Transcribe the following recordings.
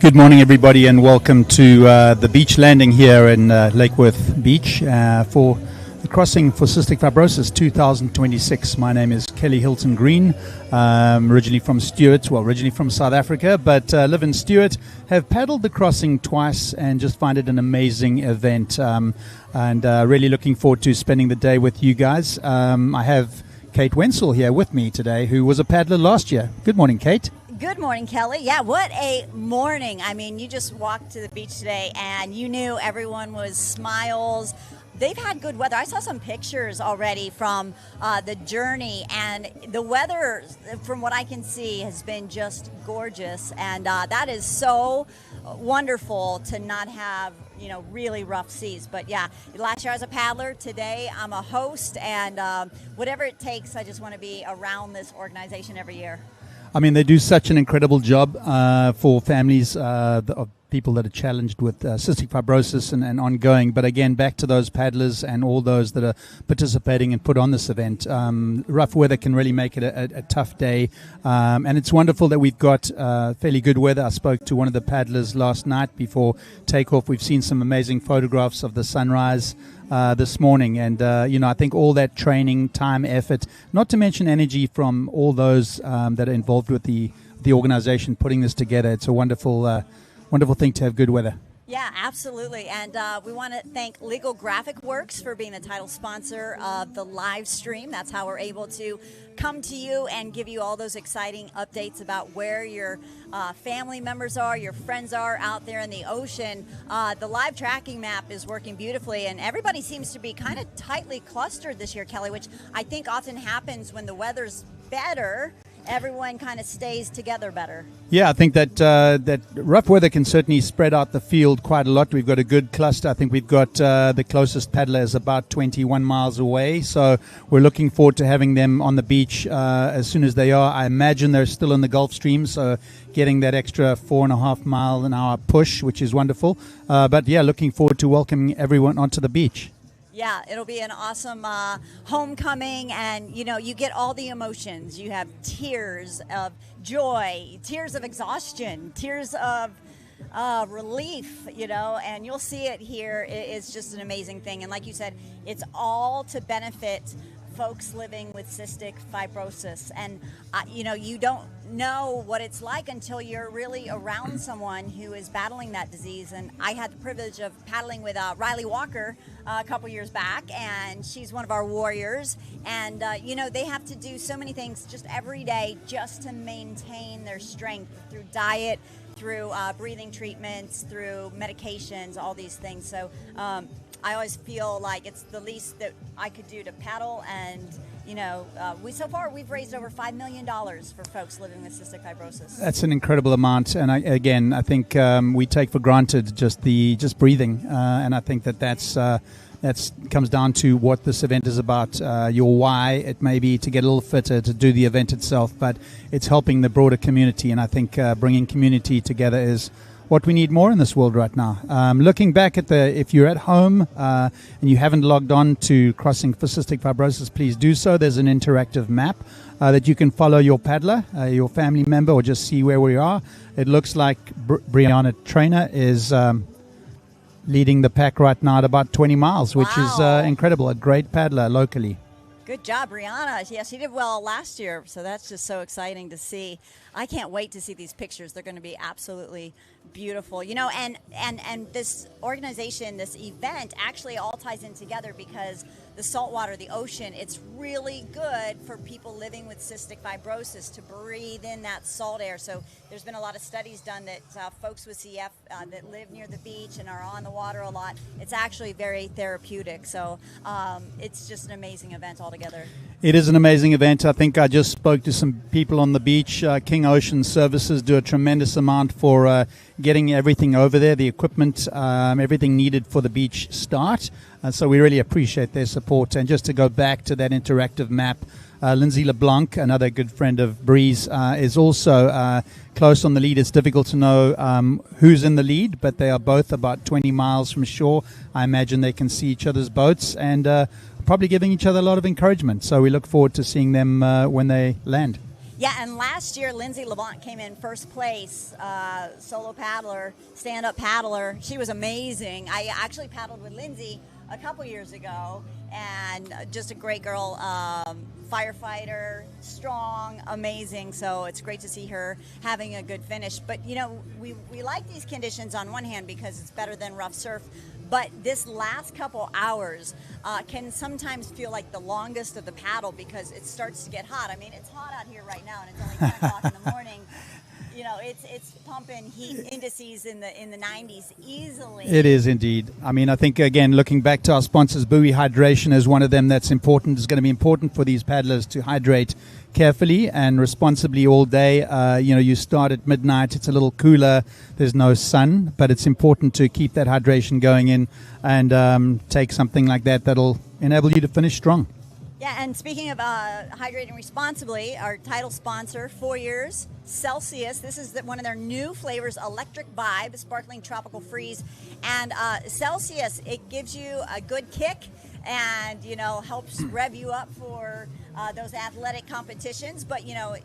Good morning, everybody, and welcome to the beach landing here in Lake Worth Beach for the Crossing for Cystic Fibrosis 2026. My name is Kelly Hilton Green, originally from South Africa, but live in Stewart. Have paddled the crossing twice and just find it an amazing event, and really looking forward to spending the day with you guys. I have Kate Wenzel here with me today, who was a paddler last year. Good morning, Kate. Good morning, Kelly. Yeah, what a morning. I mean, you just walked to the beach today and you knew everyone was smiles. They've had good weather. I saw some pictures already from the journey, and the weather, from what I can see, has been just gorgeous. And that is so wonderful to not have, really rough seas. But yeah, last year I was a paddler. Today I'm a host, and whatever it takes, I just want to be around this organization every year. I mean, they do such an incredible job for families of people that are challenged with cystic fibrosis and ongoing. But again, back to those paddlers and all those that are participating and put on this event. Rough weather can really make it a tough day. And it's wonderful that we've got fairly good weather. I spoke to one of the paddlers last night before takeoff. We've seen some amazing photographs of the sunrise this morning, and I think all that training, time, effort, not to mention energy from all those that are involved with the organization putting this together. It's a wonderful thing to have good weather. Yeah, absolutely. And we want to thank Legal Graphic Works for being the title sponsor of the live stream. That's how we're able to come to you and give you all those exciting updates about where your family members are, your friends are out there in the ocean. The live tracking map is working beautifully, and everybody seems to be kind of tightly clustered this year, Kelly, which I think often happens when the weather's better. Everyone kind of stays together better. Yeah, I think that rough weather can certainly spread out the field quite a lot. We've got a good cluster. I think we've got the closest paddler is about 21 miles away. So we're looking forward to having them on the beach as soon as they are. I imagine they're still in the Gulf Stream, so getting that extra 4.5 mile an hour push, which is wonderful. But yeah, looking forward to welcoming everyone onto the beach. Yeah, it'll be an awesome homecoming, and you get all the emotions. You have tears of joy, tears of exhaustion, tears of relief, and you'll see it here. It's just an amazing thing, and like you said, it's all to benefit folks living with cystic fibrosis. And you don't know what it's like until you're really around someone who is battling that disease. And I had the privilege of paddling with Riley Walker a couple years back, and she's one of our warriors. And they have to do so many things just every day just to maintain their strength through diet, through breathing treatments, through medications, all these things. So I always feel like it's the least that I could do to paddle, and we've raised over $5 million for folks living with cystic fibrosis. That's an incredible amount, and I think we take for granted just breathing, and I think that comes down to what this event is about. Your why, it may be to get a little fitter, to do the event itself, but it's helping the broader community, and I think bringing community together is what we need more in this world right now. Looking back at if you're at home and you haven't logged on to Crossing for Cystic Fibrosis, please do so. There's an interactive map that you can follow your paddler, your family member, or just see where we are. It looks like Brianna Trainer is leading the pack right now at about 20 miles, which is incredible. A great paddler locally. Good job, Brianna. Yeah, she did well last year, so that's just so exciting to see. I can't wait to see these pictures. They're going to be absolutely beautiful. And this organization, this event actually all ties in together because the saltwater, the ocean, it's really good for people living with cystic fibrosis to breathe in that salt air. So there's been a lot of studies done that folks with CF that live near the beach and are on the water a lot, it's actually very therapeutic. So it's just an amazing event altogether. It is an amazing event. I think I just spoke to some people on the beach. King Ocean Services do a tremendous amount for getting everything over there, the equipment, everything needed for the beach start. So we really appreciate their support. And just to go back to that interactive map, Lindsay LeBlanc, another good friend of Breeze, is also close on the lead. It's difficult to know who's in the lead, but they are both about 20 miles from shore. I imagine they can see each other's boats and probably giving each other a lot of encouragement. So we look forward to seeing them when they land. Yeah, and last year, Lindsay Labont came in first place, solo paddler, stand-up paddler. She was amazing. I actually paddled with Lindsay a couple years ago, and just a great girl, firefighter, strong, amazing. So it's great to see her having a good finish. But, you know, we like these conditions on one hand because it's better than rough surf. But this last couple hours can sometimes feel like the longest of the paddle because it starts to get hot. I mean, it's hot out here right now, and it's only 10 o'clock in the morning. You know, it's pumping heat indices in the 90s easily. It is indeed. I mean, I think, again, looking back to our sponsors, Buoy Hydration is one of them that's important. It's going to be important for these paddlers to hydrate carefully and responsibly all day. You know, you start at midnight, it's a little cooler, there's no sun, but it's important to keep that hydration going in and take something like that that'll enable you to finish strong. Yeah, and speaking of hydrating responsibly, our title sponsor, 4 years, Celsius. This is one of their new flavors, Electric Vibe, Sparkling Tropical Freeze. And Celsius, it gives you a good kick and, you know, helps rev you up for those athletic competitions. But, you know,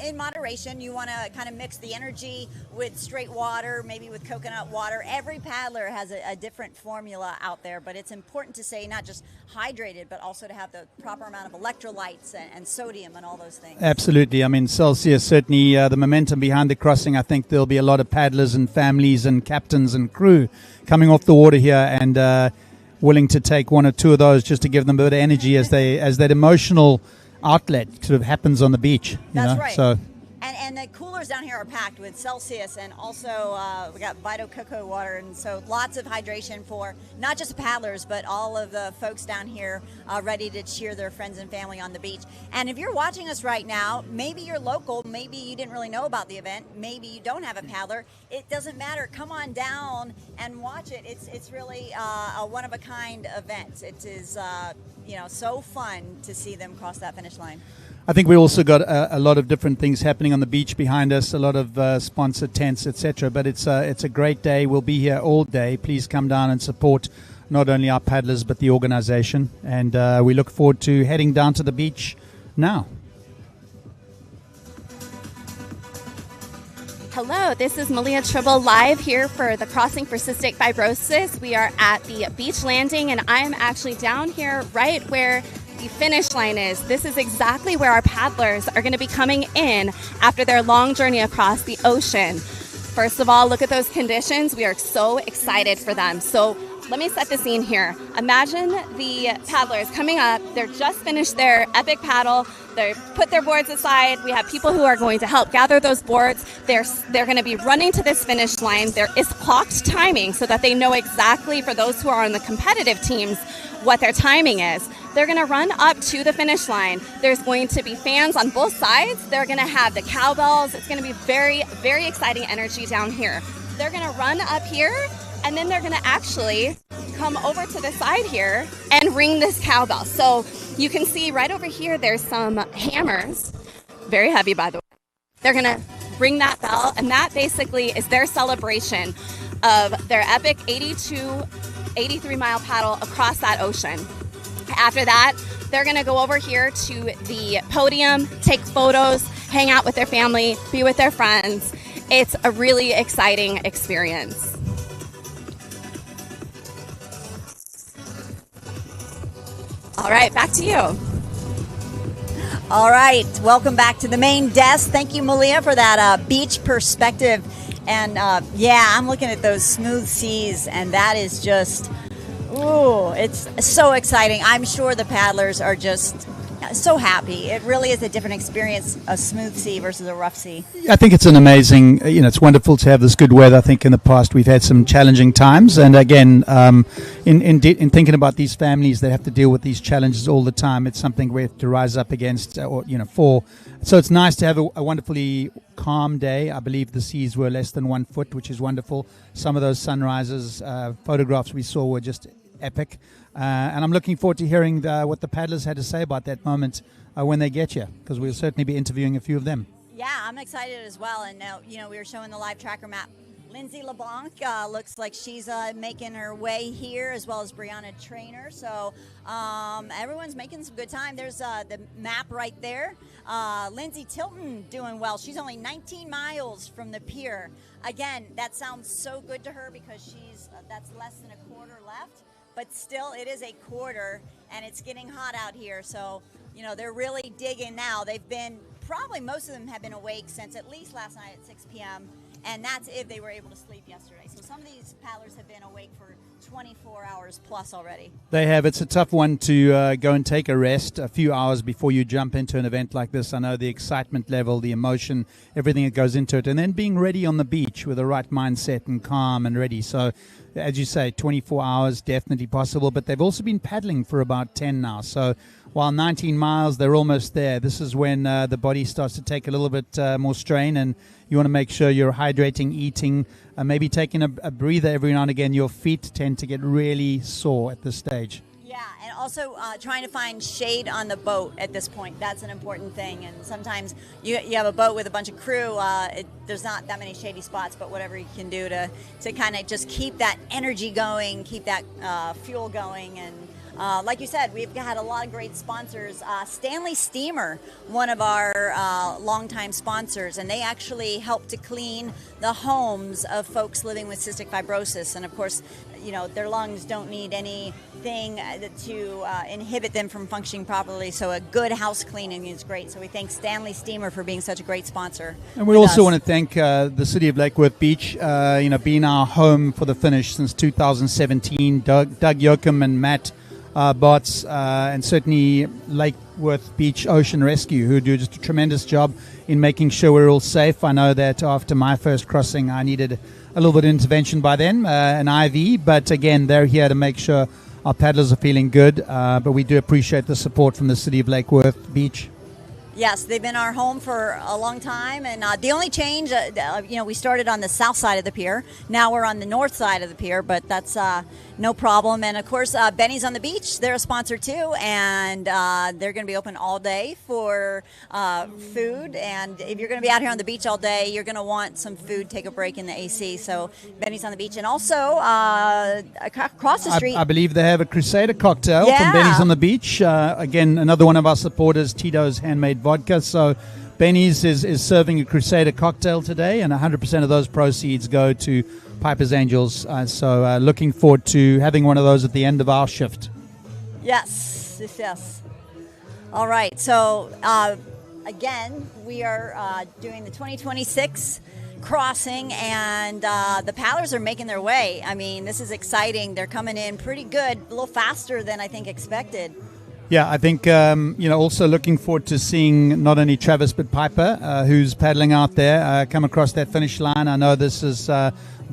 in moderation, you want to kind of mix the energy with straight water, maybe with coconut water. Every paddler has a different formula out there, but it's important to say not just hydrated, but also to have the proper amount of electrolytes and sodium and all those things. Absolutely. I mean, Celsius, certainly the momentum behind the crossing, I think there'll be a lot of paddlers and families and captains and crew coming off the water here and willing to take one or two of those just to give them a bit of energy as that emotional outlet sort of happens on the beach. That's right. So, and the coolers down here are packed with Celsius, and also we got Vito Cocoa water, and so lots of hydration for not just paddlers, but all of the folks down here ready to cheer their friends and family on the beach. And if you're watching us right now, maybe you're local, maybe you didn't really know about the event, maybe you don't have a paddler, it doesn't matter. Come on down and watch it. It's really a one-of-a-kind event. It is you know, so fun to see them cross that finish line. I think we also got a lot of different things happening on the beach behind us, a lot of sponsored tents, etc. But it's a great day. We'll be here all day. Please come down and support not only our paddlers but the organization. And we look forward to heading down to the beach now. Hello, this is Malia Tribble live here for the Crossing for Cystic Fibrosis. We are at the beach landing, and I am actually down here right where the finish line is. This is exactly where our paddlers are going to be coming in after their long journey across the ocean. First of all, look at those conditions. We are so excited for them. So let me set the scene here. Imagine the paddlers coming up. They're just finished their epic paddle. They put their boards aside. We have people who are going to help gather those boards. They're going to be running to this finish line. There is clocked timing so that they know exactly, for those who are on the competitive teams, what their timing is. They're going to run up to the finish line. There's going to be fans on both sides. They're going to have the cowbells. It's going to be very, very exciting energy down here. They're going to run up here, and then they're going to actually come over to the side here and ring this cowbell. So you can see right over here, there's some hammers, very heavy by the way. They're going to ring that bell, and that basically is their celebration of their epic 83-mile paddle across that ocean. After that, they're going to go over here to the podium, take photos, hang out with their family, be with their friends. It's a really exciting experience. All right, back to you. All right, welcome back to the main desk. Thank you, Malia, for that beach perspective. And yeah, I'm looking at those smooth seas, and that is just, ooh, it's so exciting. I'm sure the paddlers are just so happy. It really is a different experience, a smooth sea versus a rough sea. I think it's an amazing, it's wonderful to have this good weather. I think in the past we've had some challenging times. And again, in thinking about these families that have to deal with these challenges all the time, it's something we have to rise up against for. So it's nice to have a wonderfully calm day. I believe the seas were less than 1 foot, which is wonderful. Some of those sunrises, photographs we saw were just epic. And I'm looking forward to hearing what the paddlers had to say about that moment when they get here, because we'll certainly be interviewing a few of them. Yeah, I'm excited as well. And we were showing the live tracker map. Lindsay LeBlanc looks like she's making her way here, as well as Brianna Trainer. So everyone's making some good time. There's the map right there. Lindsay Tilton doing well. She's only 19 miles from the pier. Again, that sounds so good to her because she's that's less than a quarter left. But still, it is a quarter, and it's getting hot out here. So, you know, they're really digging now. They've been, probably most of them have been awake since at least last night at 6 p.m., and that's if they were able to sleep yesterday. So some of these paddlers have been awake for 24 hours plus already. They have. It's a tough one to go and take a rest a few hours before you jump into an event like this. I know the excitement level, the emotion, everything that goes into it, and then being ready on the beach with the right mindset and calm and ready. So, as you say, 24 hours, definitely possible, but they've also been paddling for about 10 now. So while 19 miles, they're almost there. This is when the body starts to take a little bit more strain, and you want to make sure you're hydrating, eating, maybe taking a breather every now and again. Your feet tend to get really sore at this stage. Yeah, and also trying to find shade on the boat at this point. That's an important thing. And sometimes you have a boat with a bunch of crew. There's not that many shady spots, but whatever you can do to kind of just keep that energy going, keep that fuel going. And like you said, we've had a lot of great sponsors. Stanley Steamer, one of our longtime sponsors, and they actually help to clean the homes of folks living with cystic fibrosis. And of course, you know, their lungs don't need anything to inhibit them from functioning properly. So a good house cleaning is great. So we thank Stanley Steamer for being such a great sponsor. And we also want to thank the City of Lake Worth Beach, being our home for the finish since 2017. Doug Yoakum and Matt Bots, and certainly Lake Worth Beach Ocean Rescue, who do just a tremendous job in making sure we're all safe. I know that after my first crossing, I needed a little bit of intervention by them, an IV, but again, they're here to make sure our paddlers are feeling good, but we do appreciate the support from the City of Lake Worth Beach. Yes, they've been our home for a long time, and the only change, we started on the south side of the pier. Now we're on the north side of the pier, but that's no problem. And of course, Benny's on the Beach, they're a sponsor too, and they're going to be open all day for food. And if you're going to be out here on the beach all day, you're going to want some food, take a break in the AC. So Benny's on the Beach, and also across the street, I believe they have a Crusader cocktail Yeah. from Benny's on the Beach. Again, another one of our supporters, Tito's Handmade Vodka. So Benny's is serving a Crusader cocktail today, and 100% of those proceeds go to Piper's Angels. So looking forward to having one of those at the end of our shift. Yes. All right. So again, we are doing the 2026 crossing, and the paddlers are making their way. I mean, this is exciting. They're coming in pretty good, a little faster than I think expected. Yeah, I think, also looking forward to seeing not only Travis but Piper, who's paddling out there, come across that finish line. I know this has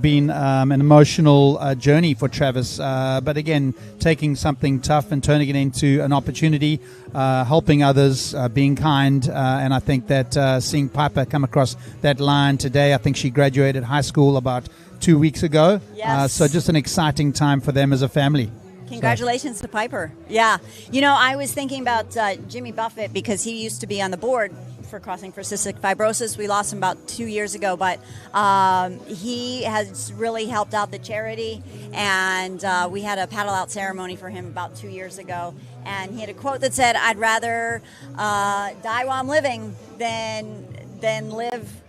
been an emotional journey for Travis, but again, taking something tough and turning it into an opportunity, helping others, being kind, and I think that seeing Piper come across that line today, I think she graduated high school about 2 weeks ago. Yes. So just an exciting time for them as a family. Congratulations to Piper. Yeah. You know, I was thinking about Jimmy Buffett, because he used to be on the board for Crossing for Cystic Fibrosis. We lost him about 2 years ago, but he has really helped out the charity, and we had a paddle out ceremony for him about 2 years ago, and he had a quote that said, "I'd rather die while I'm living than live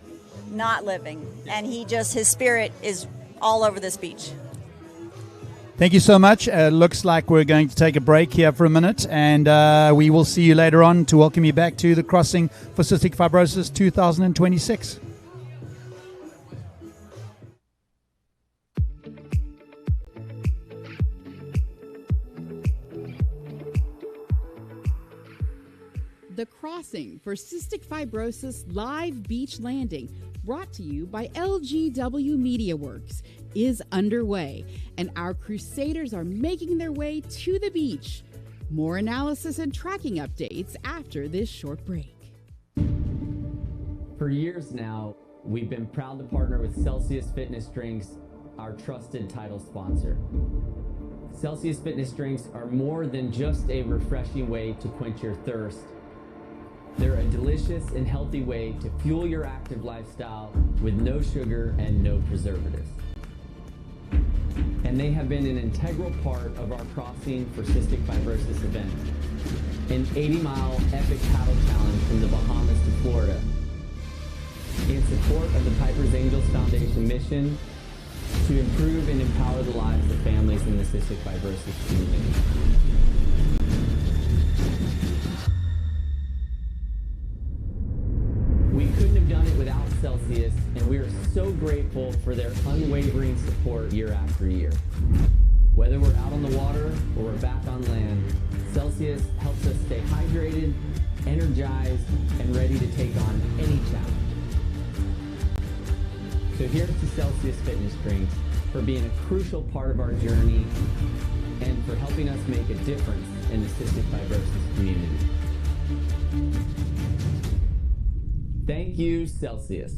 not living." And his spirit is all over this beach. Thank you so much. Looks like we're going to take a break here for a minute, and we will see you later on to welcome you back to the Crossing for Cystic Fibrosis 2026. The Crossing for Cystic Fibrosis Live Beach Landing, brought to you by LGW Media Works, is underway, and our Crusaders are making their way to the beach. More analysis and tracking updates after this short break. For years now, we've been proud to partner with Celsius Fitness Drinks, our trusted title sponsor. Celsius Fitness Drinks are more than just a refreshing way to quench your thirst. They're a delicious and healthy way to fuel your active lifestyle with no sugar and no preservatives. And they have been an integral part of our Crossing for Cystic Fibrosis event, an 80-mile epic paddle challenge from the Bahamas to Florida, in support of the Piper's Angels Foundation mission to improve and empower the lives of families in the cystic fibrosis community. We couldn't have done it without Celsius, and we are so grateful for their unwavering support year after year. Whether we're out on the water or we're back on land, Celsius helps us stay hydrated, energized, and ready to take on any challenge. So here's to Celsius Fitness Drinks for being a crucial part of our journey and for helping us make a difference in the cystic fibrosis community. Thank you, Celsius.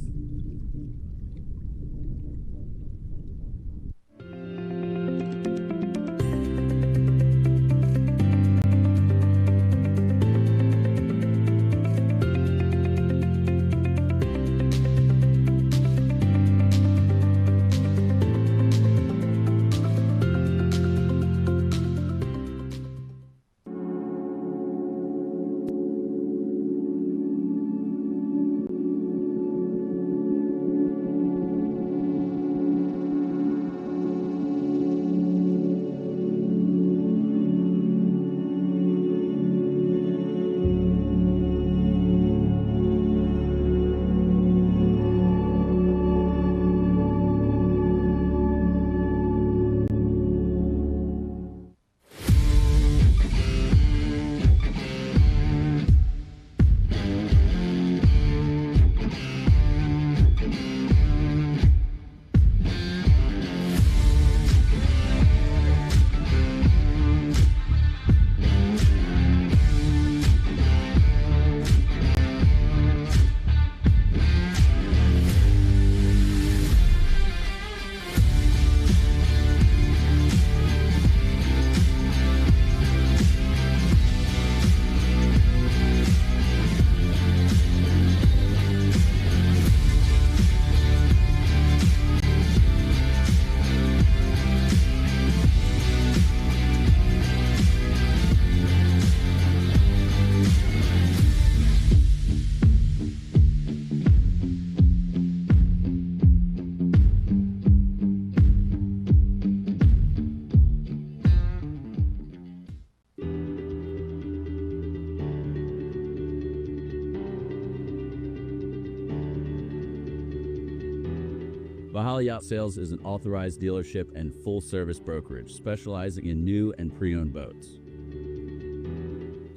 Valhalla Yacht Sales is an authorized dealership and full-service brokerage specializing in new and pre-owned boats.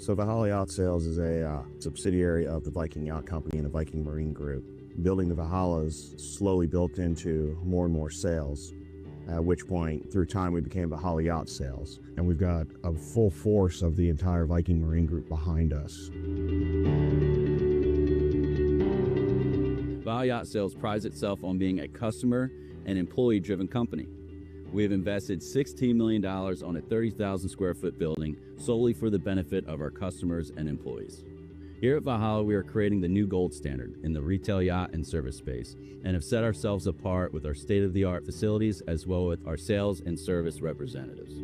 So Valhalla Yacht Sales is a subsidiary of the Viking Yacht Company and the Viking Marine Group. Building the Valhallas slowly built into more and more sales, at which point, through time, we became Valhalla Yacht Sales. And we've got a full force of the entire Viking Marine Group behind us. Valhalla Yacht Sales prides itself on being a customer and employee-driven company. We have invested $16 million on a 30,000 square foot building solely for the benefit of our customers and employees. Here at Valhalla, we are creating the new gold standard in the retail yacht and service space and have set ourselves apart with our state-of-the-art facilities as well with our sales and service representatives.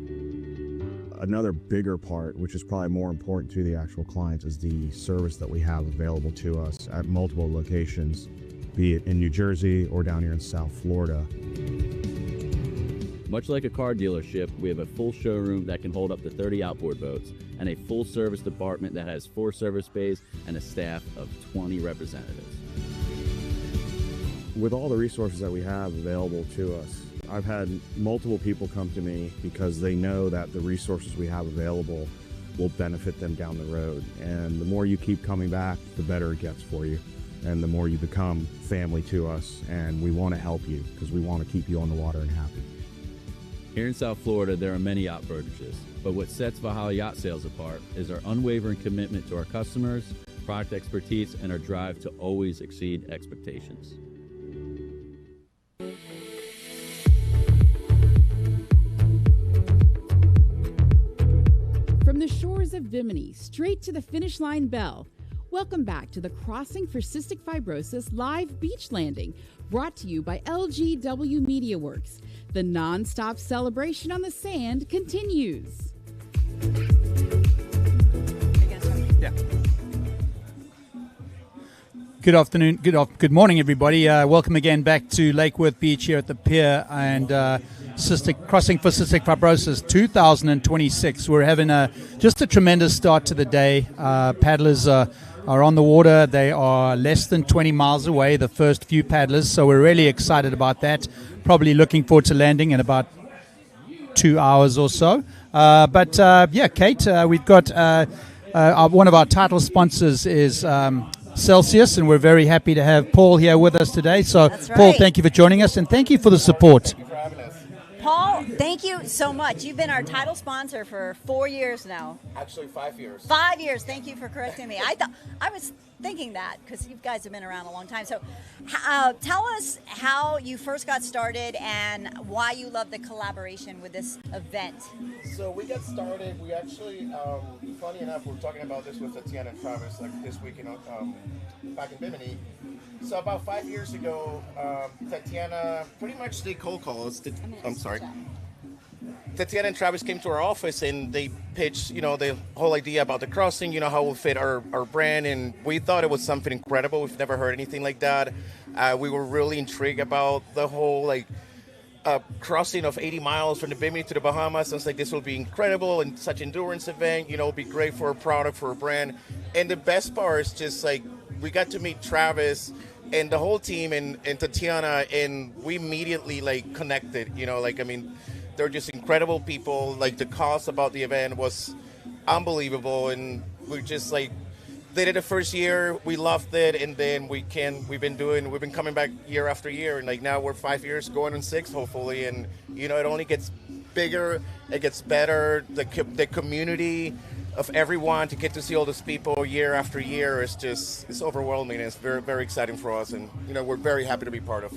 Another bigger part, which is probably more important to the actual clients, is the service that we have available to us at multiple locations, be it in New Jersey or down here in South Florida. Much like a car dealership, we have a full showroom that can hold up to 30 outboard boats and a full service department that has 4 service bays and a staff of 20 representatives. With all the resources that we have available to us, I've had multiple people come to me because they know that the resources we have available will benefit them down the road. And the more you keep coming back, the better it gets for you. And the more you become family to us, and we want to help you because we want to keep you on the water and happy. Here in South Florida, there are many yacht brokerages, but what sets Valhalla Yacht Sales apart is our unwavering commitment to our customers, product expertise, and our drive to always exceed expectations. From the shores of Bimini straight to the finish line bell, Welcome back to the Crossing for Cystic Fibrosis live beach landing, brought to you by LGW Media Works. The non-stop celebration on the sand continues. Yeah. Good afternoon. Good morning, everybody. Welcome again back to Lake Worth Beach here at the pier and Crossing for Cystic Fibrosis 2026. We're having just a tremendous start to the day. Paddlers are on the water. They are less than 20 miles away, the first few paddlers. So we're really excited about that. Probably looking forward to landing in about 2 hours or so. Kate, we've got one of our title sponsors is Celsius, and we're very happy to have Paul here with us today. So, That's right. Paul, thank you for joining us, and thank you for the support. Thank you for having us. Paul, thank you so much. You've been our title sponsor for 4 years now. Actually, 5 years. 5 years. Thank you for correcting me. I was thinking that because you guys have been around a long time. So tell us how you first got started and why you love the collaboration with this event. So we got started. We actually, funny enough, we were talking about this with Tatiana and Travis like this week back in Bimini. So about 5 years ago, Tatiana pretty much did cold calls. Tatiana and Travis came to our office and they pitched, the whole idea about the crossing, how it will fit our brand. And we thought it was something incredible. We've never heard anything like that. We were really intrigued about the whole crossing of 80 miles from the Bimini to the Bahamas. I was like, this will be incredible and such endurance event, it'll be great for a product, for a brand. And the best part is just we got to meet Travis and the whole team and Tatiana, and we immediately connected, they're just incredible people. The cause about the event was unbelievable, and we just they did it the first year. We loved it, and then we've been coming back year after year, and now we're 5 years going on 6, hopefully, and it only gets bigger, it gets better. The community of everyone to get to see all these people year after year is it's overwhelming. And it's very, very exciting for us, and we're very happy to be part of.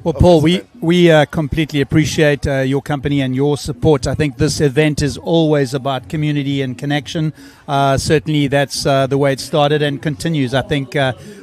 Well, Paul, we completely appreciate your company and your support. I think this event is always about community and connection. Certainly that's the way it started and continues. I think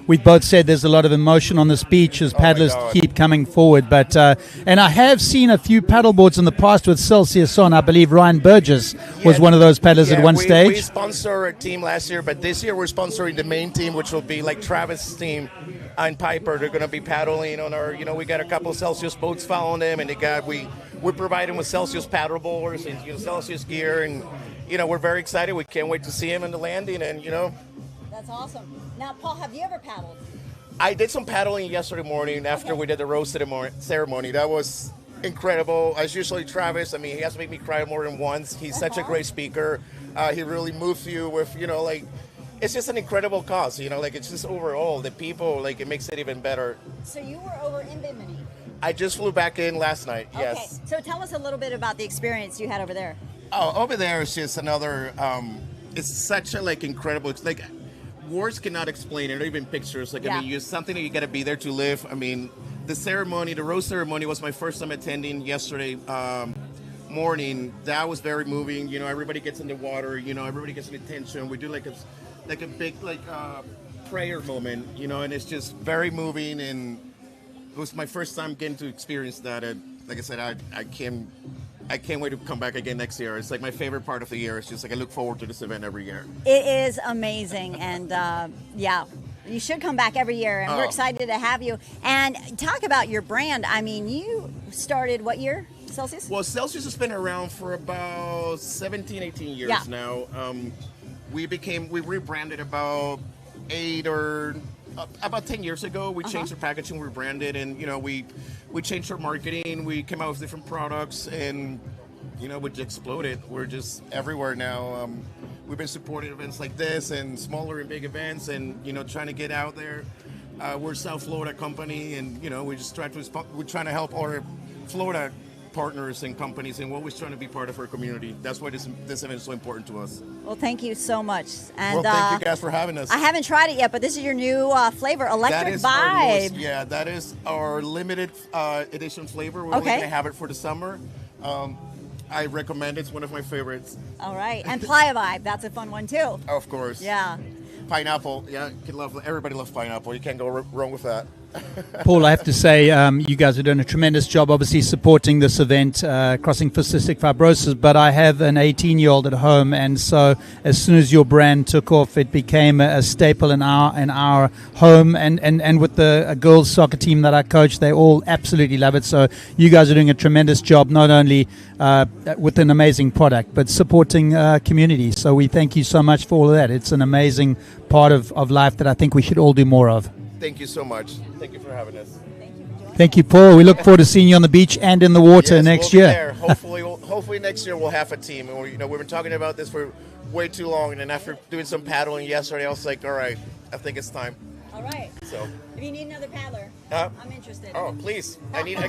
we've both said there's a lot of emotion on this beach as paddlers keep coming forward. And I have seen a few paddleboards in the past with Celsius on. I believe Ryan Burgess was one of those paddlers at one stage. We sponsored a team last year, but this year we're sponsoring the main team, which will be Travis' team and Piper. They're going to be paddling on our, we got a couple of Celsius boats following them, and we provide them with Celsius paddleboards and Celsius gear, and we're very excited. We can't wait to see him in the landing, and That's awesome. Now, Paul, have you ever paddled? I did some paddling yesterday morning after we did the rose ceremony. That was incredible. As usually, Travis, he has to make me cry more than once. He's such a great speaker. He really moves you with, it's just an incredible cause, it's just overall, the people, it makes it even better. So you were over in Bimini? I just flew back in last night, yes. Okay, so tell us a little bit about the experience you had over there. Oh, over there is just another, it's such a, incredible, it's words cannot explain it, or even pictures. It's something that you got to be there to live. The ceremony, the rose ceremony was my first time attending yesterday morning. That was very moving. Everybody gets in the water, everybody gets an attention. We do a big prayer moment, and it's just very moving, and it was my first time getting to experience that. And like I said, I can't wait to come back again next year. It's my favorite part of the year. It's just I look forward to this event every year. It is amazing, and you should come back every year, and we're excited to have you. And talk about your brand. You started what year, Celsius? Well, Celsius has been around for about 17, 18 years now. We rebranded about 10 years ago. We changed our packaging, we rebranded, and we changed our marketing. We came out with different products, and we just exploded. We're just everywhere now. We've been supporting events like this and smaller and big events, and trying to get out there. We're a South Florida company, and we're trying to help our Florida partners and companies, and we're always trying to be part of our community. That's why this event is so important to us. Well, thank you so much. And thank you guys for having us. I haven't tried it yet, but this is your new flavor, Electric Vibe. That is our limited edition flavor. We're only going to have it for the summer. I recommend it. It's one of my favorites. All right. And Playa Vibe, that's a fun one too. Of course. Yeah. pineapple. Yeah, everybody loves pineapple. You can't go wrong with that. Paul, I have to say, you guys are doing a tremendous job, obviously supporting this event, Crossing for Cystic Fibrosis. But I have an 18-year-old at home, and so as soon as your brand took off, it became a staple in our home. And with the girls' soccer team that I coach, they all absolutely love it. So you guys are doing a tremendous job, not only with an amazing product, but supporting community. So we thank you so much for all of that. It's an amazing part of life that I think we should all do more of. Thank you so much. Thank you for having us. Thank you, Paul. We look forward to seeing you on the beach and in the water next year. There. Hopefully next year we'll have a team. And we've been talking about this for way too long. And then after doing some paddling yesterday, I was like, all right, I think it's time. All right. So if you need another paddler, I'm interested. Oh, please.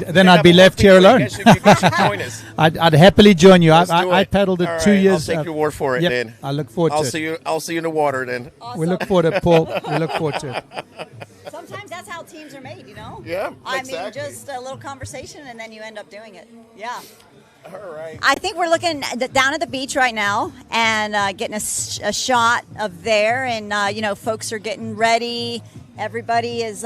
Then I'd be left here alone. You guys should join us. I'd happily join you. I paddled it all 2 right, years. I'll take your word for it then. I look forward to it. I'll see you in the water then. Awesome. We look forward to it, Paul. We look forward to it. Sometimes that's how teams are made, you know? Yeah, I exactly. mean, just a little conversation and then you end up doing it. Yeah. All right. I think we're looking down at the beach right now and getting a shot of there. And, folks are getting ready. Everybody is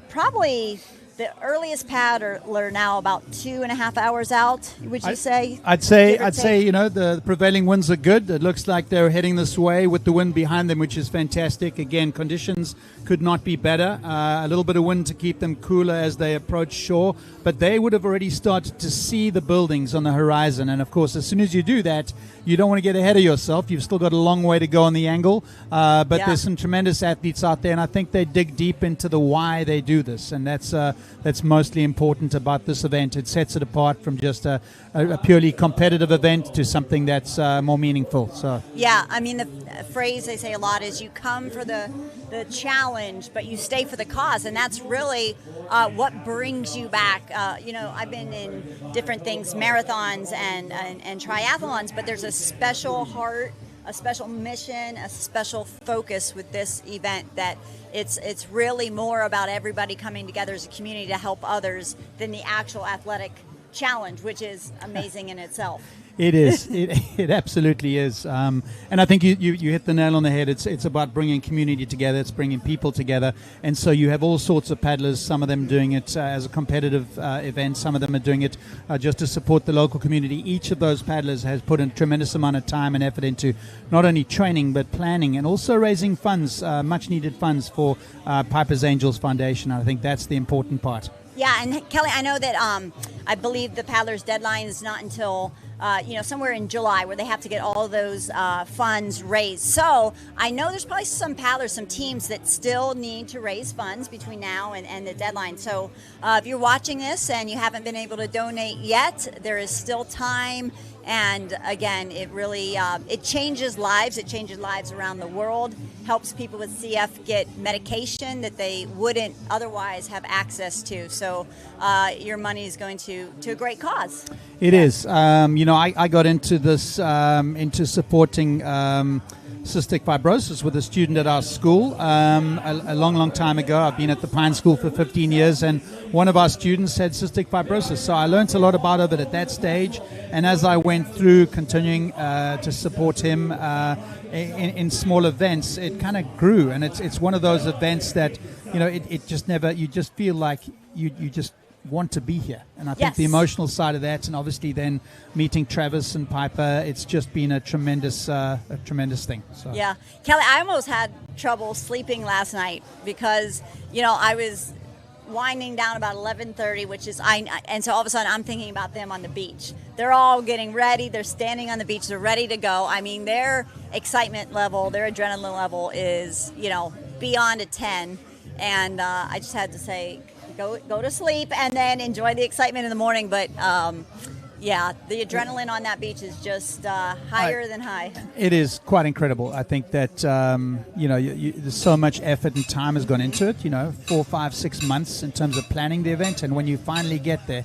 probably the earliest paddler now about 2.5 hours out, would you say? I'd say, the prevailing winds are good. It looks like they're heading this way with the wind behind them, which is fantastic. Again, conditions could not be better. A little bit of wind to keep them cooler as they approach shore. But they would have already started to see the buildings on the horizon. And, of course, as soon as you do that, you don't want to get ahead of yourself. You've still got a long way to go on the angle. But there's some tremendous athletes out there, and I think they dig deep into the why they do this. And that's mostly important about this event. It sets it apart from just a purely competitive event to something that's more meaningful. So yeah, I mean, the phrase they say a lot is you come for the challenge, but you stay for the cause. And that's really what brings you back. I've been in different things, marathons and triathlons, but there's a special heart, a special mission, a special focus with this event that it's really more about everybody coming together as a community to help others than the actual athletic challenge, which is amazing in itself. It is. It absolutely is. And I think you hit the nail on the head. It's about bringing community together. It's bringing people together. And so you have all sorts of paddlers, some of them doing it as a competitive event. Some of them are doing it just to support the local community. Each of those paddlers has put a tremendous amount of time and effort into not only training but planning and also raising funds, much needed funds for Piper's Angels Foundation. I think that's the important part. Yeah, and Kelly, I know that I believe the paddlers' deadline is not until somewhere in July, where they have to get all those funds raised. So I know there's probably some paddlers, some teams that still need to raise funds between now and the deadline. So if you're watching this and you haven't been able to donate yet, there is still time. And again, it really it changes lives. It changes lives around the world. Helps people with CF get medication that they wouldn't otherwise have access to. So your money is going to a great cause. It is. I got into this into supporting cystic fibrosis with a student at our school a long time ago. I've been at the Pine School for 15 years, and one of our students had cystic fibrosis. So I learned a lot about it at that stage, and as I went through continuing to support him in small events, it kind of grew, and it's one of those events that it just never, you just feel like you just want to be here. And I think the emotional side of that, and obviously then meeting Travis and Piper, it's just been a tremendous thing. So. Yeah, Kelly, I almost had trouble sleeping last night because I was winding down about 11:30, which is and so all of a sudden I'm thinking about them on the beach. They're all getting ready. They're standing on the beach. They're ready to go. I mean, their excitement level, their adrenaline level is beyond a 10. And I just had to say, go to sleep and then enjoy the excitement in the morning. But the adrenaline on that beach is just higher than high. It is quite incredible. I think that there's so much effort and time has gone into it. 4, 5, 6 months in terms of planning the event, and when you finally get there,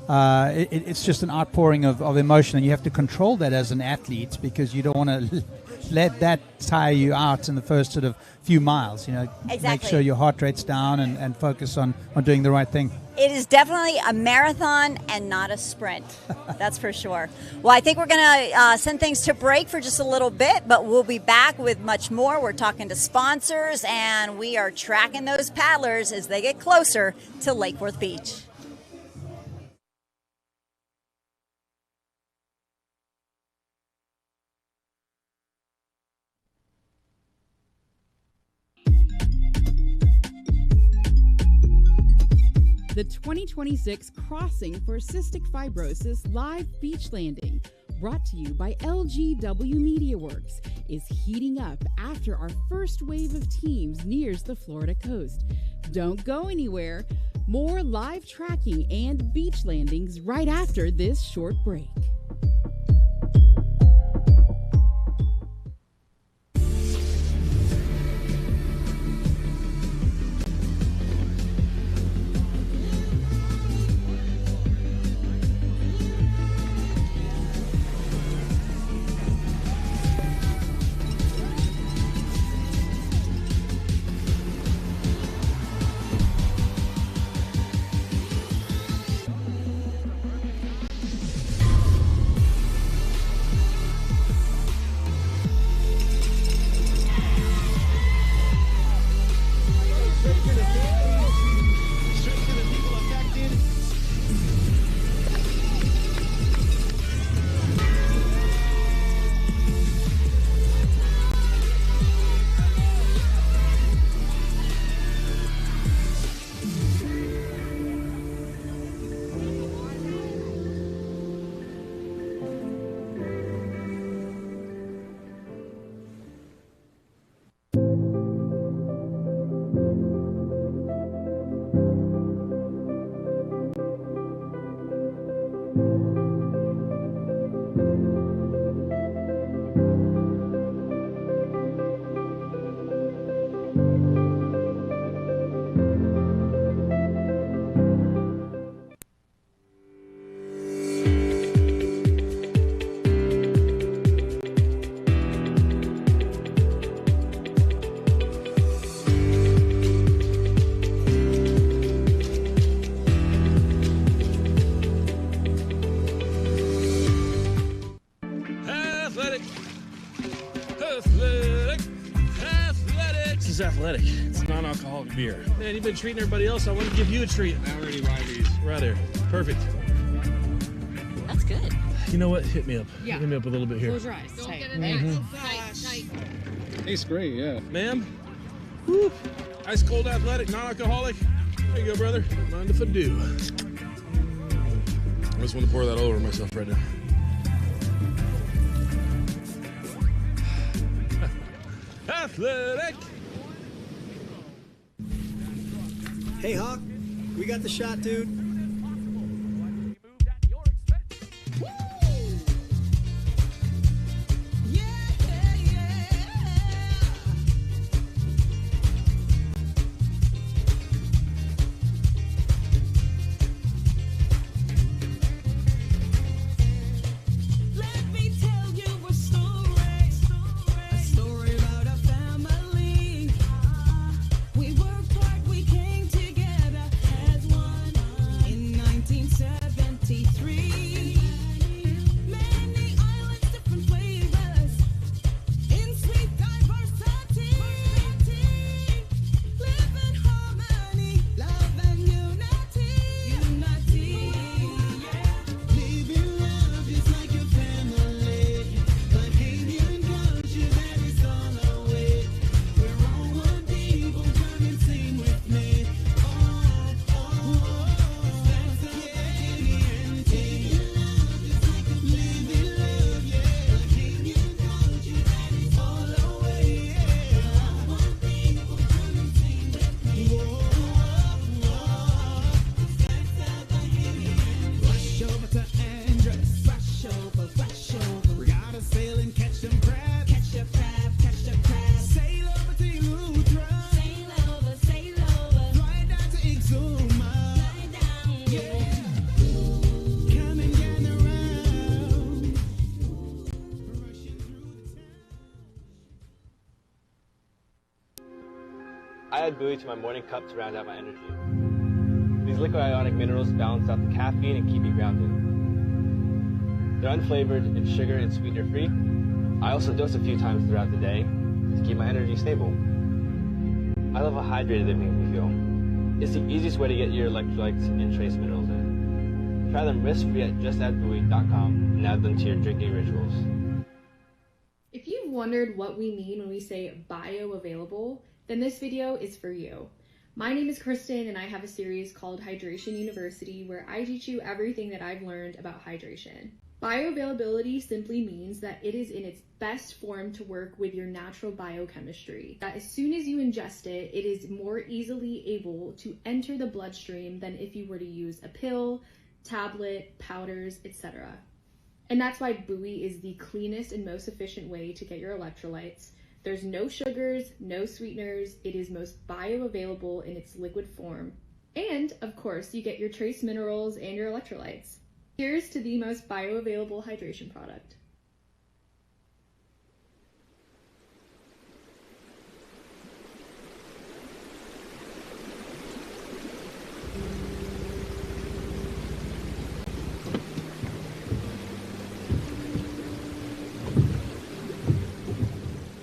it's just an outpouring of emotion, and you have to control that as an athlete because you don't want to let that tire you out in the first sort of few miles. Exactly. Make sure your heart rate's down and focus on doing the right thing. It is definitely a marathon and not a sprint. That's for sure. Well, I think we're going to send things to break for just a little bit, but we'll be back with much more. We're talking to sponsors, and we are tracking those paddlers as they get closer to Lake Worth Beach. The 2026 Crossing for Cystic Fibrosis Live Beach Landing, brought to you by LGW MediaWorks, is heating up after our first wave of teams nears the Florida coast. Don't go anywhere. More live tracking and beach landings right after this short break. Athletic. It's non-alcoholic beer. Man, you've been treating everybody else. I want to give you a treat. I already buy these. Right there. Perfect. That's good. You know what? Hit me up. Yeah. Hit me up a little bit here. Close your eyes. Don't get it tight. Tastes great, yeah. Ma'am? Woo. Ice cold athletic, non-alcoholic. There you go, brother. Mind if I do? I just want to pour that over myself right now. Athletic! Hey, Hawk, we got the shot, dude. I add buoy to my morning cup to round out my energy. These liquid ionic minerals balance out the caffeine and keep me grounded. They're unflavored and sugar and sweetener free. I also dose a few times throughout the day to keep my energy stable. I love how hydrated it makes me feel. It's the easiest way to get your electrolytes and trace minerals in. Try them risk-free at justaddbuoy.com and add them to your drinking rituals. If you've wondered what we mean when we say bioavailable, then this video is for you. My name is Kristen and I have a series called Hydration University where I teach you everything that I've learned about hydration. Bioavailability simply means that it is in its best form to work with your natural biochemistry. That as soon as you ingest it, it is more easily able to enter the bloodstream than if you were to use a pill, tablet, powders, etc. And that's why buoy is the cleanest and most efficient way to get your electrolytes. There's no sugars, no sweeteners. It is most bioavailable in its liquid form. And of course, you get your trace minerals and your electrolytes. Here's to the most bioavailable hydration product.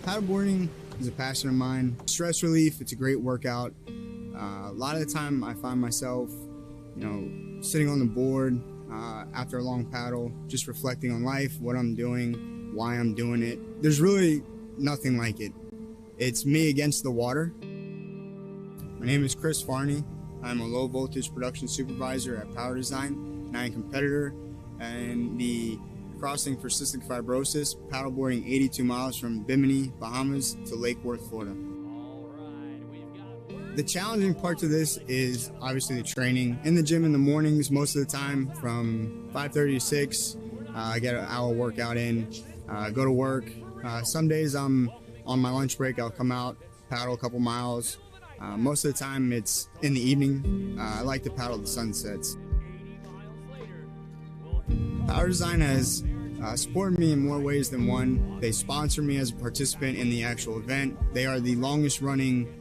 Paddleboarding is a passion of mine. Stress relief, it's a great workout. A lot of the time I find myself, sitting on the board after a long paddle, just reflecting on life, what I'm doing, why I'm doing it. There's really nothing like it. It's me against the water. My name is Chris Farney. I'm a low voltage production supervisor at Power Design, and I'm a competitor in the Crossing For Cystic Fibrosis, paddleboarding 82 miles from Bimini, Bahamas to Lake Worth, Florida. The challenging part to this is obviously the training. In the gym in the mornings, most of the time from 5:30 to 6, I get an hour workout in, go to work. Some days I'm on my lunch break, I'll come out, paddle a couple miles. Most of the time it's in the evening. I like to paddle the sunsets. Power Design has supported me in more ways than one. They sponsor me as a participant in the actual event. They are the longest running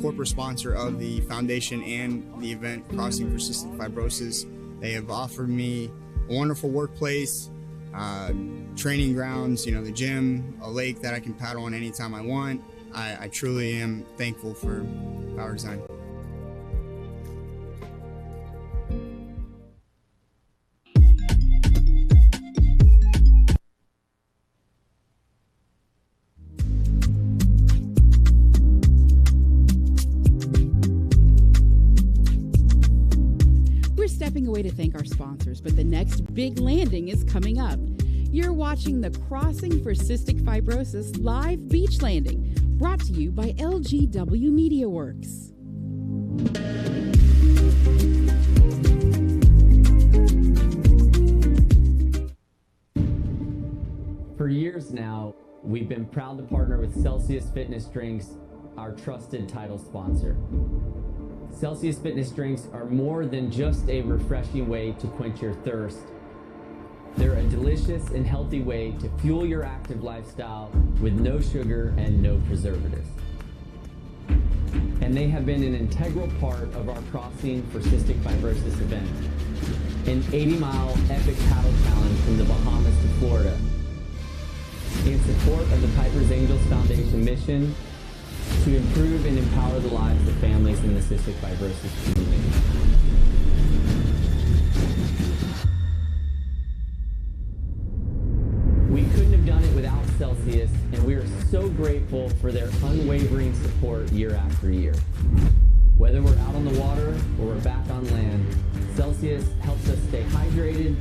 corporate sponsor of the foundation and the event Crossing For Cystic Fibrosis. They have offered me a wonderful workplace, training grounds, the gym, a lake that I can paddle on anytime I want. I truly am thankful for Power Design. Stepping away to thank our sponsors, but the next big landing is coming up. You're watching the Crossing For Cystic Fibrosis live beach landing, brought to you by LGW Media Works. For years now, we've been proud to partner with Celsius Fitness Drinks, our trusted title sponsor. Celsius Fitness Drinks are more than just a refreshing way to quench your thirst. They're a delicious and healthy way to fuel your active lifestyle with no sugar and no preservatives. And they have been an integral part of our Crossing For Cystic Fibrosis event, an 80-mile epic paddle challenge from the Bahamas to Florida, in support of the Piper's Angels Foundation mission to improve and empower the lives of families in the cystic fibrosis community. We couldn't have done it without Celsius, and we are so grateful for their unwavering support year after year. Whether we're out on the water or we're back on land, Celsius helps us stay hydrated,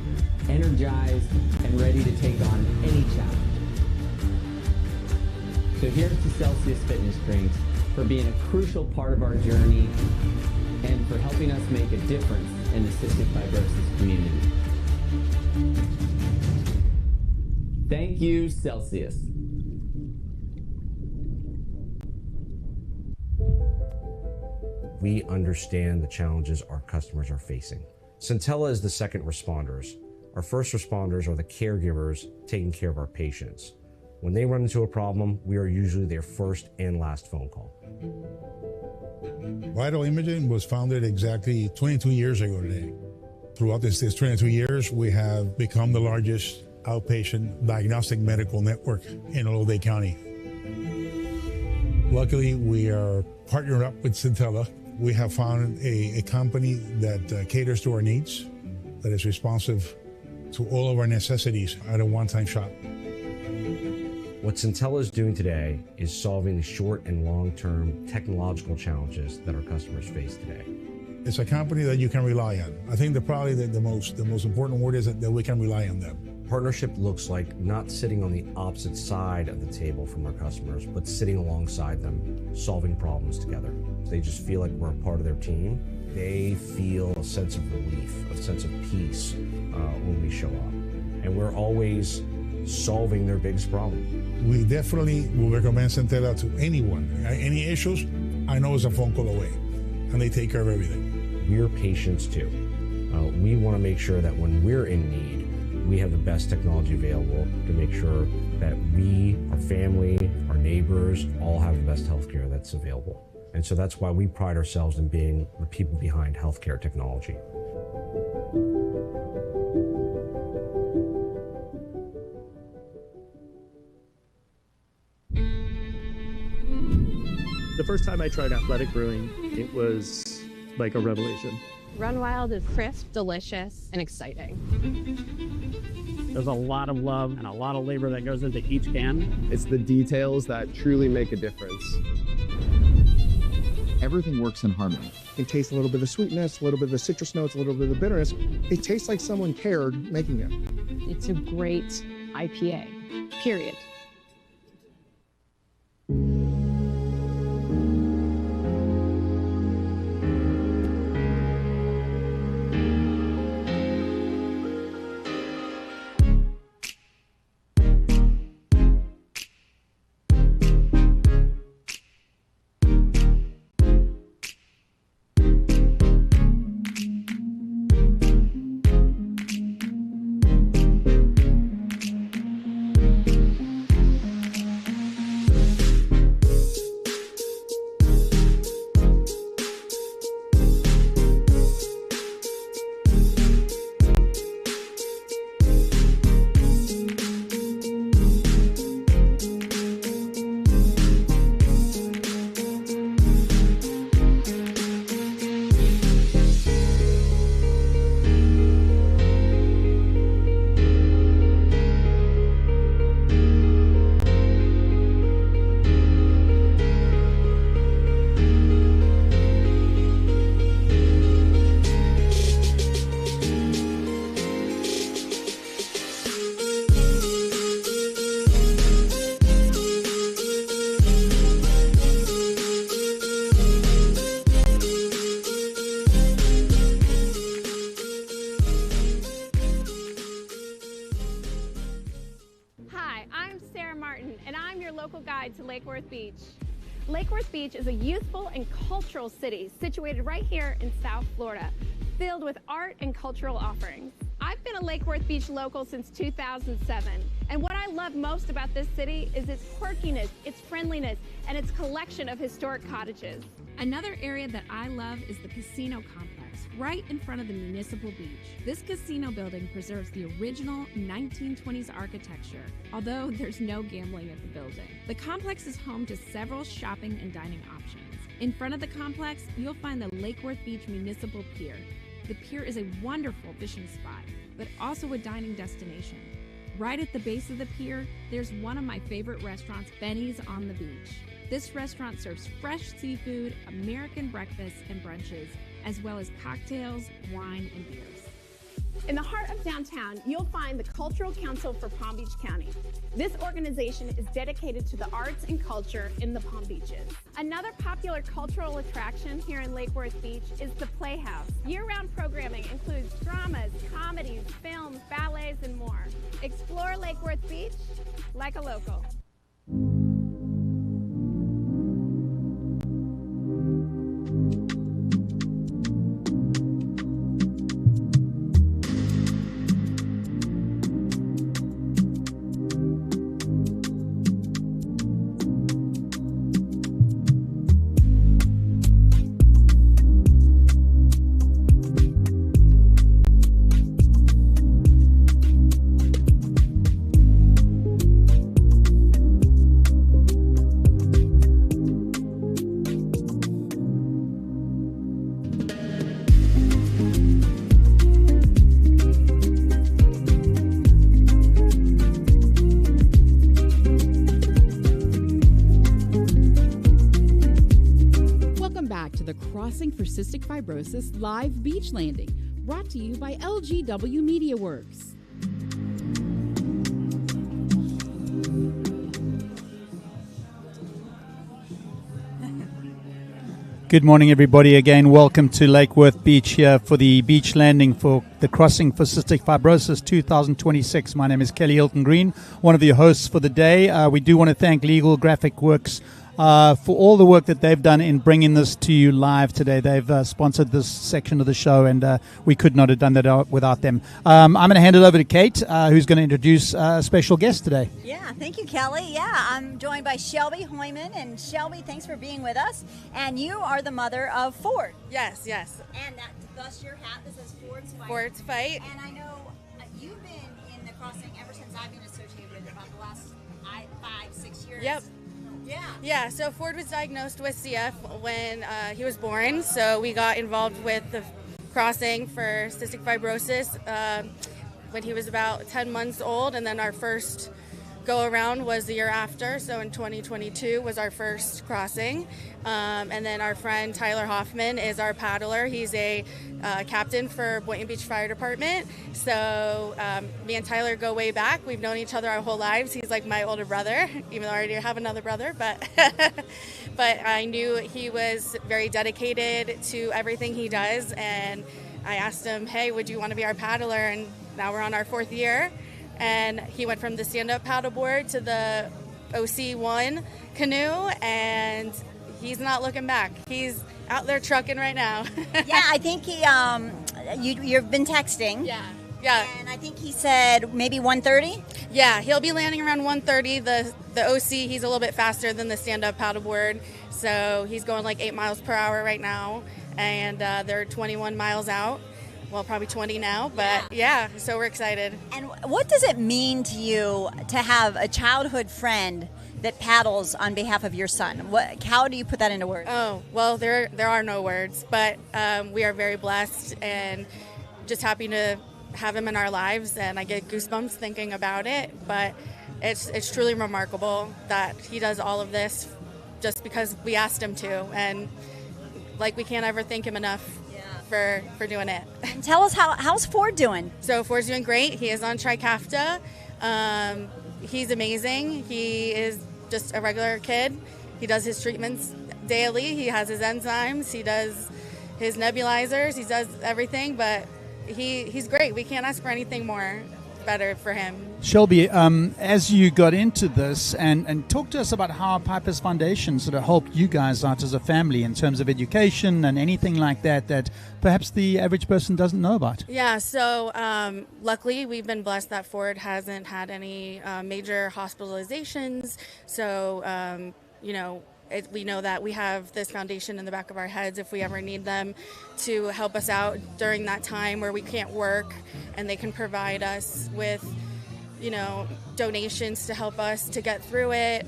energized, and ready to take on any challenge. So here's to Celsius Fitness Drinks for being a crucial part of our journey and for helping us make a difference in the cystic fibrosis community. Thank you, Celsius. We understand the challenges our customers are facing. Centella is the second responders. Our first responders are the caregivers taking care of our patients. When they run into a problem, we are usually their first and last phone call. Vital Imaging was founded exactly 22 years ago today. Throughout this 22 years, we have become the largest outpatient diagnostic medical network in Olalde County. Luckily, we are partnered up with Centella. We have found a company that caters to our needs, that is responsive to all of our necessities at a one-time shop. What Centella is doing today is solving the short and long-term technological challenges that our customers face today. It's a company that you can rely on. I think probably the most important word is that we can rely on them. Partnership looks like not sitting on the opposite side of the table from our customers, but sitting alongside them, solving problems together. They just feel like we're a part of their team. They feel a sense of relief, a sense of peace when we show up. And we're always solving their biggest problem. We definitely will recommend Centella to anyone. Any issues, I know it's a phone call away, and they take care of everything. We're patients too. We want to make sure that when we're in need, we have the best technology available to make sure that we, our family, our neighbors, all have the best healthcare that's available. And so that's why we pride ourselves in being the people behind healthcare technology. The first time I tried athletic brewing, it was like a revelation. Run Wild is crisp, delicious, and exciting. There's a lot of love and a lot of labor that goes into each can. It's the details that truly make a difference. Everything works in harmony. You can taste a little bit of sweetness, a little bit of the citrus notes, a little bit of the bitterness. It tastes like someone cared making it. It's a great IPA, period. To Lake Worth Beach. Lake Worth Beach is a youthful and cultural city situated right here in South Florida, filled with art and cultural offerings. I've been a Lake Worth Beach local since 2007, and what I love most about this city is its quirkiness, its friendliness, and its collection of historic cottages. Another area that I love is the casino complex, right in front of the municipal beach. This casino building preserves the original 1920s architecture, although there's no gambling at the building. The complex is home to several shopping and dining options. In front of the complex, you'll find the Lake Worth Beach Municipal Pier. The pier is a wonderful fishing spot, but also a dining destination. Right at the base of the pier, there's one of my favorite restaurants, Benny's on the Beach. This restaurant serves fresh seafood, American breakfasts and brunches, as well as cocktails, wine, and beers. In the heart of downtown, you'll find the Cultural Council for Palm Beach County. This organization is dedicated to the arts and culture in the Palm Beaches. Another popular cultural attraction here in Lake Worth Beach is the Playhouse. Year-round programming includes dramas, comedies, films, ballets, and more. Explore Lake Worth Beach like a local. Crossing for Cystic Fibrosis live beach landing, brought to you by LGW Media Works. Good morning, everybody. Again, welcome to Lake Worth Beach here for the beach landing for the Crossing for Cystic Fibrosis 2026. My name is Kelly Hilton Green, one of your hosts for the day. We do want to thank Legal Graphic Works for all the work that they've done in bringing this to you live today. They've sponsored this section of the show, and we could not have done that without them. I'm going to hand it over to Kate, who's going to introduce a special guest today. Yeah, thank you, Kelly. Yeah, I'm joined by Shelby Hoyman. And Shelby, thanks for being with us. And you are the mother of Ford. Yes, yes. And thus your hat that says Ford's Fight. Ford's Fight. And I know you've been in the crossing ever since I've been associated with it, about the last 5-6 years. Yep. Yeah, so Ford was diagnosed with CF when he was born, so we got involved with the Crossing for Cystic Fibrosis when he was about 10 months old, and then our first go-around was the year after, so in 2022 was our first crossing. And then our friend Tyler Hoffman is our paddler. He's a captain for Boynton Beach Fire Department. So me and Tyler go way back. We've known each other our whole lives. He's like my older brother, even though I already have another brother. But I knew he was very dedicated to everything he does. And I asked him, hey, would you want to be our paddler? And now we're on our 4th year. And he went from the stand-up paddleboard to the OC1 canoe, and he's not looking back. He's out there trucking right now. Yeah, I think he, you've been texting. Yeah. And I think he said maybe 1:30? Yeah, he'll be landing around 1:30. The OC, he's a little bit faster than the stand-up paddleboard, so he's going like 8 miles per hour right now, and they're 21 miles out. Well, probably 20 now, but yeah, so we're excited. And what does it mean to you to have a childhood friend that paddles on behalf of your son? How do you put that into words? Oh, well, there are no words, but we are very blessed and just happy to have him in our lives, and I get goosebumps thinking about it, but it's truly remarkable that he does all of this just because we asked him to, and like we can't ever thank him enough for doing it. And tell us, how's Ford doing? So Ford's doing great. He is on Trikafta. He's amazing. He is just a regular kid. He does his treatments daily. He has his enzymes. He does his nebulizers. He does everything, but he's great. We can't ask for anything more better for him. Shelby, as you got into this, and talk to us about how Piper's Foundation sort of helped you guys out as a family in terms of education and anything like that perhaps the average person doesn't know about. Yeah, so luckily we've been blessed that Ford hasn't had any major hospitalizations. So, we know that we have this foundation in the back of our heads if we ever need them to help us out during that time where we can't work, and they can provide us with, donations to help us to get through it.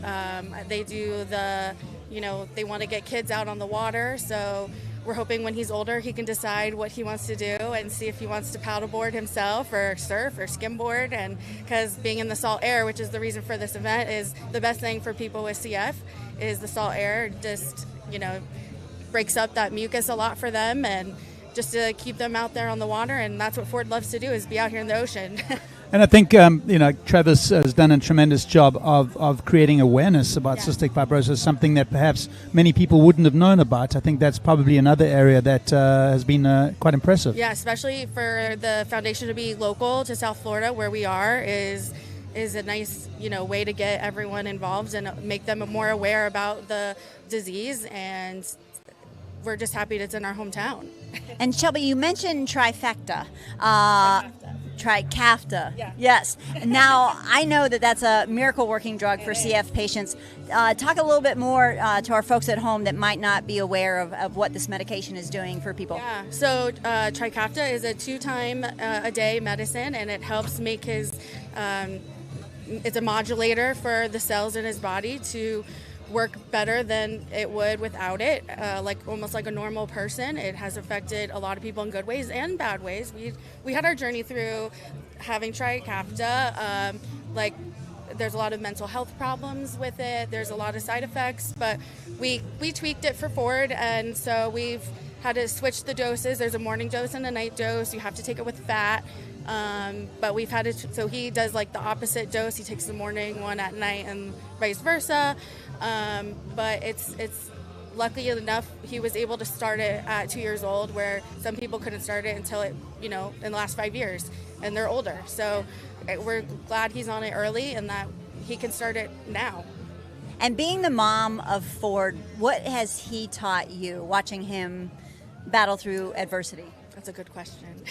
They do they want to get kids out on the water, so we're hoping when he's older he can decide what he wants to do and see if he wants to paddleboard himself or surf or skimboard, and because being in the salt air, which is the reason for this event, is the best thing for people with CF, is the salt air just, breaks up that mucus a lot for them, and just to keep them out there on the water, and that's what Ford loves to do, is be out here in the ocean. And I think, Travis has done a tremendous job of creating awareness about cystic fibrosis, something that perhaps many people wouldn't have known about. I think that's probably another area that has been quite impressive. Yeah, especially for the foundation to be local to South Florida, where we are, is a nice, way to get everyone involved and make them more aware about the disease, and we're just happy it's in our hometown. And Shelby, you mentioned Trikafta. Trikafta. Yeah. Yes. Now, I know that that's a miracle working drug for CF patients. Talk a little bit more to our folks at home that might not be aware of what this medication is doing for people. Yeah. So Trikafta is a 2-time a day medicine, and it helps make his, it's a modulator for the cells in his body to work better than it would without it, almost like a normal person. It has affected a lot of people in good ways and bad ways. We had our journey through having Trikafta, there's a lot of mental health problems with it. There's a lot of side effects, but we tweaked it for Ford, and so we've had to switch the doses. There's a morning dose and a night dose. You have to take it with fat, but we've had to, so he does like the opposite dose. He takes the morning one at night and vice versa, but it's luckily enough, he was able to start it at 2 years old, where some people couldn't start it until it, in the last 5 years, and they're older. So we're glad he's on it early and that he can start it now. And being the mom of Ford, what has he taught you, watching him battle through adversity? That's a good question.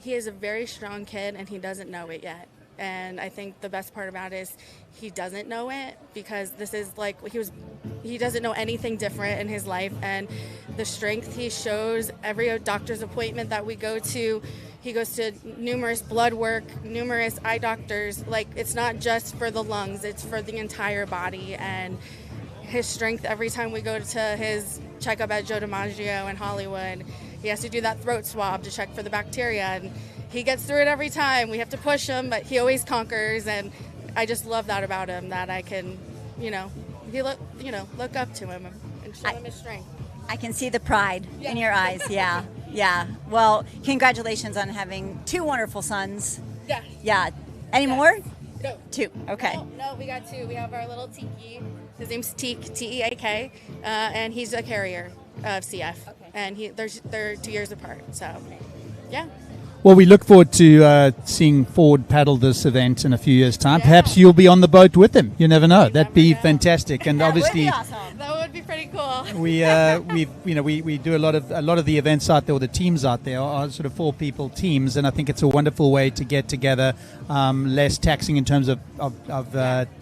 He is a very strong kid, and he doesn't know it yet. And I think the best part about it is he doesn't know it, because this is like he doesn't know anything different in his life, and the strength he shows every doctor's appointment that we go to. He goes to numerous blood work, numerous eye doctors. Like, it's not just for the lungs, it's for the entire body. And his strength every time we go to his checkup at Joe DiMaggio in Hollywood, he has to do that throat swab to check for the bacteria, and he gets through it every time. We have to push him, but he always conquers, and I just love that about him, that I can, look up to him and show him his strength. I can see the pride in your eyes. Yeah, yeah. Well, congratulations on having 2 wonderful sons. Yeah. Yeah. Any more? No. 2. Okay. No, we got 2. We have our little Tiki. His name's Teak, T-E-A-K, and he's a carrier of CF. Okay. And they're 2 years apart. So, yeah. Well, we look forward to seeing Ford paddle this event in a few years' time. Yeah. Perhaps you'll be on the boat with him. You never know. That'd be fantastic. And obviously, would be awesome. That would be pretty cool. we do a lot of the events out there, or the teams out there are sort of 4-people teams, and I think it's a wonderful way to get together, less taxing in terms of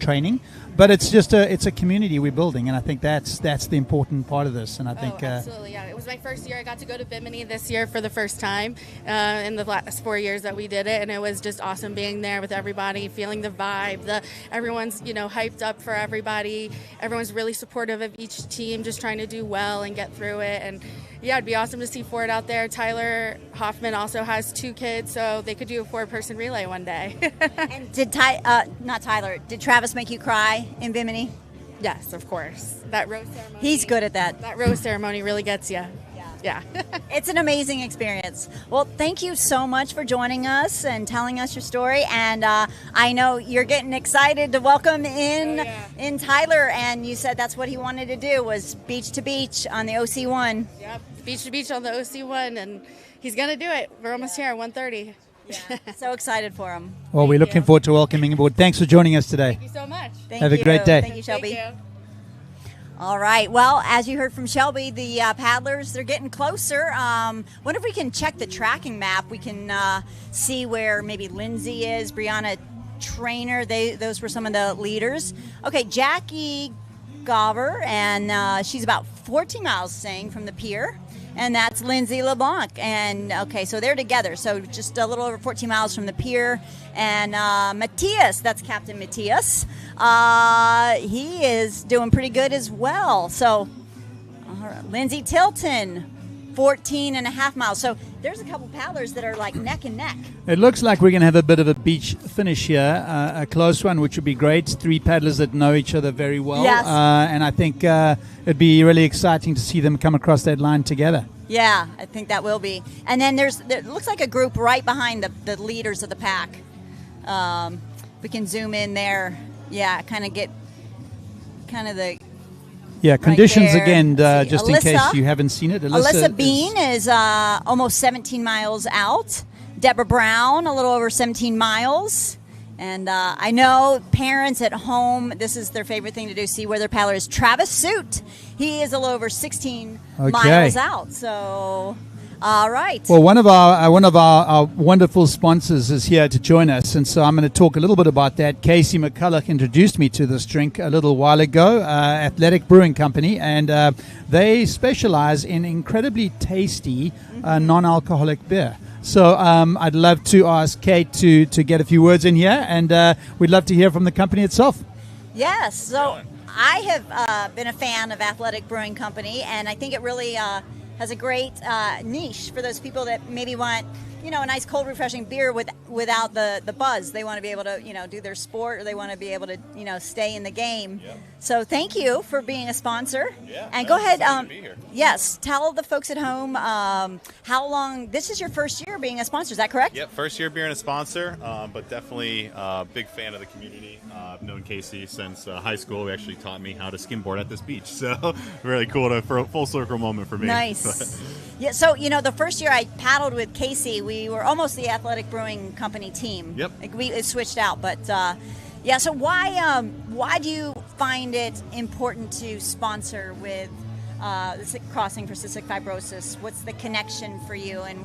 training. But it's just it's a community we're building, and I think that's the important part of this. And I think absolutely, yeah. It was my first year. I got to go to Bimini this year for the first time in the last 4 years that we did it, and it was just awesome being there with everybody, feeling the vibe. Everyone's hyped up for everybody. Everyone's really supportive of each team, just trying to do well and get through it. And yeah, it'd be awesome to see Ford out there. Tyler Hoffman also has 2 kids, so they could do a 4-person relay one day. And did did Travis make you cry in Bimini? Yes, of course. That rose ceremony. He's good at that. That rose ceremony really gets you. Yeah. It's an amazing experience. Well, thank you so much for joining us and telling us your story. And I know you're getting excited to welcome in Tyler. And you said that's what he wanted to do, was beach to beach on the OC1. Yep, beach to beach on the OC1, and he's going to do it. We're almost here at 1:30. Yeah, so excited for him. Well, we're looking forward to welcoming aboard. Thanks for joining us today. Thank you so much. Have a great day. Thank you, Shelby. Thank you. All right. Well, as you heard from Shelby, the paddlers, they're getting closer. Wonder if we can check the tracking map. We can see where maybe Lindsay is, Brianna Trainer. Those were some of the leaders. Okay, Jackie Gobber, and she's about 14 miles, saying, from the pier. And that's Lindsay LeBlanc. And, okay, so they're together. So just a little over 14 miles from the pier. And Matthias, that's Captain Matthias. He is doing pretty good as well. So Lindsay Tilton, 14 and a half miles. So there's a couple paddlers that are like neck and neck. It looks like we're going to have a bit of a beach finish here, a close one, which would be great. 3 paddlers that know each other very well. Yes. And I think it'd be really exciting to see them come across that line together. Yeah, I think that will be. And then there looks like a group right behind the leaders of the pack. We can zoom in there. Yeah, kind of get the... Yeah, conditions right again, just Alyssa, in case you haven't seen it. Alyssa Bean is almost 17 miles out. Deborah Brown, a little over 17 miles. And I know parents at home, this is their favorite thing to do, see where their paddler is. Travis Suit, he is a little over 16 miles out. So, all right. Well, one of our wonderful sponsors is here to join us, and so I'm going to talk a little bit about that. Casey McCulloch introduced me to this drink a little while ago, Athletic Brewing Company, and they specialize in incredibly tasty non-alcoholic beer. So I'd love to ask Kate to get a few words in here, and we'd love to hear from the company itself. Yes. So I have been a fan of Athletic Brewing Company, and I think it really has a great niche for those people that maybe want, a nice cold refreshing beer without the buzz. They want to be able to do their sport, or they want to be able to stay in the game. Yep. So thank you for being a sponsor. Yeah, and go ahead. excited to be here. Yes, tell the folks at home how long. This is your first year being a sponsor. Is that correct? Yep, first year being a sponsor, but definitely a big fan of the community. I've known Casey since high school. He actually taught me how to skimboard at this beach, so really cool for a full circle moment for me. Nice. Yeah. So the first year I paddled with Casey, we were almost the Athletic Brewing Company team. Yep. Like it switched out, but yeah. So why do you find it important to sponsor with Crossing for Cystic Fibrosis? What's the connection for you, and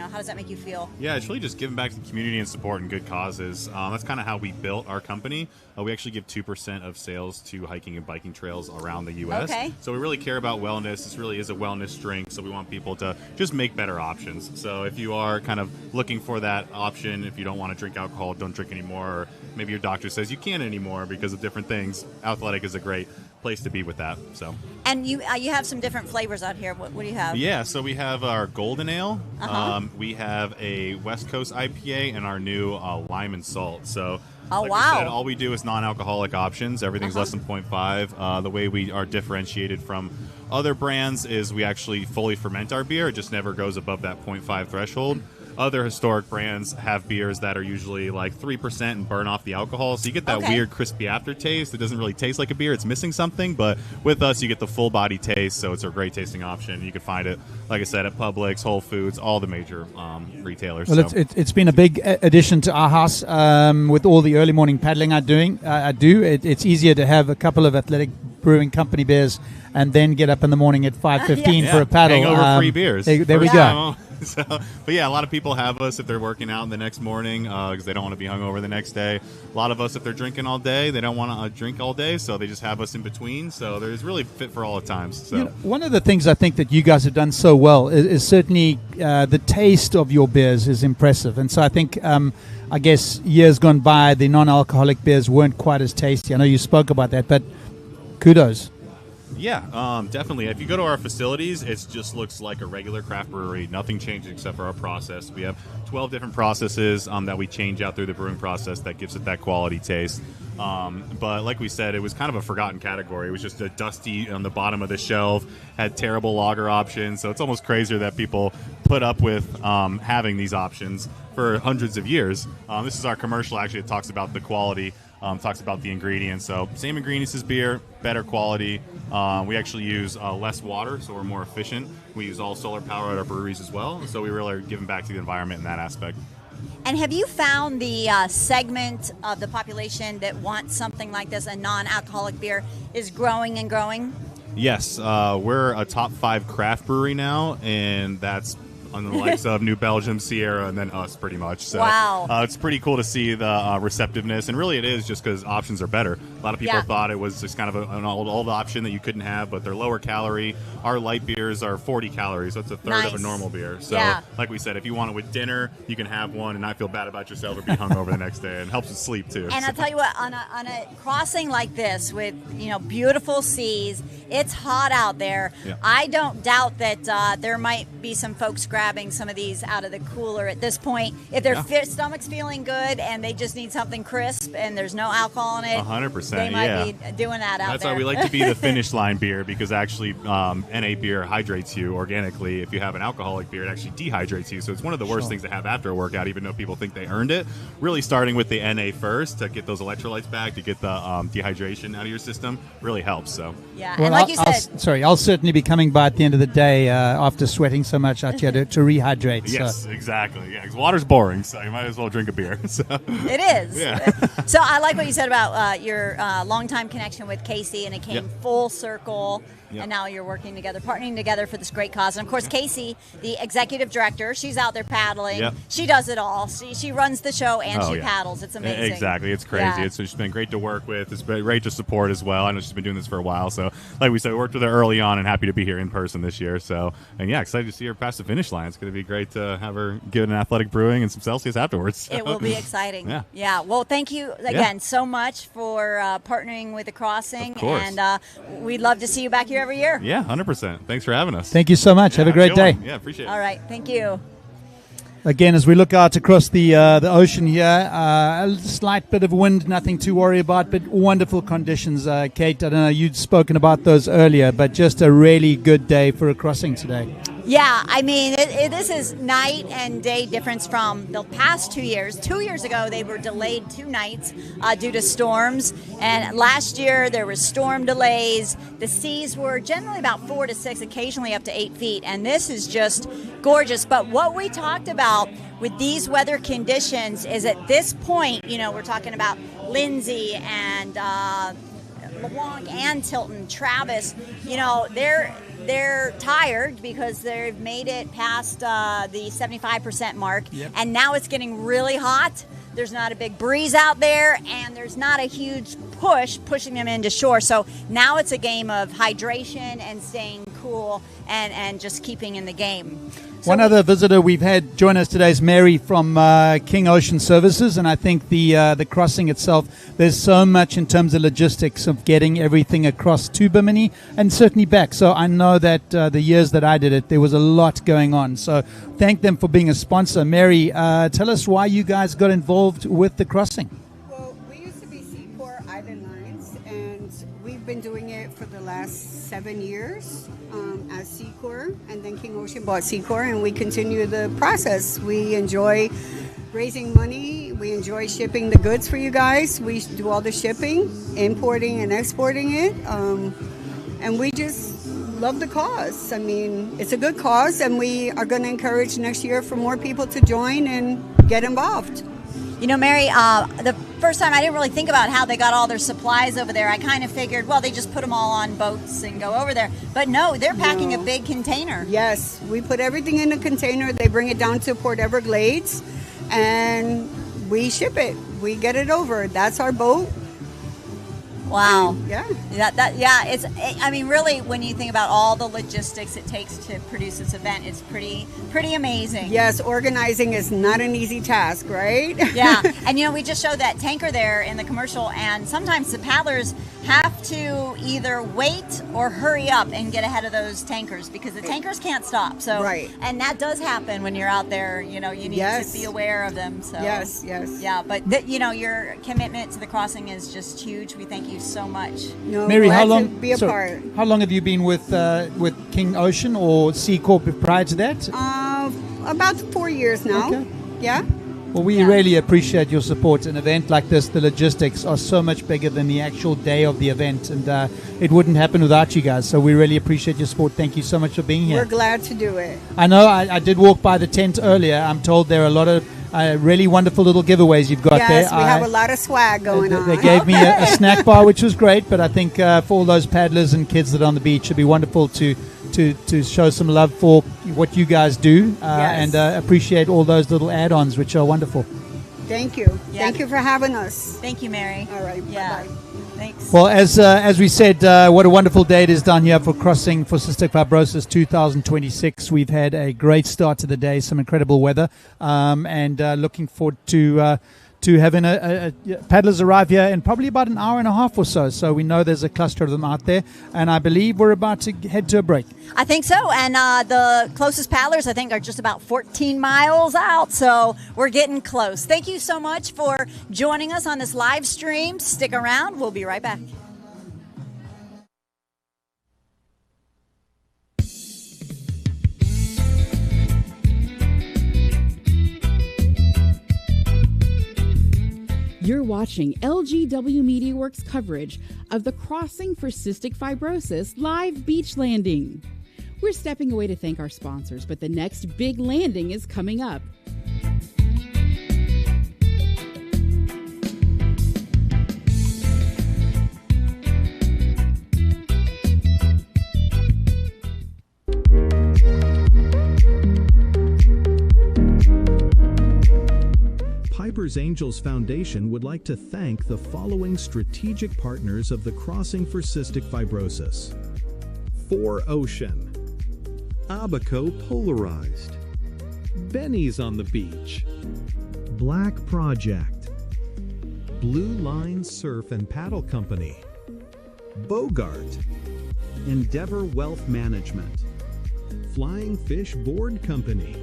how does that make you feel? Yeah, it's really just giving back to the community and supporting good causes. That's kind of how we built our company. We actually give 2% of sales to hiking and biking trails around the U.S. Okay. So we really care about wellness. This really is a wellness drink, so we want people to just make better options. So if you are kind of looking for that option, if you don't want to drink alcohol, don't drink anymore, or maybe your doctor says you can't anymore because of different things, Athletic is a great place to be with that. So. And you have some different flavors out here. What do you have? Yeah, so we have our Golden Ale. Uh-huh. We have a West Coast IPA and our new lime and salt. So, like wow. we said, all we do is non-alcoholic options. Everything's less than 0.5. The way we are differentiated from other brands is we actually fully ferment our beer. It just never goes above that 0.5 threshold. Other historic brands have beers that are usually like 3% and burn off the alcohol, so you get that weird crispy aftertaste. It doesn't really taste like a beer. It's missing something, but with us, you get the full body taste, so it's a great tasting option. You can find it, like I said, at Publix, Whole Foods, all the major retailers. Well, so. it's been a big addition to our house with all the early morning paddling I do. It's easier to have a couple of Athletic Brewing Company beers and then get up in the morning at 5:15 for a paddle. Hangover-free beers. There we go. So, but yeah, a lot of people have us if they're working out the next morning because they don't want to be hungover the next day. A lot of us, if they're drinking all day, they don't want to drink all day, so they just have us in between. So there's really fit for all the times. So one of the things I think that you guys have done so well is certainly the taste of your beers is impressive, and so I think I guess years gone by the non-alcoholic beers weren't quite as tasty. I know you spoke about that, but kudos. Yeah, definitely. If you go to our facilities, it just looks like a regular craft brewery. Nothing changes except for our process. We have 12 different processes that we change out through the brewing process that gives it that quality taste. But like we said, it was kind of a forgotten category. It was just a dusty on the bottom of the shelf, had terrible lager options. So it's almost crazier that people put up with having these options for hundreds of years. This is our commercial, actually. It talks about the quality. Talks about the ingredients. So same ingredients as beer, better quality. We actually use less water, so we're more efficient. We use all solar power at our breweries as well. So we really are giving back to the environment in that aspect. And have you found the segment of the population that wants something like this, a non-alcoholic beer, is growing and growing? Yes, we're a top 5 craft brewery now, and that's on the likes of New Belgium, Sierra, and then us, pretty much. So wow. It's pretty cool to see the receptiveness, and really it is just because options are better. A lot of people thought it was just kind of an old option that you couldn't have, but they're lower calorie. Our light beers are 40 calories, so it's a third of a normal beer. So like we said, if you want it with dinner, you can have one and not feel bad about yourself or be hungover the next day, and helps with sleep too. And I'll tell you what, on a crossing like this with beautiful seas, it's hot out there. Yeah. I don't doubt that there might be some folks grabbing some of these out of the cooler at this point. If their stomach's feeling good and they just need something crisp and there's no alcohol in it, 100%. they might be doing that out there. That's why we like to be the finish line beer, because actually NA beer hydrates you organically. If you have an alcoholic beer, it actually dehydrates you. So it's one of the worst things to have after a workout, even though people think they earned it. Really starting with the NA first to get those electrolytes back, to get the dehydration out of your system, really helps. So yeah, well, and like you said, I'll certainly be coming by at the end of the day after sweating so much out here to rehydrate. Yes, so. exactly. Yeah, because water's boring, so you might as well drink a beer. So. It is. Yeah. So I like what you said about your longtime connection with Casey, and it came full circle. And now you're working together, partnering together for this great cause. And of course, Casey, the executive director, she's out there paddling. Yep. She does it all. She runs the show and she paddles. It's amazing. Exactly. It's crazy. Yeah. It's just been great to work with. It's been great to support as well. I know she's been doing this for a while. So like we said, we worked with her early on and happy to be here in person this year. So, and yeah, excited to see her past the finish line. It's going to be great to have her give an Athletic Brewing and some Celsius afterwards. So. It will be exciting. Yeah. Well, thank you again so much for partnering with the Crossing. Of course. And we'd love to see you back here every year. Yeah, 100%. Thanks for having us. Thank you so much. Have a great day. Yeah, appreciate it. All right. Thank you. Again, as we look out across the ocean here, a slight bit of wind, nothing to worry about, but wonderful conditions. Kate, I don't know, you'd spoken about those earlier, but just a really good day for a crossing today. Yeah, I mean, this is night and day difference from the past 2 years. 2 years ago, they were delayed 2 nights due to storms. And last year, there was storm delays. The seas were generally about 4 to 6, occasionally up to 8 feet. And this is just gorgeous. But what we talked about with these weather conditions is at this point, you know, we're talking about Lindsay and LeBlanc and Tilton, Travis, you know, they're tired because they've made it past the 75% mark. Yep. And now it's getting really hot. There's not a big breeze out there, and there's not a huge pushing them into shore. So now it's a game of hydration and staying cool and just keeping in the game. So one other visitor we've had join us today is Mary from King Ocean Services, and I think the crossing itself, there's so much in terms of logistics of getting everything across to Bimini and certainly back. So I know that the years that I did it, there was a lot going on. So thank them for being a sponsor. Mary, tell us why you guys got involved with the crossing. Well, we used to be Seacor Island Lines, and we've been doing it for the last 7 years. As Seacor, and then King Ocean bought Seacor, and we continue the process. We enjoy raising money. We enjoy shipping the goods for you guys. We do all the shipping, importing and exporting it, and we just love the cause. I mean, it's a good cause, and we are going to encourage next year for more people to join and get involved. You know, Mary, the first time I didn't really think about how they got all their supplies over there. I kind of figured, well, they just put them all on boats and go over there. But no, they're packing a big container. Yes, we put everything in a container. They bring it down to Port Everglades, and we ship it. We get it over. That's our boat. Wow. Yeah. It's. I mean, really, when you think about all the logistics it takes to produce this event, it's pretty amazing. Yes, organizing is not an easy task, right? Yeah, and you know, we just showed that tanker there in the commercial, and sometimes the paddlers have to either wait or hurry up and get ahead of those tankers because the tankers can't stop. So, right. And that does happen when you're out there. You know, you need to be aware of them. So yes. Yeah, but you know, your commitment to the crossing is just huge. We thank you so much. No, Mary, how long? To be a part. How long have you been with King Ocean or Sea Corp prior to that? About 4 years now. Okay. Yeah. Well, we really appreciate your support. An event like this, the logistics are so much bigger than the actual day of the event, and it wouldn't happen without you guys. So we really appreciate your support. Thank you so much for being here. We're glad to do it. I know I did walk by the tent earlier. I'm told there are a lot of really wonderful little giveaways you've got there. Yes, we have a lot of swag going on. They gave me a snack bar, which was great, but I think for all those paddlers and kids that are on the beach, it'd be wonderful to show some love for what you guys do and appreciate all those little add-ons, which are wonderful. Thank you. Yeah. Thank you for having us. Thank you, Mary. All right. Yeah. Bye-bye. Thanks. Well, as we said, what a wonderful day it is down here for Crossing for Cystic Fibrosis 2026. We've had a great start to the day, some incredible weather, and looking forward to having paddlers arrive here in probably about an hour and a half or so. So we know there's a cluster of them out there, and I believe we're about to head to a break. I think so, and the closest paddlers, I think, are just about 14 miles out, so we're getting close. Thank you so much for joining us on this live stream. Stick around. We'll be right back. You're watching LGW MediaWorks coverage of the Crossing for Cystic Fibrosis live beach landing. We're stepping away to thank our sponsors, but the next big landing is coming up. Piper's Angels Foundation would like to thank the following strategic partners of the Crossing for Cystic Fibrosis: 4Ocean, Abaco Polarized, Benny's on the Beach, Black Project, Blue Line Surf and Paddle Company, Bogart, Endeavor Wealth Management, Flying Fish Board Company,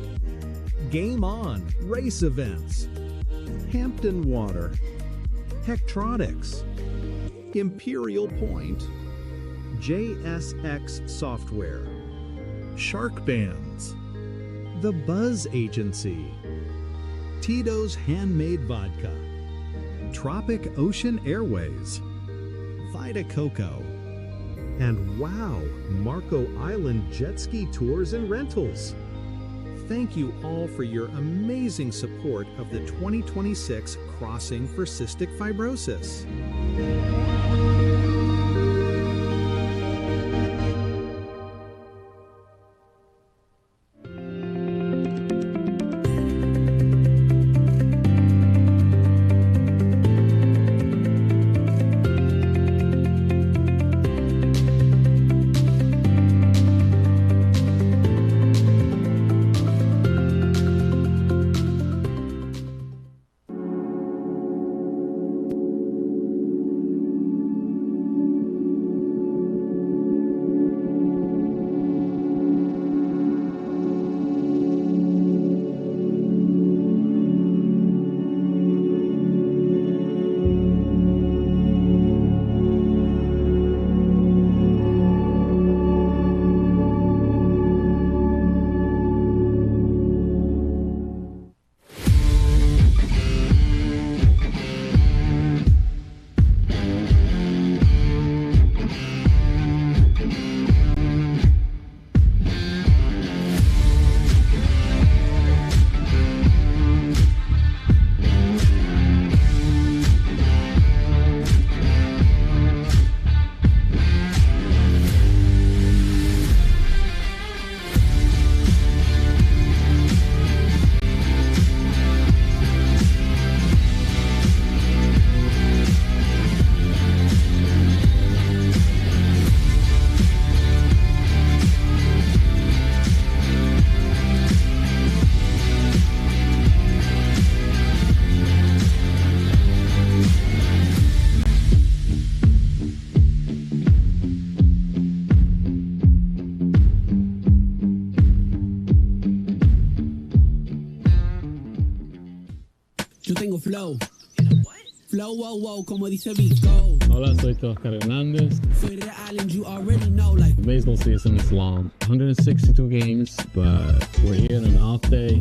Game On race events, Hampton Water, Hectronics, Imperial Point, JSX Software, Shark Bands, The Buzz Agency, Tito's Handmade Vodka, Tropic Ocean Airways, Vita Coco, and wow, Marco Island Jet Ski Tours and Rentals. Thank you all for your amazing support of the 2026 Crossing for Cystic Fibrosis. Yo tengo flow. Flow, wow, wow, como dice Vico. Hola, soy Oscar Hernández. Soy Real and you already know, like. The baseball season is long. 162 games, but we're here on an off day.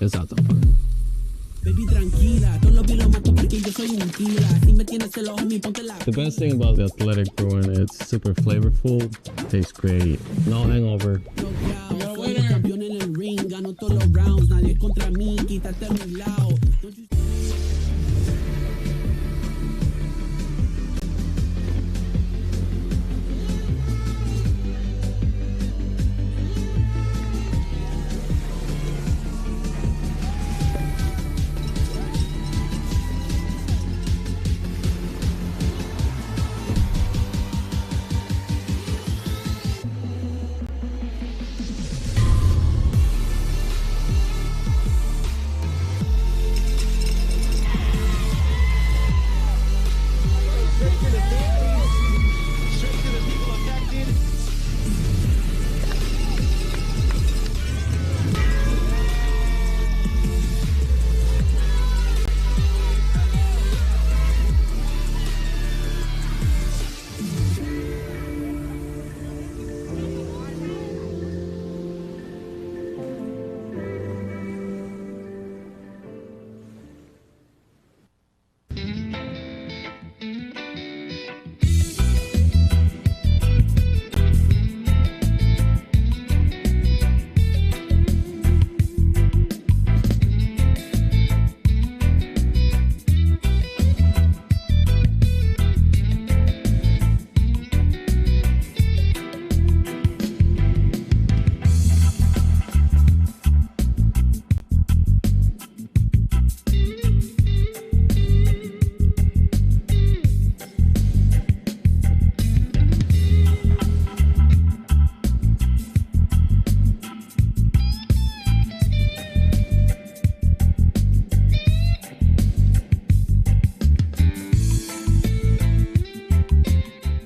It's out of fun. Baby, tranquila. Todos los lo mato porque yo soy un killer. Si me tienes celos, homie, ponte la. The best thing about the Athletic Brewing, it's super flavorful, tastes great, no hangover. Soy el campeón en el ring, gano todos los rounds. Nadie contra mí, quítate a mi lado.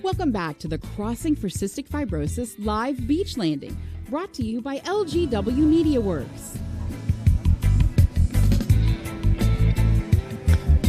Welcome back to the Crossing for Cystic Fibrosis live beach landing, brought to you by LGW Media Works.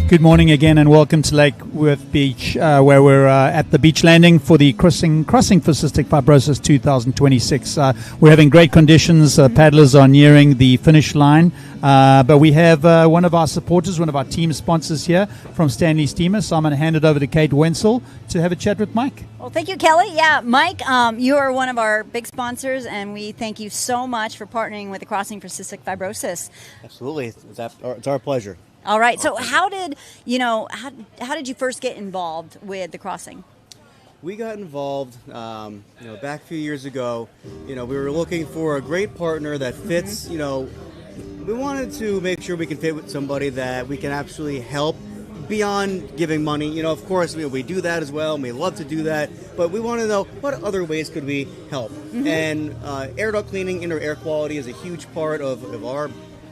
Good morning again, and welcome to Lake Worth Beach, where we're at the beach landing for the Crossing for Cystic Fibrosis 2026. We're having great conditions. Paddlers are nearing the finish line, but we have one of our supporters, one of our team sponsors here from Stanley Steamer. So I'm going to hand it over to Kate Wenzel to have a chat with Mike. Well, thank you, Kelly. Yeah, Mike, you are one of our big sponsors, and we thank you so much for partnering with the Crossing for Cystic Fibrosis. Absolutely, it's our pleasure. All right. So how did you first get involved with the Crossing? We got involved, back a few years ago. We were looking for a great partner that fits. We wanted to make sure we can fit with somebody that we can actually help beyond giving money. Of course, we do that as well, and we love to do that. But we want to know what other ways could we help. And air duct cleaning, indoor air quality is a huge part of our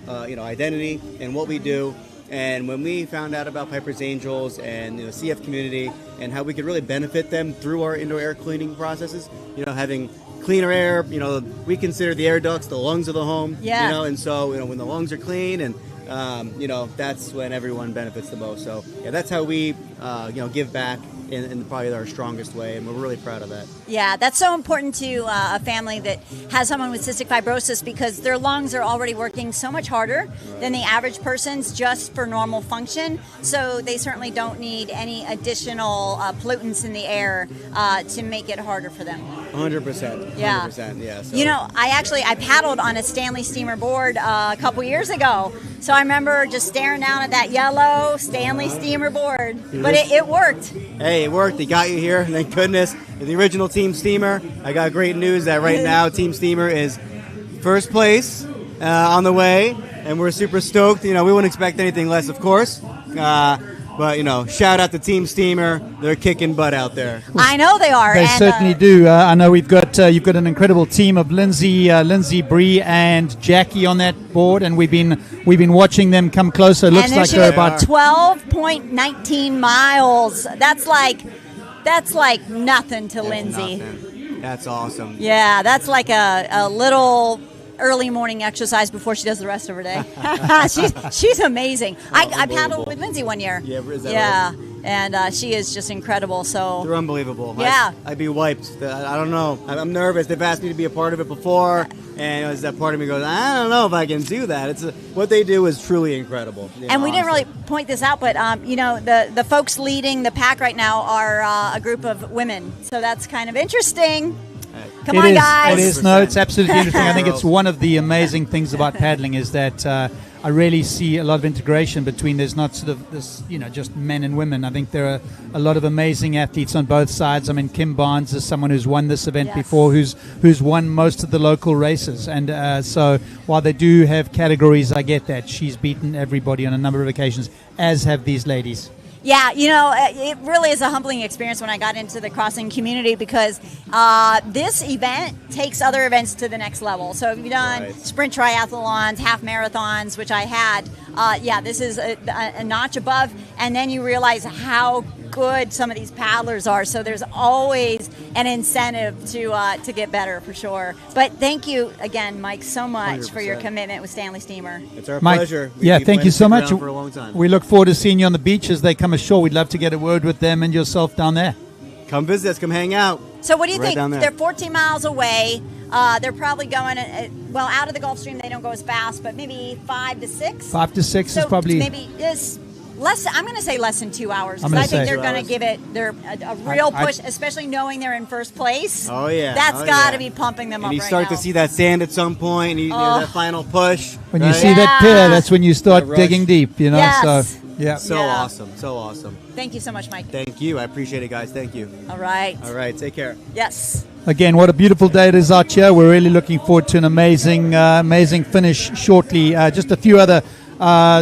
identity and what we do. And when we found out about Piper's Angels and the CF community and how we could really benefit them through our indoor air cleaning processes, having cleaner air, we consider the air ducts the lungs of the home. Yeah. And so when the lungs are clean, and that's when everyone benefits the most. So yeah, that's how we give back in probably our strongest way, and we're really proud of that. Yeah, that's so important to a family that has someone with cystic fibrosis, because their lungs are already working so much harder than the average person's just for normal function. So they certainly don't need any additional pollutants in the air to make it harder for them. 100%. Yeah. 100%, yeah. So. I paddled on a Stanley Steamer board a couple years ago. So I remember just staring down at that yellow Stanley Steamer board. But it worked. Hey, it worked. They got you here. Thank goodness. The original Team Steamer. I got great news that right now Team Steamer is first place on the way. And we're super stoked. We wouldn't expect anything less, of course. But, shout out to Team Steamer. They're kicking butt out there. I know they are. They certainly do. I know you've got an incredible team of Lindsay, Bree, and Jackie on that board, and we've been watching them come closer. It looks like they're about 12.19 miles. That's like nothing to Lindsay. Nothing. That's awesome. Yeah, that's like a little early morning exercise before she does the rest of her day. she's amazing. I paddled with Lindsay one year. Yeah, is that right? And she is just incredible. So they're unbelievable. Yeah, I'd be wiped. I don't know. I'm nervous. They've asked me to be a part of it before, and as that part of me goes, I don't know if I can do that. What they do is truly incredible. And we didn't really point this out, but the folks leading the pack right now are a group of women. So that's kind of interesting. Come on, guys. It is. No, it's absolutely interesting. I think it's one of the amazing things about paddling is that I really see a lot of integration between. There's not sort of this, just men and women. I think there are a lot of amazing athletes on both sides. I mean, Kim Barnes is someone who's won this event before, who's won most of the local races. And so while they do have categories, I get that. She's beaten everybody on a number of occasions, as have these ladies. Yeah, it really is a humbling experience when I got into the Crossing community, because this event takes other events to the next level. So if you've done sprint triathlons, half marathons, which I had, this is a notch above. And then you realize how good some of these paddlers are. So there's always an incentive to get better, for sure. But thank you again, Mike, so much 100%. For your commitment with Stanley Steamer. It's our Mike, pleasure. Thank you so much. For a long time. We look forward to seeing you on the beach as they come ashore. We'd love to get a word with them and yourself down there. Come visit us. Come hang out. So what do you Right think? down there. They're 14 miles away. They're probably going, out of the Gulf Stream, they don't go as fast, but maybe 5 to 6? 5 to 6 is probably... Maybe less. I'm going to say less than 2 hours, I'm because gonna I think say they're going to give it a real push, especially knowing they're in first place. Oh, yeah. That's got to be pumping them and up you right start now. to see that sand at some point, and that final push. When you see that pier, that's when you start digging deep, Yes. So, yeah. So awesome. So awesome. Thank you so much, Mike. Thank you. I appreciate it, guys. Thank you. All right. All right. Take care. Yes. Again, what a beautiful day it is out here. We're really looking forward to an amazing finish shortly. Just a few other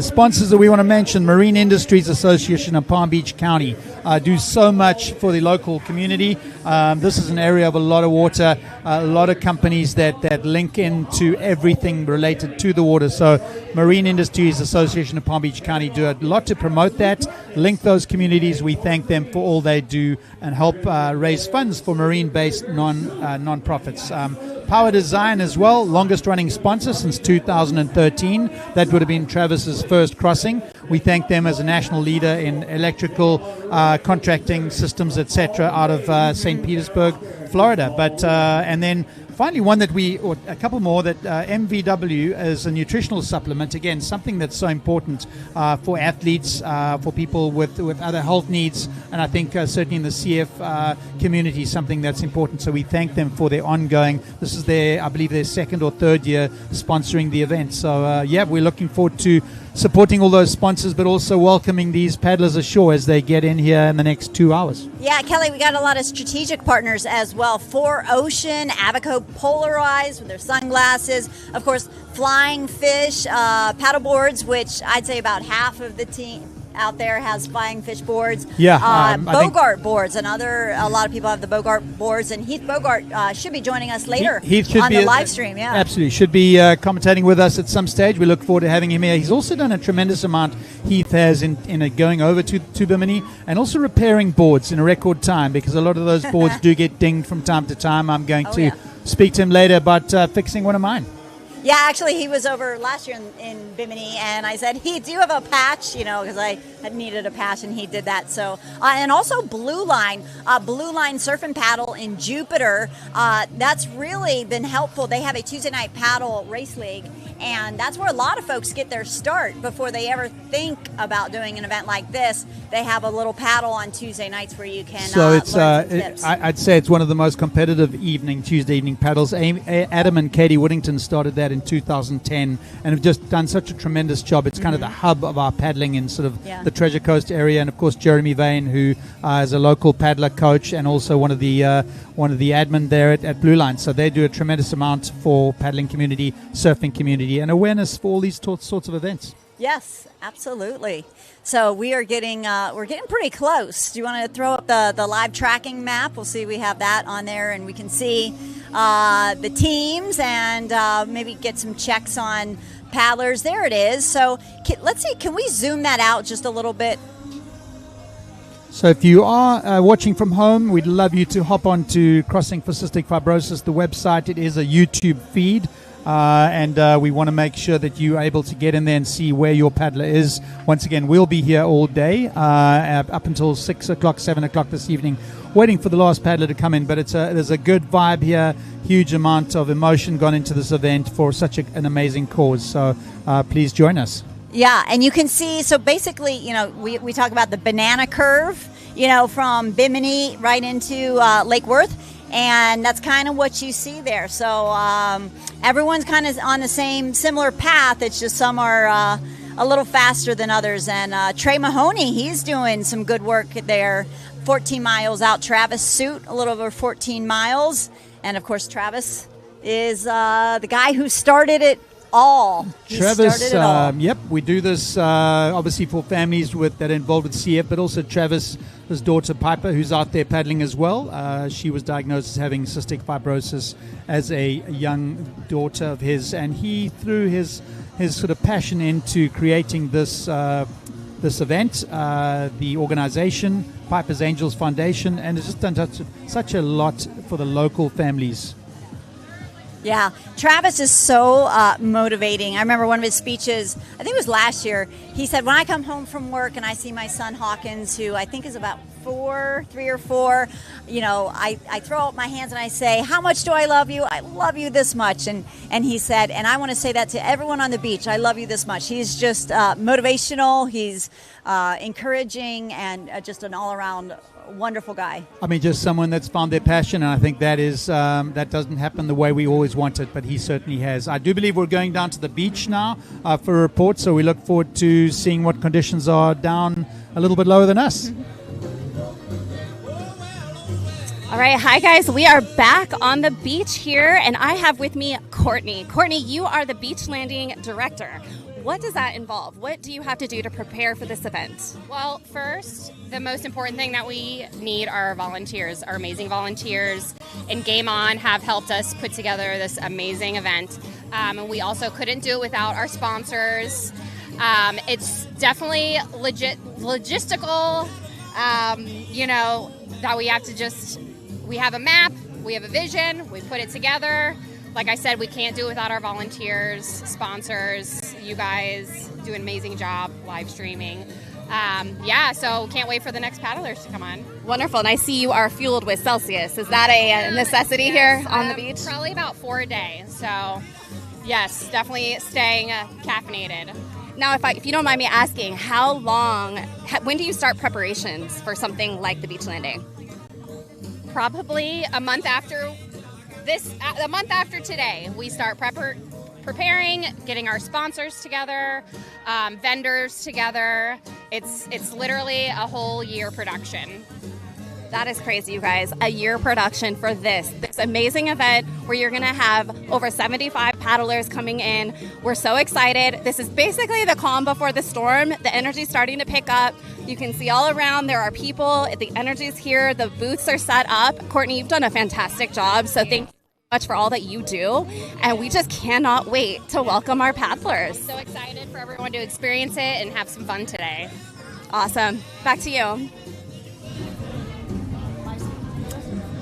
sponsors that we want to mention: Marine Industries Association of Palm Beach County, do so much for the local community. This is an area of a lot of water, a lot of companies that link into everything related to the water. So Marine Industries Association of Palm Beach County do a lot to promote that, link those communities. We thank them for all they do and help raise funds for marine-based non-profits. Power Design as well, longest running sponsor since 2013. That would have been Travis's first crossing. We thank them as a national leader in electrical contracting systems, etc., out of St. Petersburg, Florida. But and then finally, a couple more, that MVW is a nutritional supplement. Again, something that's so important for athletes, for people with other health needs, and I think certainly in the CF community, something that's important. So we thank them for their ongoing. This is I believe their second or third year sponsoring the event. So we're looking forward to supporting all those sponsors, but also welcoming these paddlers ashore as they get in here in the next 2 hours. Yeah, Kelly, we got a lot of strategic partners as well. 4Ocean, Abaco Polarized with their sunglasses, of course, Flying Fish, paddleboards, which I'd say about half of the team out there has Flying Fish boards. Yeah, Bogart boards, a lot of people have the Bogart boards, and Heath Bogart should be joining us later Heath should on be the live stream. Yeah, absolutely, should be commentating with us at some stage. We look forward to having him here. He's also done a tremendous amount, Heath has, in going over to Bimini and also repairing boards in a record time, because a lot of those boards do get dinged from time to time. I'm going to speak to him later about fixing one of mine. Yeah, actually, he was over last year in Bimini, and I said, "He, do you have a patch?" Because I had needed a patch, and he did that. So, and also Blue Line Surf and Paddle in Jupiter. That's really been helpful. They have a Tuesday night paddle race league, and that's where a lot of folks get their start before they ever think about doing an event like this. They have a little paddle on Tuesday nights where you can. So it's learn some tips. I'd say it's one of the most competitive Tuesday evening paddles. Adam and Katie Whittington started that in 2010 and have just done such a tremendous job. It's kind of the hub of our paddling in sort of the Treasure Coast area, and of course Jeremy Vane, who is a local paddler coach and also one of the admin there at Blue Line. So they do a tremendous amount for paddling community, surfing community, and awareness for all these sorts of events. Yes, absolutely. So we are getting pretty close. Do you want to throw up the live tracking map? We'll see. We have that on there, and we can see the teams and maybe get some checks on paddlers. There it is. So let's see. Can we zoom that out just a little bit? So if you are watching from home, we'd love you to hop on to Crossing for Cystic Fibrosis, the website. It is a YouTube feed. And we want to make sure that you're able to get in there and see where your paddler is. Once again, we'll be here all day up until 6 o'clock, 7 o'clock this evening, waiting for the last paddler to come in. But there's a good vibe here, huge amount of emotion gone into this event for such an amazing cause. So please join us. Yeah, and you can see, so basically, we talk about the banana curve, from Bimini right into Lake Worth. And that's kind of what you see there. So everyone's kind of on the similar path. It's just some are a little faster than others. And Trey Mahoney, he's doing some good work there. 14 miles out. Travis Suit, a little over 14 miles. And, of course, Travis is the guy who started it all. Travis, we do this obviously for families that are involved with CF, but also Travis, his daughter Piper, who's out there paddling as well. She was diagnosed as having cystic fibrosis as a young daughter of his, and he threw his sort of passion into creating this event, the organization, Piper's Angels Foundation, and has just done such a lot for the local families. Yeah, Travis is so motivating. I remember one of his speeches, I think it was last year, he said, when I come home from work and I see my son Hawkins, who I think is about 3 or 4, I throw up my hands and I say, how much do I love you? I love you this much. And he said, and I want to say that to everyone on the beach, I love you this much. He's just motivational, he's encouraging, and just an all-around wonderful guy. I mean, just someone that's found their passion, and I think that is that doesn't happen the way we always want it, but he certainly has. I do believe we're going down to the beach now for a report, so we look forward to seeing what conditions are down a little bit lower than us. All right, hi guys, we are back on the beach here, and I have with me Courtney. Courtney, you are the beach landing director. What does that involve? What do you have to do to prepare for this event? Well, first, the most important thing that we need are volunteers. Our amazing volunteers in Game On have helped us put together this amazing event. And we also couldn't do it without our sponsors. It's definitely logistical, that we have to we have a map, we have a vision, we put it together. Like I said, we can't do it without our volunteers, sponsors. You guys do an amazing job live streaming. So can't wait for the next paddlers to come on. Wonderful. And I see you are fueled with Celsius. Is that a necessity here on the beach? Probably about 4 a day. So, yes, definitely staying caffeinated. Now, if you don't mind me asking, when do you start preparations for something like the beach landing? Probably a month after today. We start preparing, getting our sponsors together, vendors together. It's literally a whole year production. That is crazy, you guys. A year production for this amazing event where you're going to have over 75 paddlers coming in. We're so excited. This is basically the calm before the storm. The energy's starting to pick up. You can see all around there are people. The energy's here. The booths are set up. Courtney, you've done a fantastic job. So thank you so much for all that you do. And we just cannot wait to welcome our paddlers. So excited for everyone to experience it and have some fun today. Awesome. Back to you.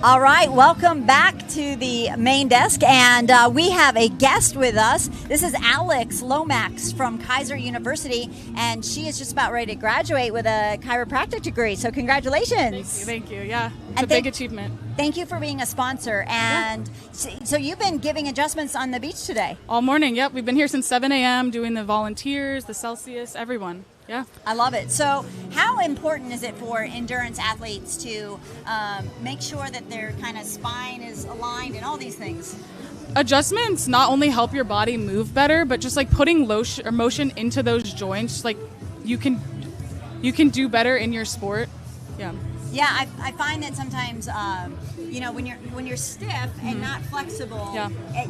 All right, welcome back to the main desk, and we have a guest with us. This is Alex Lomax from Kaiser University, and she is just about ready to graduate with a chiropractic degree, so congratulations. Thank you. Yeah, it's a big achievement. Thank you for being a sponsor, and so you've been giving adjustments on the beach today? All morning, yep. We've been here since 7 a.m. doing the volunteers, the Celsius, everyone. Yeah. I love it. So how important is it for endurance athletes to make sure that their kind of spine is aligned and all these things? Adjustments not only help your body move better, but just like putting motion into those joints, like you can do better in your sport. Yeah. Yeah, I find that sometimes, when you're stiff and not flexible,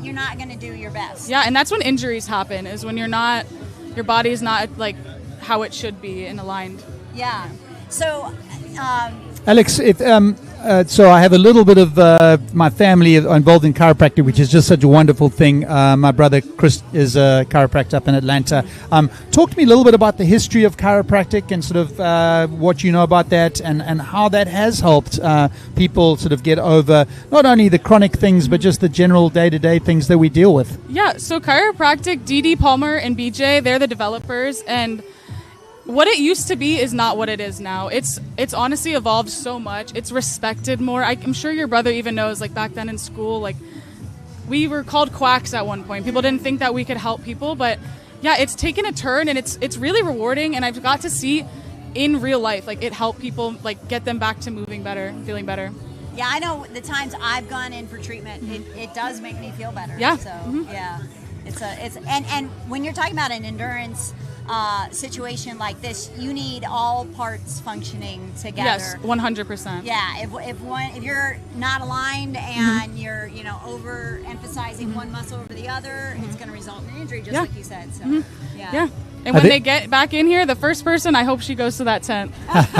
you're not going to do your best. Yeah, and that's when injuries happen, is when your body's not like how it should be and aligned. Yeah. So, Alex, so I have a little bit of my family involved in chiropractic, which is just such a wonderful thing. My brother Chris is a chiropractor up in Atlanta. Talk to me a little bit about the history of chiropractic and sort of what you know about that and how that has helped people sort of get over not only the chronic things, but just the general day-to-day things that we deal with. Yeah, so chiropractic, D.D. Palmer and BJ, they're the developers, and what it used to be is not what it is now. It's honestly evolved so much. It's respected more. I'm sure your brother even knows, like back then in school, like we were called quacks at one point. People didn't think that we could help people, but yeah, it's taken a turn and it's really rewarding, and I've got to see in real life, like it helped people like get them back to moving better, feeling better. Yeah, I know the times I've gone in for treatment, it does make me feel better. Yeah. So yeah, and when you're talking about an endurance situation like this, you need all parts functioning together. Yes, 100%. Yeah, if you're not aligned and you're overemphasizing one muscle over the other, it's going to result in an injury, just like you said. So yeah. And when they get back in here, the first person, I hope she goes to that tent.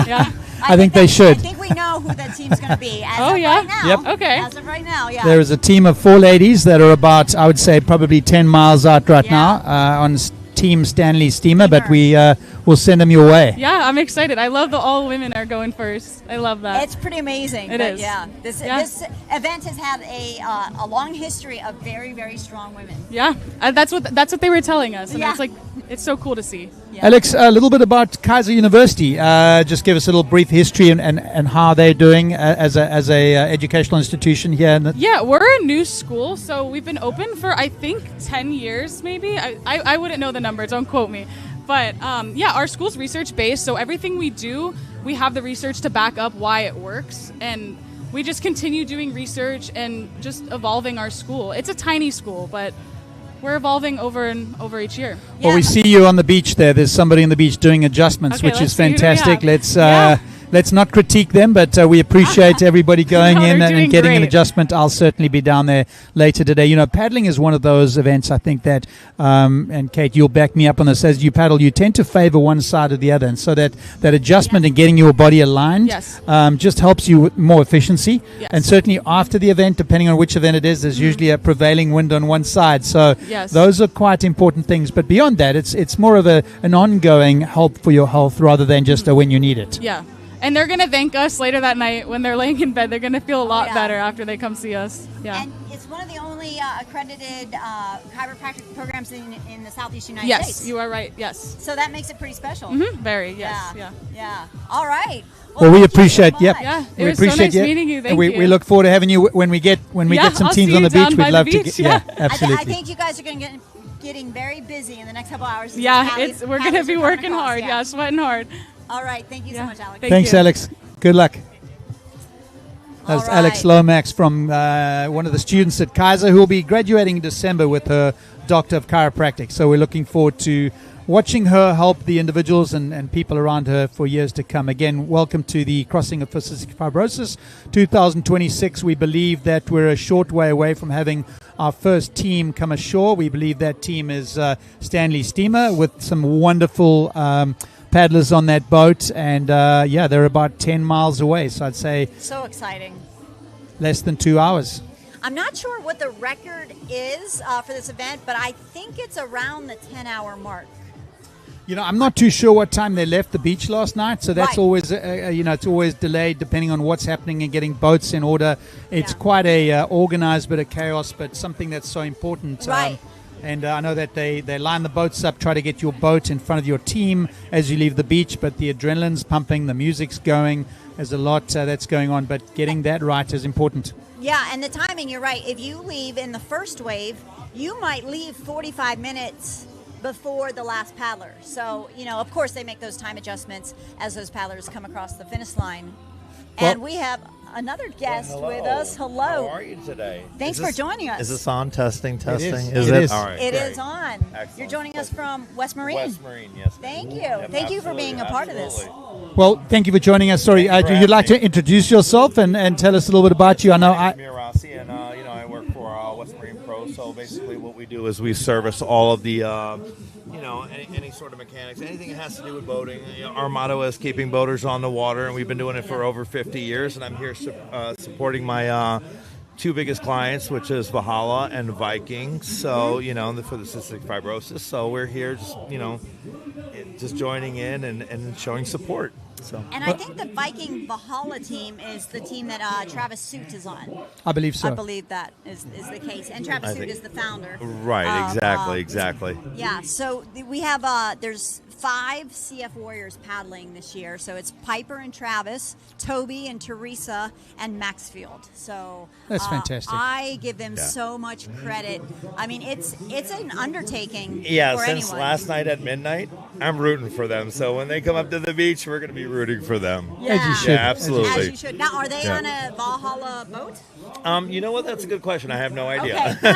Yeah. I think they should. I think we know who that team's going to be. Right now. Yep. Okay. As of right now, yeah. There is a team of 4 ladies that are about, I would say, probably 10 miles out right now on Team Stanley Steamer, but we will send them your way. Yeah, I'm excited. I love that all women are going first. I love that. It's pretty amazing. It is. Yeah. This event has had a long history of very, very strong women. Yeah, that's what they were telling us, and it's so cool to see. Yeah. Alex, a little bit about Kaiser University. Just give us a little brief history and how they're doing as a educational institution here. Yeah, we're a new school, so we've been open for I think 10 years, maybe. I wouldn't know the number, don't quote me. But our school's research based, so everything we do, we have the research to back up why it works, and we just continue doing research and just evolving our school. It's a tiny school, but we're evolving over each year. Well, we see you on the beach there. There's somebody on the beach doing adjustments, which is fantastic. Let's let's not critique them, but we appreciate everybody going No, in they're and doing getting an great. adjustment. I'll certainly be down there later today. You know, paddling is one of those events, I think that, and Kate, you'll back me up on this, as you paddle, you tend to favor one side or the other. And so that adjustment and getting your body aligned Yes. just helps you with more efficiency. Yes. And certainly after the event, depending on which event it is, there's usually a prevailing wind on one side. So Yes. those are quite important things. But beyond that, it's more of an ongoing help for your health rather than just a when you need it. Yeah. And they're going to thank us later that night when they're laying in bed. They're going to feel a lot yeah. better after they come see us. Yeah. And it's one of the only accredited chiropractic programs in the Southeast United Yes, States. you are right. Yes. So that makes it pretty special. Very, yes. Yeah. Yeah. All right. Well, we thank you appreciate. so Yep. much. Yeah, it we was so appreciate nice meeting you. Thank we, you. We look forward to having you when we get some I'll teams see on you the beach. down We'd by the love to. beach. Yeah, I absolutely. think you guys are going to getting very busy in the next couple hours. Yeah, Paddles- we're going to paddles be are coming working across, hard. Yeah, sweating hard. All right. Thank you so much, Alex. Thanks, Alex. Good luck. That's All Alex Lomax from one of the students at Kaiser who will be graduating in December with her Doctor of Chiropractic. So we're looking forward to watching her help the individuals and people around her for years to come. Again, welcome to the Crossing for Cystic Fibrosis 2026. We believe that we're a short way away from having our first team come ashore. We believe that team is Stanley Steamer with some wonderful paddlers on that boat. And they're about 10 miles away. So I'd say So exciting. less than 2 hours. I'm not sure what the record is for this event, but I think it's around the 10-hour mark. You know, I'm not too sure what time they left the beach last night, so that's Right. always, it's always delayed depending on what's happening and getting boats in order. It's quite a organized bit of chaos, but something that's so important. Right. And I know that they line the boats up, try to get your boat in front of your team as you leave the beach, but the adrenaline's pumping, the music's going. There's a lot that's going on, but getting that right is important. Yeah, and the timing, you're right. If you leave in the first wave, you might leave 45 minutes before the last paddler. So, of course, they make those time adjustments as those paddlers come across the finish line. And we have another guest with us. Hello. How are you today? Thanks for joining us. Is this on? Testing? It is. Is It it? is. All right. It great. is on. Excellent. You're joining us from West Marine. West Marine, yes. Thank you. Yep, Thank you for being a part of this. Well, thank you for joining us. Sorry, Thank you for you'd like to having me. introduce yourself and tell us a little bit about you. I know My name's Mir Rossi, and I work for West Marine Pro. So basically, what we do is we service all of the, any sort of mechanics, anything that has to do with boating. Our motto is keeping boaters on the water, and we've been doing it for over 50 years. And I'm here supporting my two biggest clients, which is Valhalla and Viking. So for the cystic fibrosis. So we're here, just joining in and showing support. So. And I think the Viking Valhalla team is the team that Travis Suit is on. I believe so. I believe that is the case. And Travis Suit is the founder. Right, exactly. Yeah, so we have, there's 5 CF Warriors paddling this year. So it's Piper and Travis, Toby and Teresa, and Maxfield. So that's fantastic. I give them so much credit. I mean, it's an undertaking Yeah, for since anyone. last night at midnight, I'm rooting for them. So when they come up to the beach, we're going to be rooting for them. Yeah. As you should. Yeah, absolutely. As you should. Now, are they on a Valhalla boat? You know what? That's a good question. I have no idea. Okay.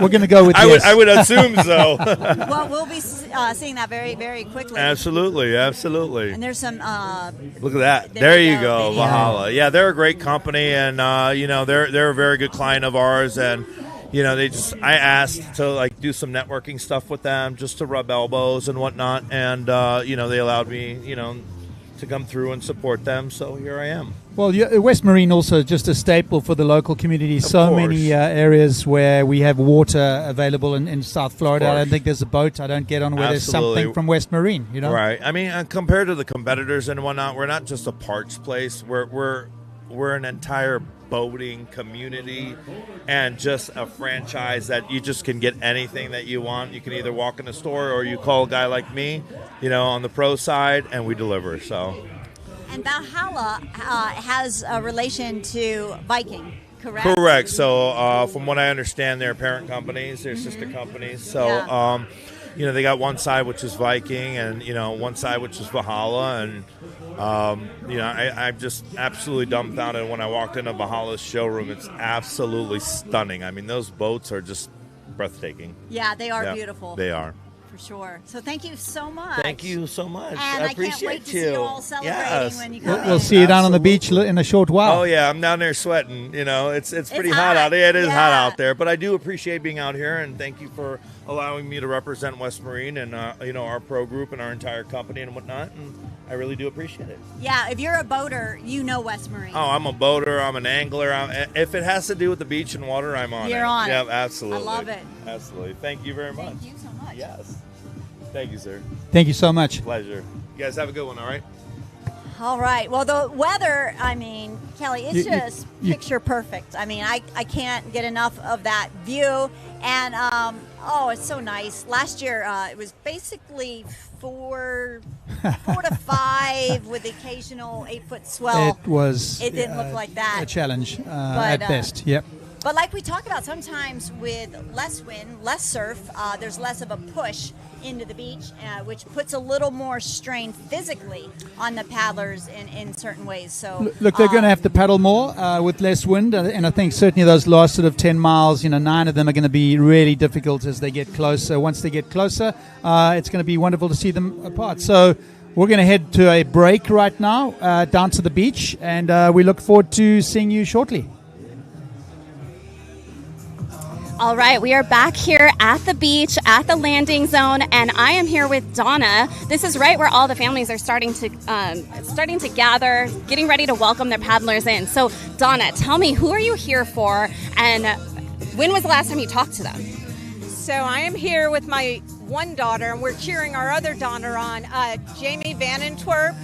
We're going to go with yes. I would assume so. Well, we'll be seeing that very, very quickly. Absolutely. And there's some. Look at that. There you go, Valhalla. Yeah, they're a great company, and they're a very good client of ours, and. I asked to do some networking stuff with them just to rub elbows and whatnot. And, they allowed me, to come through and support them. So here I am. Well, West Marine also just a staple for the local community. Of So course. many areas where we have water available in South Florida. Of I course. don't think there's a boat I don't get on where there's Absolutely. something from West Marine, Right. I mean, compared to the competitors and whatnot, we're not just a parts place. We're an entire boating community and just a franchise that you just can get anything that you want. You can either walk in the store or you call a guy like me, on the pro side, and we deliver. So. And Valhalla has a relation to Viking, correct? Correct. So from what I understand, they're parent companies, they're sister companies. So, they got one side, which is Viking, and, one side, which is Valhalla. And, I'm just absolutely dumbfounded when I walked into Valhalla's showroom. It's absolutely stunning. I mean, those boats are just breathtaking. Yeah, they are beautiful. They are. For sure. So thank you so much. Thank you so much. And I appreciate can't wait to you. see you all celebrating when you come in. We'll see you down on the beach in a short while. Oh yeah, I'm down there sweating. You know, it's pretty hot out there. It is hot out there, but I do appreciate being out here, and thank you for allowing me to represent West Marine and our pro group and our entire company and whatnot. And I really do appreciate it. Yeah, if you're a boater, you know West Marine. Oh, I'm a boater. I'm an angler. If it has to do with the beach and water, I'm on it. You're on it. Yeah, absolutely. I love it. Absolutely. Thank you very much. Thank you so much. Yes. Thank you, sir. Thank you so much. Pleasure. You guys have a good one, all right? All right. Well, the weather, I mean, Kelly, it's just picture perfect. I mean, I can't get enough of that view. And, it's so nice. Last year, it was basically 4 to 5 with the occasional 8-foot swell. It didn't look like that. A challenge at best. Yep. But like we talk about, sometimes with less wind, less surf, there's less of a push into the beach, which puts a little more strain physically on the paddlers in certain ways. So look, they're going to have to paddle more with less wind, and I think certainly those last sort of 10 miles, 9 of them are going to be really difficult as they get closer. Once they get closer, it's going to be wonderful to see them apart. So we're going to head to a break right now, down to the beach, and we look forward to seeing you shortly. All right, we are back here at the beach, at the landing zone, and I am here with Donna. This is right where all the families are starting to gather, getting ready to welcome their paddlers in. So, Donna, tell me, who are you here for, and when was the last time you talked to them? So I am here with my one daughter, and we're cheering our other daughter on, Jamie Van Antwerp.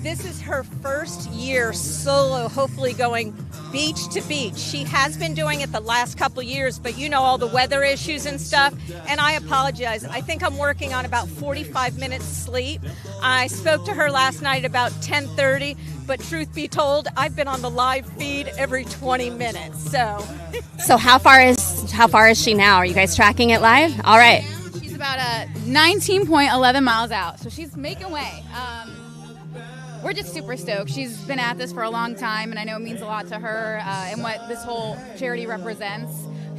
This is her first year solo, hopefully going beach to beach. She has been doing it the last couple of years, but all the weather issues and stuff, and I apologize. I think I'm working on about 45 minutes sleep. I spoke to her last night about 10:30, but truth be told, I've been on the live feed every 20 minutes. So how far is she now? Are you guys tracking it live? All right. She's about 19.11 miles out, so she's making way. We're just super stoked. She's been at this for a long time, and I know it means a lot to her and what this whole charity represents.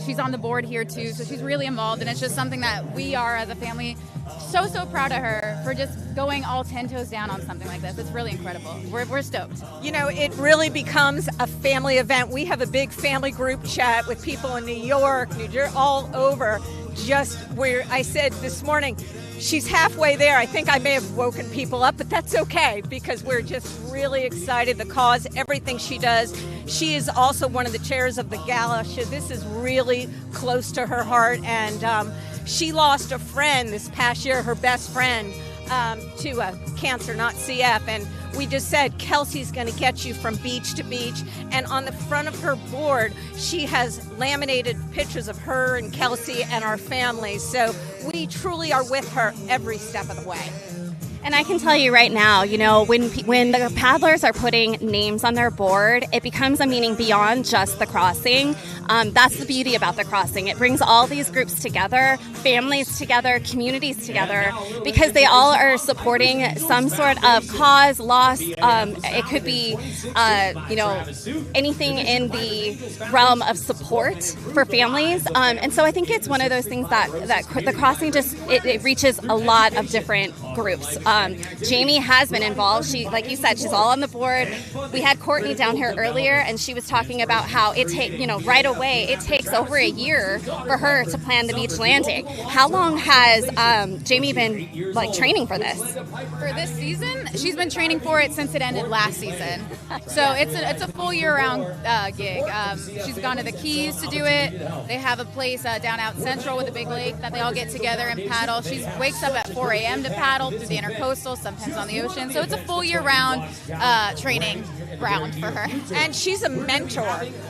She's on the board here, too, so she's really involved, and it's just something that we are, as a family, so proud of her for just going all 10 toes down on something like this. It's really incredible. We're stoked. It really becomes a family event. We have a big family group chat with people in New York, New Jersey, all over, just where I said this morning, she's halfway there. I think I may have woken people up, but that's okay because we're just really excited. The cause, everything she does. She is also one of the chairs of the gala. This is really close to her heart, and she lost a friend this past year, her best friend, to cancer, not CF, and we just said, Kelsey's going to get you from beach to beach. And on the front of her board, she has laminated pictures of her and Kelsey and our family. So we truly are with her every step of the way. And I can tell you right now, when the paddlers are putting names on their board, it becomes a meaning beyond just the crossing. That's the beauty about the crossing. It brings all these groups together, families together, communities together, because they all are supporting some sort of cause, loss. It could be, anything in the realm of support for families. And so I think it's one of those things that the crossing it reaches a lot of different groups. Jamie has been involved. She, like you said, she's all on the board. We had Courtney down here earlier, and she was talking about how right away, it takes over a year for her to plan the beach landing. How long has Jamie been training for this? For this season, she's been training for it since it ended last season. So it's a full year-round gig. She's gone to the Keys to do it. They have a place down out central with a big lake that they all get together and paddle. She wakes up at 4 a.m. to paddle through the intercoastal, sometimes on the ocean. So it's a full year-round training ground for her. And she's a mentor,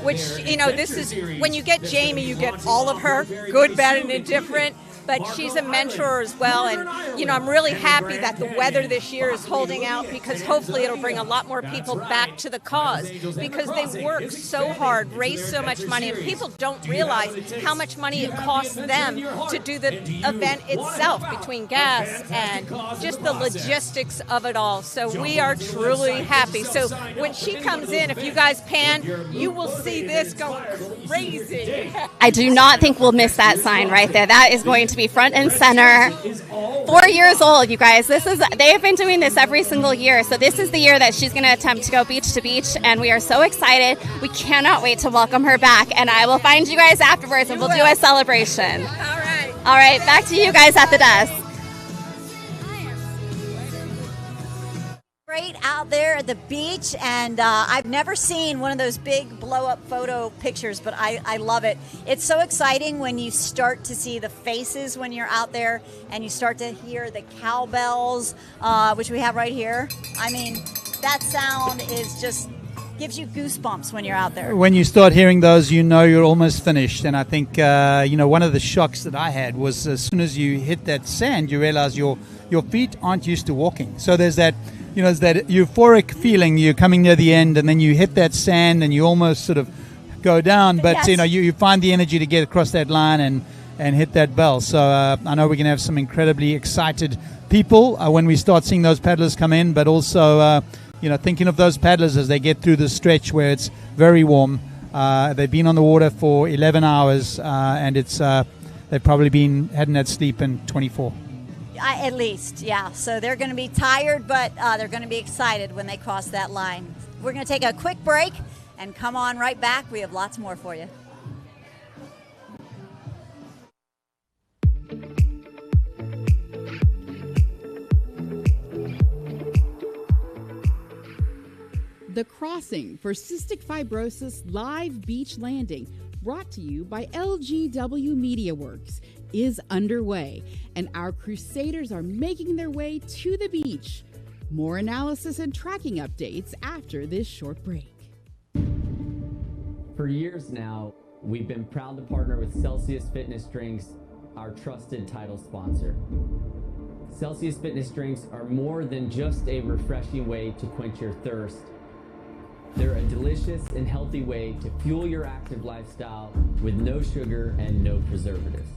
which, this is, when you get Jamie, you get all of her, good, bad, and indifferent. But she's a mentor as well, and I'm really happy that the weather this year is holding out because hopefully it'll bring a lot more people back to the cause because they work so hard, raise so much money, and people don't realize how much money it costs them to do the event itself between gas and just the logistics of it all. So we are truly happy. So when she comes in, if you guys pan, you will see this going crazy. I do not think we'll miss that sign right there. That is going to be be front and center. 4 years old, you guys. They have been doing this every single year, so this is the year that she's going to attempt to go beach to beach, and we are so excited. We cannot wait to welcome her back, and I will find you guys afterwards, and we'll do a celebration. All right, back to you guys at the desk. Great out there at the beach, and I've never seen one of those big blow-up photo pictures, but I love it. It's so exciting when you start to see the faces when you're out there, and you start to hear the cowbells, which we have right here. I mean, that sound is just gives you goosebumps when you're out there. When you start hearing those, you know you're almost finished. And I think, one of the shocks that I had was as soon as you hit that sand, you realize your feet aren't used to walking. So there's that, it's that euphoric feeling. You're coming near the end, and then you hit that sand, and you almost sort of go down. But, Yes. you find the energy to get across that line and hit that bell. So I know we're going to have some incredibly excited people when we start seeing those paddlers come in, but also thinking of those paddlers as they get through the stretch where it's very warm. They've been on the water for 11 hours, and they've probably hadn't had sleep in 24. At least, yeah. So they're going to be tired, but they're going to be excited when they cross that line. We're going to take a quick break and come on right back. We have lots more for you. The Crossing for Cystic Fibrosis live beach landing, brought to you by LGW Media Works, is underway, and our crusaders are making their way to the beach. More analysis and tracking updates after this short break. For years now, we've been proud to partner with Celsius Fitness Drinks, our trusted title sponsor. Celsius Fitness Drinks are more than just a refreshing way to quench your thirst. They're a delicious and healthy way to fuel your active lifestyle with no sugar and no preservatives.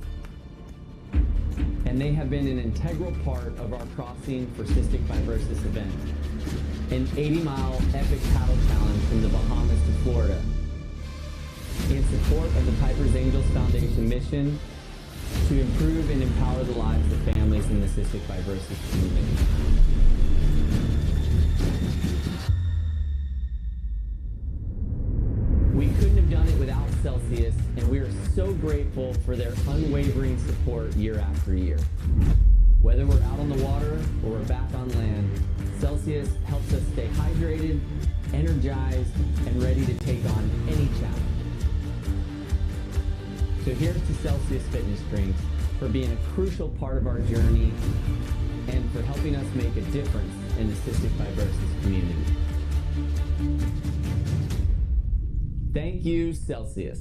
And they have been an integral part of our Crossing for Cystic Fibrosis event, an 80-mile epic paddle challenge from the Bahamas to Florida, in support of the Piper's Angels Foundation mission to improve and empower the lives of families in the cystic fibrosis community. We couldn't have done it without Celsius, and we are so grateful for their unwavering support year after year. Whether we're out on the water or we're back on land, Celsius helps us stay hydrated, energized, and ready to take on any challenge. So here's to Celsius Fitness Drinks for being a crucial part of our journey and for helping us make a difference in the cystic fibrosis community. Thank you, Celsius.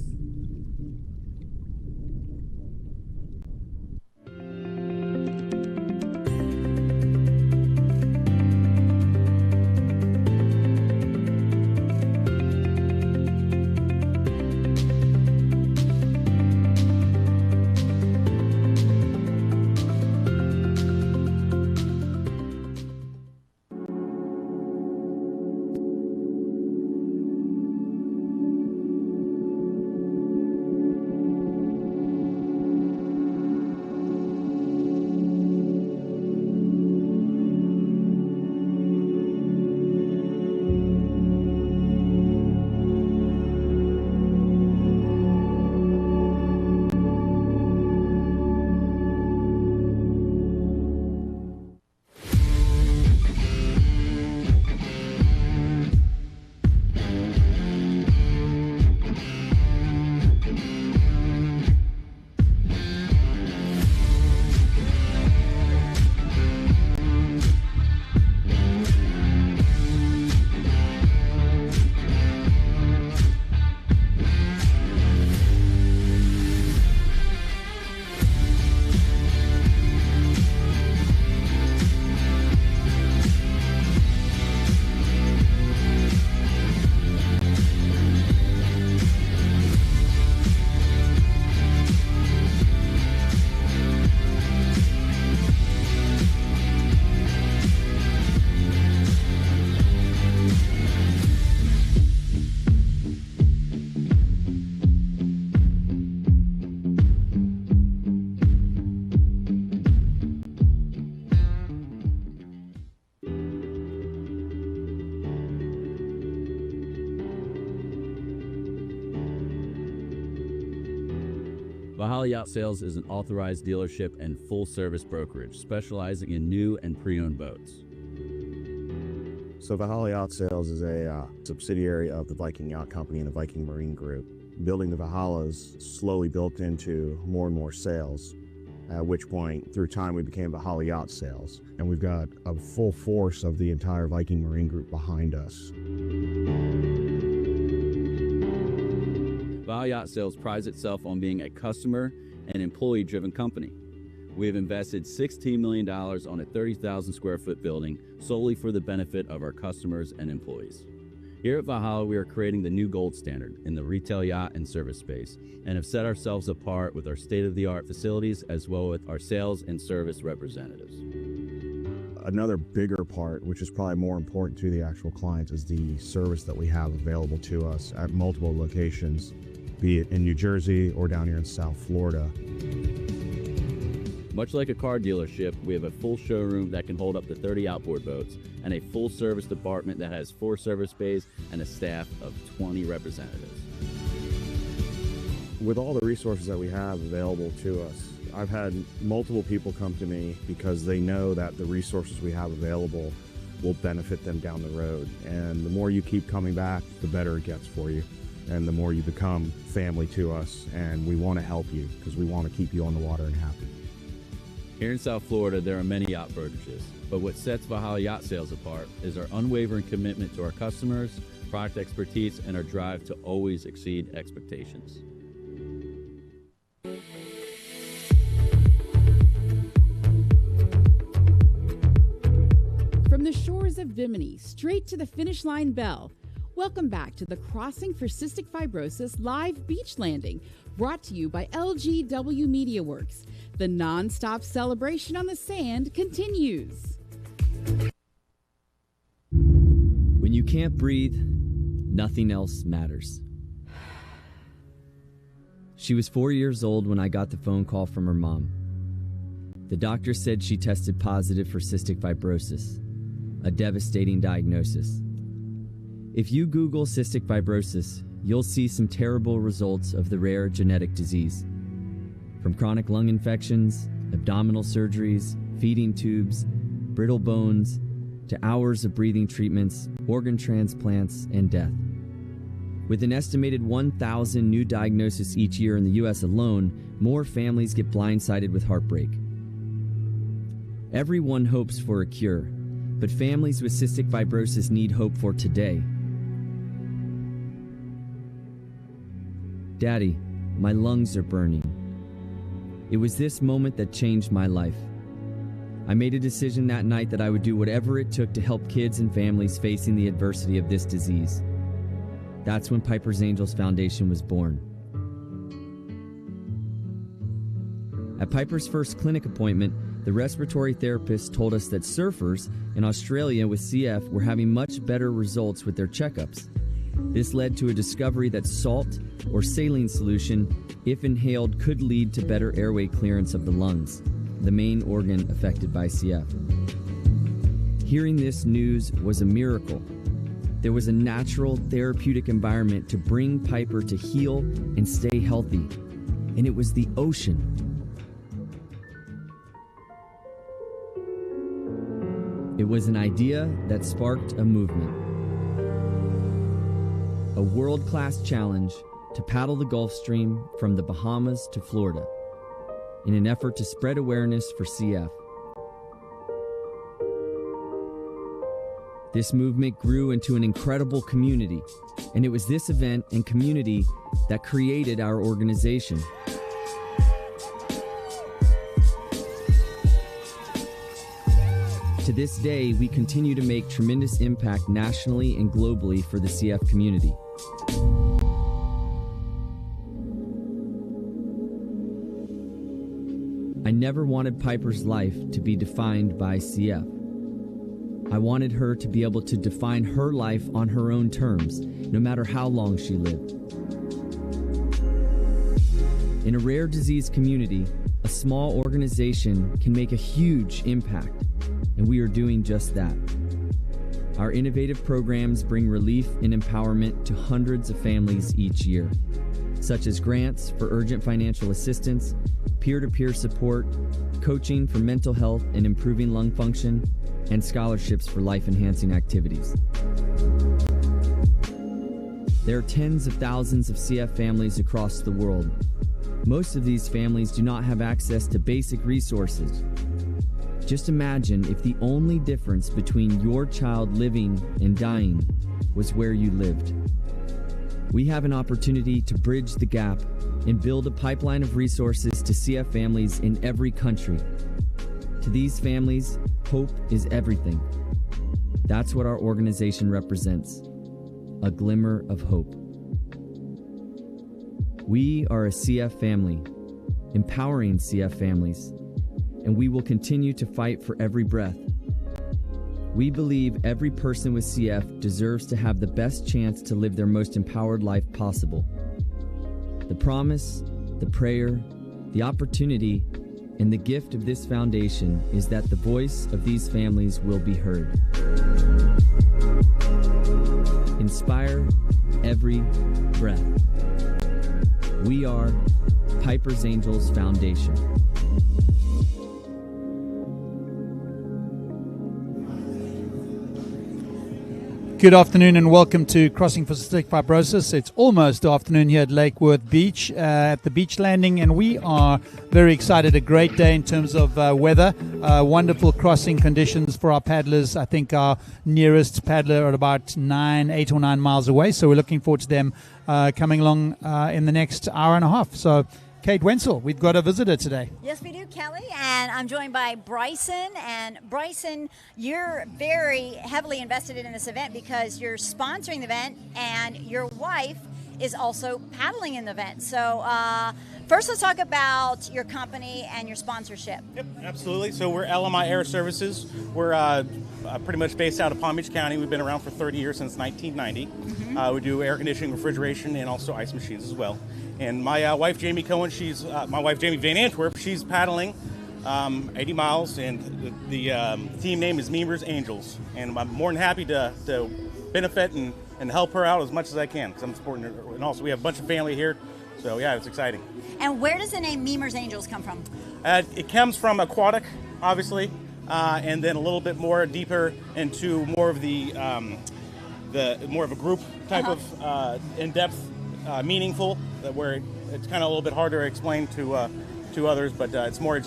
Valhalla Yacht Sales is an authorized dealership and full-service brokerage specializing in new and pre-owned boats. So Valhalla Yacht Sales is a subsidiary of the Viking Yacht Company and the Viking Marine Group. Building the Valhallas slowly built into more and more sales, at which point, through time, we became Valhalla Yacht Sales. And we've got a full force of the entire Viking Marine Group behind us. Valhalla Yacht Sales prides itself on being a customer and employee-driven company. We have invested $16 million on a 30,000 square foot building solely for the benefit of our customers and employees. Here at Valhalla, we are creating the new gold standard in the retail yacht and service space and have set ourselves apart with our state-of-the-art facilities as well with our sales and service representatives. Another bigger part, which is probably more important to the actual clients, is the service that we have available to us at multiple locations, be it in New Jersey or down here in South Florida. Much like a car dealership, we have a full showroom that can hold up to 30 outboard boats and a full service department that has 4 service bays and a staff of 20 representatives. With all the resources that we have available to us, I've had multiple people come to me because they know that the resources we have available will benefit them down the road. And the more you keep coming back, the better it gets for you. And the more you become family to us, and we want to help you because we want to keep you on the water and happy. Here in South Florida, there are many yacht brokerages, but what sets Valhalla Yacht Sales apart is our unwavering commitment to our customers, product expertise, and our drive to always exceed expectations. From the shores of Bimini, straight to the finish line bell. Welcome back to the Crossing for Cystic Fibrosis live beach landing, brought to you by LGW Media Works. The non-stop celebration on the sand continues. When you can't breathe, nothing else matters. She was 4 years old when I got the phone call from her mom. The doctor said she tested positive for cystic fibrosis, a devastating diagnosis. If you Google cystic fibrosis, you'll see some terrible results of the rare genetic disease. From chronic lung infections, abdominal surgeries, feeding tubes, brittle bones, to hours of breathing treatments, organ transplants, and death. With an estimated 1,000 new diagnoses each year in the U.S. alone, more families get blindsided with heartbreak. Everyone hopes for a cure, but families with cystic fibrosis need hope for today. Daddy, my lungs are burning. It was this moment that changed my life. I made a decision that night that I would do whatever it took to help kids and families facing the adversity of this disease. That's when Piper's Angels Foundation was born. At Piper's first clinic appointment, the respiratory therapist told us that surfers in Australia with CF were having much better results with their checkups. This led to a discovery that salt or saline solution, if inhaled, could lead to better airway clearance of the lungs, the main organ affected by CF. Hearing this news was a miracle. There was a natural therapeutic environment to bring Piper to heal and stay healthy, and it was the ocean. It was an idea that sparked a movement. A world-class challenge to paddle the Gulf Stream from the Bahamas to Florida in an effort to spread awareness for CF. This movement grew into an incredible community, and it was this event and community that created our organization. To this day, we continue to make tremendous impact nationally and globally for the CF community. I never wanted Piper's life to be defined by CF. I wanted her to be able to define her life on her own terms, no matter how long she lived. In a rare disease community, a small organization can make a huge impact, and we are doing just that. Our innovative programs bring relief and empowerment to hundreds of families each year, such as grants for urgent financial assistance, peer-to-peer support, coaching for mental health and improving lung function, and scholarships for life-enhancing activities. There are tens of thousands of CF families across the world. Most of these families do not have access to basic resources. Just imagine if the only difference between your child living and dying was where you lived. We have an opportunity to bridge the gap and build a pipeline of resources to CF families in every country. To these families, hope is everything. That's what our organization represents, a glimmer of hope. We are a CF family, empowering CF families, and we will continue to fight for every breath. We believe every person with CF deserves to have the best chance to live their most empowered life possible. The promise, the prayer, the opportunity, and the gift of this foundation is that the voice of these families will be heard. Inspire every breath. We are Piper's Angels Foundation. Good afternoon and welcome to Crossing For Cystic Fibrosis. It's almost afternoon here at Lake Worth Beach at the beach landing, and we are very excited. A great day in terms of weather, wonderful crossing conditions for our paddlers. I think our nearest paddler are about 8 or 9 miles away, so we're looking forward to them coming along in the next hour and a half. So Kate Wenzel, we've got a visitor today. Yes, we do, Kelly, and I'm joined by Bryson. And Bryson, you're very heavily invested in this event because you're sponsoring the event and your wife is also paddling in the event. So first, let's talk about your company and your sponsorship. Yep, absolutely. So we're LMI Air Services. We're pretty much based out of Palm Beach County. We've been around for 30 years, since 1990. We do air conditioning, refrigeration, and also ice machines as well. And my wife, Jamie Cohen, she's my wife, Jamie Van Antwerp. She's paddling 80 miles, and the team name is Memers Angels. And I'm more than happy to benefit and help her out as much as I can, because I'm supporting her. And also, we have a bunch of family here, so yeah, it's exciting. And where does the name Memers Angels come from? It comes from aquatic, obviously, and then a little bit more deeper into more of the more of a group type of in-depth, meaningful, where it's kind of a little bit harder to explain to others, but it's more of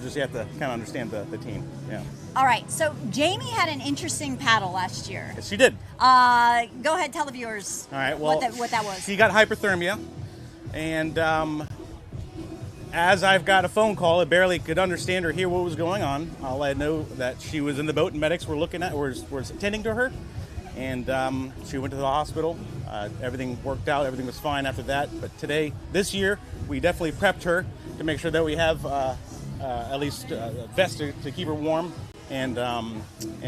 just you have to kind of understand the team. Yeah. All right, so Jamie had an interesting paddle last year. Yes, she did. Go ahead, tell the viewers. All right, well, what that was. She got hyperthermia, and as I've got a phone call, I barely could understand or hear what was going on. I'll let her know that she was in the boat and medics were attending to her, and she went to the hospital. Everything worked out. Everything was fine after that. But this year, we definitely prepped her to make sure that we have at least a vest to keep her warm, and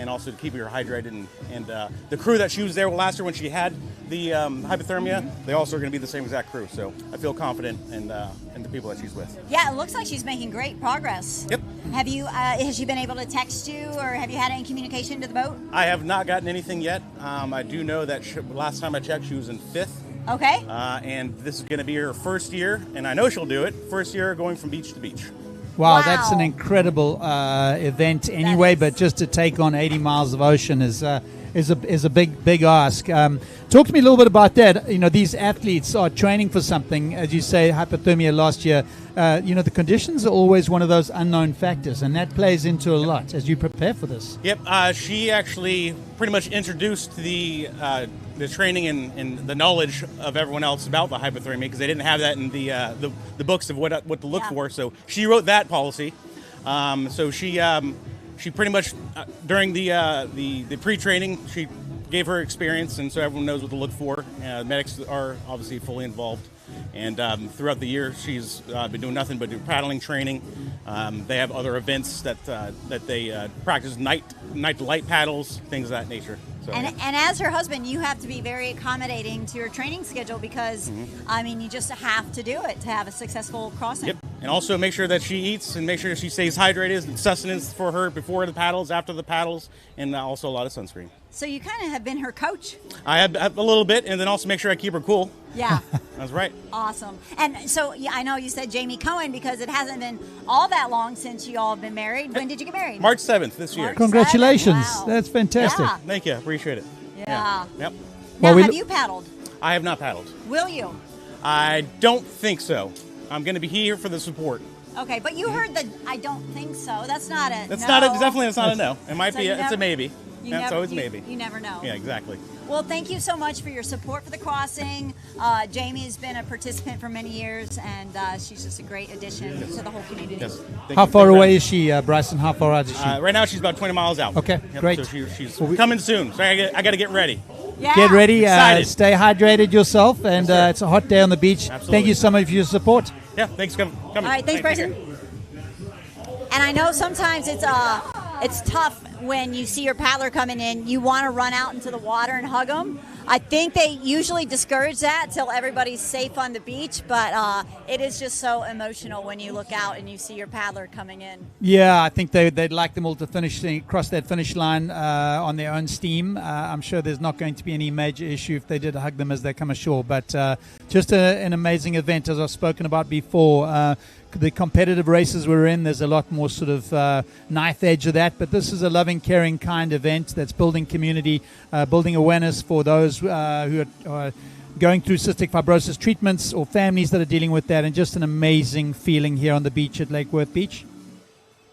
also to keep her hydrated. And the crew that she was there last year when she had the hypothermia, they also are going to be the same exact crew. So I feel confident in the people that she's with. Yeah, it looks like she's making great progress. Yep. Have you? Has she been able to text you, or have you had any communication to the boat? I have not gotten anything yet. I do know that last time I checked, she was in 5th. Okay. And this is going to be her first year, and I know she'll do it. First year going from beach to beach. Wow, that's an incredible event anyway, but just to take on 80 miles of ocean is a big ask. Talk to me a little bit about that. You know, these athletes are training for something, as you say, hypothermia last year. The conditions are always one of those unknown factors, and that plays into a lot as you prepare for this. Yep, she actually pretty much introduced the training and the knowledge of everyone else about the hypothermia, because they didn't have that in the books of what to look for. So she wrote that policy. So she pretty much during the pre-training, she gave her experience, and so everyone knows what to look for. Medics are obviously fully involved, and throughout the year, she's been doing nothing but do paddling training. They have other events that they practice night light paddles, things of that nature. So, and as her husband, you have to be very accommodating to your training schedule because, I mean, you just have to do it to have a successful crossing. Yep. And also make sure that she eats and make sure she stays hydrated, and sustenance for her before the paddles, after the paddles, and also a lot of sunscreen. So you kind of have been her coach. I have a little bit, and then also make sure I keep her cool. Yeah. That's right. Awesome. And so yeah, I know you said Jamie Cohen because it hasn't been all that long since you all have been married. When did you get married? March 7th this year. Congratulations. Wow. That's fantastic. Yeah. Thank you. Appreciate it. Yeah. Yep. Now, Well, have you paddled? I have not paddled. Will you? I don't think so. I'm going to be here for the support. Okay, but you heard the I don't think so. That's not a That's no. not a, definitely it's not a no. It might So be you it's a never- maybe. you That's never- always you- maybe. You never know. Yeah, exactly. Well, thank you so much for your support for the crossing. Jamie has been a participant for many years, and she's just a great addition to the whole community. Yes. Thank How you. far Thank you. away is she, Bryson? How far out is she? Right now she's about 20 miles out. Okay, Yep, great. So she's Well, we- coming soon. So I got to get ready. Yeah. Get ready. Excited. Stay hydrated yourself, and it's a hot day on the beach. Absolutely. Thank you so much for your support. Yeah, thanks for coming. All right, thanks, Bryson. And I know sometimes it's tough when you see your paddler coming in. You want to run out into the water and hug them. I think they usually discourage that till everybody's safe on the beach, but it is just so emotional when you look out and you see your paddler coming in. Yeah, I think they'd like them all to cross that finish line on their own steam. I'm sure there's not going to be any major issue if they did hug them as they come ashore. But just an amazing event, as I've spoken about before. The competitive races we're in, there's a lot more sort of knife edge of that. But this is a loving, caring kind event that's building community, building awareness for those who are going through cystic fibrosis treatments or families that are dealing with that, and just an amazing feeling here on the beach at Lake Worth Beach.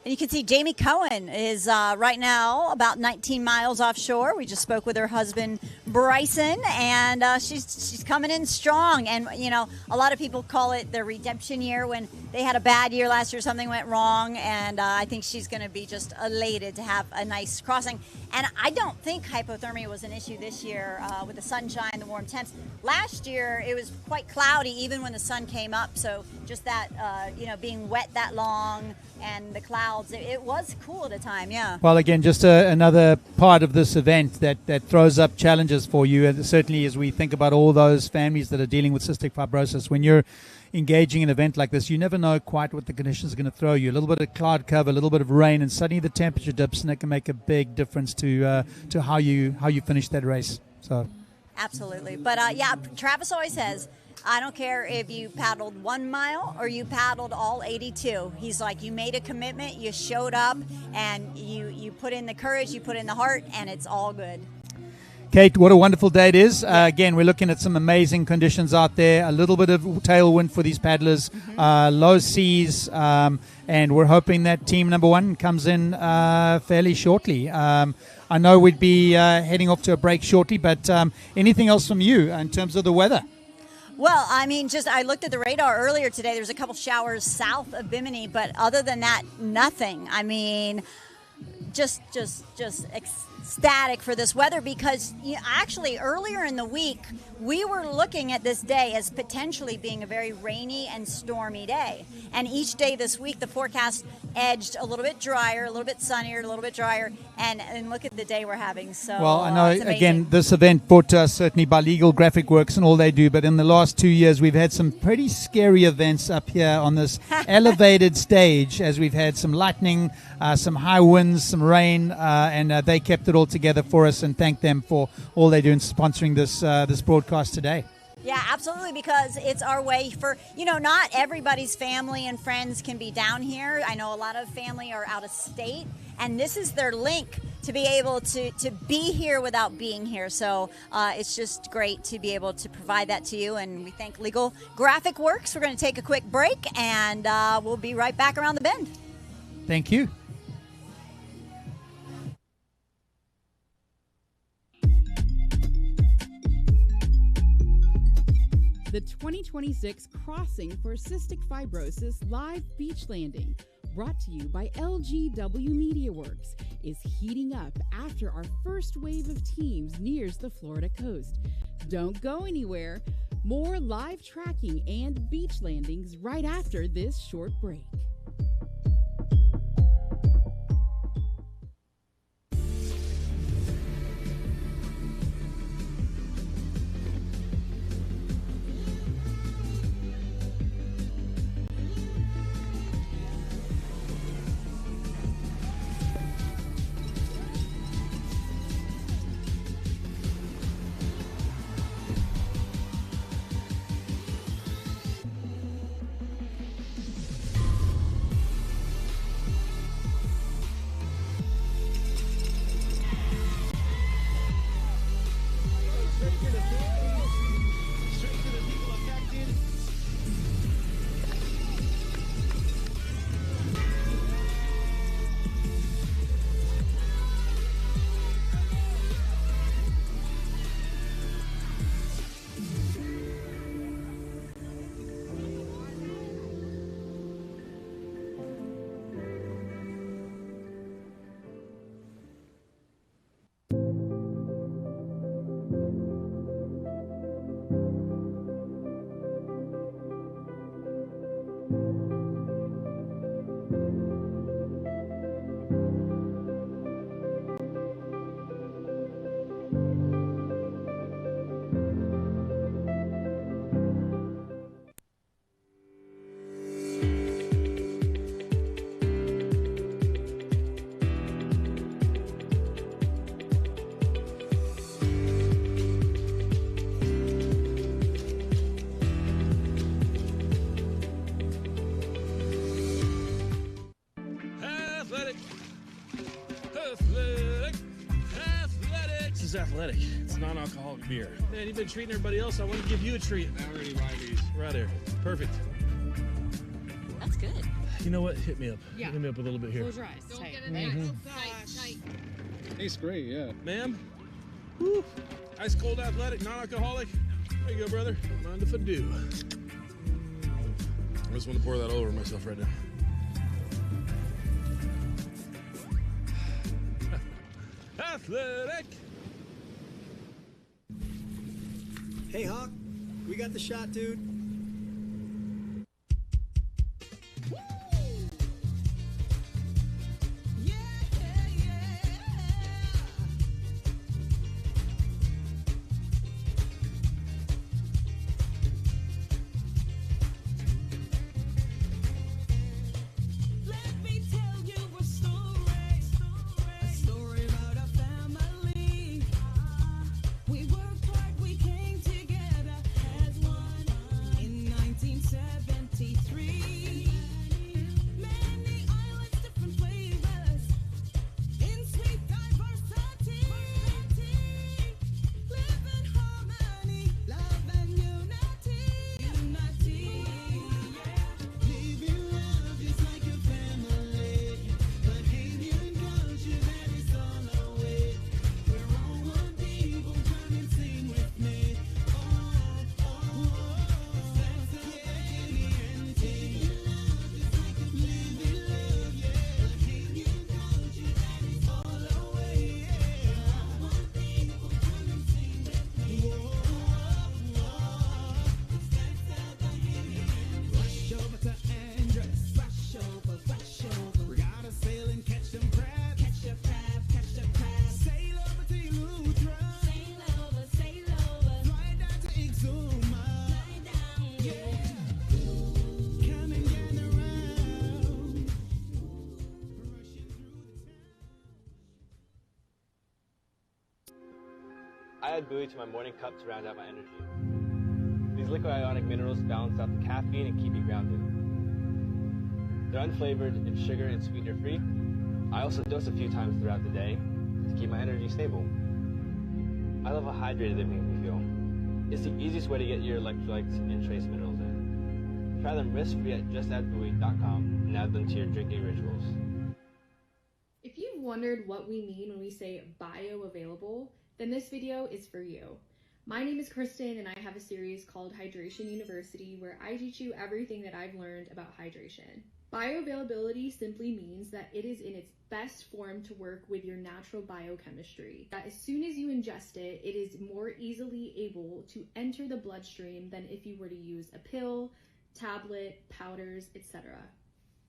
And you can see Jamie Cohen is right now about 19 miles offshore. We just spoke with her husband, Bryson, and she's coming in strong. And, you know, a lot of people call it the redemption year when they had a bad year last year, something went wrong. And I think she's going to be just elated to have a nice crossing. And I don't think hypothermia was an issue this year with the sunshine, the warm temps. Last year, it was quite cloudy even when the sun came up. So just that, being wet that long and the clouds, it was cool at a time, yeah. Well, again, just another part of this event that throws up challenges for you, and certainly as we think about all those families that are dealing with cystic fibrosis. When you're engaging in an event like this, you never know quite what the conditions are going to throw you. A little bit of cloud cover, a little bit of rain, and suddenly the temperature dips, and it can make a big difference to how you finish that race. So, Absolutely. But, Travis always says, I don't care if you paddled 1 mile or you paddled all 82. He's like, you made a commitment, you showed up, and you put in the courage, you put in the heart, and it's all good. Kate, what a wonderful day it is. Again, we're looking at some amazing conditions out there. A little bit of tailwind for these paddlers, low seas, and we're hoping that team number one comes in fairly shortly. I know we'd be heading off to a break shortly, but anything else from you in terms of the weather? Well, I mean, I looked at the radar earlier today. There's a couple showers south of Bimini, but other than that, nothing. I mean, just ecstatic for this weather because actually earlier in the week, we were looking at this day as potentially being a very rainy and stormy day. And each day this week, the forecast edged a little bit drier, a little bit sunnier, a little bit drier, and look at the day we're having. So, well, I it's know, amazing. again, this event brought to us certainly by Legal Graphic Works and all they do, but in the last 2 years, we've had some pretty scary events up here on this elevated stage, as we've had some lightning, some high winds, some rain, and they kept it all together for us, and thank them for all they do in sponsoring this broadcast today. Yeah, absolutely, because it's our way for, not everybody's family and friends can be down here. I know a lot of family are out of state, and this is their link to be able to be here without being here. So it's just great to be able to provide that to you, and we thank Legal Graphic Works. We're going to take a quick break, and we'll be right back around the bend. Thank you. The 2026 Crossing for Cystic Fibrosis Live Beach Landing, brought to you by LGW MediaWorks, is heating up after our first wave of teams nears the Florida coast. Don't go anywhere. More live tracking and beach landings right after this short break. Athletic. It's non-alcoholic beer. Man, you've been treating everybody else. I want to give you a treat. I already buy these. Right there. Perfect. That's good. You know what? Hit me up. Yeah. Hit me up a little bit here. Close your eyes. Don't get it tight. Tastes great, yeah. Ma'am? Woo. Ice cold athletic, non-alcoholic. There you go, brother. Mind if I do? I just want to pour that over myself right now. Athletic! Hey, Hawk. We got the shot, dude. I add buoy to my morning cup to round out my energy. These liquid ionic minerals balance out the caffeine and keep me grounded. They're unflavored and sugar and sweetener free. I also dose a few times throughout the day to keep my energy stable. I love how hydrated they make me feel. It's the easiest way to get your electrolytes and trace minerals in. Try them risk-free at justaddbuoy.com and add them to your drinking rituals. If you've wondered what we mean when we say bioavailable, then this video is for you. My name is Kristen and I have a series called Hydration University where I teach you everything that I've learned about hydration. Bioavailability simply means that it is in its best form to work with your natural biochemistry. That as soon as you ingest it, it is more easily able to enter the bloodstream than if you were to use a pill, tablet, powders, etc.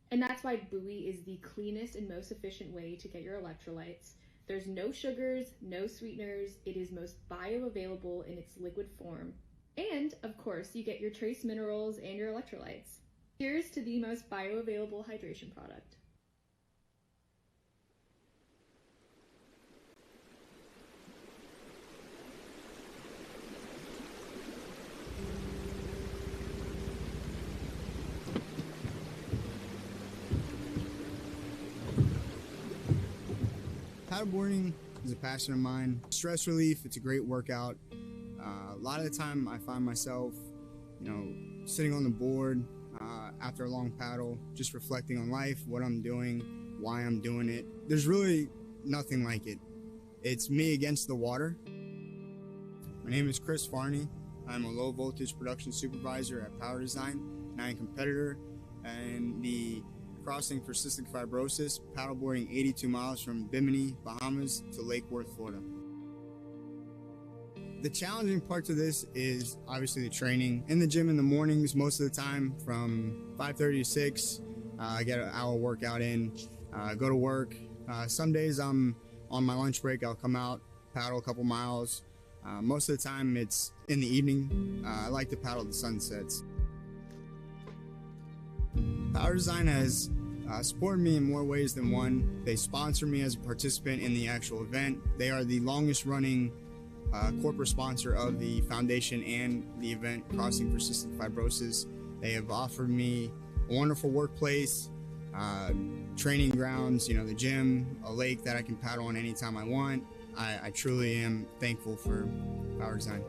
And that's why buoy is the cleanest and most efficient way to get your electrolytes. There's no sugars, no sweeteners, it is most bioavailable in its liquid form. And, of course, you get your trace minerals and your electrolytes. Here's to the most bioavailable hydration product. Paddleboarding is a passion of mine. Stress relief, it's a great workout. A lot of the time I find myself, sitting on the board after a long paddle, just reflecting on life, what I'm doing, why I'm doing it. There's really nothing like it. It's me against the water. My name is Chris Farney. I'm a low voltage production supervisor at Power Design, and I'm a competitor in the Crossing For Cystic Fibrosis, paddleboarding 82 miles from Bimini, Bahamas to Lake Worth, Florida. The challenging part to this is obviously the training. In the gym in the mornings, most of the time from 5:30 to 6, I get an hour workout in, go to work. Some days I'm on my lunch break, I'll come out, paddle a couple miles. Most of the time it's in the evening. I like to paddle the sunsets. Power Design has supported me in more ways than one. They sponsor me as a participant in the actual event. They are the longest running corporate sponsor of the foundation and the event Crossing For Cystic Fibrosis. They have offered me a wonderful workplace, training grounds, the gym, a lake that I can paddle on anytime I want. I truly am thankful for Power Design.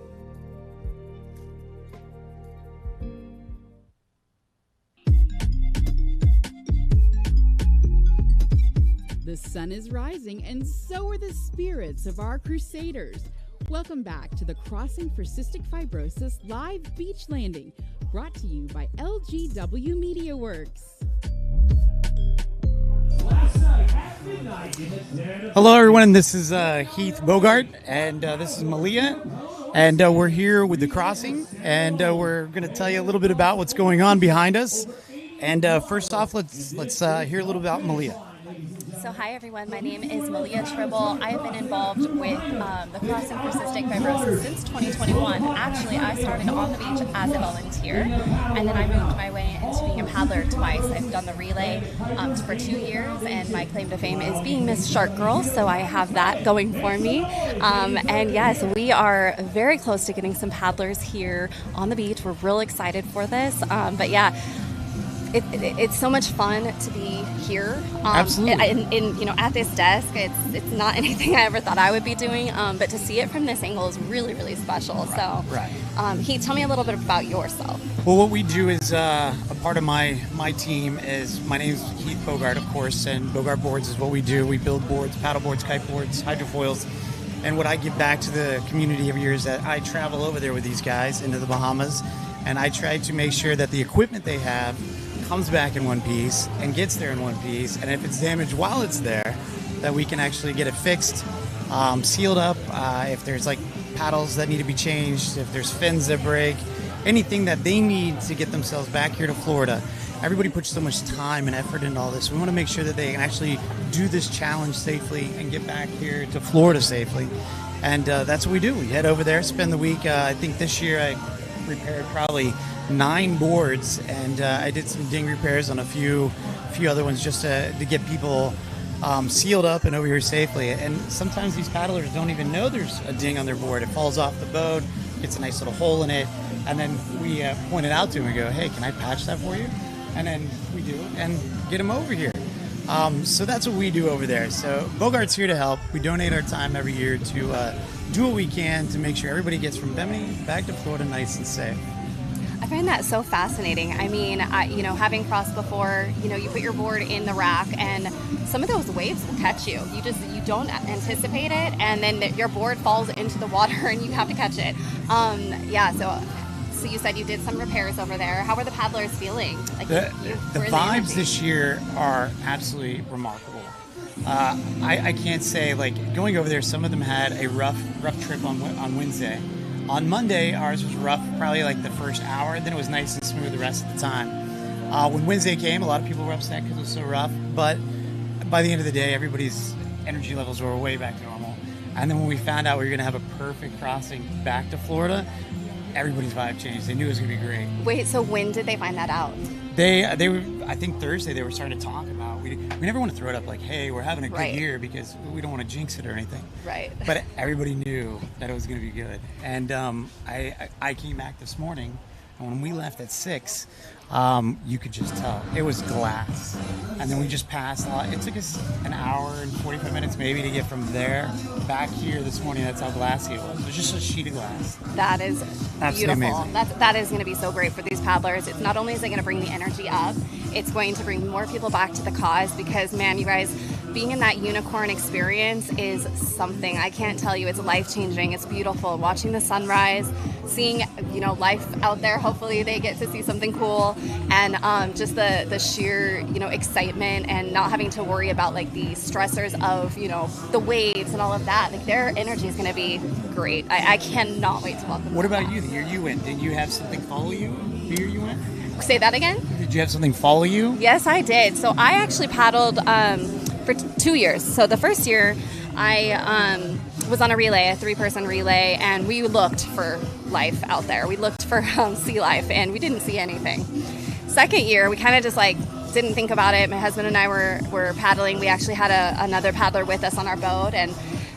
The sun is rising, and so are the spirits of our Crusaders. Welcome back to the Crossing for Cystic Fibrosis live beach landing, brought to you by LGW Media Works. Hello, everyone. This is Heath Bogart, and this is Malia, and we're here with the Crossing, and we're going to tell you a little bit about what's going on behind us. And first off, let's hear a little about Malia. So hi everyone, my name is Malia Tribble. I have been involved with the Crossing for Cystic Fibrosis since 2021. Actually, I started on the beach as a volunteer, and then I moved my way into being a paddler twice. I've done the relay for 2 years, and my claim to fame is being Miss Shark Girl, so I have that going for me. And yes, we are very close to getting some paddlers here on the beach. We're real excited for this, but yeah, it's so much fun to be here. Absolutely. At this desk, it's not anything I ever thought I would be doing, but to see it from this angle is really, really special. Right. Heath, tell me a little bit about yourself. Well, what we do is a part of my team is, my name is Heath Bogart, of course, and Bogart Boards is what we do. We build boards, paddle boards, kite boards, hydrofoils. And what I give back to the community every year is that I travel over there with these guys into the Bahamas, and I try to make sure that the equipment they have comes back in one piece and gets there in one piece, and if it's damaged while it's there, that we can actually get it fixed, sealed up, if there's like paddles that need to be changed, if there's fins that break, anything that they need to get themselves back here to Florida. Everybody puts so much time and effort into all this. We want to make sure that they can actually do this challenge safely and get back here to Florida safely, and that's what we do. We head over there, spend the week. I think this year I repaired probably 9 boards, and I did some ding repairs on a few other ones just to get people sealed up and over here safely. And sometimes these paddlers don't even know there's a ding on their board. It falls off the boat, gets a nice little hole in it, and then we point it out to them and go, hey, can I patch that for you? And then we do and get them over here. So that's what we do over there. So Bogart's here to help. We donate our time every year to do what we can to make sure everybody gets from Bimini back to Florida nice and safe. I find that so fascinating. I mean, having crossed before, you put your board in the rack, and some of those waves will catch you. You don't anticipate it, and then your board falls into the water, and you have to catch it. So you said you did some repairs over there. How were the paddlers feeling? The vibes this year are absolutely remarkable. I can't say, going over there, some of them had a rough trip on Wednesday. On Monday, ours was rough, probably the first hour, then it was nice and smooth the rest of the time. When Wednesday came, a lot of people were upset because it was so rough, but by the end of the day, everybody's energy levels were way back to normal. And then when we found out we were going to have a perfect crossing back to Florida, everybody's vibe changed. They knew it was going to be great. Wait, so when did they find that out? They were, I think Thursday, they were starting to talk about, we never want to throw it up hey, we're having a good year, because we don't want to jinx it or anything. Right. But everybody knew that it was going to be good. And I came back this morning, and when we left at 6, you could just tell. It was glass. And then we just passed. It took us an hour and 45 minutes maybe to get from there back here this morning. That's how glassy it was. It was just a sheet of glass. That is beautiful. Amazing. That is going to be so great for these paddlers. It's not only is it going to bring the energy up, it's going to bring more people back to the cause, because, man, you guys, being in that unicorn experience is something. I can't tell you. It's life-changing. It's beautiful. Watching the sunrise, seeing, life out there. Hopefully they get to see something cool. And just the sheer, excitement, and not having to worry about the stressors of, the waves and all of that. Their energy is going to be great. I cannot wait to welcome them. What about you? The year you went, did you have something follow you the year you went? Say that again? Did you have something follow you? Yes, I did. So I actually paddled for 2 years. So the first year I was on a relay, a 3-person relay, and we looked for life out there. We looked for sea life, and we didn't see anything. Second year, we kind of just didn't think about it. My husband and I were paddling. We actually had another paddler with us on our boat, and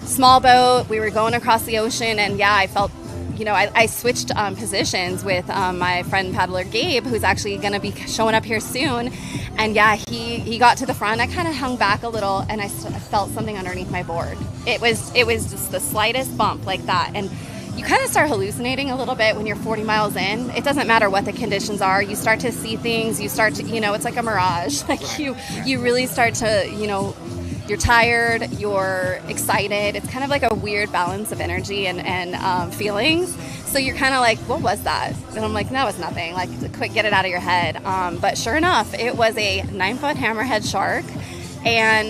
small boat. We were going across the ocean, and yeah, I felt you know, I switched positions with my friend paddler Gabe, who's actually going to be showing up here soon. And yeah, he got to the front. I kind of hung back a little, and I felt something underneath my board. It was just the slightest bump like that. And you kind of start hallucinating a little bit when you're 40 miles in. It doesn't matter what the conditions are. You start to see things. You start to, you know, it's like a mirage. Like you really start to, you know, you're tired, you're excited. It's kind of like a weird balance of energy and feelings. So you're kind of like, what was that? And I'm like, no, it's nothing. Like, quick, get it out of your head. But sure enough, it was a 9-foot hammerhead shark. And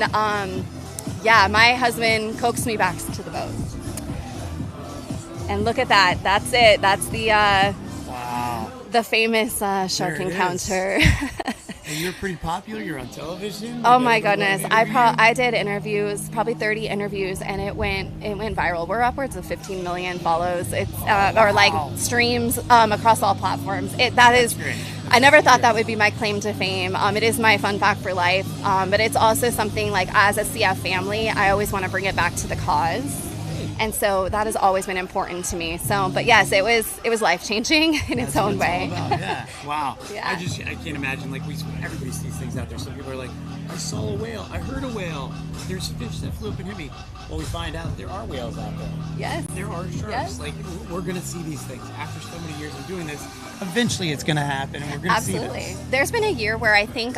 yeah, my husband coaxed me back to the boat. And look at that. That's it. That's the Wow. the famous shark encounter. And you're pretty popular. You're on television. Oh my goodness! I did interviews, probably 30 interviews, and it went viral. We're upwards of 15 million follows. It's or like streams across all platforms. That's great. I never thought that would be my claim to fame. It is my fun fact for life, but it's also something like, as a CF family, I always want to bring it back to the cause. And so that has always been important to me. So, but yes, it was life-changing in its own way. Yeah. Wow. Yeah. I can't imagine, like, everybody sees things out there. Some people are like, I saw a whale, I heard a whale, there's a fish that flew up and hit me. Well, we find out there are whales out there. Yes. There are sharks. Yes. Like, we're going to see these things. After so many years of doing this, eventually it's going to happen, and we're going to see this. Absolutely. There's been a year where I think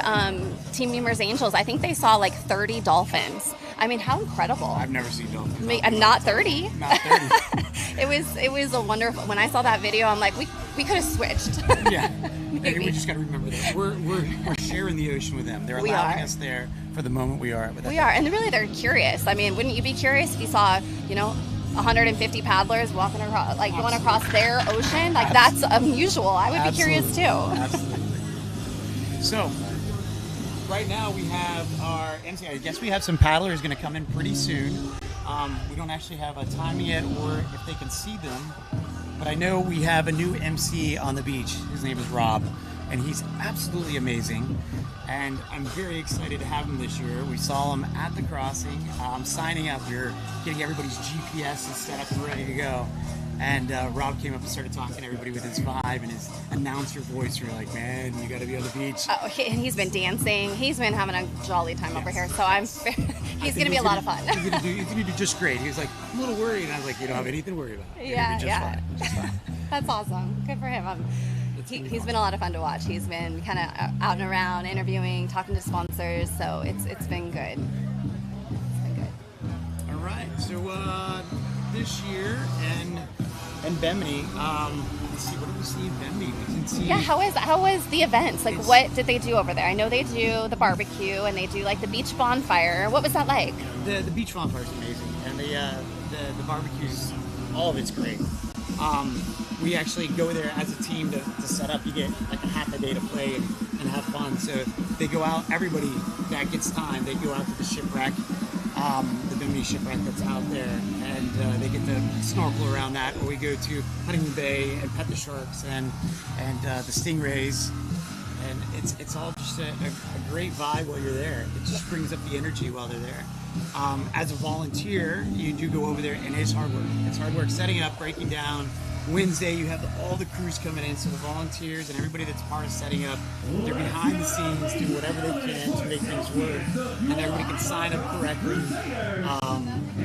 Team Beamer's Angels, I think they saw like 30 dolphins. I mean, how incredible. I've never seen dolphins. Not 30. Not 30. It was a wonderful, when I saw that video, I'm like, we could have switched. Yeah. Hey, we just got to remember that. We're sharing the ocean with them. They're allowing us there for the moment we are. We are. And really, they're curious. I mean, wouldn't you be curious if you saw, 150 paddlers walking across, like going across their ocean? Like, that's unusual. I would be curious too. Absolutely. So, right now we have our MC. I guess we have some paddlers going to come in pretty soon. We don't actually have a time yet or if they can see them, but I know we have a new MC on the beach. His name is Rob, and he's absolutely amazing. And I'm very excited to have him this year. We saw him at the crossing, signing up. We were getting everybody's GPS set up and ready to go. And Rob came up and started talking to everybody with his vibe and his announcer voice. We were like, man, you got to be on the beach. Oh, he's been dancing. He's been having a jolly time over here. So he's going to be a lot of fun. He's going to do just great. He was like, I'm a little worried. And I was like, you don't have anything to worry about. Yeah. Just fine. That's awesome. Good for him. He's been a lot of fun to watch. He's been kind of out and around, interviewing, talking to sponsors. So it's been good. All right. So this year and Bimini, let's see, what did we see in Bimini? We can see. Yeah, how was the events? Like, what did they do over there? I know they do the barbecue and they do like the beach bonfire. What was that like? The beach bonfire is amazing, and the barbecue's, all of it's great. We actually go there as a team to set up. You get like a half a day to play and have fun. So they go out, everybody that gets time, they go out to the shipwreck, the Bimini shipwreck that's out there, and they get to snorkel around that. Or we go to Huntington Bay and pet the sharks and the stingrays. And it's all just a great vibe while you're there. It just brings up the energy while they're there. As a volunteer, you do go over there, and it's hard work. It's hard work setting up, breaking down. Wednesday, you have all the crews coming in, so the volunteers and everybody that's part of setting up, they're behind the scenes, do whatever they can to make things work, and everybody can sign up correctly,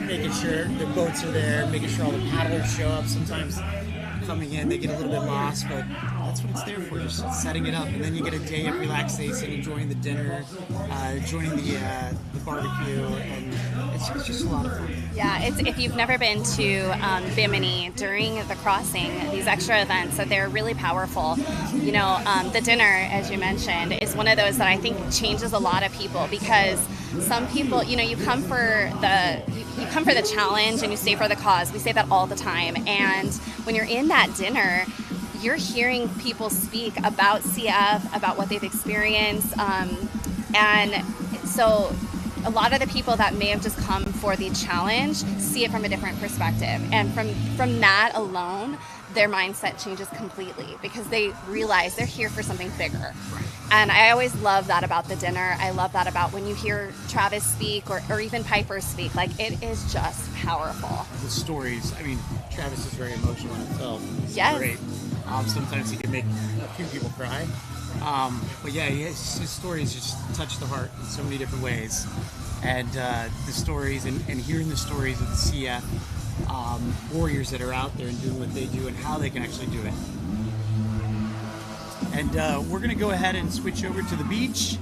making sure the boats are there, making sure all the paddlers show up. Sometimes coming in, they get a little bit lost, but that's what it's there for, just setting it up. And then you get a day of relaxation, enjoying the dinner, joining the barbecue, and it's just a lot of fun. Yeah, if you've never been to Bimini during the crossing, these extra events, so they're really powerful. The dinner, as you mentioned, is one of those that I think changes a lot of people, because some people, you come for the challenge and you stay for the cause. We say that all the time. And when you're in that dinner, you're hearing people speak about CF, about what they've experienced. And so a lot of the people that may have just come for the challenge see it from a different perspective. And from that alone, their mindset changes completely because they realize they're here for something bigger. And I always love that about the dinner. I love that about when you hear Travis speak or even Piper speak. Like, it is just powerful. The stories, I mean, Travis is very emotional in himself. It's Yes. great. Sometimes he can make a few people cry. But yeah, his stories just touch the heart in so many different ways. And the stories and hearing the stories of the CF warriors that are out there and doing what they do and how they can actually do it. And we're going to go ahead and switch over to the beach.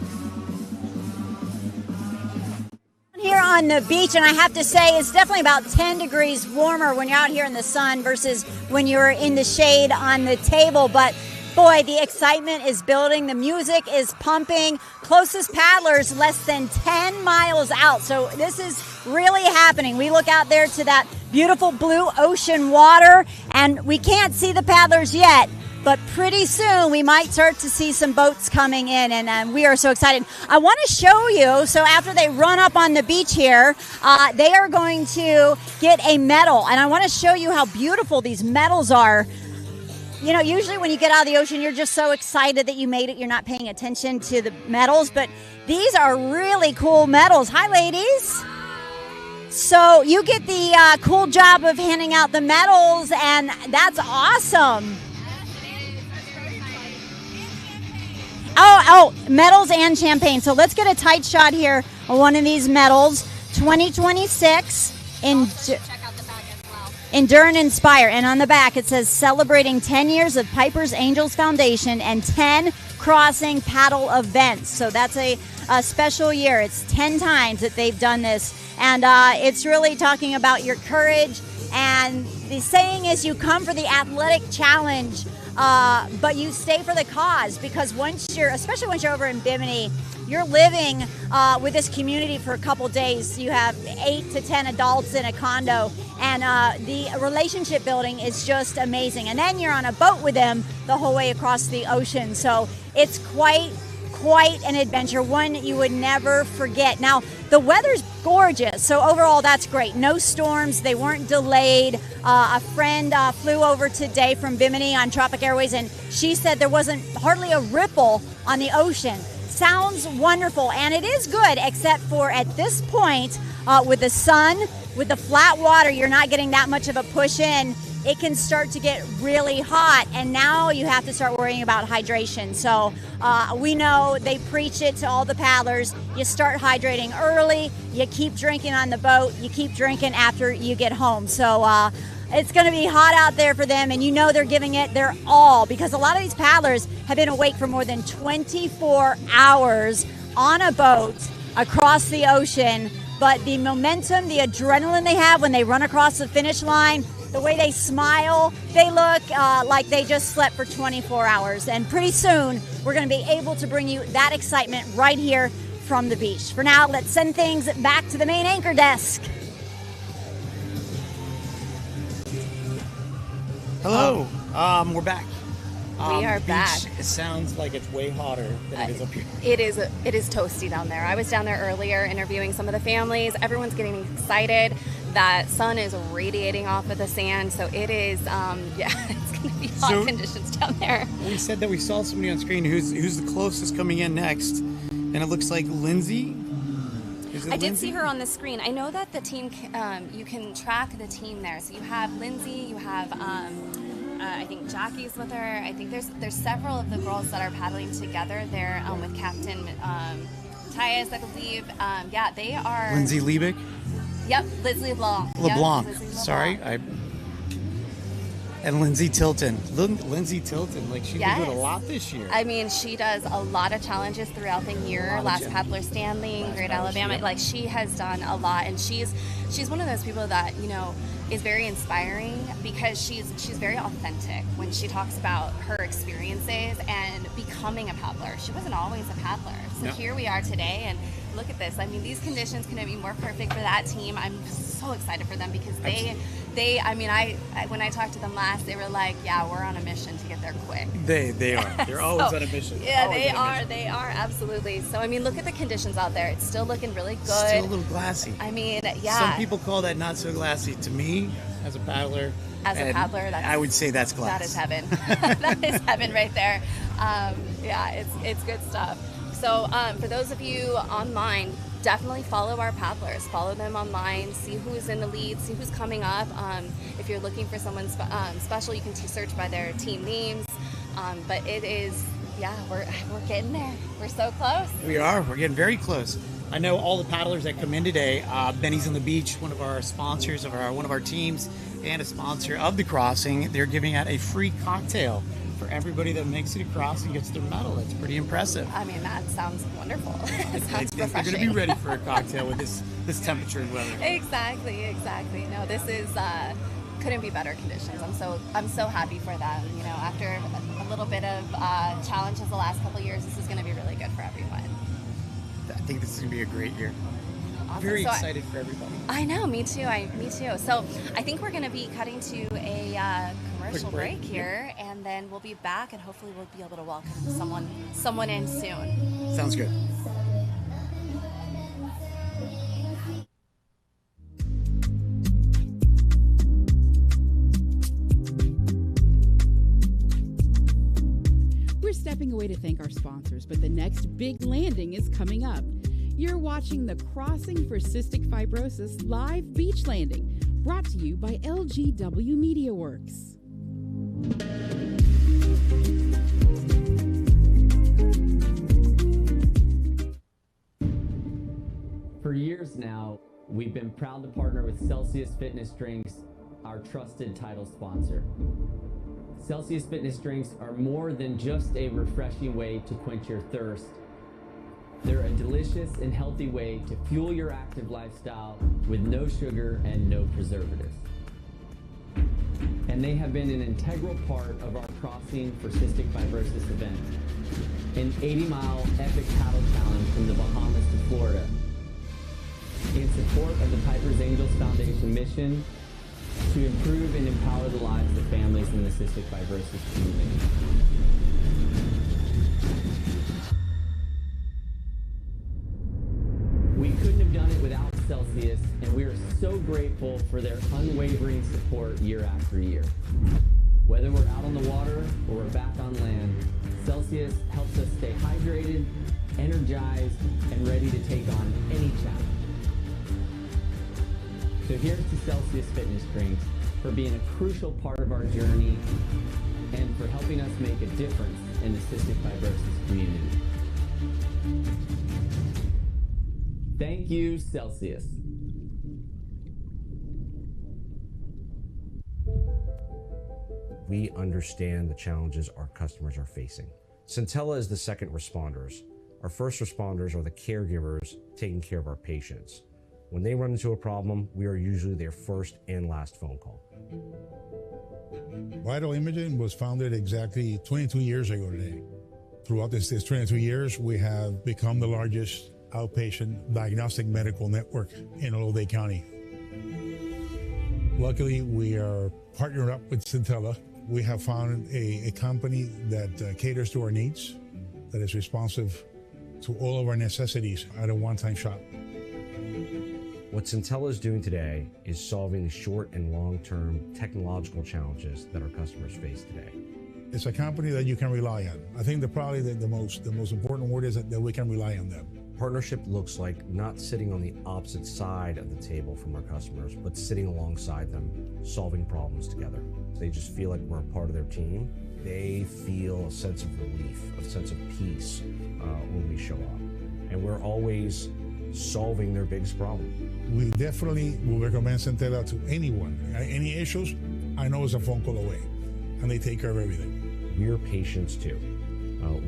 Here on the beach, and I have to say it's definitely about 10 degrees warmer when you're out here in the sun versus when you're in the shade on the table. But boy, the excitement is building. The music is pumping. Closest paddlers less than 10 miles out. So this is really happening. We look out there to that beautiful blue ocean water, and we can't see the paddlers yet. But pretty soon we might start to see some boats coming in, and we are so excited. I want to show you, so after they run up on the beach here, they are going to get a medal. And I want to show you how beautiful these medals are. You know, usually when you get out of the ocean, you're just so excited that you made it. You're not paying attention to the medals, but these are really cool medals. Hi, ladies. So you get the cool job of handing out the medals, and that's awesome. Oh, medals and champagne. So let's get a tight shot here of one of these medals. 2026 Endure and Inspire. And on the back it says celebrating 10 years of Piper's Angels Foundation and 10 crossing paddle events. So that's a special year. It's 10 times that they've done this. And it's really talking about your courage. And the saying is you come for the athletic challenge, but you stay for the cause, because especially once you're over in Bimini, you're living with this community for a couple days. You have 8 to 10 adults in a condo, and the relationship building is just amazing. And then you're on a boat with them the whole way across the ocean. So it's quite an adventure, one you would never forget. Now, the weather's gorgeous, so overall that's great. No storms, they weren't delayed. A friend flew over today from Bimini on Tropic Airways, and she said there wasn't hardly a ripple on the ocean. Sounds wonderful, and it is good, except for at this point, with the sun, with the flat water, you're not getting that much of a push in. It can start to get really hot, and now you have to start worrying about hydration. So we know they preach it to all the paddlers. You start hydrating early, you keep drinking on the boat, you keep drinking after you get home. So it's going to be hot out there for them, and you know they're giving it their all, because a lot of these paddlers have been awake for more than 24 hours on a boat across the ocean. But the momentum, the adrenaline they have when they run across the finish line, the way they smile, they look like they just slept for 24 hours. And pretty soon, we're going to be able to bring you that excitement right here from the beach. For now, let's send things back to the main anchor desk. Hello. We're back. We are back. It sounds like it's way hotter than it is up here. It is toasty down there. I was down there earlier interviewing some of the families. Everyone's getting excited. That sun is radiating off of the sand, so it is, it's going to be hot conditions down there. We said that we saw somebody on screen who's the closest coming in next, and it looks like Lindsay. I did see her on the screen. I know that the team, you can track the team there. So you have Lindsay, you have, I think Jackie's with her. I think there's several of the girls that are paddling together there with Captain Tyus, I believe. They are. Lindsay Liebig? Yep, Lindsay LeBlanc. LeBlanc. Yep, Lindsay Sorry, and Lindsay Tilton. Lindsay Tilton, like she's been doing a lot this year. I mean, she does a lot of challenges throughout the year. Last Paddler Standing, Great Alabama. Yep. Like, she has done a lot, and she's one of those people that, you know, is very inspiring, because she's very authentic when she talks about her experiences and becoming a paddler. She wasn't always a paddler. So Here we are today, and look at this. I mean, these conditions couldn't be more perfect for that team. I'm so excited for them, because when I talked to them last, they were like, yeah, we're on a mission to get there quick. They are. They're always on a mission. Yeah, they are, absolutely. So, I mean, look at the conditions out there. It's still looking really good. Still a little glassy. I mean, yeah. Some people call that not so glassy. To me, as a paddler. As a paddler, I would say that's glass. That is heaven. That is heaven right there. Yeah, it's good stuff. So for those of you online, definitely follow our paddlers. Follow them online. See who's in the lead. See who's coming up. If you're looking for someone special, you can search by their team names. But it is, yeah, we're getting there. We're so close. We are. We're getting very close. I know all the paddlers that come in today. Benny's on the Beach, one of our sponsors of one of our teams, and a sponsor of the crossing. They're giving out a free cocktail for everybody that makes it across and gets their medal. That's pretty impressive. I mean, that sounds wonderful. It sounds I think refreshing. they're going to be ready for a cocktail with this temperature and weather. Exactly. No, this is couldn't be better conditions. I'm so happy for them. You know, after a little bit of challenges the last couple of years, this is going to be really good for everyone. I think this is going to be a great year. Awesome. Very So excited for everybody. I know, me too. So I think we're going to be cutting to a commercial break here, and then we'll be back, and hopefully we'll be able to welcome someone in soon. Sounds good. We're stepping away to thank our sponsors, but the next big landing is coming up. You're watching the Crossing for Cystic Fibrosis live beach landing, brought to you by LGW Media Works. For years now, we've been proud to partner with Celsius Fitness Drinks, our trusted title sponsor. Celsius Fitness Drinks are more than just a refreshing way to quench your thirst. They're a delicious and healthy way to fuel your active lifestyle with no sugar and no preservatives. And they have been an integral part of our Crossing for Cystic Fibrosis event, an 80-mile epic paddle challenge from the Bahamas to Florida, in support of the Piper's Angels Foundation mission to improve and empower the lives of families in the cystic fibrosis community. We couldn't have done it without Celsius, and we are so grateful for their unwavering support year after year. Whether we're out on the water or we're back on land, Celsius helps us stay hydrated, energized, and ready to take on any challenge. So here's to Celsius Fitness Drinks for being a crucial part of our journey and for helping us make a difference in the cystic fibrosis community. Thank you, Celsius. We understand the challenges our customers are facing. Centella is the second responders. Our first responders are the caregivers taking care of our patients. When they run into a problem, we are usually their first and last phone call. Vital Imaging was founded exactly 22 years ago today. Throughout this 22 years, we have become the largest outpatient diagnostic medical network in Old County. Luckily, we are partnered up with Centella. We have found a company that caters to our needs, that is responsive to all of our necessities at a one-time shop. What Centella is doing today is solving the short and long-term technological challenges that our customers face today. It's a company that you can rely on. I think probably the most important word is that we can rely on them. Partnership looks like not sitting on the opposite side of the table from our customers, but sitting alongside them, solving problems together. They just feel like we're a part of their team. They feel a sense of relief, a sense of peace when we show up. And we're always solving their biggest problem. We definitely will recommend Centella to anyone. Any issues, I know it's a phone call away, and they take care of everything. We're patients too.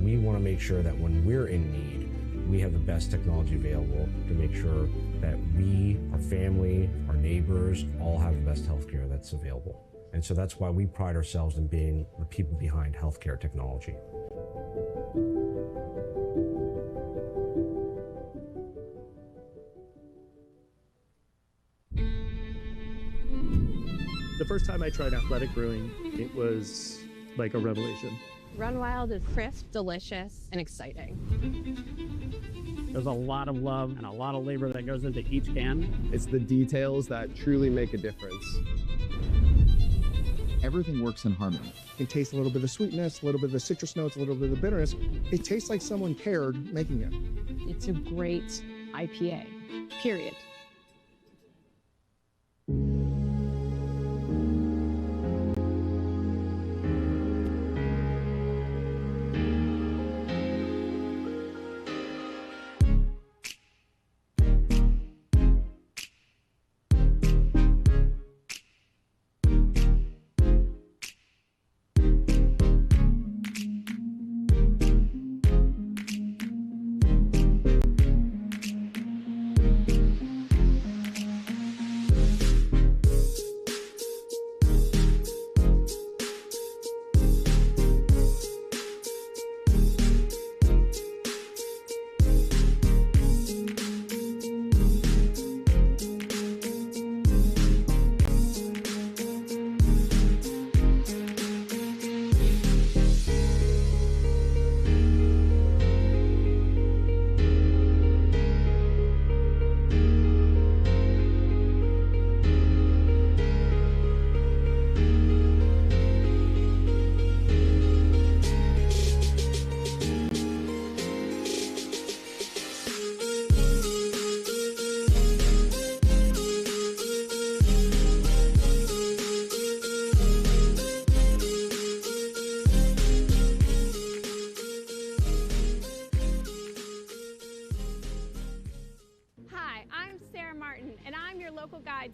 We want to make sure that when we're in need, we have the best technology available to make sure that we, our family, our neighbors, all have the best healthcare that's available. And so that's why we pride ourselves in being the people behind healthcare technology. The first time I tried athletic brewing, it was like a revelation. Run Wild is crisp, delicious, and exciting. There's a lot of love and a lot of labor that goes into each can. It's the details that truly make a difference. everything works in harmony. You can taste a little bit of the sweetness, a little bit of the citrus notes, a little bit of the bitterness. It tastes like someone cared making it. It's a great IPA, period.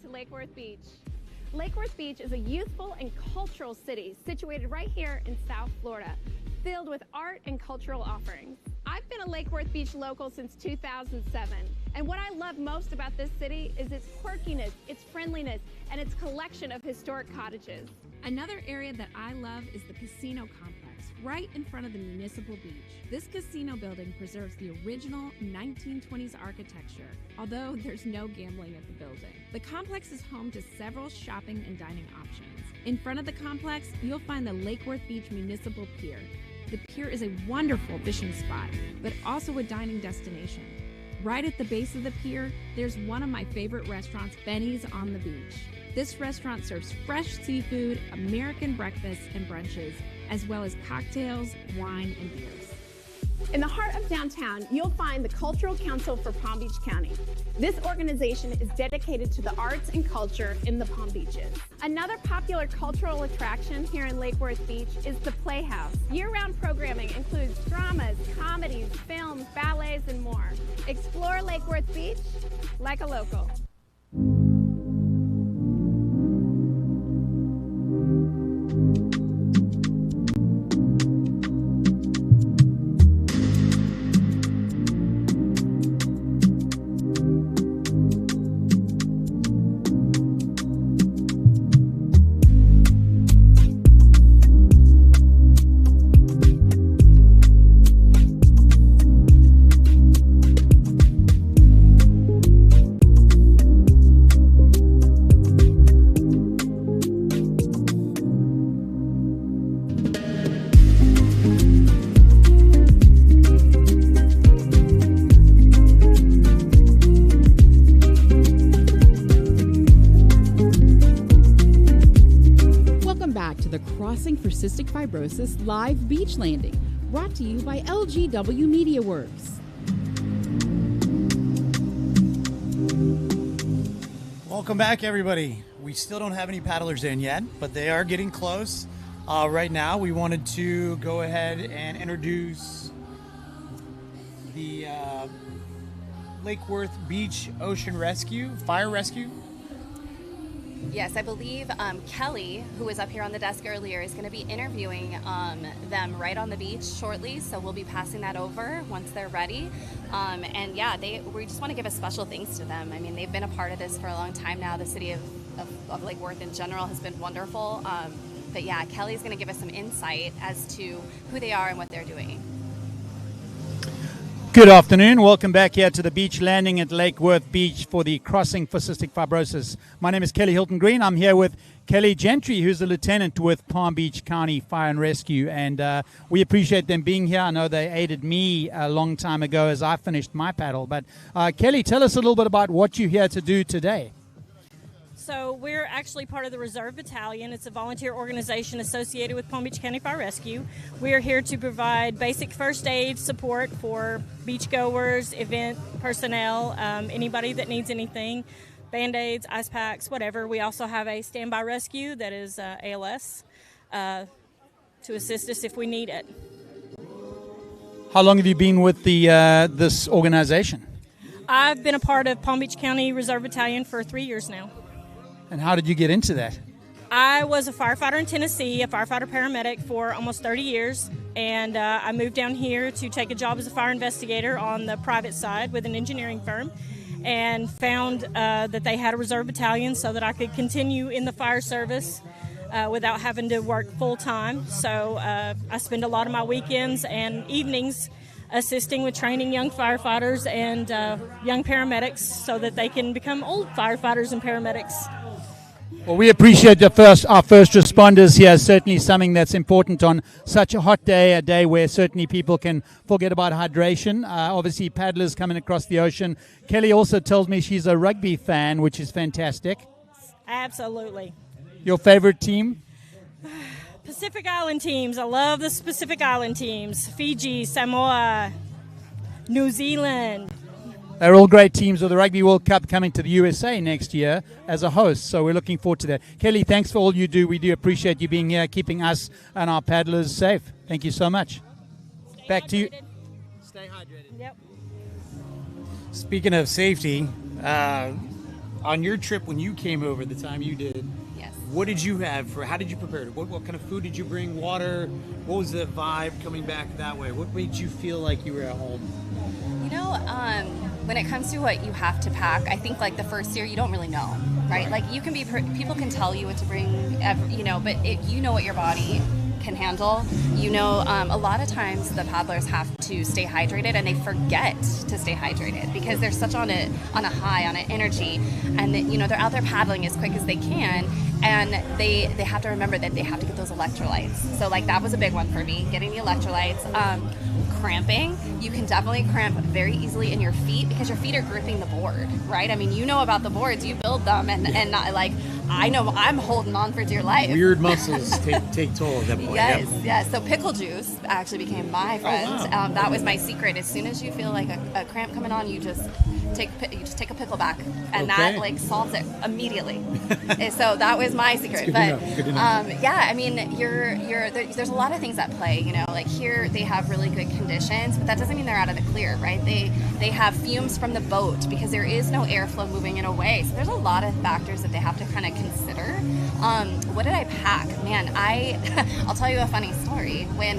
To Lake Worth Beach. Lake Worth Beach is a youthful and cultural city situated right here in South Florida, filled with art and cultural offerings. I've been a Lake Worth Beach local since 2007, and what I love most about this city is its quirkiness, its friendliness, and its collection of historic cottages. Another area that I love is the casino complex, right in front of the municipal beach. This casino building preserves the original 1920s architecture, although there's no gambling at the building. The complex is home to several shopping and dining options. In front of the complex, you'll find the Lake Worth Beach Municipal Pier. The pier is a wonderful fishing spot, but also a dining destination. Right at the base of the pier, there's one of my favorite restaurants, Benny's on the Beach. This restaurant serves fresh seafood, American breakfasts and brunches, as well as cocktails, wine, and beers. In the heart of downtown, you'll find the Cultural Council for Palm Beach County. This organization is dedicated to the arts and culture in the Palm Beaches. Another popular cultural attraction here in Lake Worth Beach is the Playhouse. Year-round programming includes dramas, comedies, films, ballets, and more. Explore Lake Worth Beach like a local. Crossing for Cystic Fibrosis live beach landing, brought to you by LGW Media Works. Welcome back, everybody. We still don't have any paddlers in yet, but they are getting close. Right now, we wanted to go ahead and introduce the Lake Worth Beach Ocean Rescue, Fire Rescue. Yes, I believe Kelly, who was up here on the desk earlier, is going to be interviewing them right on the beach shortly. So we'll be passing that over once they're ready. And yeah, we just want to give a special thanks to them. I mean, they've been a part of this for a long time now. The city of Lake Worth in general has been wonderful. But yeah, Kelly's going to give us some insight as to who they are and what they're doing. Good afternoon. Welcome back here to the beach landing at Lake Worth Beach for the Crossing for Cystic Fibrosis. My name is Kelly Hilton Green. I'm here with Kelly Gentry, who's the lieutenant with Palm Beach County Fire and Rescue, and we appreciate them being here. I know they aided me a long time ago as I finished my paddle. But Kelly, tell us a little bit about what you're here to do today. So we're actually part of the Reserve Battalion. It's a volunteer organization associated with Palm Beach County Fire Rescue. We are here to provide basic first aid support for beachgoers, event personnel, anybody that needs anything, Band-Aids, ice packs, whatever. We also have a standby rescue that is ALS to assist us if we need it. How long have you been with the this organization? I've been a part of Palm Beach County Reserve Battalion for 3 years now. And how did you get into that? I was a firefighter in Tennessee, a firefighter paramedic for almost 30 years, and I moved down here to take a job as a fire investigator on the private side with an engineering firm, and found that they had a reserve battalion so that I could continue in the fire service without having to work full-time. So I spend a lot of my weekends and evenings assisting with training young firefighters and young paramedics so that they can become old firefighters and paramedics. Well, we appreciate our first responders here. Certainly something that's important on such a hot day, a day where certainly people can forget about hydration. Obviously, paddlers coming across the ocean. Kelly also tells me she's a rugby fan, which is fantastic. Absolutely. Your favorite team? Pacific Island teams. I love the Pacific Island teams. Fiji, Samoa, New Zealand. They're all great teams with the Rugby World Cup coming to the USA next year as a host, so we're looking forward to that. Kelly, thanks for all you do. We do appreciate you being here, keeping us and our paddlers safe. Thank you so much. Back to you. Stay hydrated. Yep. Speaking of safety, on your trip when you came over, the time you did, yes. What did you have how did you prepare? What kind of food did you bring? Water? What was the vibe coming back that way? What made you feel like you were at home? You know, when it comes to what you have to pack, I think like the first year you don't really know, right? Like you can be, people can tell you what to bring, you know, but you know what your body can handle. You know, a lot of times the paddlers have to stay hydrated and they forget to stay hydrated because they're such on a high, on an energy, and that, you know, they're out there paddling as quick as they can, and they have to remember that they have to get those electrolytes. So like that was a big one for me, getting the electrolytes. Cramping, you can definitely cramp very easily in your feet because your feet are gripping the board, right? I mean, you know about the boards, you build them, and not, like, I know I'm holding on for dear life. Weird muscles take toll at that point. Yes, Yep. yes. So pickle juice actually became my friend. Oh, wow. That was my secret. As soon as you feel like a cramp coming on, you just take a pickleback, and that like solves it immediately. And so that was my secret. But yeah, I mean, there's a lot of things at play. You know, like here they have really good conditions, but that doesn't mean they're out of the clear, right? They have fumes from the boat because there is no airflow moving it away. So there's a lot of factors that they have to kind of consider. What did I pack? Man, I'll tell you a funny story. When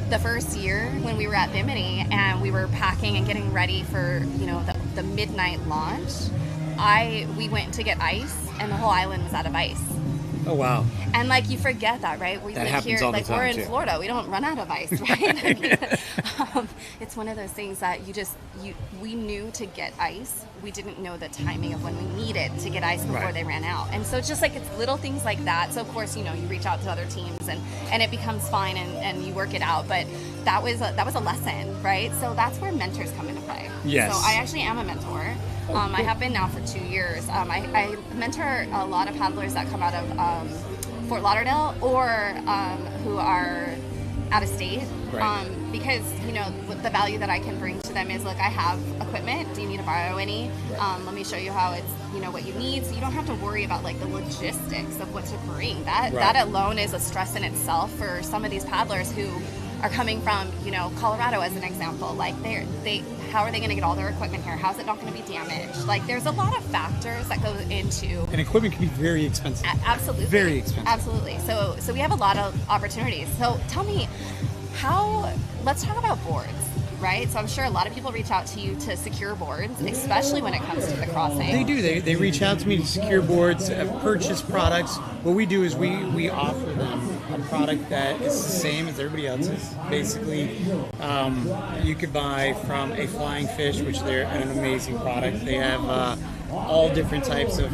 the first year when we were at Bimini and we were packing and getting ready for, you know, the midnight launch, we went to get ice and the whole island was out of ice. Oh wow! And like you forget that, right? We that live happens here, all the like time, we're in too. Florida, we don't run out of ice, right? I mean, it's one of those things that we knew to get ice. We didn't know the timing of when we needed to get ice before they ran out. And so it's just like it's little things like that. So of course, you know, you reach out to other teams and it becomes fine and you work it out. But that was a lesson, right? So that's where mentors come into play. Yes. So I actually am a mentor. I have been now for 2 years. I mentor a lot of paddlers that come out of Fort Lauderdale or who are out of state. Right. Because, you know, the value that I can bring to them is, look, I have equipment. Do you need to borrow any? Let me show you how it's, you know, what you need. So you don't have to worry about like the logistics of what to bring. That alone is a stress in itself for some of these paddlers who are coming from, you know, Colorado as an example. Like how are they going to get all their equipment here? How's it not going to be damaged? Like there's a lot of factors that go into. And equipment can be very expensive. Absolutely. Very expensive. Absolutely. So we have a lot of opportunities. So tell me, let's talk about boards, right? So I'm sure a lot of people reach out to you to secure boards, especially when it comes to the crossing. They do. They reach out to me to secure boards, purchase products. What we do is we offer them a product that is the same as everybody else's. Basically, you could buy from a Flying Fish, which they're an amazing product. They have all different types of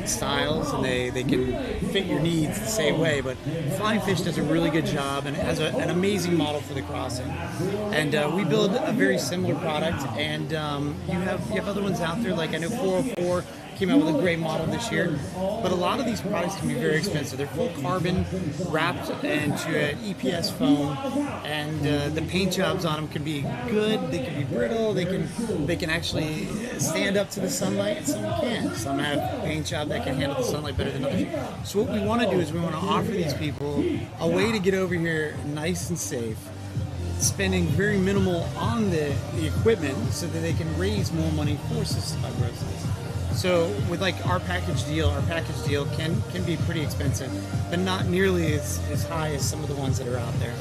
styles, and they can fit your needs the same way. But Flying Fish does a really good job, and it has an amazing model for the crossing. And we build a very similar product, and you have other ones out there, like I know 404 came out with a great model this year. But a lot of these products can be very expensive. They're full carbon, wrapped into an EPS foam, and the paint jobs on them can be good. They can be brittle. They can actually stand up to the sunlight, and some can't. Some have paint job that can handle the sunlight better than others. So what we want to do is we want to offer these people a way to get over here nice and safe, spending very minimal on the equipment so that they can raise more money for cystic fibrosis. So with like our package deal can be pretty expensive, but not nearly as high as some of the ones that are out there.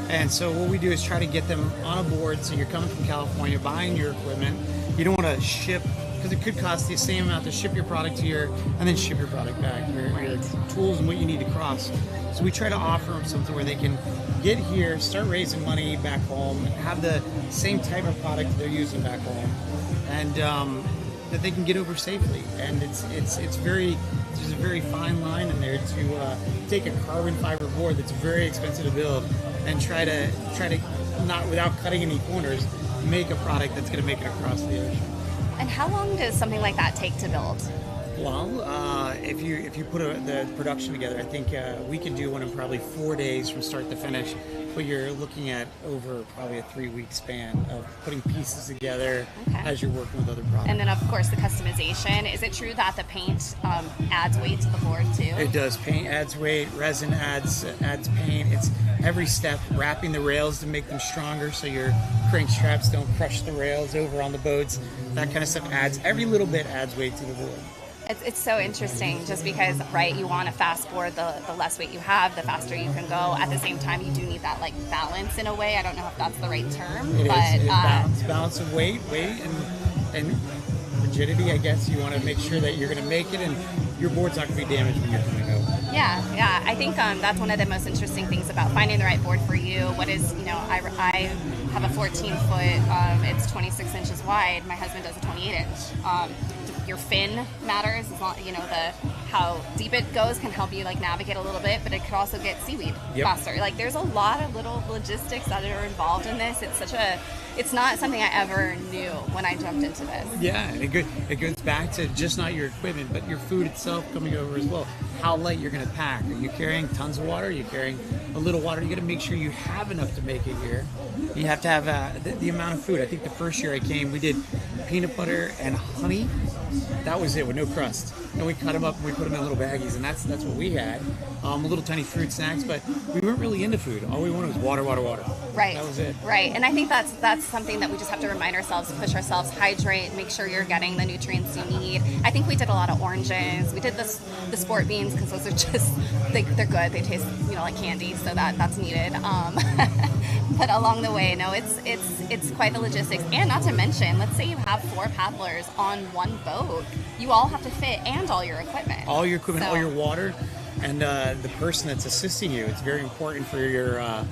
And so what we do is try to get them on a board. So you're coming from California, buying your equipment. You don't want to ship, because it could cost the same amount to ship your product here and then ship your product back, your tools and what you need to cross. So we try to offer them something where they can get here, start raising money back home, have the same type of product they're using back home, and that they can get over safely. And it's there's a very fine line in there to take a carbon fiber board that's very expensive to build and try to not, without cutting any corners, make a product that's going to make it across the ocean. And how long does something like that take to build? Well, if you put the production together, I think we can do one in probably 4 days from start to finish. But you're looking at over probably a 3-week span of putting pieces together as you're working with other products. And then, of course, the customization. Is it true that the paint adds weight to the board too? It does. Paint adds weight. Resin adds paint. It's every step, wrapping the rails to make them stronger so your crank straps don't crush the rails over on the boats. That kind of stuff adds. Every little bit adds weight to the board. It's so interesting just because, right, you want to fast board, the less weight you have, the faster you can go. At the same time, you do need that, like, balance in a way. I don't know if that's the right term. Balance of weight and rigidity, I guess. You want to make sure that you're going to make it and your board's not going to be damaged when you're coming out. Yeah. I think that's one of the most interesting things about finding the right board for you. What is, I have a 14-foot, it's 26 inches wide. My husband does a 28-inch. Your fin matters, as long, how deep it goes can help you navigate a little bit, but it could also get seaweed faster. There's a lot of little logistics that are involved in this. It's not something I ever knew when I jumped into this. Yeah, and it goes back to just not your equipment, but your food itself coming over as well. How light you're going to pack. Are you carrying tons of water? Are you carrying a little water? You got to make sure you have enough to make it here. You have to have the amount of food. I think the first year I came, we did peanut butter and honey. That was it, with no crust. And we cut them up and we put them in little baggies, and that's what we had. Little tiny fruit snacks, but we weren't really into food. All we wanted was water. Right. That was it. Right, and I think that's something that we just have to remind ourselves, push ourselves, hydrate, make sure you're getting the nutrients you need. I think we did a lot of oranges. We did the sport beans because those are just, they're good. They taste, like candy, so that's needed. But along the way, no, it's quite the logistics. And not to mention, let's say you have 4 paddlers on one boat. You all have to fit, and all your equipment. All your equipment, all your water, and the person that's assisting you. It's very important for the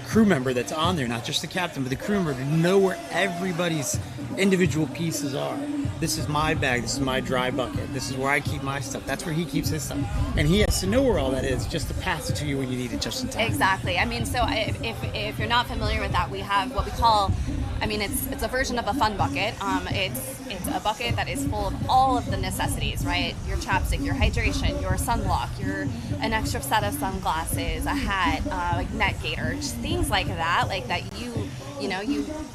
crew member that's on there, not just the captain, but the crew member, to know where everybody's individual pieces are. This is my bag, this is my dry bucket, this is where I keep my stuff, that's where he keeps his stuff. And he has to know where all that is just to pass it to you when you need it just in time. Exactly. I mean, so if you're not familiar with that, we have what we call, it's a version of a fun bucket. It's a bucket that is full of all of the necessities, right? Your chapstick, your hydration, your sunblock, an extra set of sunglasses, a hat, neck gaiter, just things like that, you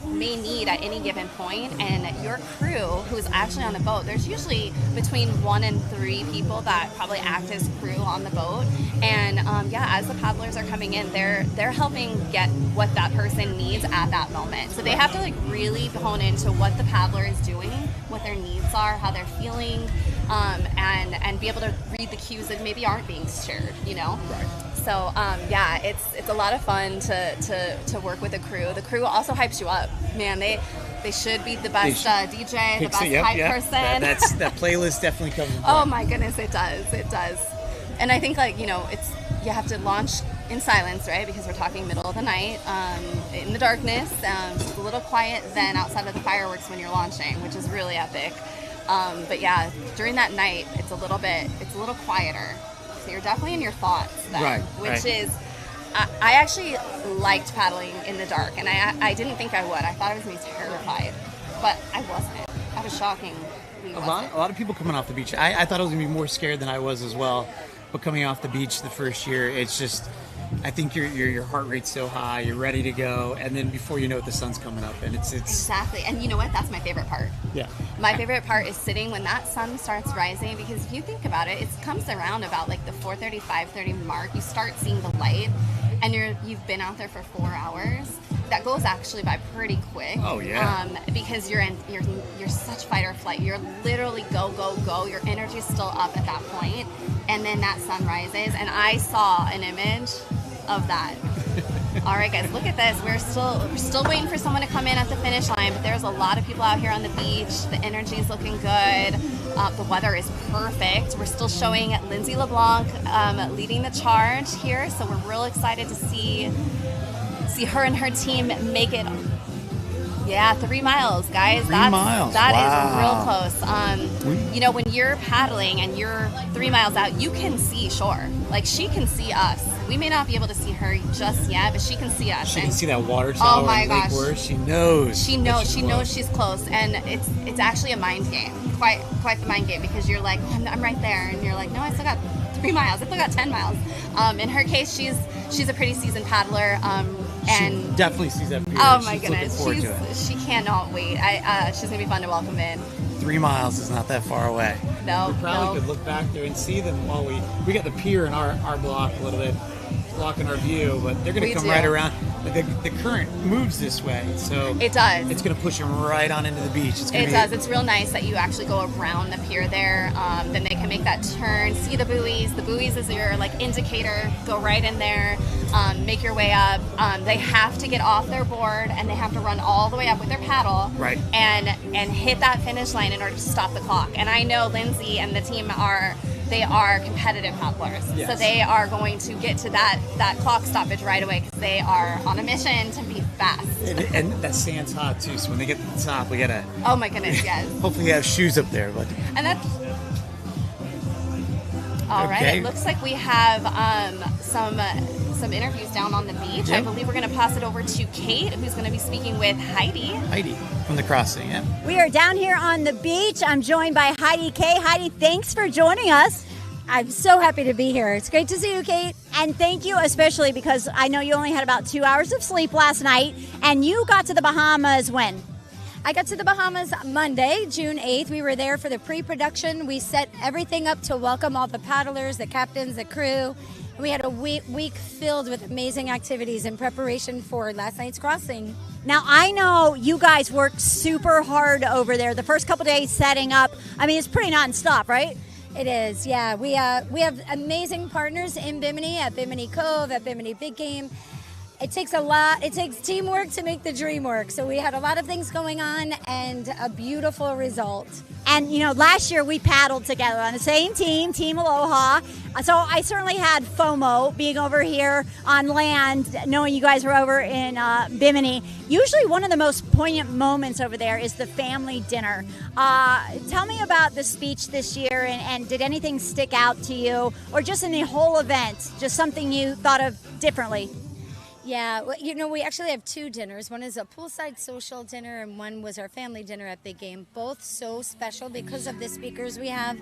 may need at any given point. And your crew, who's actually on the boat, there's usually between 1 and 3 people that probably act as crew on the boat. And as the paddlers are coming in, they're helping get what that person needs at that moment. So they have to really hone into what the paddler is doing, what their needs are, how they're feeling, and be able to read the cues that maybe aren't being shared, Right. So it's a lot of fun to work with a crew. The crew also hypes you up, man. They should be the best DJ, the best hype person. That playlist definitely comes. Oh my goodness, it does. And I think you have to launch in silence, right? Because we're talking middle of the night, in the darkness. It's a little quiet then outside of the fireworks when you're launching, which is really epic. But yeah, during that night, it's a little quieter. So you're definitely in your thoughts then, which is, I actually liked paddling in the dark, and I didn't think I would. I thought I was going to be terrified, but I wasn't. I That was shocking. A lot of people coming off the beach. I thought I was going to be more scared than I was as well. But coming off the beach the first year, it's just, I think your heart rate's so high, you're ready to go, and then before you know it, the sun's coming up, and it's exactly. And you know what? That's my favorite part. Yeah. My favorite part is sitting when that sun starts rising, because if you think about it, it comes around about like the 4:30, 5:30 mark. You start seeing the light, and you've been out there for 4 hours. That goes actually by pretty quick. Oh yeah. Because you're such fight or flight. You're literally go go go. Your energy's still up at that point, and then that sun rises, and I saw an image of that. All right, guys, look at this. We're still waiting for someone to come in at the finish line, but there's a lot of people out here on the beach. The energy is looking good. The weather is perfect. We're still showing Lindsay LeBlanc leading the charge here, so we're real excited to see her and her team make it. Yeah, 3 miles, guys. 3 miles. That Wow. is real close. You know, when you're paddling and you're 3 miles out, you can see shore. Like, she can see us. We may not be able to see her just yet, but she can see us. She can see that water tower. Oh my in gosh. Lake Worth. She knows. She knows she's close, and it's actually a mind game. Quite the mind game, because you're like, I'm right there, and you're like, no, I still got 3 miles. I still got 10 miles. In her case, she's a pretty seasoned paddler. And she definitely sees that pier. Oh my She's looking goodness, forward to it. she cannot wait. She's gonna be fun to welcome in. 3 miles is not that far away. No, we probably could look back there and see them while we got the pier in our block a little bit, blocking our view, but they're going to come right around. The current moves this way, so it does. It's going to push them right on into the beach. It does. It's real nice that you actually go around the pier there. Then they can make that turn, see the buoys. The buoys is your like indicator. Go right in there, make your way up. They have to get off their board and they have to run all the way up with their paddle, right, and hit that finish line in order to stop the clock. And I know Lindsay and the team are competitive paddlers, yes. So they are going to get to that clock stoppage right away, because they are on a mission to be fast. And that sand's hot too, so when they get to the top, we gotta. Oh my goodness, yes. Hopefully, you have shoes up there, but. And that's all right. Okay. It looks like we have some interviews down on the beach. Yep. I believe we're going to pass it over to Kate, who's going to be speaking with Heidi. Heidi from the Crossing, yeah. We are down here on the beach. I'm joined by Heidi K. Heidi, thanks for joining us. I'm so happy to be here. It's great to see you, Kate. And thank you especially because I know you only had about 2 hours of sleep last night, and you got to the Bahamas when? I got to the Bahamas Monday, June 8th. We were there for the pre-production. We set everything up to welcome all the paddlers, the captains, the crew. We had a week filled with amazing activities in preparation for last night's crossing. Now, I know you guys worked super hard over there the first couple days setting up. I mean, it's pretty nonstop, right? It is, yeah. We have amazing partners in Bimini, at Bimini Cove, at Bimini Big Game. It takes a lot. It takes teamwork to make the dream work. So we had a lot of things going on and a beautiful result. And, you know, last year we paddled together on the same team, Team Aloha. So I certainly had FOMO being over here on land, knowing you guys were over in Bimini. Usually one of the most poignant moments over there is the family dinner. Tell me about the speech this year, and did anything stick out to you, or just in the whole event, just something you thought of differently? Yeah, well, you know, we actually have two dinners. One is a poolside social dinner, and one was our family dinner at Big Game. Both so special because of the speakers we have.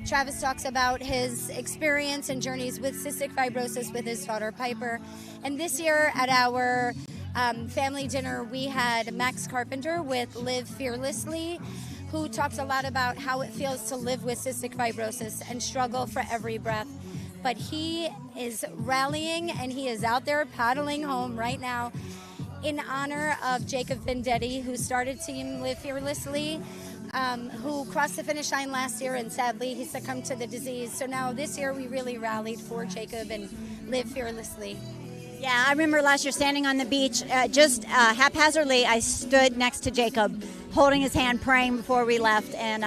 Travis talks about his experience and journeys with cystic fibrosis with his daughter Piper. And this year at our family dinner, we had Max Carpenter with Live Fearlessly, who talks a lot about how it feels to live with cystic fibrosis and struggle for every breath. But he is rallying and he is out there paddling home right now in honor of Jacob Vendetti, who started Team Live Fearlessly, who crossed the finish line last year, and sadly he succumbed to the disease. So now this year we really rallied for Jacob and Live Fearlessly. Yeah, I remember last year standing on the beach, just haphazardly, I stood next to Jacob, holding his hand, praying before we left, and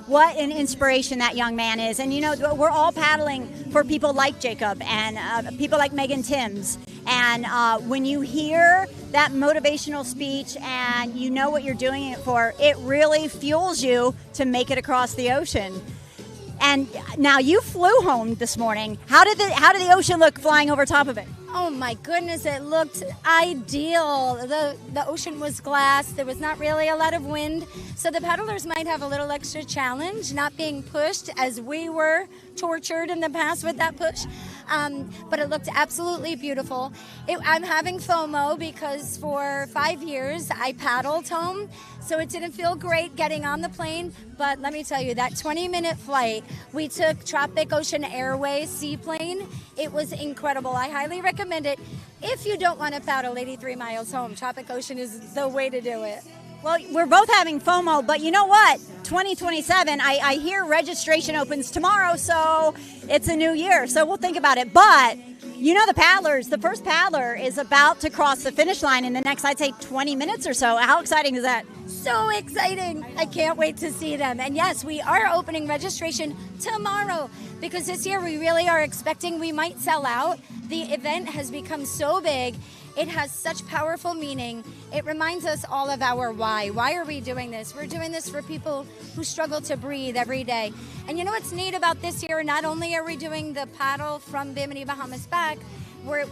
what an inspiration that young man is. And, you know, we're all paddling for people like Jacob and people like Megan Timms. And when you hear that motivational speech and you know what you're doing it for, it really fuels you to make it across the ocean. And now you flew home this morning. How did the ocean look flying over top of it? Oh my goodness, it looked ideal. The ocean was glass. There was not really a lot of wind. So the paddlers might have a little extra challenge, not being pushed as we were tortured in the past with that push. But it looked absolutely beautiful. I'm having FOMO because for 5 years I paddled home. So it didn't feel great getting on the plane. But let me tell you, that 20-minute flight, we took Tropic Ocean Airways seaplane. It was incredible. I highly recommend it. If you don't want to paddle 83 miles home, Tropic Ocean is the way to do it. Well, we're both having FOMO, but you know what? 2027, I hear registration opens tomorrow, so it's a new year. So we'll think about it. But you know, the first paddler is about to cross the finish line in the next, I'd say, 20 minutes or so. How exciting is that? So exciting. I can't wait to see them. And yes, we are opening registration tomorrow because this year we really are expecting we might sell out. The event has become so big. It has such powerful meaning. It reminds us all of our why. Why are we doing this? We're doing this for people who struggle to breathe every day. And you know what's neat about this year? Not only are we doing the paddle from Bimini, Bahamas back,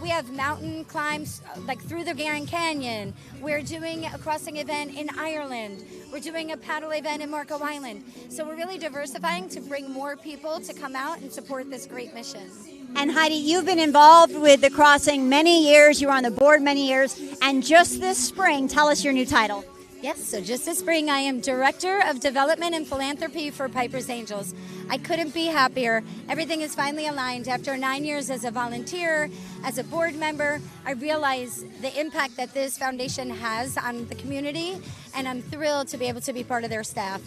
we have mountain climbs like through the Grand Canyon. We're doing a crossing event in Ireland. We're doing a paddle event in Marco Island. So we're really diversifying to bring more people to come out and support this great mission. And Heidi, you've been involved with the crossing many years. You were on the board many years. And just this spring, tell us your new title. Yes, so just this spring, I am Director of Development and Philanthropy for Piper's Angels. I couldn't be happier. Everything is finally aligned. After 9 years as a volunteer, as a board member, I realize the impact that this foundation has on the community, and I'm thrilled to be able to be part of their staff.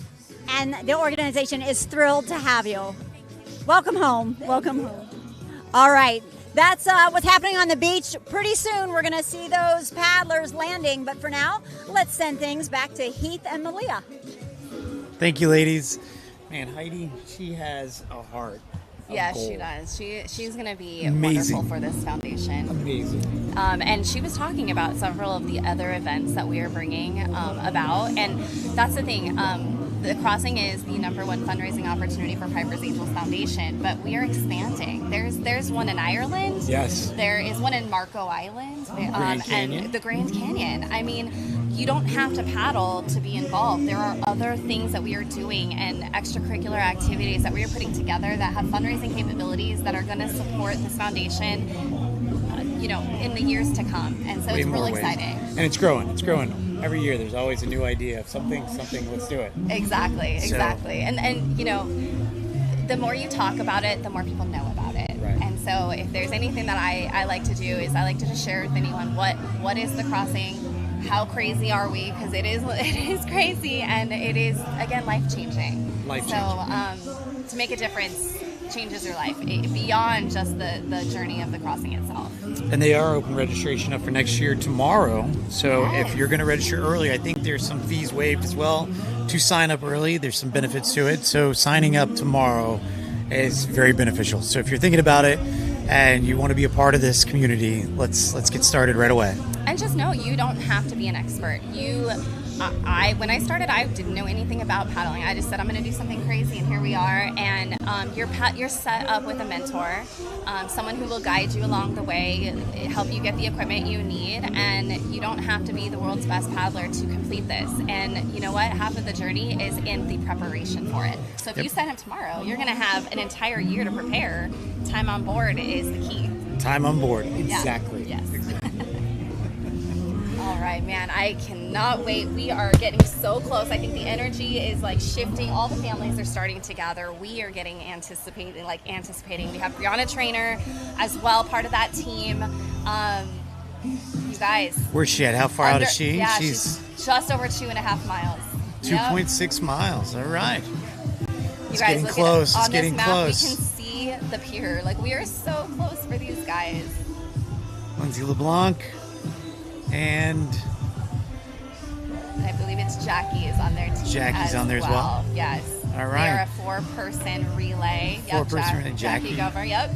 And the organization is thrilled to have you. Welcome home. Welcome home. All right. That's what's happening on the beach. Pretty soon we're going to see those paddlers landing. But for now, let's send things back to Heath and Malia. Thank you, ladies. Man, Heidi, she has a heart. Yes, she does. She's going to be Amazing. wonderful for this foundation. Amazing. And she was talking about several of the other events that we are bringing about. And that's the thing. The Crossing is the #1 fundraising opportunity for Piper's Angels Foundation, but we are expanding. There's one in Ireland. Yes. There is one in Marco Island. Grand Canyon. And the Grand Canyon. I mean, you don't have to paddle to be involved. There are other things that we are doing and extracurricular activities that we are putting together that have fundraising capabilities that are going to support this foundation, in the years to come. And so it's really exciting. And it's growing. It's growing. Every year there's always a new idea of something, let's do it. Exactly. And the more you talk about it, the more people know about it. Right. And so if there's anything that I like to do is I like to just share with anyone what is the Crossing, how crazy are we, because it is crazy, and it is, again, life-changing. So to make a difference changes your life beyond just the journey of the Crossing itself. And they are open registration up for next year tomorrow. So if you're going to register early, I think there's some fees waived as well to sign up early. There's some benefits to it. So signing up tomorrow is very beneficial. So if you're thinking about it and you want to be a part of this community, let's get started right away. And just know you don't have to be an expert. When I started, I didn't know anything about paddling. I just said I'm going to do something crazy, and here we are. And you're set up with a mentor, someone who will guide you along the way, help you get the equipment you need, and you don't have to be the world's best paddler to complete this. And you know what? Half of the journey is in the preparation for it. So if you sign up tomorrow, you're going to have an entire year to prepare. Time on board is the key. Time on board, exactly. Yeah. Yes. All right, man, I cannot wait. We are getting so close. I think the energy is like shifting. All the families are starting to gather. We are getting anticipating. We have Brianna Trainer as well, part of that team. You guys. Where's she at? How far out is she? Yeah, she's just over 2.5 miles. 2.6 miles. All right. You It's guys, getting look close. At it. It's getting On this map, close. we can see the pier. Like, we are so close for these guys. Lindsay LeBlanc. And I believe it's Jackie is on there too. Jackie's on there as well. Yes. All right. They are a 4-person relay. Four-person relay. Jackie Gover. Yep.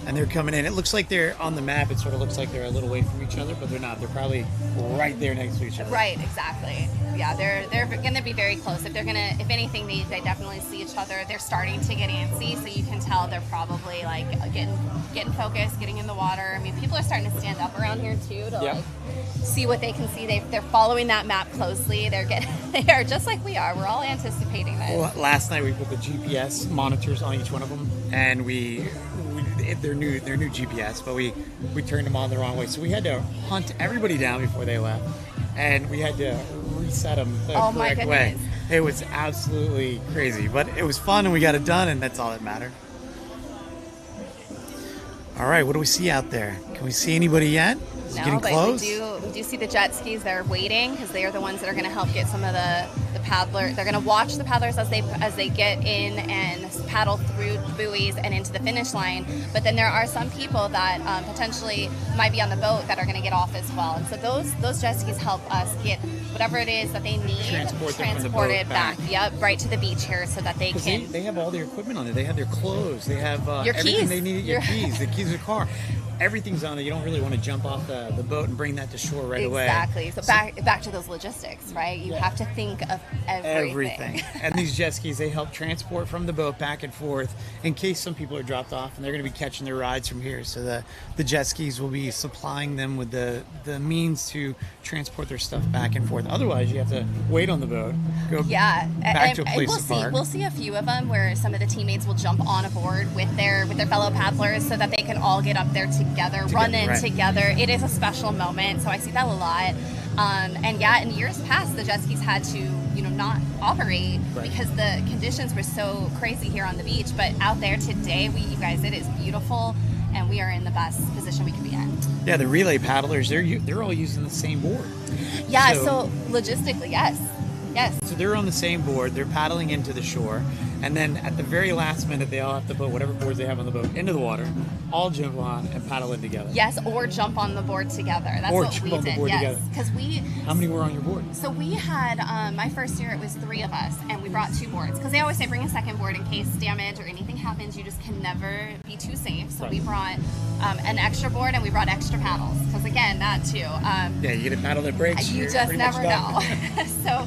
and they're coming in. It looks like they're on the map. It sort of looks like they're a little away from each other, but they're not. They're probably right there next to each other. Right, exactly. Yeah, they're going to be very close. If anything, they definitely see each other. They're starting to get antsy, so you can tell they're probably like getting focused, getting in the water. I mean, people are starting to stand up around here too to like see what they can see. They're following that map closely. They are just like we are. We're all anticipating this. Well, last night we put the GPS monitors on each one of them, and they're new GPS, but we turned them on the wrong way, so we had to hunt everybody down before they left, and we had to reset them the correct way. It was absolutely crazy, but it was fun, and we got it done, and that's all that mattered. All right, what do we see out there? Can we see anybody yet? Is it getting close? We do see the jet skis. They're waiting because they are the ones that are going to help get some of the paddler. They're going to watch the paddlers as they get in and paddle through the buoys and into the finish line. But then there are some people that potentially might be on the boat that are going to get off as well. And so those jet skis help us get whatever it is that they need, transport it back. Yep, right to the beach here so that they can. They have all their equipment on there. They have their clothes. They have your everything keys. They need. Your keys, the keys of the car. Everything's on there. You don't really want to jump off the boat and bring that to shore right away. Exactly. So back to those logistics, right? You have to think of everything. And these jet skis, they help transport from the boat back and forth in case some people are dropped off, and they're going to be catching their rides from here. So the jet skis will be supplying them with the means to transport their stuff back and forth. Otherwise, you have to wait on the boat, go back to a place to park. We'll see a few of them where some of the teammates will jump on a board with their fellow paddlers so that they can all get up there together, run in together. It is a special moment, so I see that a lot. And in years past, the jet skis had to, not operate because the conditions were so crazy here on the beach. But out there today, you guys, it is beautiful, and we are in the best position we could be in. Yeah, the relay paddlers, they're all using the same board. Yeah, so logistically, yes. So they're on the same board. They're paddling into the shore, and then at the very last minute, they all have to put whatever boards they have on the boat into the water, all jump on and paddle in together. Yes, or jump on the board together. That's what we did. Yes, because How many were on your board? So we had my first year. It was 3 of us, and we brought 2 boards because they always say bring a second board in case damage or anything happens. You just can never be too safe. So we brought an extra board, and we brought extra paddles because again, that too. You get a paddle that breaks. You just never know. So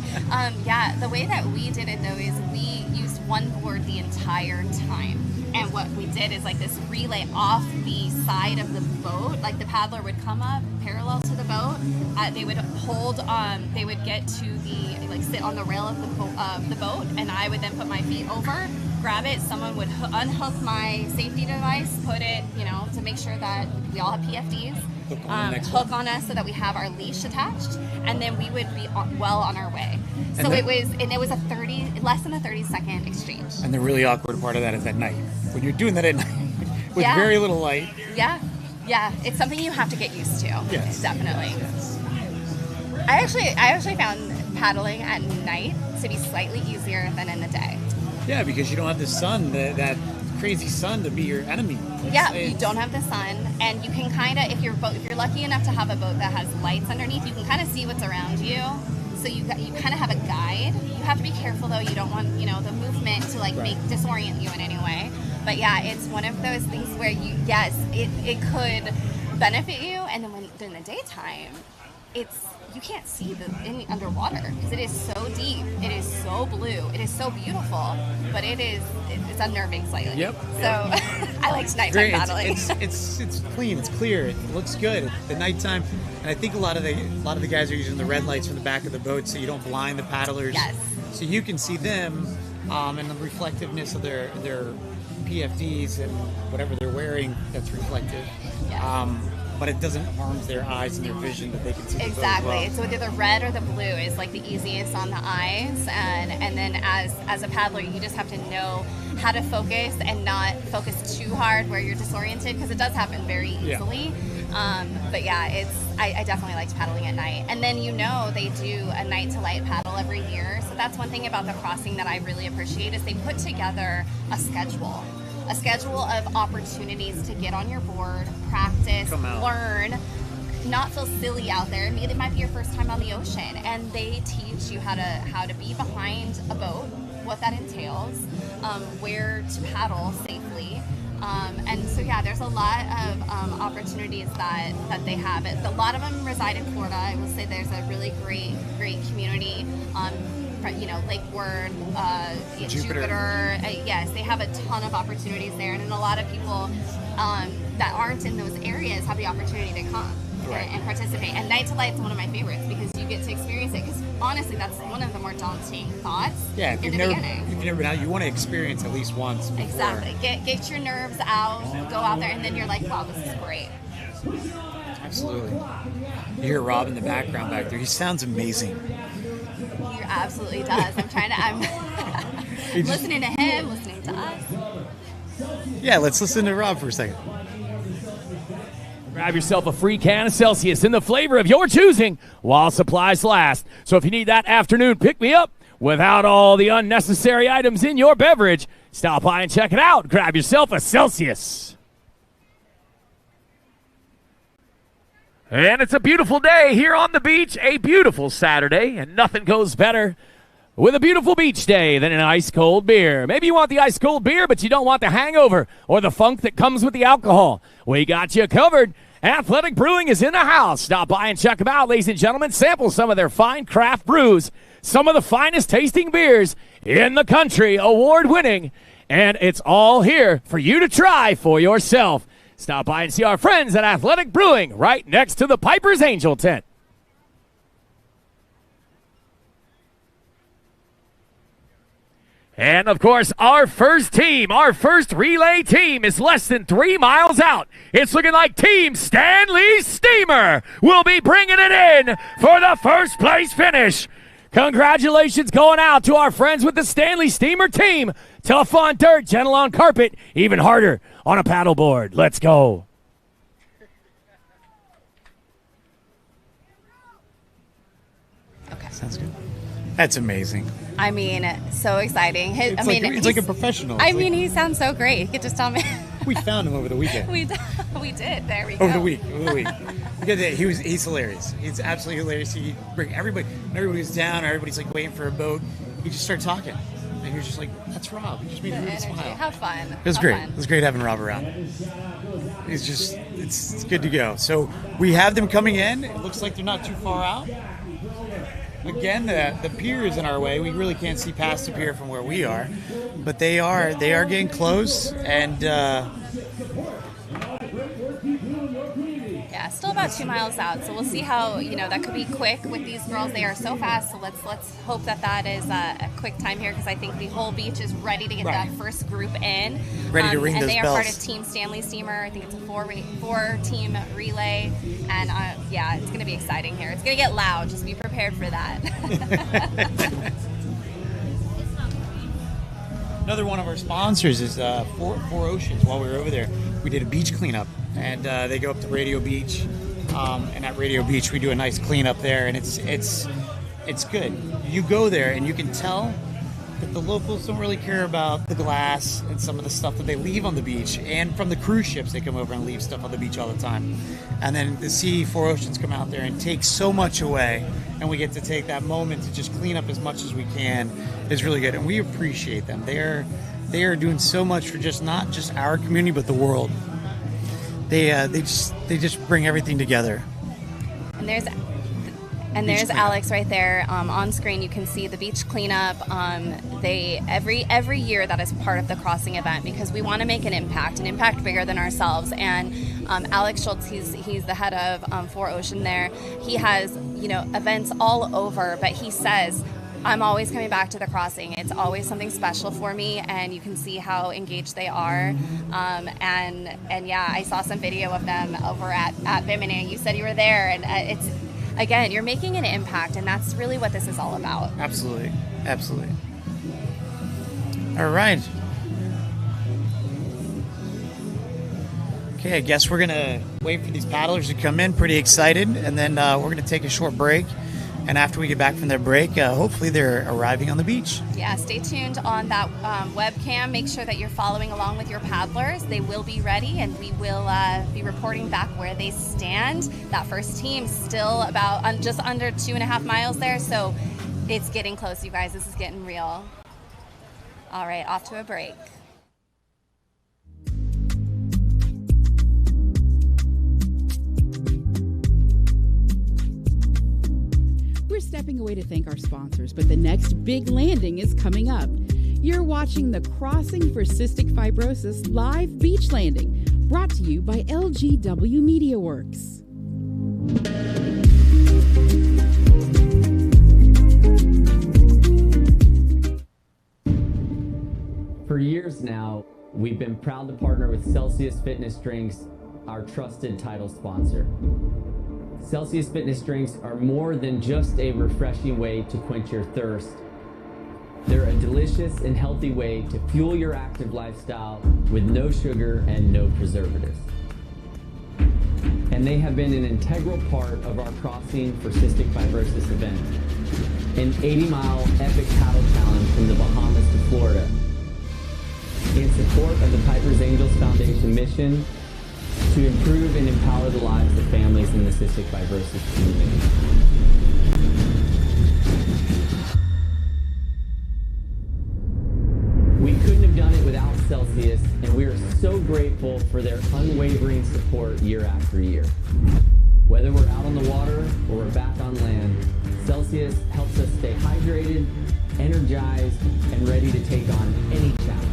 the way that we did it though is we used one board the entire time. And what we did is like this relay off the side of the boat. Like the paddler would come up parallel to the boat. They would hold. They would get to sit on the rail of the boat, and I would then put my feet over, grab it. Someone would unhook my safety device, put it, to make sure that we all have PFDs. Hook on us so that we have our leash attached, and then we would be well on our way. So it was less than a 30-second exchange. And the really awkward part of that is at night. When you're doing that at night with very little light. Yeah, it's something you have to get used to. Yes, definitely. Yes. I actually found paddling at night to be slightly easier than in the day. Yeah, because you don't have the sun, that crazy sun to be your enemy. You don't have the sun, and you can kind of, if you're lucky enough to have a boat that has lights underneath, you can kind of see what's around you. So you kind of have a guide. You have to be careful though. You don't want the movement to disorient you in any way. But it's one of those things where it could benefit you, and then during the daytime, you can't see any underwater because it is so deep, it is so blue, it is so beautiful, but it's unnerving slightly. Yep. So I like nighttime paddling. It's clean, it's clear, it looks good at the nighttime, and I think a lot of the guys are using the red lights from the back of the boat so you don't blind the paddlers. Yes. So you can see them and the reflectiveness of their PFDs and whatever they're wearing that's reflective. Yes. But it doesn't harm their eyes and their vision that they can see. Exactly. So either the red or the blue is the easiest on the eyes, and then as a paddler, you just have to know how to focus and not focus too hard where you're disoriented because it does happen very easily. But I definitely liked paddling at night. And then they do a night to light paddle every year. So that's one thing about the crossing that I really appreciate is they put together a schedule of opportunities to get on your board, practice, learn, not feel silly out there. Maybe it might be your first time on the ocean, and they teach you how to be behind a boat, what that entails, where to paddle safely, And so, yeah, there's a lot of opportunities that they have. A lot of them reside in Florida. I will say there's a really great community. Lake Worth, Jupiter. Yes, they have a ton of opportunities there, and a lot of people that aren't in those areas have the opportunity to come and participate. And Night to Light's one of my favorites because you get to experience it. Because honestly, that's one of the more daunting thoughts. Yeah, if you've never been out, you want to experience at least once before. Exactly. Get your nerves out, go out there, and then you're like, wow, this is great. Absolutely. You hear Rob in the background back there. He sounds amazing. He absolutely does. I'm listening to him, listening to us. Yeah, let's listen to Rob for a second. Grab yourself a free can of Celsius in the flavor of your choosing while supplies last. So if you need that afternoon pick-me-up without all the unnecessary items in your beverage, stop by and check it out. Grab yourself a Celsius. And it's a beautiful day here on the beach, a beautiful Saturday, and nothing goes better with a beautiful beach day than an ice-cold beer. Maybe you want the ice-cold beer, but you don't want the hangover or the funk that comes with the alcohol. We got you covered. Athletic Brewing is in the house. Stop by and check them out, ladies and gentlemen. Sample some of their fine craft brews, some of the finest tasting beers in the country, award-winning, and it's all here for you to try for yourself. Stop by and see our friends at Athletic Brewing right next to the Piper's Angel tent. And, of course, our first relay team is less than 3 miles out. It's looking like Team Stanley Steamer will be bringing it in for the first place finish. Congratulations going out to our friends with the Stanley Steamer team. Tough on dirt, gentle on carpet, even harder on a paddleboard. Let's go. Okay. Sounds good. That's amazing. I mean, so exciting. It's like a professional. He sounds so great. You could just tell me. We found him over the weekend. we did. There we go. Over the week. He's hilarious. He's absolutely hilarious. He bring everybody. When everybody was down, everybody's like waiting for a boat. He just started talking, and you're just like, "That's Rob." He just made everybody smile. Have fun. It was great. It was great having Rob around. It's good to go. So we have them coming in. It looks like they're not too far out. Again, the pier is in our way. We really can't see past the pier from where we are, but they are getting close, and yeah, still about 2 miles out. So we'll see how that could be quick with these girls. They are so fast. So let's hope that is a quick time here because I think the whole beach is ready to get that first group in. Ready to ring those bells. And they are part of Team Stanley Steamer. I think it's a four-team relay, and yeah, it's going to be exciting here. It's going to get loud. Just be prepared for that. Another one of our sponsors is Four Oceans. While we were over there, we did a beach cleanup, and they go up to Radio Beach, and at Radio Beach we do a nice cleanup there, and it's good. You go there and you can tell that the locals don't really care about the glass and some of the stuff that they leave on the beach, and from the cruise ships they come over and leave stuff on the beach all the time, and then to see Four Oceans come out there and take so much away, and we get to take that moment to just clean up as much as we can is really good, and we appreciate them. They are doing so much for not just our community but the world. They just bring everything together. And there's Alex right there on screen. You can see the beach cleanup. They every year that is part of the Crossing event because we want to make an impact bigger than ourselves. And Alex Schultz, he's the head of Four Ocean there. He has events all over, but he says, I'm always coming back to the Crossing. It's always something special for me, and you can see how engaged they are. And yeah, I saw some video of them over at Bimini. You said you were there, and it's. Again, you're making an impact, and that's really what this is all about. Absolutely. All right. Okay, I guess we're going to wait for these paddlers to come in. Pretty excited. And then we're going to take a short break. And after we get back from their break, hopefully they're arriving on the beach. Yeah, stay tuned on that webcam. Make sure that you're following along with your paddlers. They will be ready, and we will be reporting back where they stand. That first team still about just under 2.5 miles there, so it's getting close, you guys. This is getting real. All right, off to a break. We're stepping away to thank our sponsors, but the next big landing is coming up. You're watching the Crossing for Cystic Fibrosis live beach landing, brought to you by LGW Media Works. For years now, we've been proud to partner with Celsius Fitness Drinks, our trusted title sponsor. Celsius Fitness Drinks are more than just a refreshing way to quench your thirst. They're a delicious and healthy way to fuel your active lifestyle with no sugar and no preservatives. And they have been an integral part of our Crossing for Cystic Fibrosis event, an 80-mile epic paddle challenge from the Bahamas to Florida, in support of the Piper's Angels Foundation mission to improve and empower the lives of families in the cystic fibrosis community. We couldn't have done it without Celsius, and we are so grateful for their unwavering support year after year. Whether we're out on the water or we're back on land, Celsius helps us stay hydrated, energized, and ready to take on any challenge.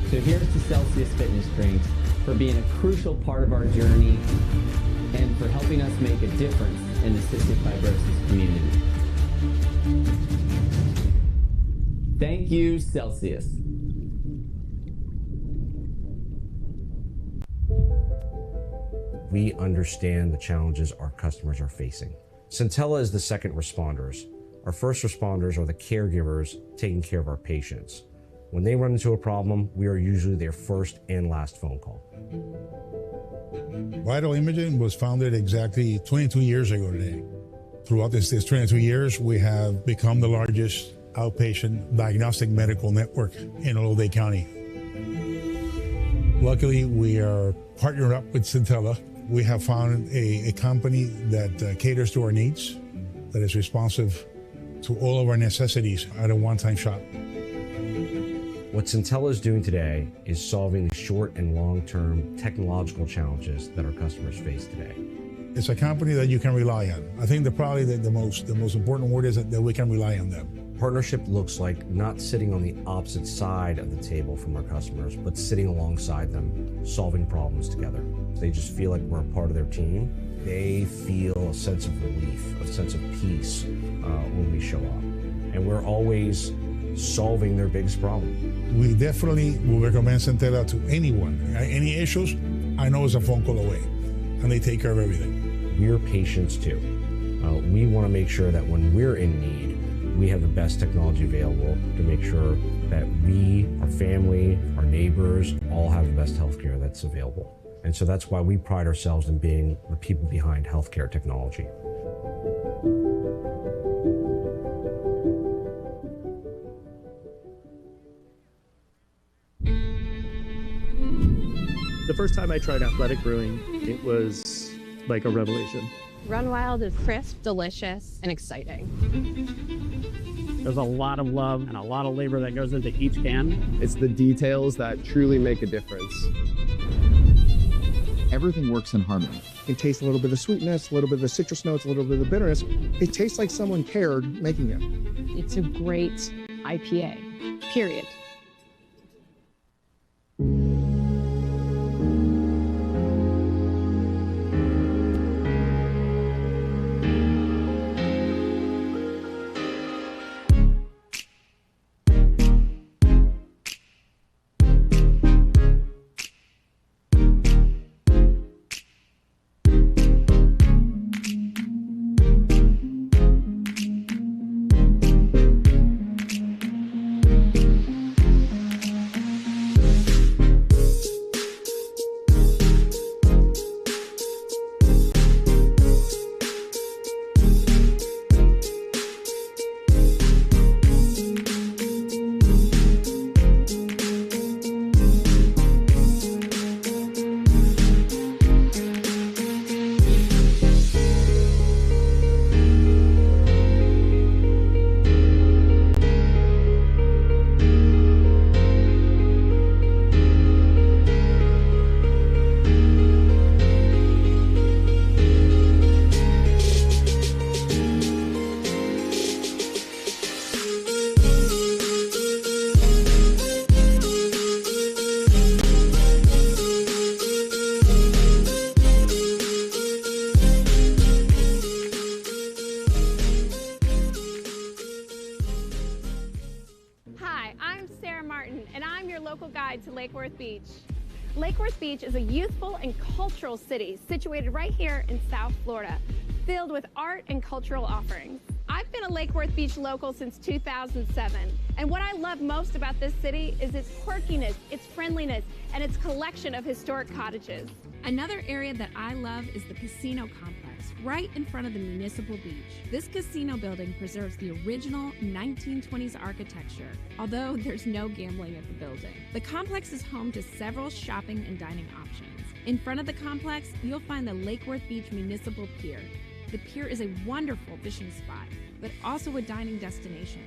So here's to Celsius Fitness Drinks for being a crucial part of our journey and for helping us make a difference in the cystic fibrosis community. Thank you, Celsius. We understand the challenges our customers are facing. Centella is the second responders. Our first responders are the caregivers taking care of our patients. When they run into a problem, we are usually their first and last phone call. Vital Imaging was founded exactly 22 years ago today. Throughout this 22 years, we have become the largest outpatient diagnostic medical network in Ollade County. Luckily, we are partnered up with Centella. We have found a company that caters to our needs, that is responsive to all of our necessities at a one-time shot. What Centella is doing today is solving the short and long-term technological challenges that our customers face today. It's a company that you can rely on. I think probably the most important word is that we can rely on them. Partnership looks like not sitting on the opposite side of the table from our customers, but sitting alongside them, solving problems together. They just feel like we're a part of their team. They feel a sense of relief, a sense of peace when we show up. And we're always solving their biggest problem. We definitely will recommend Centella to anyone. Any issues, I know it's a phone call away, and they take care of everything. We're patients too. We want to make sure that when we're in need, we have the best technology available to make sure that we, our family, our neighbors, all have the best healthcare that's available. And so that's why we pride ourselves in being the people behind healthcare technology. The first time I tried athletic brewing, it was like a revelation. Run Wild is crisp, delicious, and exciting. There's a lot of love and a lot of labor that goes into each can. It's the details that truly make a difference. Everything works in harmony. It tastes a little bit of sweetness, a little bit of the citrus notes, a little bit of the bitterness. It tastes like someone cared making it. It's a great IPA, period. local guide to Lake Worth Beach. Lake Worth Beach is a youthful and cultural city situated right here in South Florida, filled with art and cultural offerings. I've been a Lake Worth Beach local since 2007, and what I love most about this city is its quirkiness, its friendliness, and its collection of historic cottages. Another area that I love is the casino complex, right in front of the municipal beach. This casino building preserves the original 1920s architecture, although there's no gambling at the building. The complex is home to several shopping and dining options. In front of the complex, you'll find the Lake Worth Beach Municipal Pier. The pier is a wonderful fishing spot, but also a dining destination.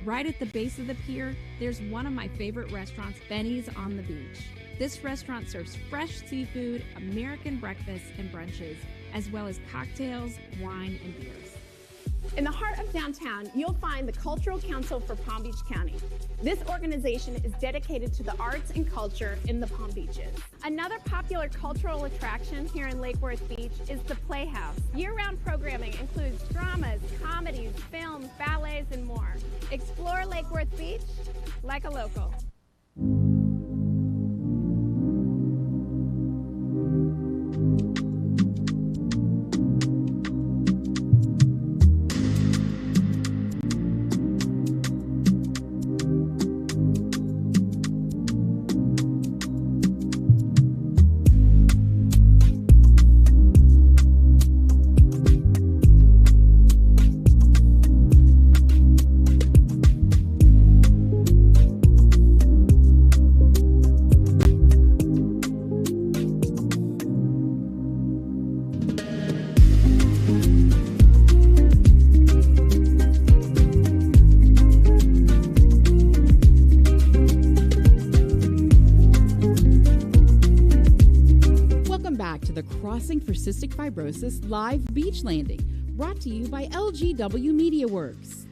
Right at the base of the pier, there's one of my favorite restaurants, Bimini's on the beach. This restaurant serves fresh seafood, American breakfasts and brunches, as well as cocktails, wine, and beers. In the heart of downtown, you'll find the Cultural Council for Palm Beach County. This organization is dedicated to the arts and culture in the Palm Beaches. Another popular cultural attraction here in Lake Worth Beach is the Playhouse. Year-round programming includes dramas, comedies, films, ballets, and more. Explore Lake Worth Beach like a local. Crossing for Cystic Fibrosis live beach landing, brought to you by LGW Media Works.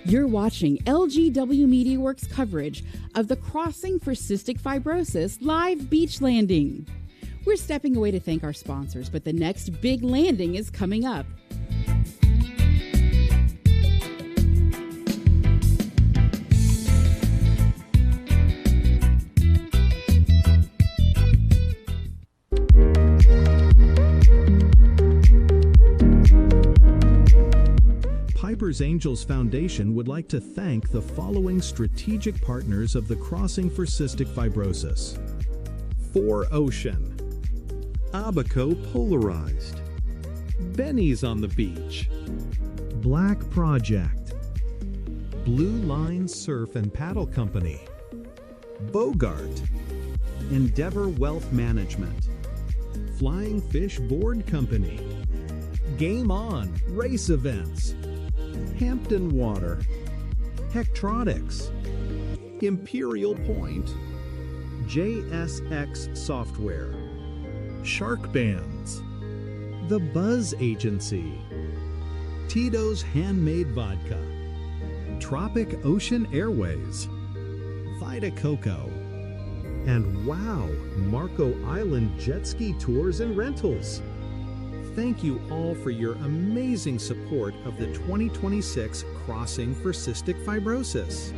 You're watching LGW Media Works coverage of the Crossing for Cystic Fibrosis live beach landing. We're stepping away to thank our sponsors, but the next big landing is coming up. Piper's Angels Foundation would like to thank the following strategic partners of the Crossing for Cystic Fibrosis: 4Ocean, Abaco Polarized, Benny's on the Beach, Black Project, Blue Line Surf and Paddle Company, Bogart, Endeavor Wealth Management, Flying Fish Board Company, Game On Race Events, Hampton Water, Hectronics, Imperial Point, JSX Software, Shark Bands, The Buzz Agency, Tito's Handmade Vodka, Tropic Ocean Airways, Vita Coco, and wow, Marco Island Jet Ski Tours and Rentals. Thank you all for your amazing support of the 2026 Crossing for Cystic Fibrosis.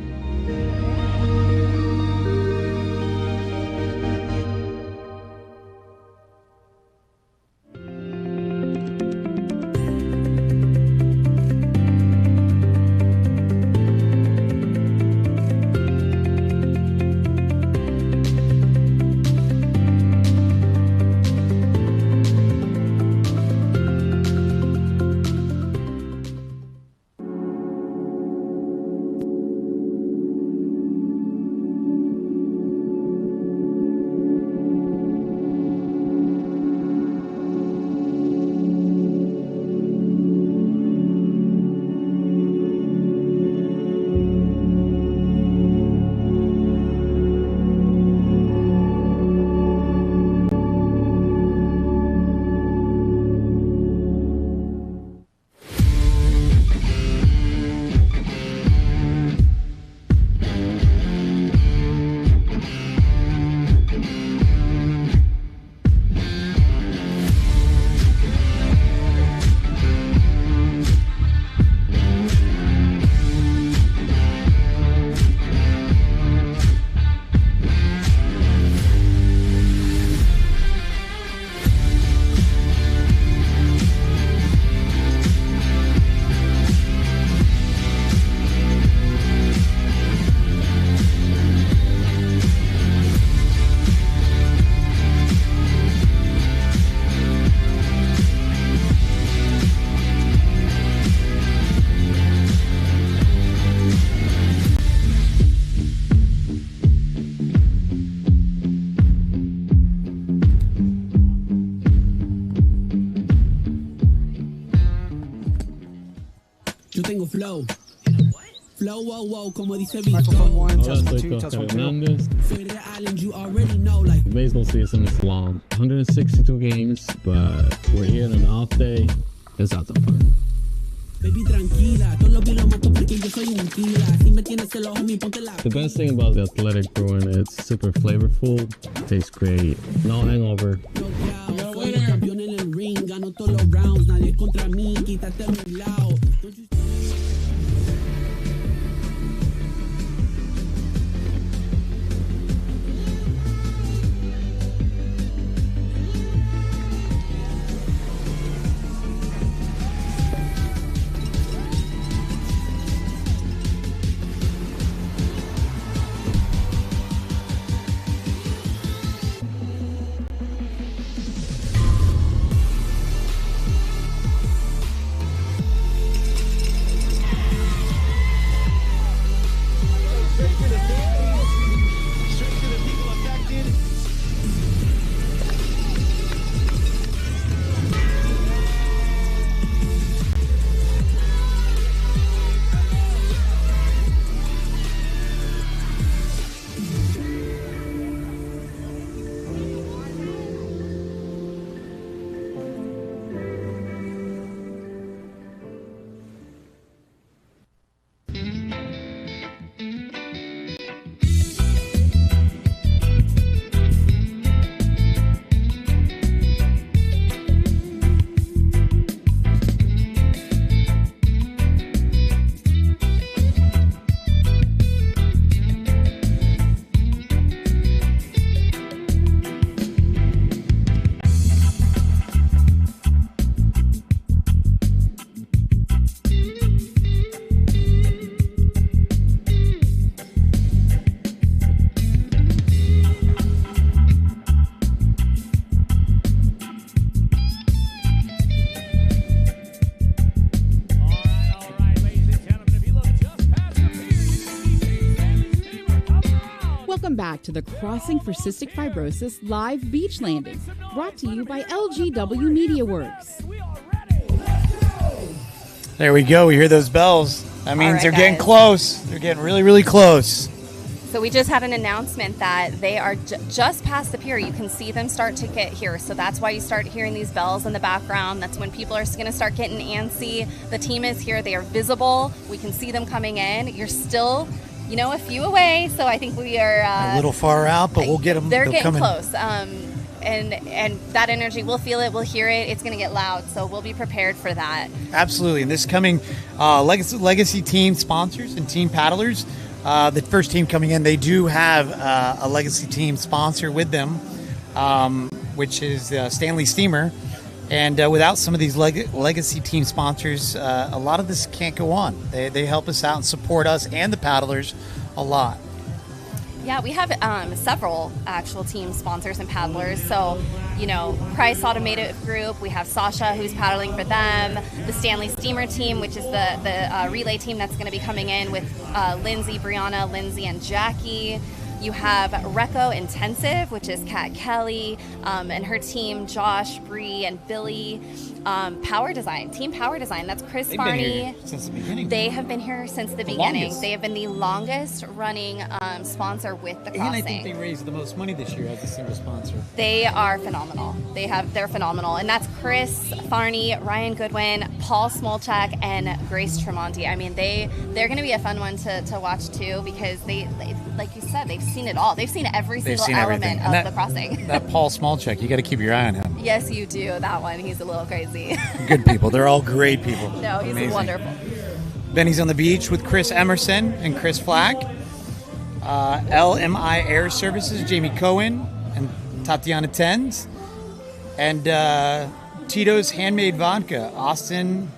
flow. Flow, whoa, whoa, como dice Microphone 1, Vito. test 1, 2, test 1, 2. Soy de Island, you already know, like. Baseball season is long. 162 games, but we're here on an off day. It's out of fun. Baby, tranquila, todo lo que lo mato porque yo soy un kila. Si me tienes celoso, mi ponte la. The best thing about the athletic brewing, it's super flavorful, tastes great, no hangover. Soy el campeón en el ring, gano todos los rounds, nadie contra mí, quítate a mi lado. Welcome back to the Crossing for Cystic Fibrosis live beach landing, brought to you by LGW Media Works. There we go. We hear those bells. That means right, they're getting guys. close. They're getting really, really close. So we just had an announcement that they are just past the pier. You can see them start to get here. So that's why you start hearing these bells in the background. That's when people are going to start getting antsy. The team is here. They are visible. We can see them coming in. You're still, a few away. So I think we are A little far out, but we'll get them. They're getting coming. close. And that energy, we'll feel it, we'll hear it. It's going to get loud. So we'll be prepared for that. Absolutely. And this coming legacy team sponsors and team paddlers. The first team coming in, they do have a legacy team sponsor with them, which is Stanley Steamer. And without some of these legacy team sponsors, a lot of this can't go on. They help us out and support us and the paddlers a lot. Yeah, we have several actual team sponsors and paddlers. So, Price Automotive Group, we have Sasha, who's paddling for them, the Stanley Steamer team, which is the relay team that's going to be coming in with Lindsay, Brianna, Lindsay, and Jackie. You have Reco Intensive, which is Kat Kelly, and her team, Josh, Bree, and Billy. Power Design, Team Power Design, that's Chris They've Barney. been here since the beginning. They have been here since the beginning. Longest. They have been the longest running sponsor with the Crossing. And I think they raised the most money this year as a single sponsor. They are phenomenal. They're phenomenal. And that's Chris Farney, Ryan Goodwin, Paul Smolchak, and Grace Tremonti. I mean, they're going to be a fun one to watch too, because they, like you said, they've seen it all. They've seen every single element of the Crossing. That Paul Smolchak, you got to keep your eye on him. Yes, you do. That one, he's a little crazy. Good people. They're all great people. No, he's Amazing. wonderful. Benny's on the beach with Chris Emerson and Chris Flack. LMI Air Services, Jamie Cohen and Tatiana Tens. And Tito's Handmade Vodka, Austin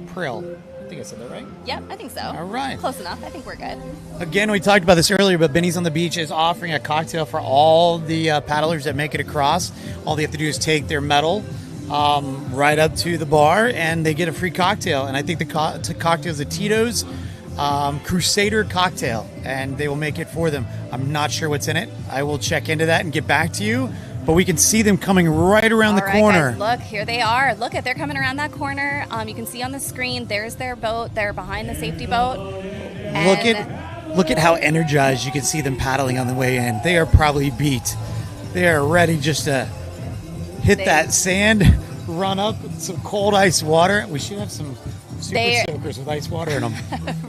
Prill. I think I said that right? Yep, I think so. All right. Close enough. I think we're good. Again, we talked about this earlier, but Benny's on the Beach is offering a cocktail for all the paddlers that make it across. All they have to do is take their medal right up to the bar, and they get a free cocktail. And I think the cocktail is a Tito's Crusader cocktail, and they will make it for them. I'm not sure what's in it. I will check into that and get back to you. but we can see them coming right around the corner. Guys, look, here they are. Look at, they're coming around that corner. You can see on the screen, there's their boat. They're behind the safety boat. Look at how energized you can see them paddling on the way in. They are probably beat. They are ready just to hit that sand, run up with some cold ice water. We should have some super soakers with ice water in them.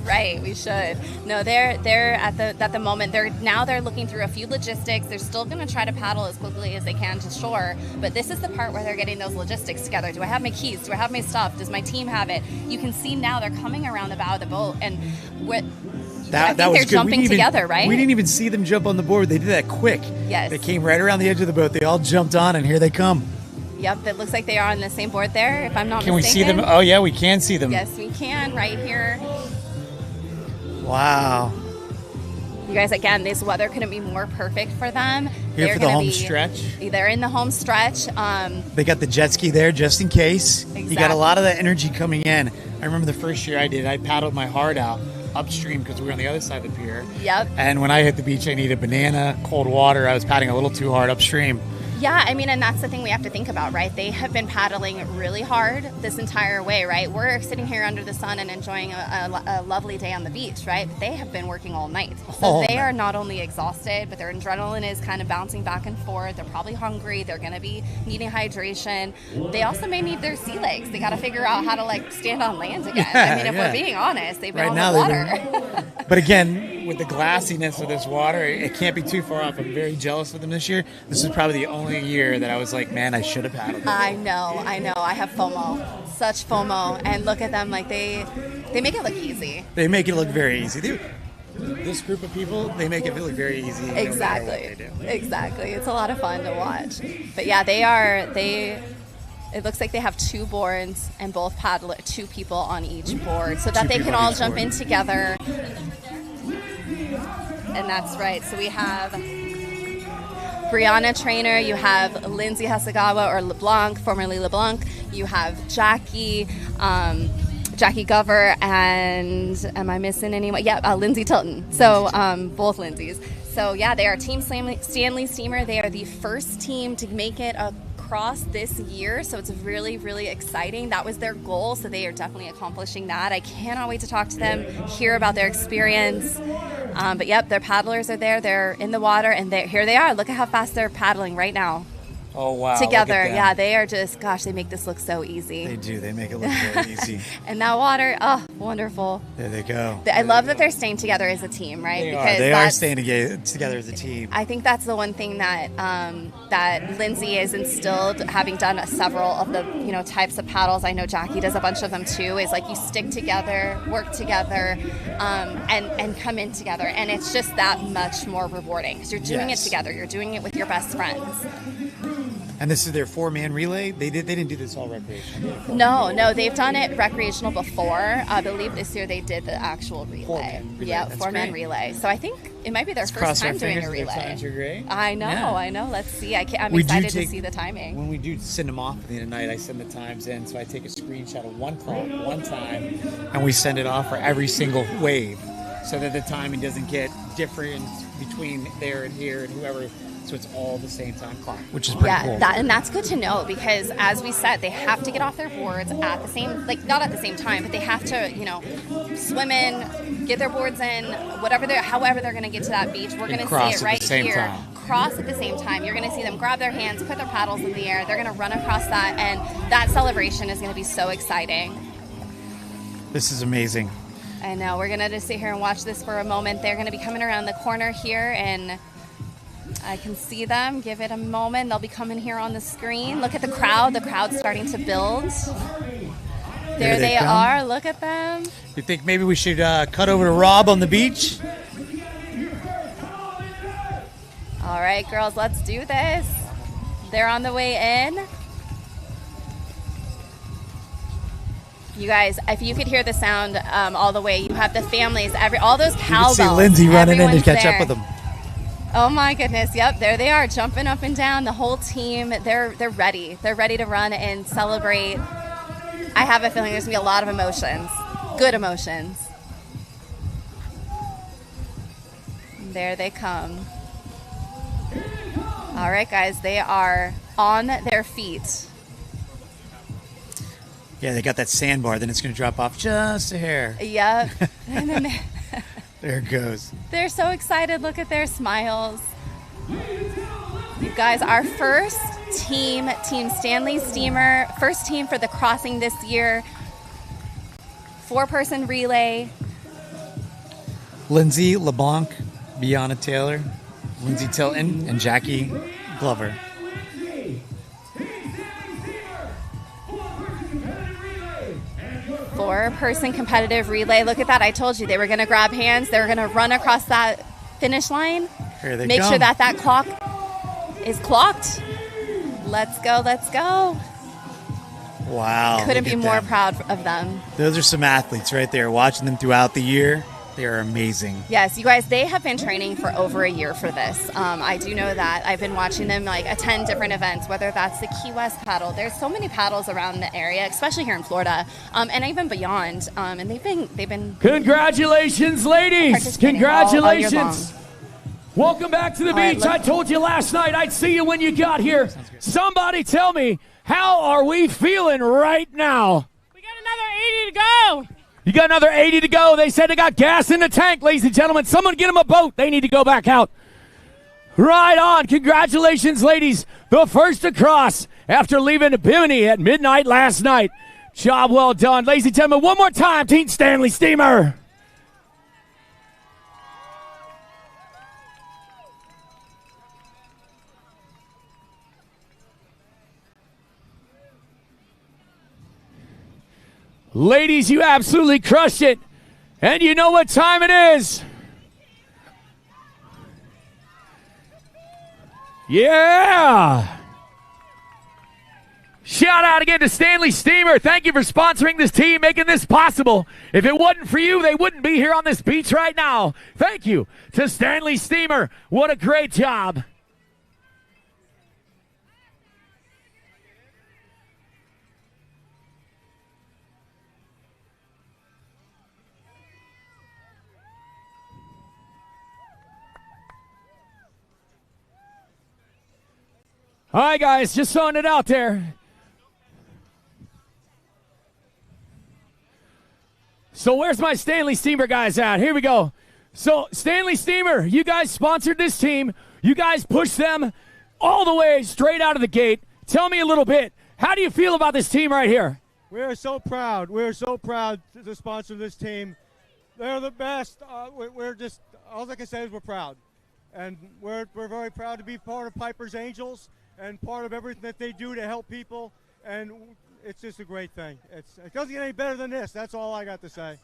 Right, we should. No, they're at the moment. They're looking through a few logistics. They're still going to try to paddle as quickly as they can to shore, but this is the part where they're getting those logistics together. Do I have my keys? Do I have my stuff? Does my team have it? You can see now they're coming around the bow of the boat, and that was they're good. jumping together, right? We didn't even see them jump on the board. They did that quick. Yes. They came right around the edge of the boat. They all jumped on, and here they come. Yep, it looks like they are on the same board there, if I'm not mistaken. Can we see them? Oh, yeah, we can see them. Yes, we can, right here. Wow. You guys, again, this weather couldn't be more perfect for them. Here for the home stretch. They're in the home stretch. They got the jet ski there just in case. Exactly. You got a lot of that energy coming in. I remember the first year I paddled my heart out upstream because we were on the other side of the pier. Yep. And when I hit the beach, I needed a banana, cold water. I was paddling a little too hard upstream. Yeah, I mean, and that's the thing we have to think about, right? They have been paddling really hard this entire way, right? We're sitting here under the sun and enjoying a lovely day on the beach, right? But they have been working all night. So they are not only exhausted, but their adrenaline is kind of bouncing back and forth. They're probably hungry. They're going to be needing hydration. They also may need their sea legs. They got to figure out how to, like, stand on land again. I mean, if we're being honest, they've been on the water. But again, with the glassiness of this water, it can't be too far off. I'm very jealous of them this year. This is probably the only year that I was like, man, I should have paddled. I know. I have FOMO. Such FOMO. And look at them, like they make it look easy. They make it look very easy. This group of people, they make it look very easy. Exactly. No matter what they do. Exactly. It's a lot of fun to watch. But yeah, it looks like they have two boards and both paddle two people on each board so that they can all jump in together. And that's right. So we have Brianna Trainer, you have Lindsay Hasagawa or LeBlanc, formerly LeBlanc, you have Jackie Gover, and am I missing anyone? Yeah, Lindsay Tilton. So both Lindsays. So yeah, they are Team Stanley Steamer. They are the first team to make it across this year, so it's really, really exciting. That was their goal, so they are definitely accomplishing that. I cannot wait to talk to them, hear about their experience. But yep, their paddlers are there. They're in the water, and here they are. Look at how fast they're paddling right now. Oh, wow. Together. Yeah, they are just, gosh, they make this look so easy. They do. They make it look very easy. And that water, oh, wonderful. There they go. I love that they're staying together as a team, right? They are staying together as a team. I think that's the one thing that that Lindsay has instilled, having done several of the types of paddles. I know Jackie does a bunch of them too. Is like you stick together, work together, and come in together, and it's just that much more rewarding because you're doing it together. You're doing it with your best friends. And this is their 4-man relay? They didn't do this all recreational? No, they've done it recreational before. I believe this year they did the actual relay. Yeah, 4-man relay. So I think it might be their first time doing a relay. I know. Let's see. I'm excited to see the timing. When we do send them off at the end of the night, I send the times in. So I take a screenshot of one clock, one time, and we send it off for every single wave so that the timing doesn't get different between there and here and whoever. So it's all the same time clock, which is pretty cool. And that's good to know because, as we said, they have to get off their boards at the same, not at the same time, but they have to, swim in, get their boards in, however they're going to get to that beach. We're going to see it right here. Cross at the same time. You're going to see them grab their hands, put their paddles in the air. They're going to run across that, and that celebration is going to be so exciting. This is amazing. I know. We're going to just sit here and watch this for a moment. They're going to be coming around the corner here, and I can see them. Give it a moment. They'll be coming here on the screen. Look at the crowd. The crowd's starting to build. There they are. Look at them. You think maybe we should cut over to Rob on the beach? All right, girls, let's do this. They're on the way in. You guys, if you could hear the sound all the way, you have the families, all those cowbells. You can see Lindsay running in to catch up with them. Oh my goodness! Yep, there they are, jumping up and down. The whole team, they're ready. They're ready to run and celebrate. I have a feeling there's gonna be a lot of emotions, good emotions. There they come. All right, guys, they are on their feet. Yeah, they got that sandbar. Then it's going to drop off just a hair. Yep. And then There it goes. they're so excited. Look at their smiles. You guys, our first team, Team Stanley Steamer, first team for the crossing this year. 4-person relay. Lindsay LeBlanc, Bianna Taylor, Lindsay Tilton, and Jackie Glover. Four-person competitive relay. Look at that. I told you they were going to grab hands. They were going to run across that finish line. Here they Make come. sure that that clock is clocked. Let's go. Let's go. Wow. Couldn't look be at more them. proud of them. Those are some athletes right there. Watching them throughout the year, they are amazing. Yes, you guys, they have been training for over a year for this. I do know that. I've been watching them like attend different events, whether that's the Key West paddle. There's so many paddles around the area, especially here in Florida, and even beyond. And they've been. Congratulations, ladies! Participating all year Congratulations! Welcome back to the All right, beach. I told you last night I'd see you when you got here. Somebody tell me, how are we feeling right now? Another 80 to go. You got another 80 to go. They said they got gas in the tank, ladies and gentlemen. Someone get them a boat. They need to go back out. Right on. Congratulations, ladies. The first across after leaving Bimini at midnight last night. Job well done. Ladies and gentlemen, one more time, Team Stanley Steamer. Ladies, you absolutely crushed it. And you know what time it is. Yeah. Shout out again to Stanley Steamer. Thank you for sponsoring this team, making this possible. If it wasn't for you, they wouldn't be here on this beach right now. Thank you to Stanley Steamer. What a great job. All right, guys, just throwing it out there. So where's my Stanley Steamer guys at? Here we go. So Stanley Steamer, you guys sponsored this team. You guys pushed them all the way straight out of the gate. Tell me a little bit. How do you feel about this team right here? We are so proud. We're so proud to sponsor this team. They're the best. We're just, all I can say is we're proud. And we're very proud to be part of Piper's Angels and part of everything that they do to help people, and it's just a great thing. It doesn't get any better than this. That's all I got to say.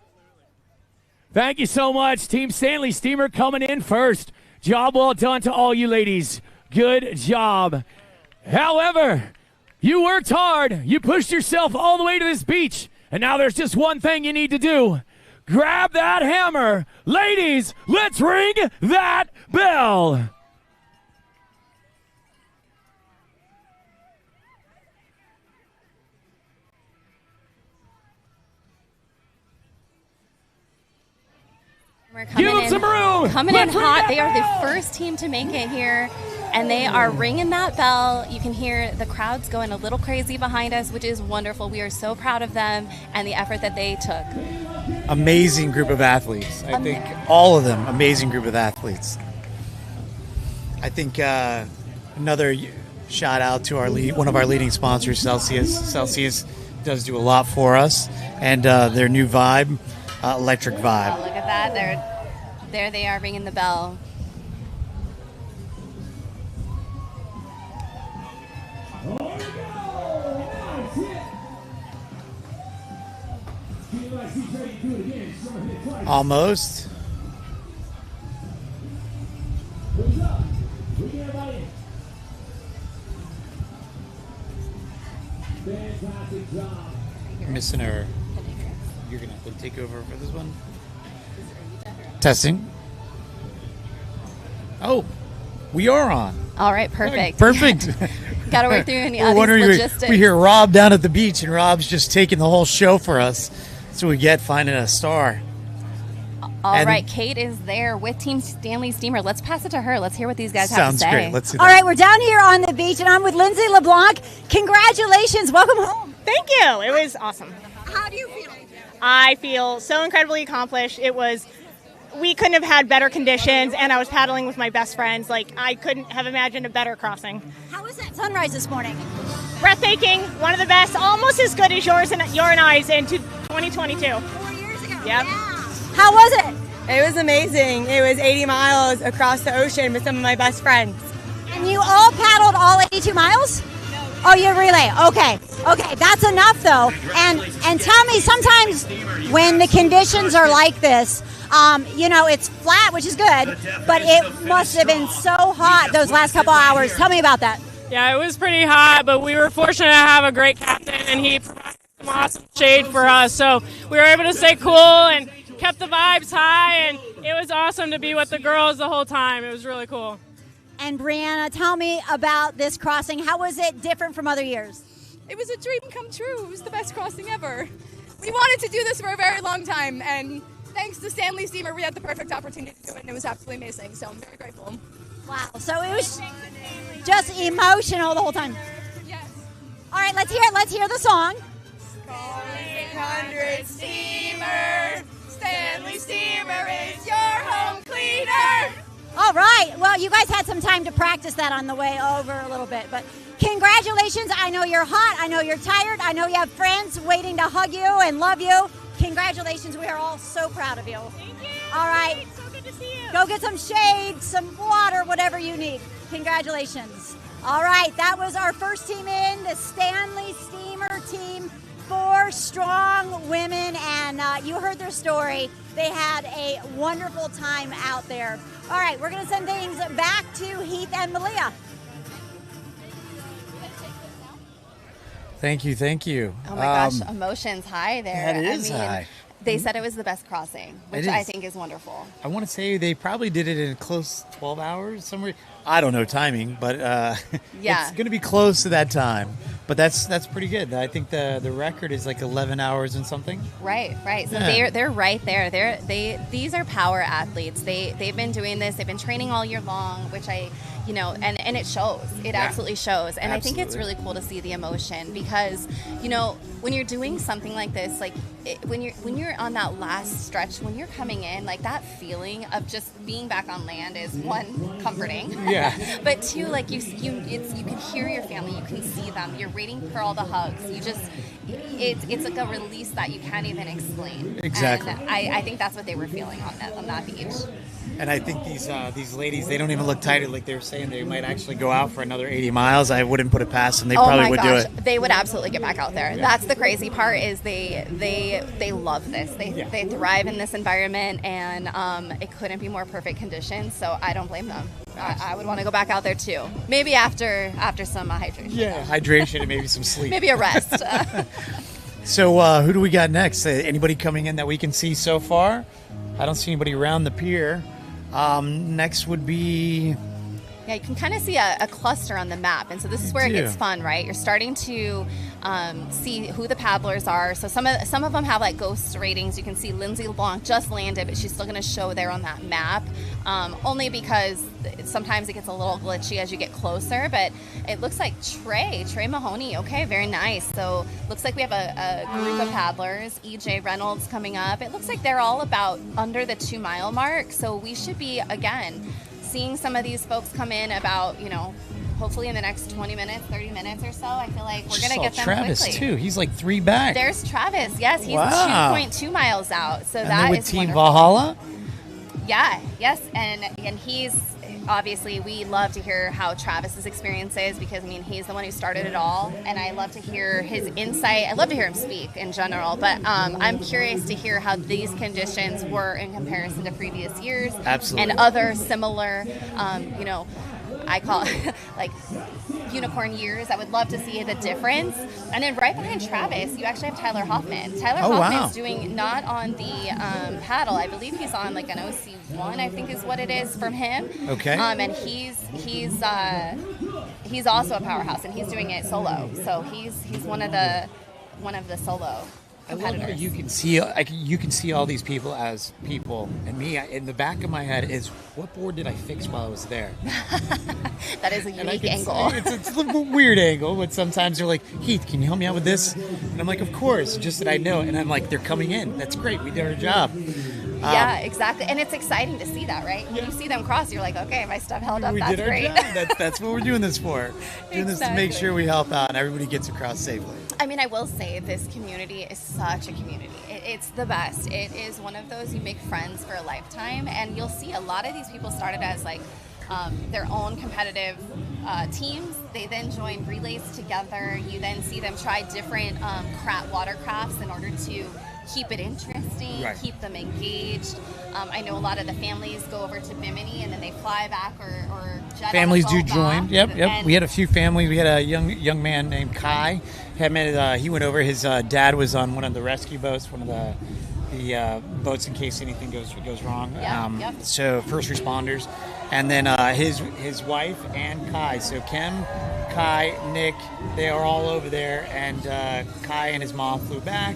Thank you so much. Team Stanley Steamer coming in first. Job well done to all you ladies. Good job. However, you worked hard. You pushed yourself all the way to this beach, and now there's just one thing you need to do. Grab that hammer. Ladies, let's ring that bell. Give them some room. Coming in Let's ring hot. that They are the first team to make it here, and they are ringing that bell. You can hear the crowds going a little crazy behind us, which is wonderful. We are so proud of them and the effort that they took. Amazing group of athletes. I think all of them, amazing group of athletes. I think another shout out to our one of our leading sponsors, Celsius. Celsius does do a lot for us, and their new Vibe, Electric Vibe. Oh, look at that. There they are ringing the bell. Almost. You're missing her. You're going to have to take over for this one. Testing. Oh, we are on. All right, perfect. Perfect. Got to work through any We're other wondering, logistics. we hear Rob down at the beach, and Rob's just taking the whole show for us. That's what we get finding a star. All right, Kate is there with Team Stanley Steamer. Let's pass it to her. Let's hear what these guys have to Sounds say. great. Let's see All right, we're down here on the beach, and I'm with Lindsay LeBlanc. Congratulations. Welcome home. Thank you. It was awesome. How do you feel? I feel so incredibly accomplished. We couldn't have had better conditions, and I was paddling with my best friends. Like, I couldn't have imagined a better crossing. How was that sunrise this morning? Breathtaking, one of the best, almost as good as yours and I's in 2022. 4 years ago. Yep. How was it? It was amazing. It was 80 miles across the ocean with some of my best friends. And you all paddled all 82 miles? Oh, you relay. Okay. Okay, that's enough though. And tell me, sometimes when the conditions are like this, it's flat, which is good, but it must have been so hot those last couple hours. Tell me about that. Yeah, it was pretty hot, but we were fortunate to have a great captain, and he provided some awesome shade for us. So we were able to stay cool and kept the vibes high, and it was awesome to be with the girls the whole time. It was really cool. And Brianna, tell me about this crossing. How was it different from other years? It was a dream come true. It was the best crossing ever. We wanted to do this for a very long time, and thanks to Stanley Steamer, we had the perfect opportunity to do it, and it was absolutely amazing. So I'm very grateful. Wow. So it was just emotional the whole time. Yes. All right, let's hear it. Let's hear the song. Call 800 Steamer. Stanley Steamer is your home cleaner. All right. Well, you guys had some time to practice that on the way over a little bit, but congratulations. I know you're hot. I know you're tired. I know you have friends waiting to hug you and love you. Congratulations. We are all so proud of you. Thank you. All right. So good to see you. Go get some shade, some water, whatever you need. Congratulations. All right. That was our first team in, the Stanley Steamer team. 4 strong women, and you heard their story. They had a wonderful time out there. All right, we're going to send things back to Heath and Malia. Thank you. Oh my gosh, emotions high there. That is high. They said it was the best crossing, which I think is wonderful. I want to say they probably did it in close 12 hours somewhere. I don't know timing, but it's going to be close to that time. But that's pretty good. I think the record is like 11 hours and something. Right. So they're right there. These are power athletes. They've been doing this. They've been training all year long, which and it shows. It absolutely shows. And I think it's really cool to see the emotion because, when you're doing something like this, like when you're on that last stretch, when you're coming in, like that feeling of just being back on land is one, comforting. Yeah. But two, like you can hear your family, you can see them. You're waiting for all the hugs. It's like a release that you can't even explain. Exactly. And I think that's what they were feeling on that beach. And I think these ladies, they don't even look tired. Like they were saying, they might actually go out for another 80 miles. I wouldn't put it past them. They probably would do it. They would absolutely get back out there. Yeah. That's the crazy part is they love this. They thrive in this environment, and it couldn't be more perfect conditions. So I don't blame them. I would want to go back out there too. Maybe after some hydration. Yeah, hydration and maybe some sleep. Maybe a rest. So who do we got next? Anybody coming in that we can see so far? I don't see anybody around the pier. Next would be... Yeah, you can kind of see a cluster on the map, and so this is where it gets fun, right? You're starting to see who the paddlers are. So some of them have like ghost ratings. You can see Lindsay LeBlanc just landed, but she's still going to show there on that map, only because sometimes it gets a little glitchy as you get closer. But it looks like Trey Mahoney. Okay, very nice. So looks like we have a group of paddlers. EJ Reynolds coming up. It looks like they're all about under the 2 mile mark. So we should be again seeing some of these folks come in about, hopefully in the next 20 minutes, 30 minutes or so. I feel like we're going to get them Travis quickly. too. He's like 3 back. There's Travis. Yes, he's Wow. 2.2 miles out. So And that then with is Team wonderful. Valhalla? Yeah, yes. And he's obviously, we love to hear how Travis's experience is because, he's the one who started it all. And I love to hear his insight. I love to hear him speak in general. But I'm curious to hear how these conditions were in comparison to previous years. Absolutely. And other similar, I call it like unicorn years. I would love to see the difference. And then right behind Travis, you actually have Tyler Hoffman. Tyler Hoffman's doing not on the paddle. I believe he's on like an OC1, I think is what it is from him. Okay. And he's also a powerhouse, and he's doing it solo. So he's one of the solo I love competitors. how you can see all these people as people, and me in the back of my head is, what board did I fix while I was there? That is a And I unique can angle. see- It's a little weird angle, but sometimes they're like, Heath, can you help me out with this? And I'm like, of course, just that I know. And I'm like, they're coming in. That's great. We did our job. Yeah, exactly. And it's exciting to see that, right? When you see them cross, you're like, okay, my stuff held up. We That's did our great. job. That's what we're doing this for. Doing this to make Exactly. sure we help out and everybody gets across safely. I mean, I will say this community is such a community. It's the best. It is one of those you make friends for a lifetime, and you'll see a lot of these people started as like their own competitive teams. They then join relays together. You then see them try different watercrafts in order to keep it interesting, Right. keep them engaged. I know a lot of the families go over to Bimini and then they fly back or jet on a Families do boat join. back. Yep. And We had a few families. We had a young man named Kai. He went over. His dad was on one of the rescue boats, one of the boats in case anything goes wrong. Yep. So first responders, and then his wife and Kai. So Kim, Kai, Nick, they are all over there, and Kai and his mom flew back.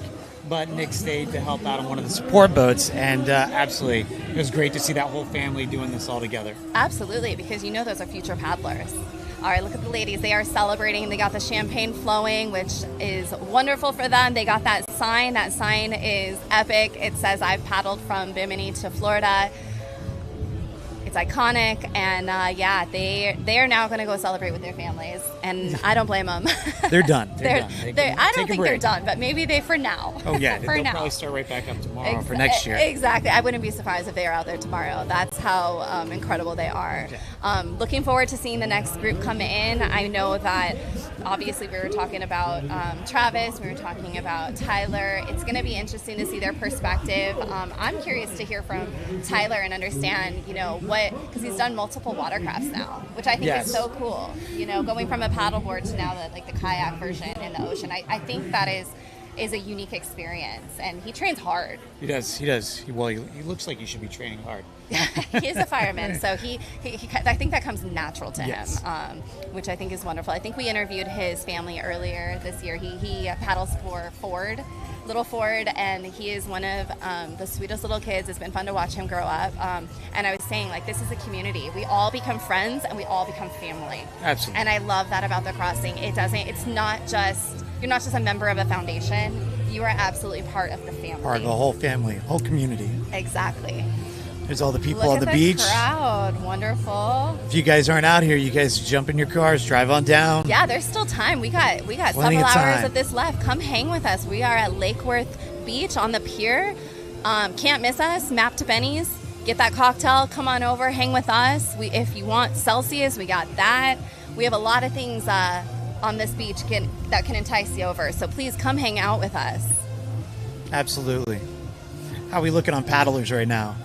But Nick stayed to help out on one of the support boats, and absolutely, it was great to see that whole family doing this all together. Absolutely, because you know those are future paddlers. All right, look at the ladies. They are celebrating. They got the champagne flowing, which is wonderful for them. They got that sign. That sign is epic. It says, "I've paddled from Bimini to Florida." It's iconic, and they are now going to go celebrate with their families, and I don't blame them. They're done. I don't Take think a they're break. done, but maybe they for now. Oh yeah, for they'll now. probably start right back up tomorrow for next year. Exactly. I wouldn't be surprised if they are out there tomorrow. That's how incredible they are. Looking forward to seeing the next group come in. I know that obviously we were talking about Travis, we were talking about Tyler. It's going to be interesting to see their perspective. I'm curious to hear from Tyler and understand, because he's done multiple watercrafts now, which I think Yes. is so cool. Going from a paddleboard to now the kayak version in the ocean. I think that is a unique experience, and he trains hard. He does. He looks like he should be training hard. He is a fireman, so he I think that comes natural to Yes. him, which I think is wonderful. I think we interviewed his family earlier this year. He paddles for Little Ford, and he is one of the sweetest little kids. It's been fun to watch him grow up. And I was saying, this is a community. We all become friends, and we all become family. Absolutely. And I love that about the Crossing. It's not just, you're not just a member of a foundation. You are absolutely part of the family. Part of the whole family, whole community. Exactly. There's all the people Look on at the this beach. crowd. Wonderful. If you guys aren't out here, you guys jump in your cars, drive on down. Yeah, there's still time. We got Plenty several of hours time. of this left. Come hang with us. We are at Lake Worth Beach on the pier. Can't miss us. Map to Benny's. Get that cocktail. Come on over. Hang with us. If you want Celsius, we got that. We have a lot of things on this beach that can entice you over. So please come hang out with us. Absolutely. How are we looking on paddlers right now?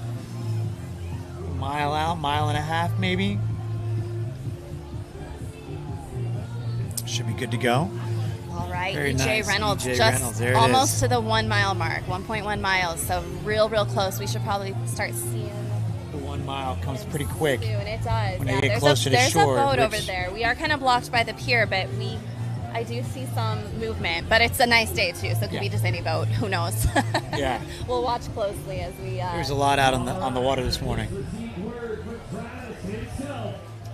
Mile out, mile and a half maybe. Should be good to go. All right, Very EJ nice. Reynolds EJ just Reynolds, there it almost is. to the 1 mile mark, 1.1 miles. So real close. We should probably start seeing The 1 mile comes pretty quick. soon. It does. When Yeah, they get there's closer to there's shore, a boat over which- there. We are kind of blocked by the pier, but I do see some movement. But it's a nice day too, so it could Yeah. be just any boat. Who knows? Yeah. We'll watch closely as we. There's a lot out on the water this morning.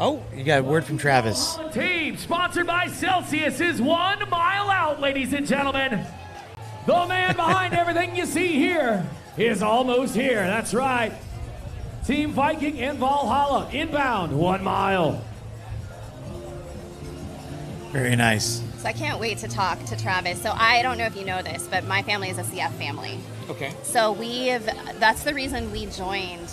Oh, you got a word from Travis. Team sponsored by Celsius is 1 mile out, ladies and gentlemen. The man behind everything you see here is almost here. That's right. Team Viking and Valhalla inbound 1 mile. Very nice. So I can't wait to talk to Travis. So I don't know if you know this, but my family is a CF family. Okay. So that's the reason we joined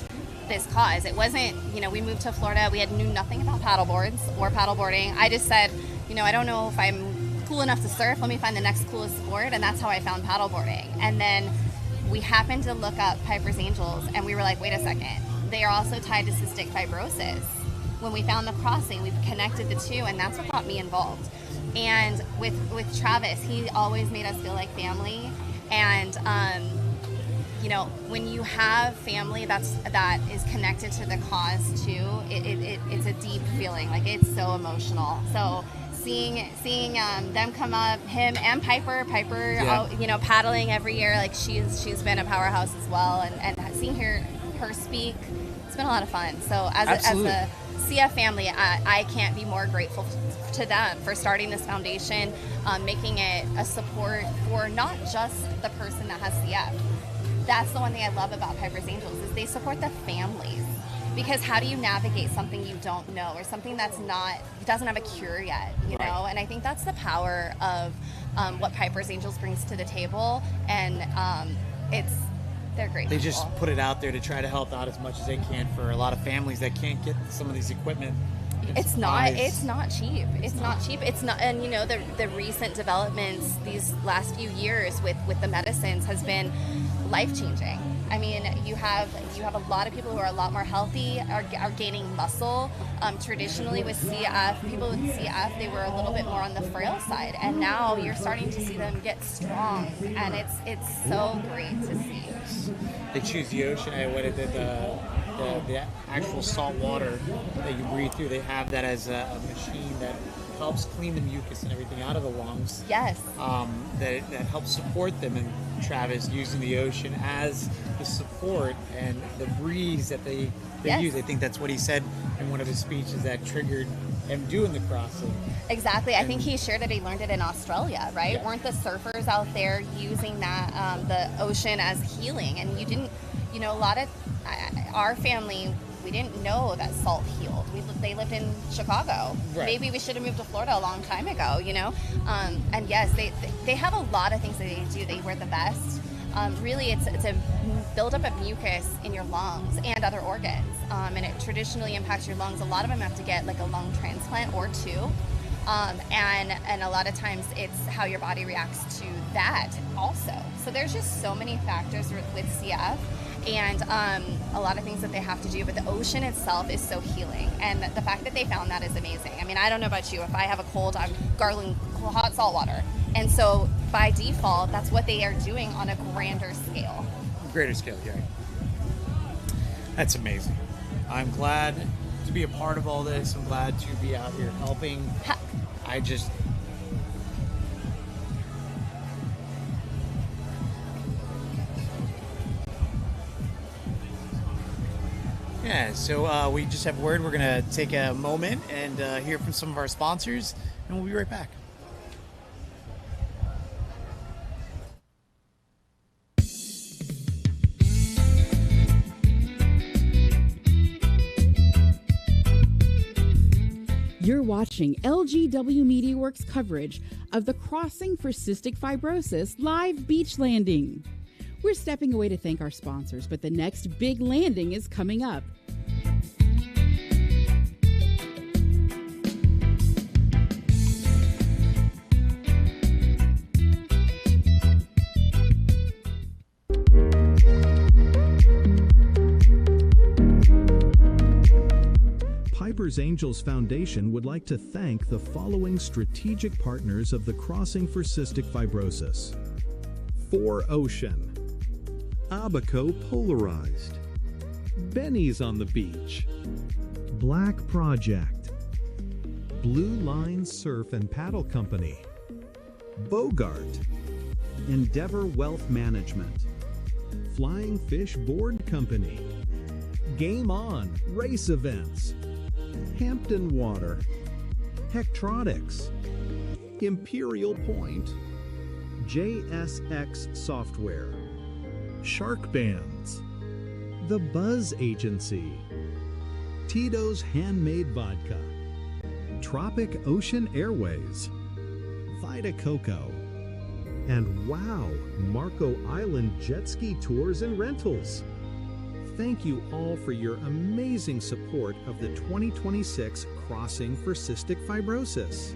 this cause. It wasn't, we moved to Florida. We knew nothing about paddleboards or paddleboarding. I just said, I don't know if I'm cool enough to surf. Let me find the next coolest sport. And that's how I found paddleboarding. And then we happened to look up Piper's Angels, and we were like, wait a second. They are also tied to cystic fibrosis. When we found the Crossing, we connected the two, and that's what got me involved. And with Travis, he always made us feel like family. And when you have family that is connected to the cause too, it's a deep feeling. It's so emotional. So seeing them come up, him and Piper, Yeah. paddling every year. Like she's been a powerhouse as well, and seeing her speak, it's been a lot of fun. So as a CF family, I can't be more grateful to them for starting this foundation, making it a support for not just the person that has CF. That's the one thing I love about Piper's Angels is they support the families. Because how do you navigate something you don't know or something that's doesn't have a cure yet, you know? And I think that's the power of what Piper's Angels brings to the table, and they're great. They people. just put it out there to try to help out as much as they can for a lot of families that can't get some of these equipment. It's not cheap. It's not cheap. It's not, and the recent developments these last few years with the medicines has been life-changing. I mean, you have a lot of people who are a lot more healthy, are gaining muscle. Traditionally with CF, people with CF, they were a little bit more on the frail side, and now you're starting to see them get strong, and it's so great to see. They choose the ocean. I went into the actual salt water that you breathe through. They have that as a machine that helps clean the mucus and everything out of the lungs. Yes. That helps support them. And Travis using the ocean as the support and the breeze that they use. I think that's what he said in one of his speeches that triggered him doing the crossing. Exactly. I think he shared that he learned it in Australia, right? Yeah. Weren't the surfers out there using that the ocean as healing? And you didn't, a lot of our family, we didn't know that salt healed. They lived in Chicago. Right. Maybe we should have moved to Florida a long time ago, And yes, they have a lot of things that they do. They wear the vest. Really, it's a buildup of mucus in your lungs and other organs, and it traditionally impacts your lungs. A lot of them have to get like a lung transplant or two, and a lot of times it's how your body reacts to that also. So there's just so many factors with CF. And a lot of things that they have to do, but the ocean itself is so healing, and the fact that they found that is amazing. I mean, I don't know about you, if I have a cold, I'm gargling hot salt water, and so by default, that's what they are doing on a grander scale. Greater scale, yeah. That's amazing. I'm glad to be a part of all this. I'm glad to be out here helping. Yeah, so we just have word. We're going to take a moment and hear from some of our sponsors, and we'll be right back. You're watching LGW Media Works coverage of the Crossing for Cystic Fibrosis live beach landing. We're stepping away to thank our sponsors, but the next big landing is coming up. Piper's Angels Foundation would like to thank the following strategic partners of the Crossing for Cystic Fibrosis. 4Ocean, Abaco Polarized, Benny's on the Beach, Black Project, Blue Line Surf and Paddle Company, Bogart, Endeavor Wealth Management, Flying Fish Board Company, Game On Race Events, Hampton Water, Hectronics, Imperial Point, JSX Software, Shark Bands, The Buzz Agency, Tito's Handmade Vodka, Tropic Ocean Airways, Vita Coco, and wow, Marco Island Jet Ski Tours and Rentals. Thank you all for your amazing support of the 2026 Crossing for Cystic Fibrosis.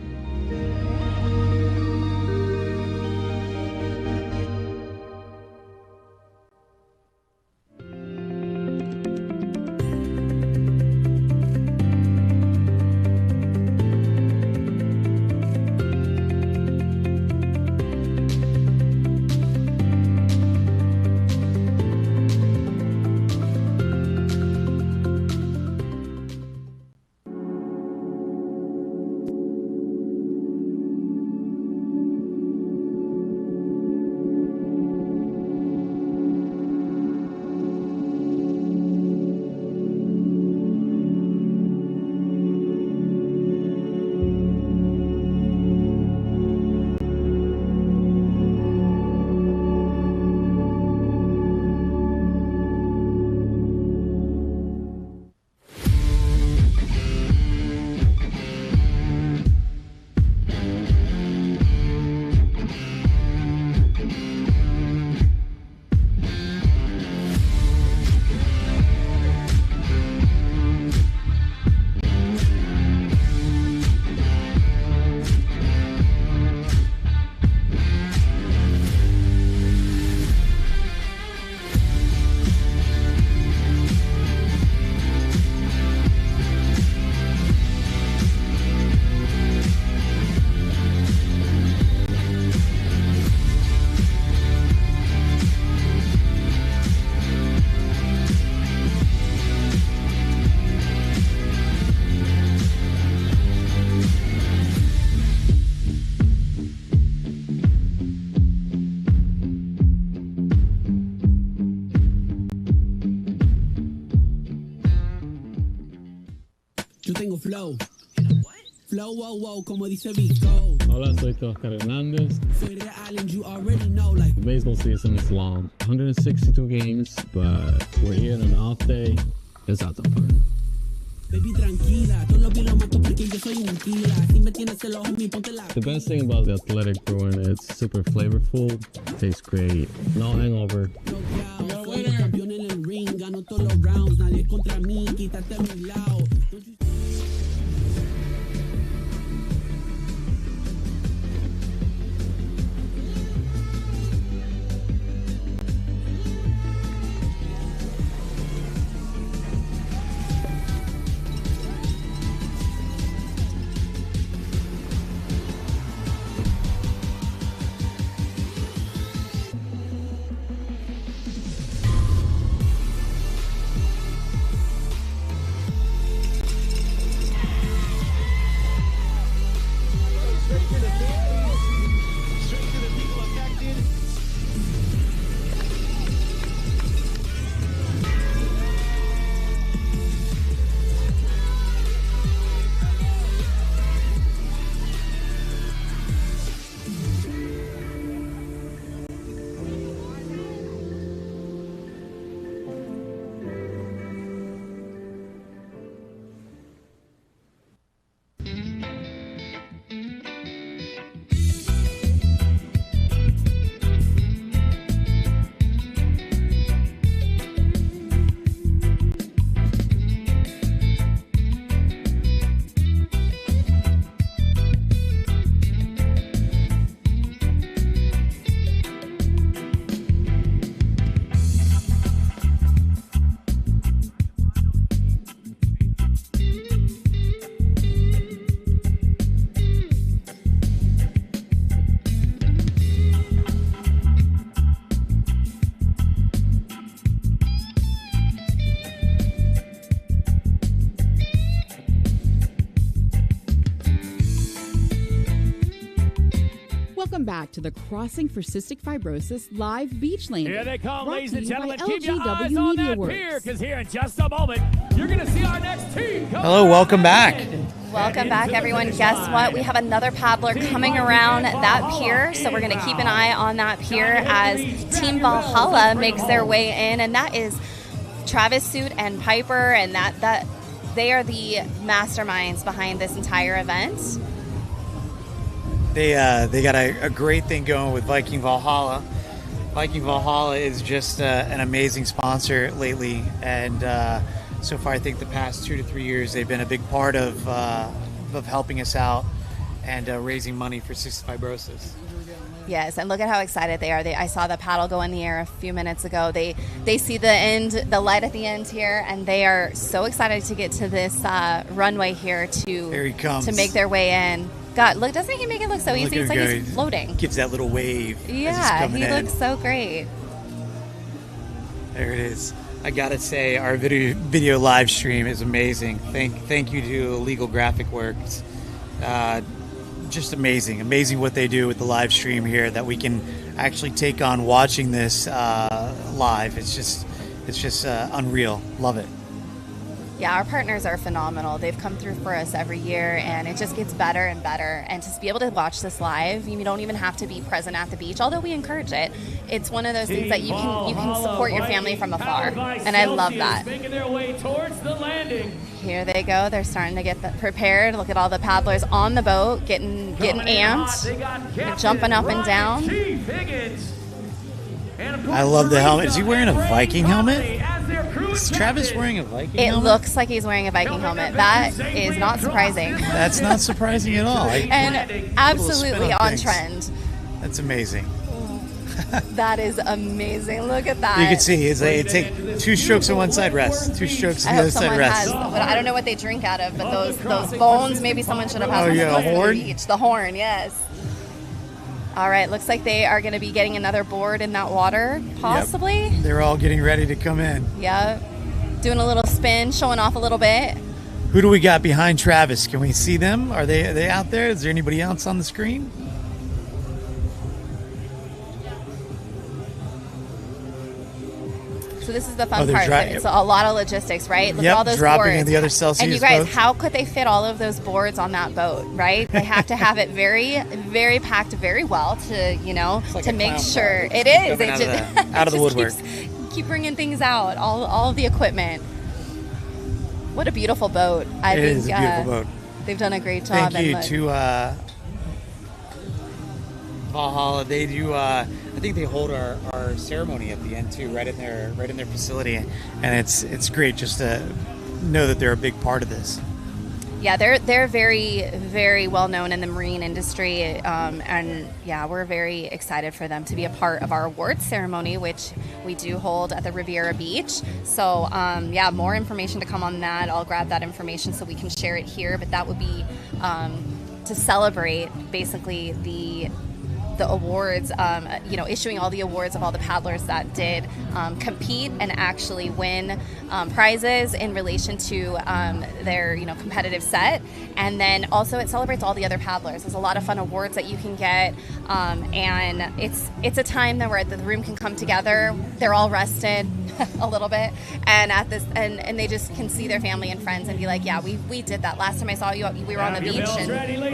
Yo tengo flow. Flow, wow, wow, como dice Vico. Hola, soy Oscar Hernandez. Soy real and you already know, like. The baseball season is long. 162 games, but we're here on an off day. It's out the fun. Baby, tranquila. Todo lo que lo mato porque yo soy un killer. Si me tienes celos, homie, ponte la. The best thing about the athletic brewing, it's super flavorful, tastes great, no hangover. Soy el campeón en el ring, gano todos los rounds. Nadie es contra mí, quítate a mi lado. Welcome back to the Crossing for Cystic Fibrosis live beach landing. Here they come, brought ladies to and you by gentlemen. Keep your eyes LGW on Media that Works. pier, because here in just a moment, you're going to see our next team. Hello, welcome back. Welcome back, everyone. Guess what? We have another paddler coming around that pier, so we're going to keep an eye on that pier as Team Valhalla makes their way in, and that is Travis Suit and Piper, and that they are the masterminds behind this entire event. They got a great thing going with Viking Valhalla. Viking Valhalla is just an amazing sponsor lately, and so far I think the past 2 to 3 years they've been a big part of helping us out and raising money for cystic fibrosis. Yes, and look at how excited they are. I saw the paddle go in the air a few minutes ago. They see the light at the end here, and they are so excited to get to this runway here Here he comes. to make their way in. God, look! Doesn't he make it look so easy? It's like he's floating. Gives that little wave. Yeah, he looks so great. There it is. I gotta say, our video live stream is amazing. Thank you to Legal Graphic Works. Just amazing what they do with the live stream here, that we can actually take on watching this live. It's just unreal. Love it. Yeah, our partners are phenomenal. They've come through for us every year, and it just gets better and better. And to be able to watch this live, you don't even have to be present at the beach, although we encourage it. It's one of those things that you can support your family from afar, and I love that. Making their way towards the landing. Here they go. They're starting to get prepared. Look at all the paddlers on the boat, getting amped. They're jumping up and down. I love the helmet. Is he wearing a Viking helmet? Is Travis wearing a Viking helmet? It looks like he's wearing a Viking helmet. That is not surprising. That's not surprising at all. And absolutely on trend. That's amazing. That is amazing. Look at that. You can see it take 2 strokes on one side, rest. 2 strokes on the other side, rest. I don't know what they drink out of, but those bones, maybe someone should have had one a horn? each. The horn, yes. All right, looks like they are going to be getting another board in that water, possibly. Yep. They're all getting ready to come in. Yeah, doing a little spin, showing off a little bit. Who do we got behind Travis? Can we see them? Are they out there? Is there anybody else on the screen? So this is the fun they're part. It's a lot of logistics, right? Look at all those dropping boards. in the other Celsius and you guys, boats. how could they fit all of those boards on that boat, right? They have to have it very, very packed very well to, you know, like to a make clown sure. car. It is. Coming out of the woodwork. Keep bringing things out, all of the equipment. What a beautiful boat. I think is a beautiful boat. They've done a great job. Thank you to Valhalla. They do. I think they hold our ceremony at the end too, right in their facility, and it's great just to know that they're a big part of this. Yeah, they're very, very well known in the marine industry, and yeah, we're very excited for them to be a part of our awards ceremony, which we do hold at the Riviera Beach. So yeah, more information to come on that. I'll grab that information so we can share it here. But that would be to celebrate basically the awards, you know, issuing all the awards of all the paddlers that did compete and actually win prizes in relation to their, you know, competitive set. And then also it celebrates all the other paddlers. There's a lot of fun awards that you can get, and it's a time that where the room can come together. They're all rested a little bit, and at this and they just can see their family and friends and be like, yeah, we did that last time I saw you. We were on the beach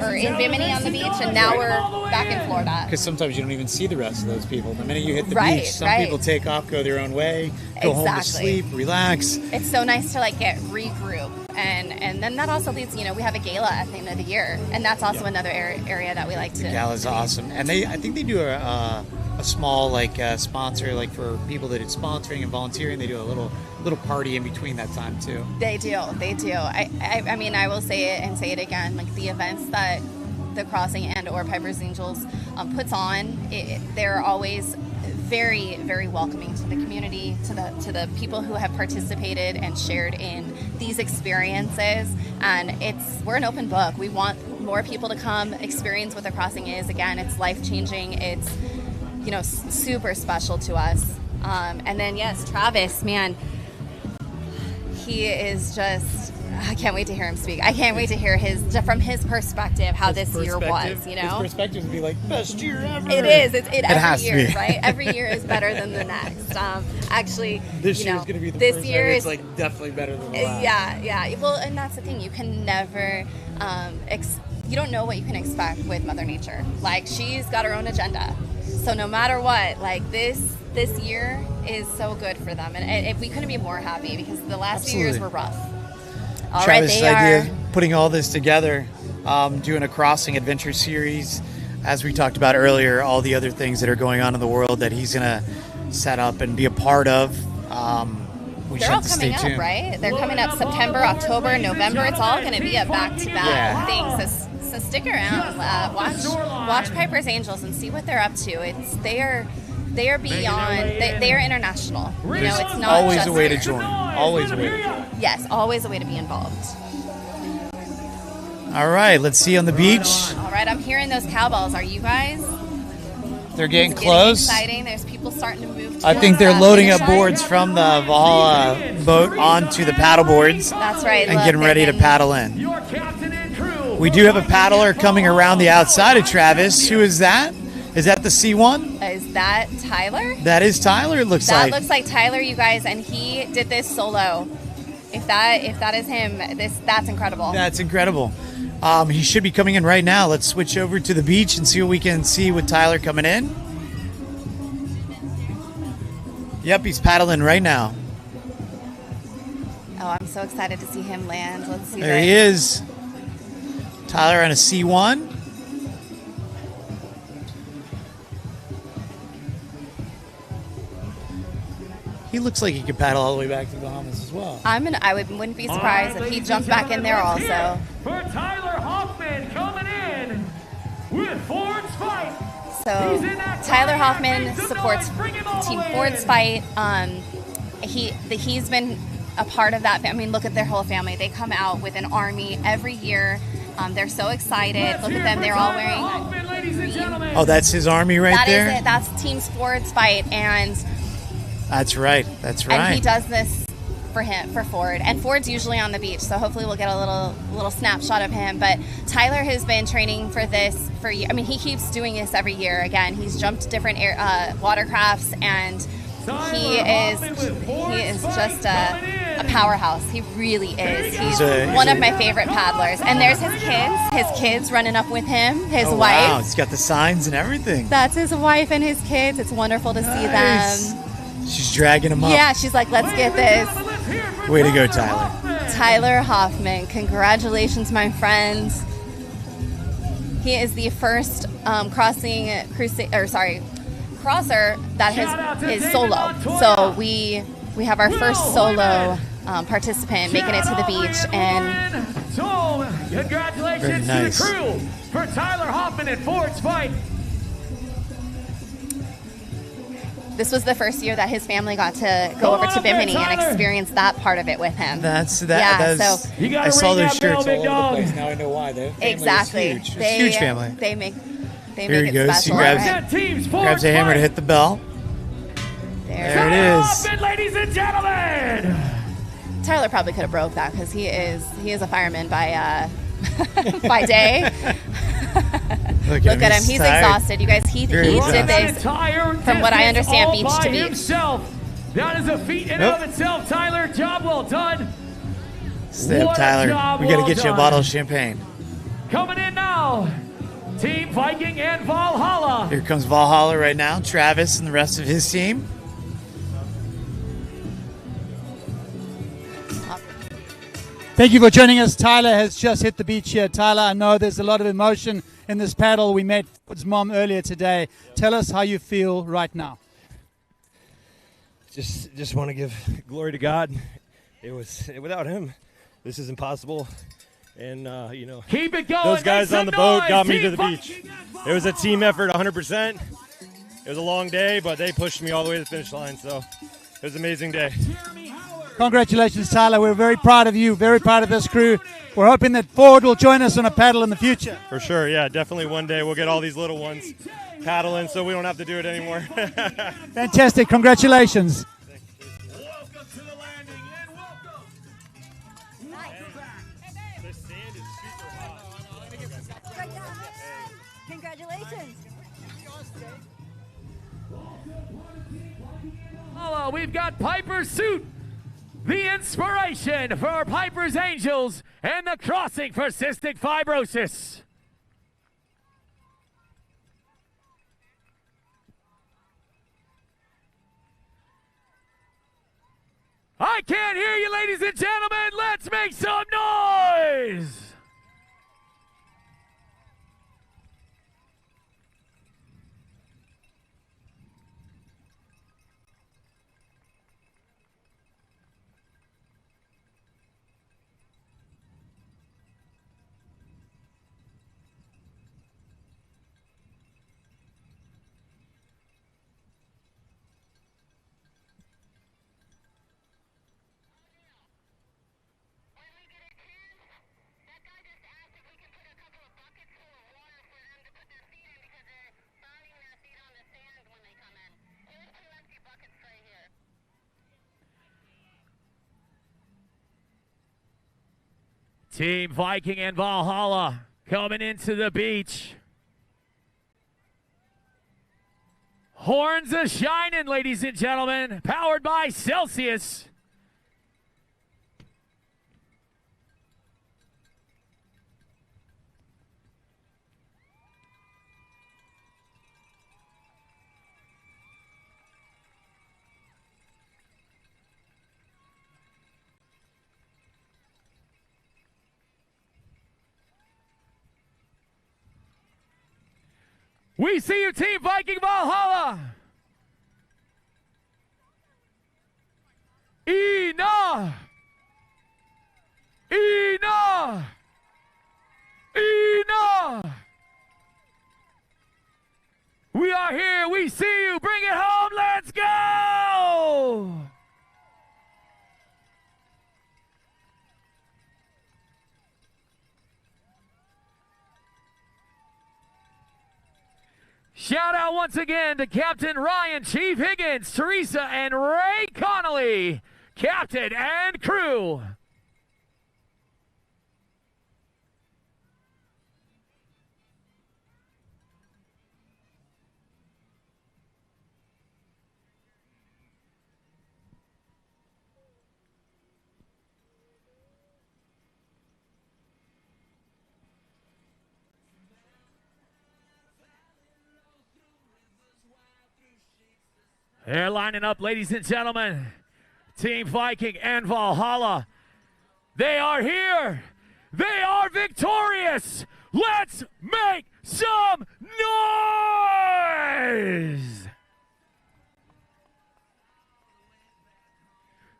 or in Bimini on the beach, and now we're back in Florida. Because sometimes you don't even see the rest of those people. The minute you hit the Right, beach, some right. people take off, go their own way, go home to Exactly. sleep, relax. It's so nice to like get regroup, and then that also leads, you know, we have a gala at the end of the year, and that's also another area that we like to. The gala's awesome, and I think they do a small like sponsor, like for people that it's sponsoring and volunteering. They do a little party in between that time too. They do. I mean, I will say it and say it again. Like the events that the Crossing and or Piper's Angels puts on, they're always very, very welcoming to the community, to the people who have participated and shared in these experiences. And we're an open book. We want more people to come experience what the Crossing is. Again, it's life-changing. It's, you know, super special to us. And then yes, Travis, man, he is just, I can't wait to hear him speak. I can't wait to hear from his perspective how this year was, you know? His perspective would be like, best year ever. It is. It has every to year, be. right? Every year is better than the next. Actually, This you year know, is going to be the this first year time. is It's like definitely better than the last. Yeah. Well, and that's the thing. You can never, you don't know what you can expect with Mother Nature. Like, she's got her own agenda. So no matter what, like this year is so good for them, and we couldn't be more happy because the last few years were rough. All right, Travis' idea of putting all this together, doing a Crossing adventure series, as we talked about earlier, all the other things that are going on in the world that he's going to set up and be a part of. They're all coming up, right? They're coming up September, October, November. It's all going to be a back-to-back thing. So stick around, watch Piper's Angels and see what they're up to. They are beyond. They are international. You know, it's not always just a way to join. Always a way to join. Yes, always a way to be involved. All right, let's see you on the beach. All right, I'm hearing those cowbells. Are you guys? They're getting It's close. Exciting. There's people starting to move. I think they're towards loading finish up line. boards from the Valhalla boat onto the paddle boards. That's right. And Look, getting ready to paddle in. We do have a paddler coming around the outside of Travis. Who is that? Is that the C1? Is that Tyler? That is Tyler, it looks like. That looks like Tyler, you guys, and he did this solo. If that is him, that's incredible. That's incredible. He should be coming in right now. Let's switch over to the beach and see what we can see with Tyler coming in. Yep, he's paddling right now. Oh, I'm so excited to see him land. Let's see. There he is. Tyler on a C1. He looks like he could paddle all the way back to the Bahamas as well. Wouldn't be surprised if he jumped back in there also. For Tyler Hoffman coming in with Ford's Fight. So Tyler Hoffman supports Team Ford's Fight. He's been a part of that. I mean, look at their whole family. They come out with an army every year. They're so excited. Look at them. They're all wearing. Oh, that's his army right there? That is it. That's Team Ford's Fight. And That's right. That's right. And he does this for Ford, and Ford's usually on the beach, so hopefully we'll get a little snapshot of him. But Tyler has been training for this for years. I mean, he keeps doing this every year. Again, he's jumped different watercrafts, and He is just a powerhouse. He really is. He's one of my favorite paddlers. And there's his kids running up with him, his wife. Wow, he's got the signs and everything. That's his wife and his kids. It's wonderful to see them. She's dragging him up. Yeah, she's like, let's get this. Way to go, Tyler. Tyler Hoffman, congratulations, my friends. He is the first crosser that is solo. So we have our first solo participant making it to the beach, and congratulations to the crew for Tyler Hoffman and Ford's Fight. This was the first year that his family got to go over to Bimini and experience that part of it with him. That's Yeah, so I saw those shirts all over the place. Now I know why. Exactly. Huge. It's a huge family. They make Here he it goes. special. He grabs a hammer to hit the bell. There it is. Ladies and gentlemen. Tyler probably could have broke that because he is a fireman by by day. Look at him. He's tired. exhausted. You guys, he did this, from what I understand, beach to beach. Himself. That is a feat in and of itself, Tyler. Job well done. Snap, Tyler. We got to get you a bottle of champagne. Coming in now, Team Viking and Valhalla. Here comes Valhalla right now. Travis and the rest of his team. Thank you for joining us. Tyler has just hit the beach here. Tyler, I know there's a lot of emotion in this paddle. We met his mom earlier today. Tell us how you feel right now. Just want to give glory to God. It was without him, this is impossible. And keep it going. Those guys on the boat got me to the Team beach. It was a team effort, 100%. It was a long day, but they pushed me all the way to the finish line. So it was an amazing day. Congratulations, Tyler. We're very proud of you, very proud of this crew. We're hoping that Ford will join us on a paddle in the future. For sure, yeah, definitely one day we'll get all these little ones paddling so we don't have to do it anymore. Fantastic. Congratulations. Congratulations. We've got Piper's suit, the inspiration for Piper's Angels and the Crossing for Cystic Fibrosis. I can't hear you, ladies and gentlemen. Let's make some noise. Team Viking and Valhalla coming into the beach. Horns a-shining, ladies and gentlemen, powered by Celsius. We see you, Team Viking Valhalla. Enough! Enough! Enough! We are here. We see you. Bring it home. Let's go! Shout out once again to Captain Ryan, Chief Higgins, Teresa, and Ray Connolly, captain and crew. They're lining up, ladies and gentlemen. Team Viking and Valhalla. They are here. They are victorious. Let's make some noise.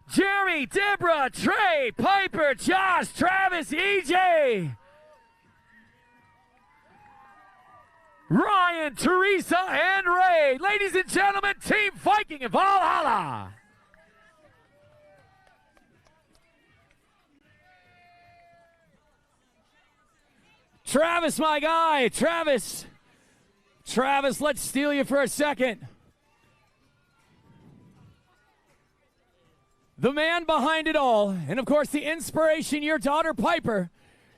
Jeremy, Deborah, Trey, Piper, Josh, Travis, EJ. Ryan, Teresa, and Ray. Ladies and gentlemen, Team Viking and Valhalla. Travis, my guy. Travis, let's steal you for a second. The man behind it all, and of course the inspiration, your daughter Piper,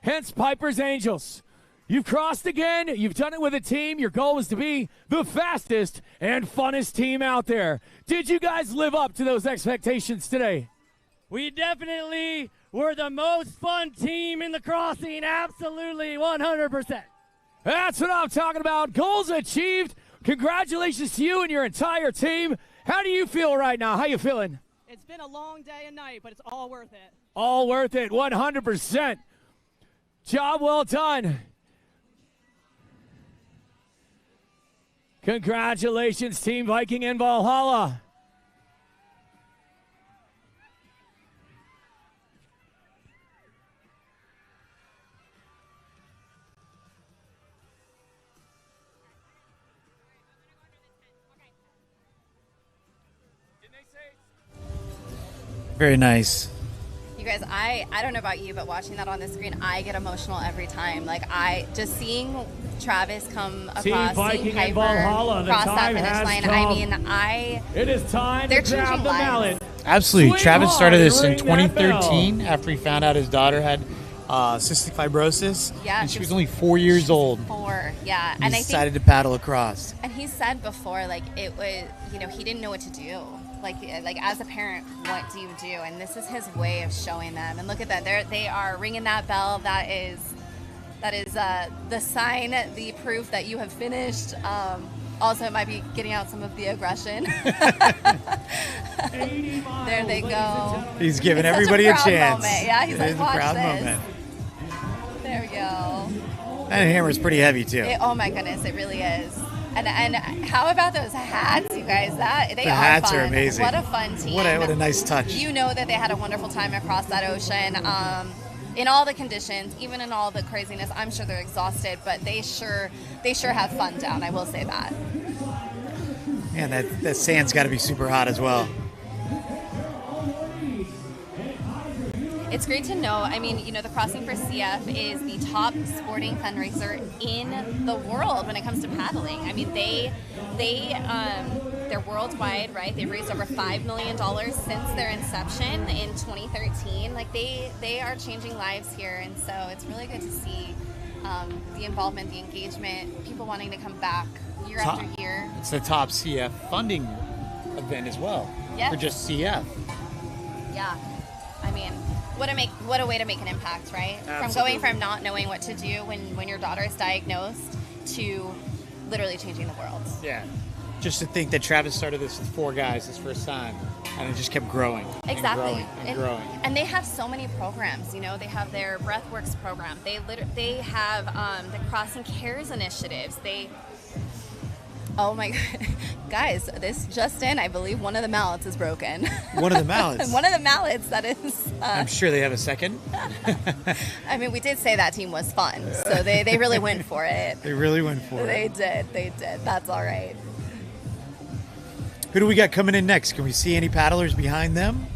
hence Piper's Angels. You've crossed again. You've done it with a team. Your goal was to be the fastest and funnest team out there. Did you guys live up to those expectations today? We definitely were the most fun team in the crossing. Absolutely, 100%. That's what I'm talking about. Goals achieved. Congratulations to you and your entire team. How do you feel right now? How you feeling? It's been a long day and night, but it's all worth it. All worth it, 100%. Job well done. Congratulations, Team Viking and Valhalla. Very nice. You guys, I don't know about you, but watching that on the screen, I get emotional every time. Like, just seeing Travis come across, Viking seeing and Piper Valhalla, the cross that time finish has line. come. I mean, It is time they're to grab changing the lives. mallet. Absolutely. Swing Travis hard started this in and ring that 2013 after he found out his daughter had cystic fibrosis. Yeah, and she was only 4 years old. 4, yeah. He And I decided think, to paddle across. and he said before, like, it was, he didn't know what to do. Like as a parent, what do you do? And this is his way of showing them. And look at that. They are ringing that bell. That is the sign, the proof that you have finished. Also, it might be getting out some of the aggression. There they go. He's giving It's such everybody a proud chance. moment. Yeah, he's It like, is a watch proud this. moment. There we go. That hammer's pretty heavy too. Oh my goodness, it really is. And how about those hats, you guys? The hats fun. are amazing. What a fun team. What a nice touch. You know that they had a wonderful time across that ocean. In all the conditions, even in all the craziness, I'm sure they're exhausted, but they sure have fun down. I will say that. Man, that sand's got to be super hot as well. It's great to know. I mean, the Crossing for CF is the top sporting fundraiser in the world when it comes to paddling. I mean, they're worldwide, right? They've raised over $5 million since their inception in 2013. Like they are changing lives here, and so it's really good to see the involvement, the engagement, people wanting to come back year after year. It's the top CF funding event as well. Yes. For just CF. Yeah. I mean, what a way to make an impact, right? Absolutely. From going from not knowing what to do when your daughter is diagnosed to literally changing the world. Yeah. Just to think that Travis started this with 4 guys his first time, and it just kept growing. Exactly. And growing. And they have so many programs. They have their Breathworks program. They have the Crossing Cares initiatives. Oh my God. Guys, this just in, I believe one of the mallets is broken. One of the mallets? One of the mallets, that is. I'm sure they have a second. I mean, we did say that team was fun, so they really went for it. They really went for it. They did. That's all right. Who do we got coming in next? Can we see any paddlers behind them?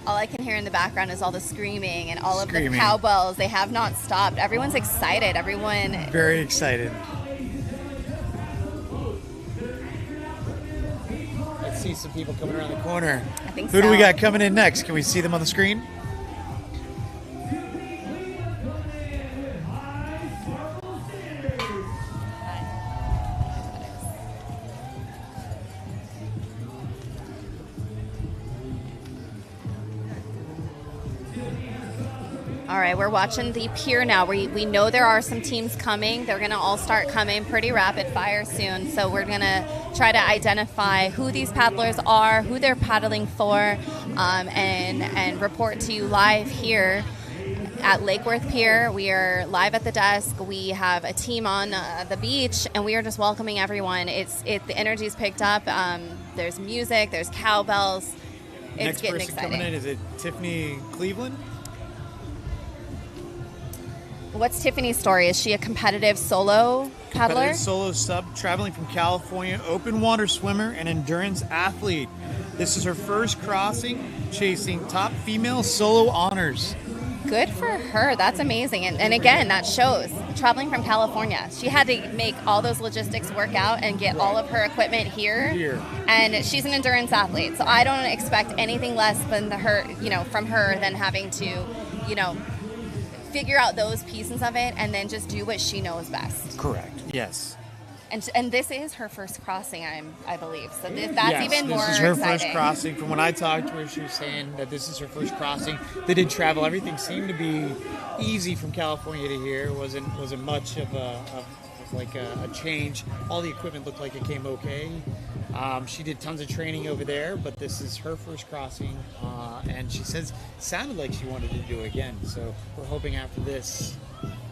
All I can hear in the background is all the screaming and all of the cowbells. They have not stopped. Everyone's excited. Everyone. Very excited. Let's see some people coming around the corner. I think Who do we got coming in next? Can we see them on the screen? All right, we're watching the pier now. We know there are some teams coming. They're going to all start coming pretty rapid fire soon. So we're going to try to identify who these paddlers are, who they're paddling for, and report to you live here at Lake Worth Pier. We are live at the desk. We have a team on the beach, and we are just welcoming everyone. The energy's picked up. There's music. There's cowbells. It's getting exciting. Coming in, is it Tiffany Cleveland? What's Tiffany's story? Is she a competitive solo paddler? Competitive solo sub, traveling from California, open water swimmer and endurance athlete. This is her first crossing, chasing top female solo honors. Good for her. That's amazing. And again, that shows. Traveling from California, she had to make all those logistics work out and get all of her equipment here. And she's an endurance athlete, so I don't expect anything less than from her than having to, figure out those pieces of it and then just do what she knows best. Correct. Yes. And this is her first crossing, I believe. So that's even more exciting. This is her first crossing. From when I talked to her, she was saying that this is her first crossing. They did travel. Everything seemed to be easy from California to here. It wasn't much of a change. All the equipment looked like it came okay. She did tons of training over there, but this is her first crossing, and she says it sounded like she wanted to do it again. So we're hoping after this.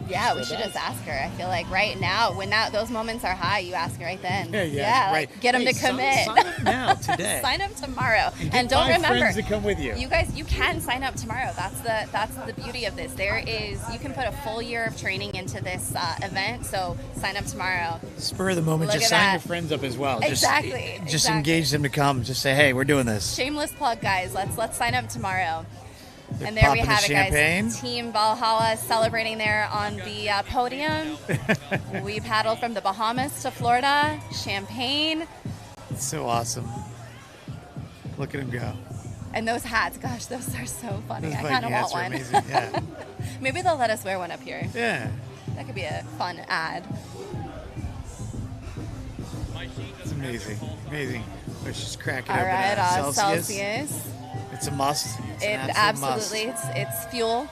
Yeah, we should just ask her. I feel like right now, when those moments are high, you ask her right then. Right. Get them to commit. Sign up now, today. Sign up tomorrow. And don't remember, friends to come with you. You guys, you can sign up tomorrow. That's the beauty of this. You can put a full year of training into this event. So sign up tomorrow. Spur of the moment, just sign your friends up as well. Exactly. Just engage them to come. Just say, hey, we're doing this. Shameless plug, guys. Let's sign up tomorrow. And there we have it, guys. Team Valhalla celebrating there on the podium. We paddled from the Bahamas to Florida. Champagne. It's so awesome. Look at him go. And those hats, gosh, those are so funny. I kind of want one. Amazing. Yeah. Maybe they'll let us wear one up here. Yeah. That could be a fun ad. It's amazing. Amazing. Let's just crack it All open. right, Celsius. It's a must. It absolutely must. It's fuel.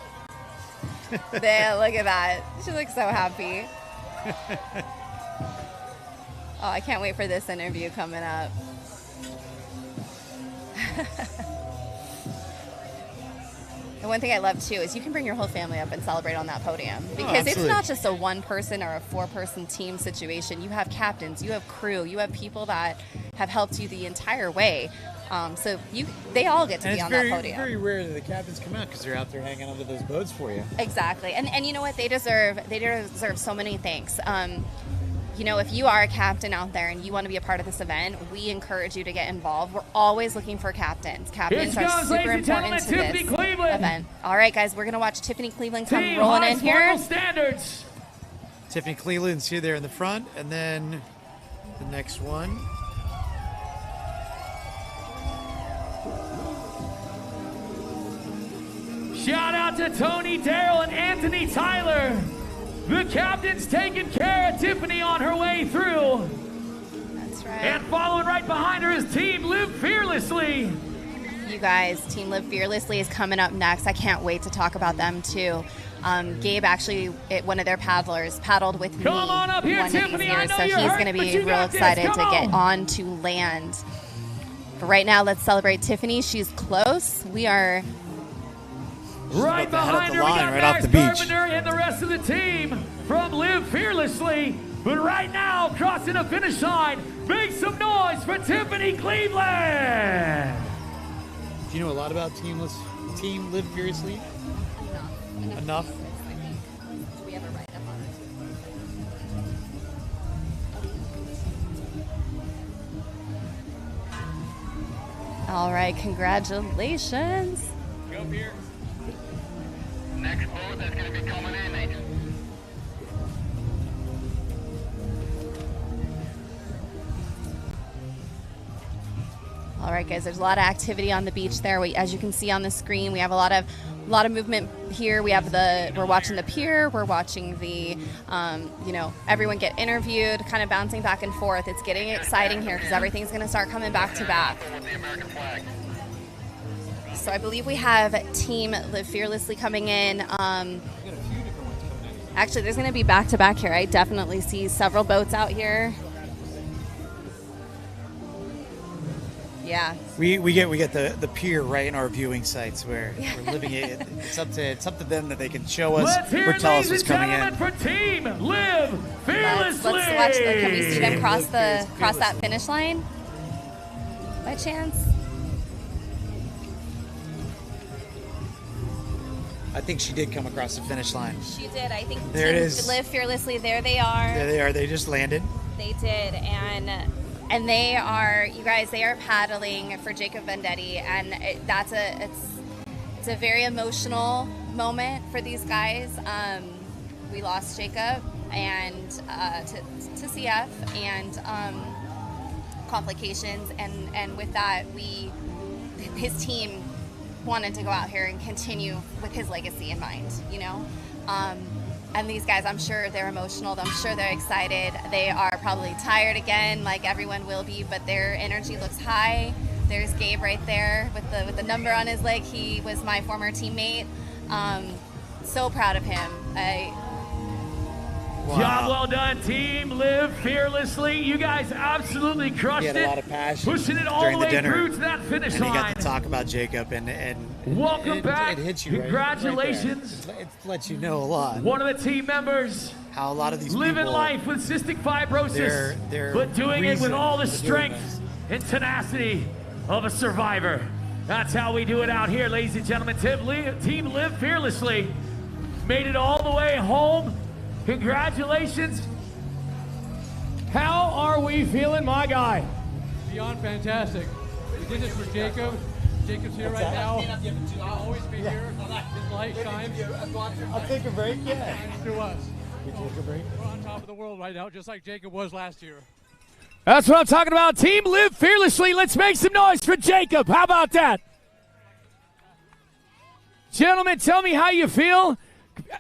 There, look at that. She looks so happy. Oh, I can't wait for this interview coming up. The one thing I love too is you can bring your whole family up and celebrate on that podium, because it's not just a one person or a 4-person team situation. You have captains, you have crew, you have people that have helped you the entire way. So they all get to be on that podium. It's very rare that the captains come out because they're out there hanging onto those boats for you. Exactly, and you know what? They deserve so many thanks. If you are a captain out there and you want to be a part of this event, we encourage you to get involved. We're always looking for captains. Captains are super important to this event. All right, guys, we're going to watch Tiffany Cleveland come rolling in here. Standards. Tiffany Cleveland's here there in the front, and then the next one. Shout out to Tony, Daryl, and Anthony Tyler. The captain's taking care of Tiffany on her way through. That's right. And following right behind her is Team Live Fearlessly. You guys, Team Live Fearlessly is coming up next. I can't wait to talk about them too. Gabe actually, one of their paddlers, paddled with me on up here, one Tiffany. of these years, so he's going to be real excited to get on to land. But right now, let's celebrate Tiffany. She's close. We are right behind her, we got Max Carpenter and the rest of the team from Live Fearlessly. But right now, crossing the finish line, make some noise for Tiffany Cleveland. Do you know a lot about Team Live Fearlessly? Enough? We have a write-up on it. All right, congratulations. Go here. Next boat that's going to be coming in, Agent. All right, guys, there's a lot of activity on the beach there. As you can see on the screen, we have a lot of movement here. We're watching the pier. We're watching the, everyone get interviewed, kind of bouncing back and forth. It's getting exciting here because everything's going to start coming back to back. So I believe we have Team Live Fearlessly coming in. Actually, there's going to be back-to-back here. I definitely see several boats out here. Yeah. We get the pier right in our viewing sites where we're living it. It's up to them that they can show us or tell us what's coming in. For Team Live Fearlessly. Let's watch. Can we see them cross that finish line? By chance? I think she did come across the finish line. She did. I think there it is. Live Fearlessly. There they are. There they are. They just landed. They did, and they are, you guys. They are paddling for Jacob Vendetti, and it's a very emotional moment for these guys. We lost Jacob and to CF and complications, and with that, his team wanted to go out here and continue with his legacy in mind, you know. And these guys, I'm sure they're emotional. I'm sure they're excited. They are probably tired again, like everyone will be, but their energy looks high. There's Gabe right there with the number on his leg. He was my former teammate. So proud of him. Wow. Job well done, Team Live Fearlessly. You guys absolutely crushed it. He had a lot of passion, pushing it all the way through to that finish line. And he got to talk about Jacob, and welcome back. It hits you. Congratulations. Right, it lets you know a lot. One of the team members. How a lot of these living people, life with cystic fibrosis, but doing it with all the strength and tenacity of a survivor. That's how we do it out here, ladies and gentlemen. Team Live Fearlessly made it all the way home. Congratulations. How are we feeling, my guy? Beyond fantastic. We did this for Jacob. Jacob's here right now. He'll always be here. His light shines. I'll take a break, yeah. Shines through us. We take a break. We're on top of the world right now, just like Jacob was last year. That's what I'm talking about. Team Live Fearlessly. Let's make some noise for Jacob. How about that? Gentlemen, tell me how you feel.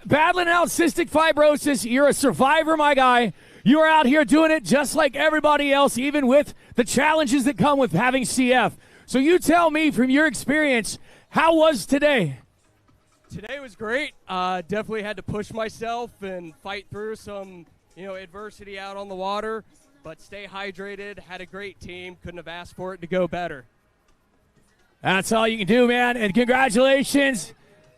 Battling out cystic fibrosis. You're a survivor, my guy. You're out here doing it just like everybody else, even with the challenges that come with having CF. So you tell me from your experience, how was today? Today was great. Definitely had to push myself and fight through some, adversity out on the water, but stay hydrated. Had a great team. Couldn't have asked for it to go better. That's all you can do, man. And congratulations.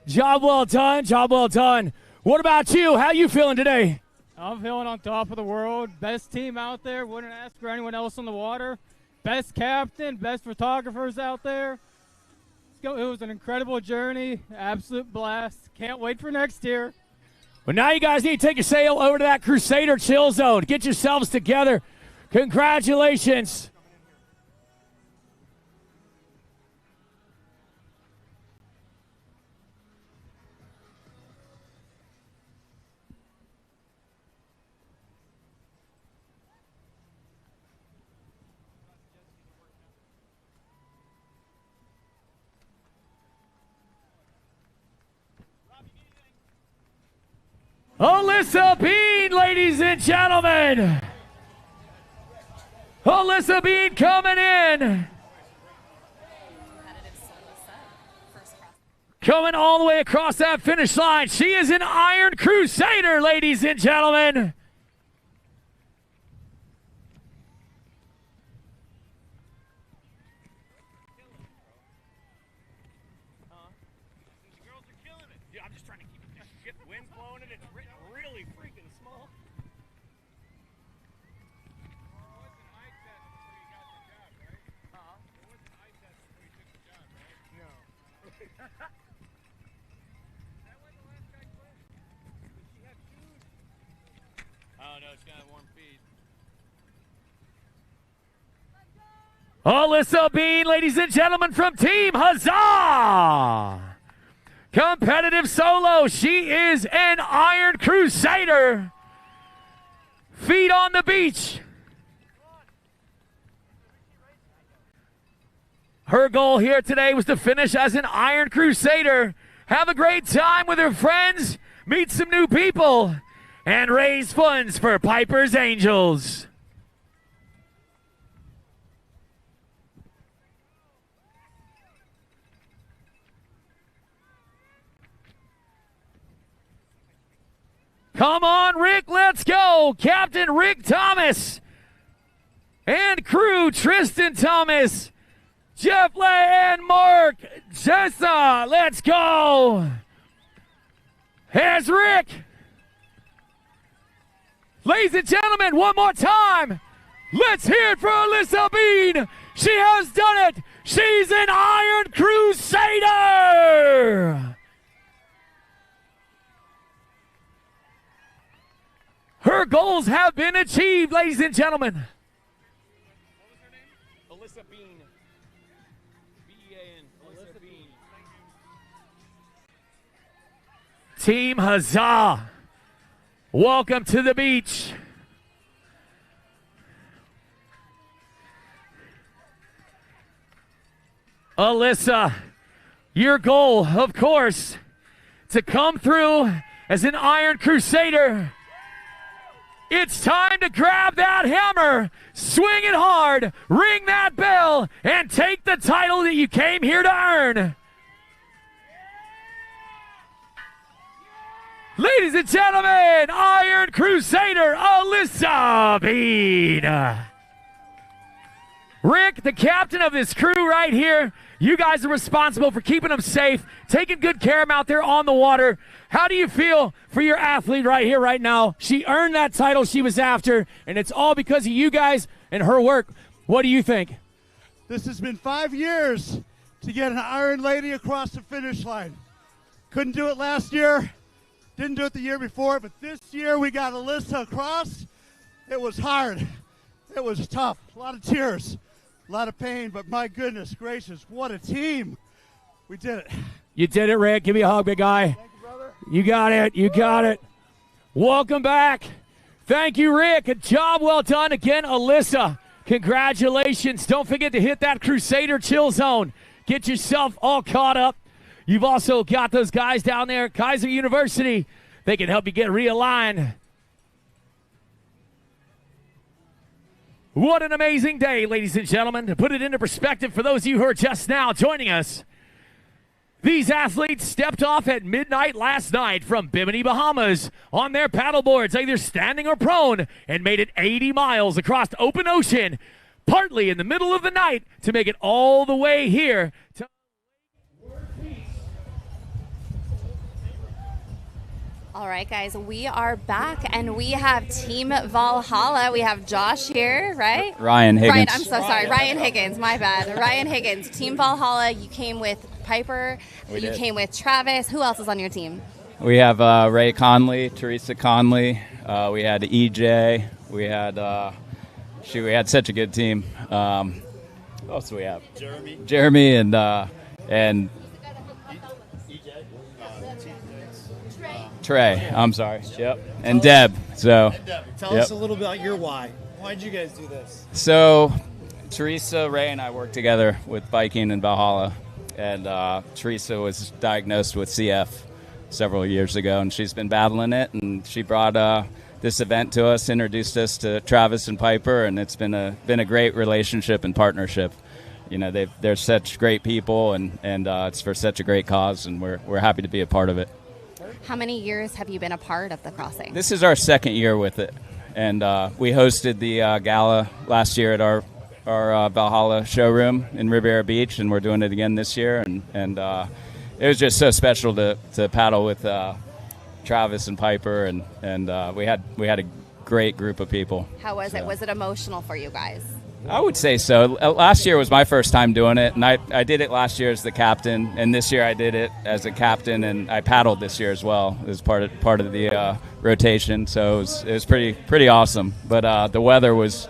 Job well done. Job well done. What about you? How you feeling today? I'm feeling on top of the world. Best team out there. Wouldn't ask for anyone else on the water. Best captain, best photographers out there. It was an incredible journey. Absolute blast. Can't wait for next year. Well, now you guys need to take a sail over to that Crusader chill zone. Get yourselves together. Congratulations. Alyssa Bean, ladies and gentlemen. Alyssa Bean coming in. Coming all the way across that finish line. She is an Iron Crusader, ladies and gentlemen. Alyssa Bean, ladies and gentlemen, from Team Huzzah! Competitive solo. She is an Iron Crusader. Feet on the beach. Her goal here today was to finish as an Iron Crusader, have a great time with her friends, meet some new people, and raise funds for Piper's Angels. Come on, Rick, let's go. Captain Rick Thomas and crew Tristan Thomas, Jeff Lay, and Mark Jessa. Let's go. Here's Rick. Ladies and gentlemen, one more time. Let's hear it for Alyssa Bean. She has done it. She's an Iron Crusader. Her goals have been achieved, ladies and gentlemen. What was her name? Alyssa Bean. B-E-A-N. Alyssa Bean. Team Huzzah. Welcome to the beach. Alyssa, your goal, of course, to come through as an Iron Crusader. It's time to grab that hammer, swing it hard, ring that bell, and take the title that you came here to earn. Ladies and gentlemen, Iron Crusader Alyssa Bean. Rick, the captain of this crew right here, you guys are responsible for keeping them safe, taking good care of them out there on the water. How do you feel for your athlete right here, right now? She earned that title she was after, and it's all because of you guys and her work. What do you think? This has been 5 years to get an Iron Lady across the finish line. Couldn't do it last year, didn't do it the year before, but this year we got Alyssa across. It was hard. It was tough. A lot of tears, a lot of pain, but my goodness gracious, what a team. We did it. You did it, Rick. Give me a hug, big guy. Thank you, brother. You got it. You got it. Welcome back. Thank you, Rick. A job well done again, Alyssa. Congratulations. Don't forget to hit that Crusader chill zone. Get yourself all caught up. You've also got those guys down there at Kaiser University. They can help you get realigned. What an amazing day, ladies and gentlemen. To put it into perspective for those of you who are just now joining us, these athletes stepped off at midnight last night from Bimini, Bahamas on their paddle boards, either standing or prone, and made it 80 miles across open ocean, partly in the middle of the night, to make it all the way here to All right, guys, we are back, and we have Team Valhalla. We have Josh here, right? Ryan Higgins. Ryan, I'm so sorry. Ryan Higgins, my bad. Ryan Higgins. Team Valhalla, you came with Piper. We did. Came with Travis. Who else is on your team? We have Ray Conley, Teresa Conley. We had EJ. We had we had such a good team. Who else do we have? Jeremy and Trey. I'm sorry. Yep. And Deb. So. Tell us a little bit about your why. Why did you guys do this? So, Teresa, Ray, and I worked together with biking in Valhalla, and Teresa was diagnosed with CF several years ago, and she's been battling it, and she brought this event to us, introduced us to Travis and Piper, and it's been a great relationship and partnership. You know, they're such great people, and it's for such a great cause, and we're happy to be a part of it. How many years have you been a part of the crossing? This is our second year with it, and we hosted the gala last year at our Valhalla showroom in Riviera Beach, and we're doing it again this year, and it was just so special to paddle with Travis and Piper, and we had a great group of people. How was it? Was it emotional for you guys? I would say so. Last year was my first time doing it, and I did it last year as the captain, and this year I did it as a captain, and I paddled this year as well as part of the rotation. So it was pretty awesome. But the weather was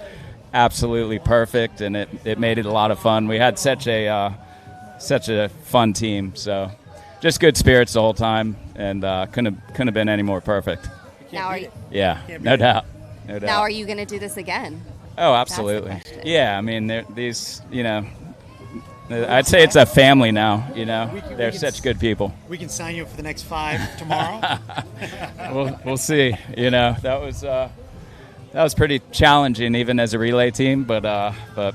absolutely perfect, and it made it a lot of fun. We had such a fun team, so just good spirits the whole time, and couldn't have been any more perfect. Now are you? Yeah, no doubt. Now are you going to do this again? Oh, absolutely. Yeah, I mean, these, I'd say it's a family now, They're such good people. We can sign you up for the next 5 tomorrow. We'll see. That was pretty challenging even as a relay team, but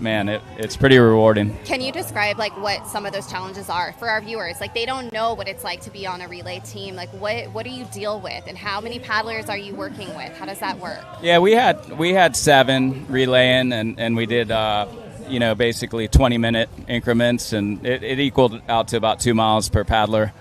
man, it's pretty rewarding. Can you describe like what some of those challenges are for our viewers? Like they don't know what it's like to be on a relay team. Like what do you deal with, and how many paddlers are you working with? How does that work? Yeah, we had 7 relaying, and we did basically 20-minute increments, and it equaled out to about 2 miles per paddler.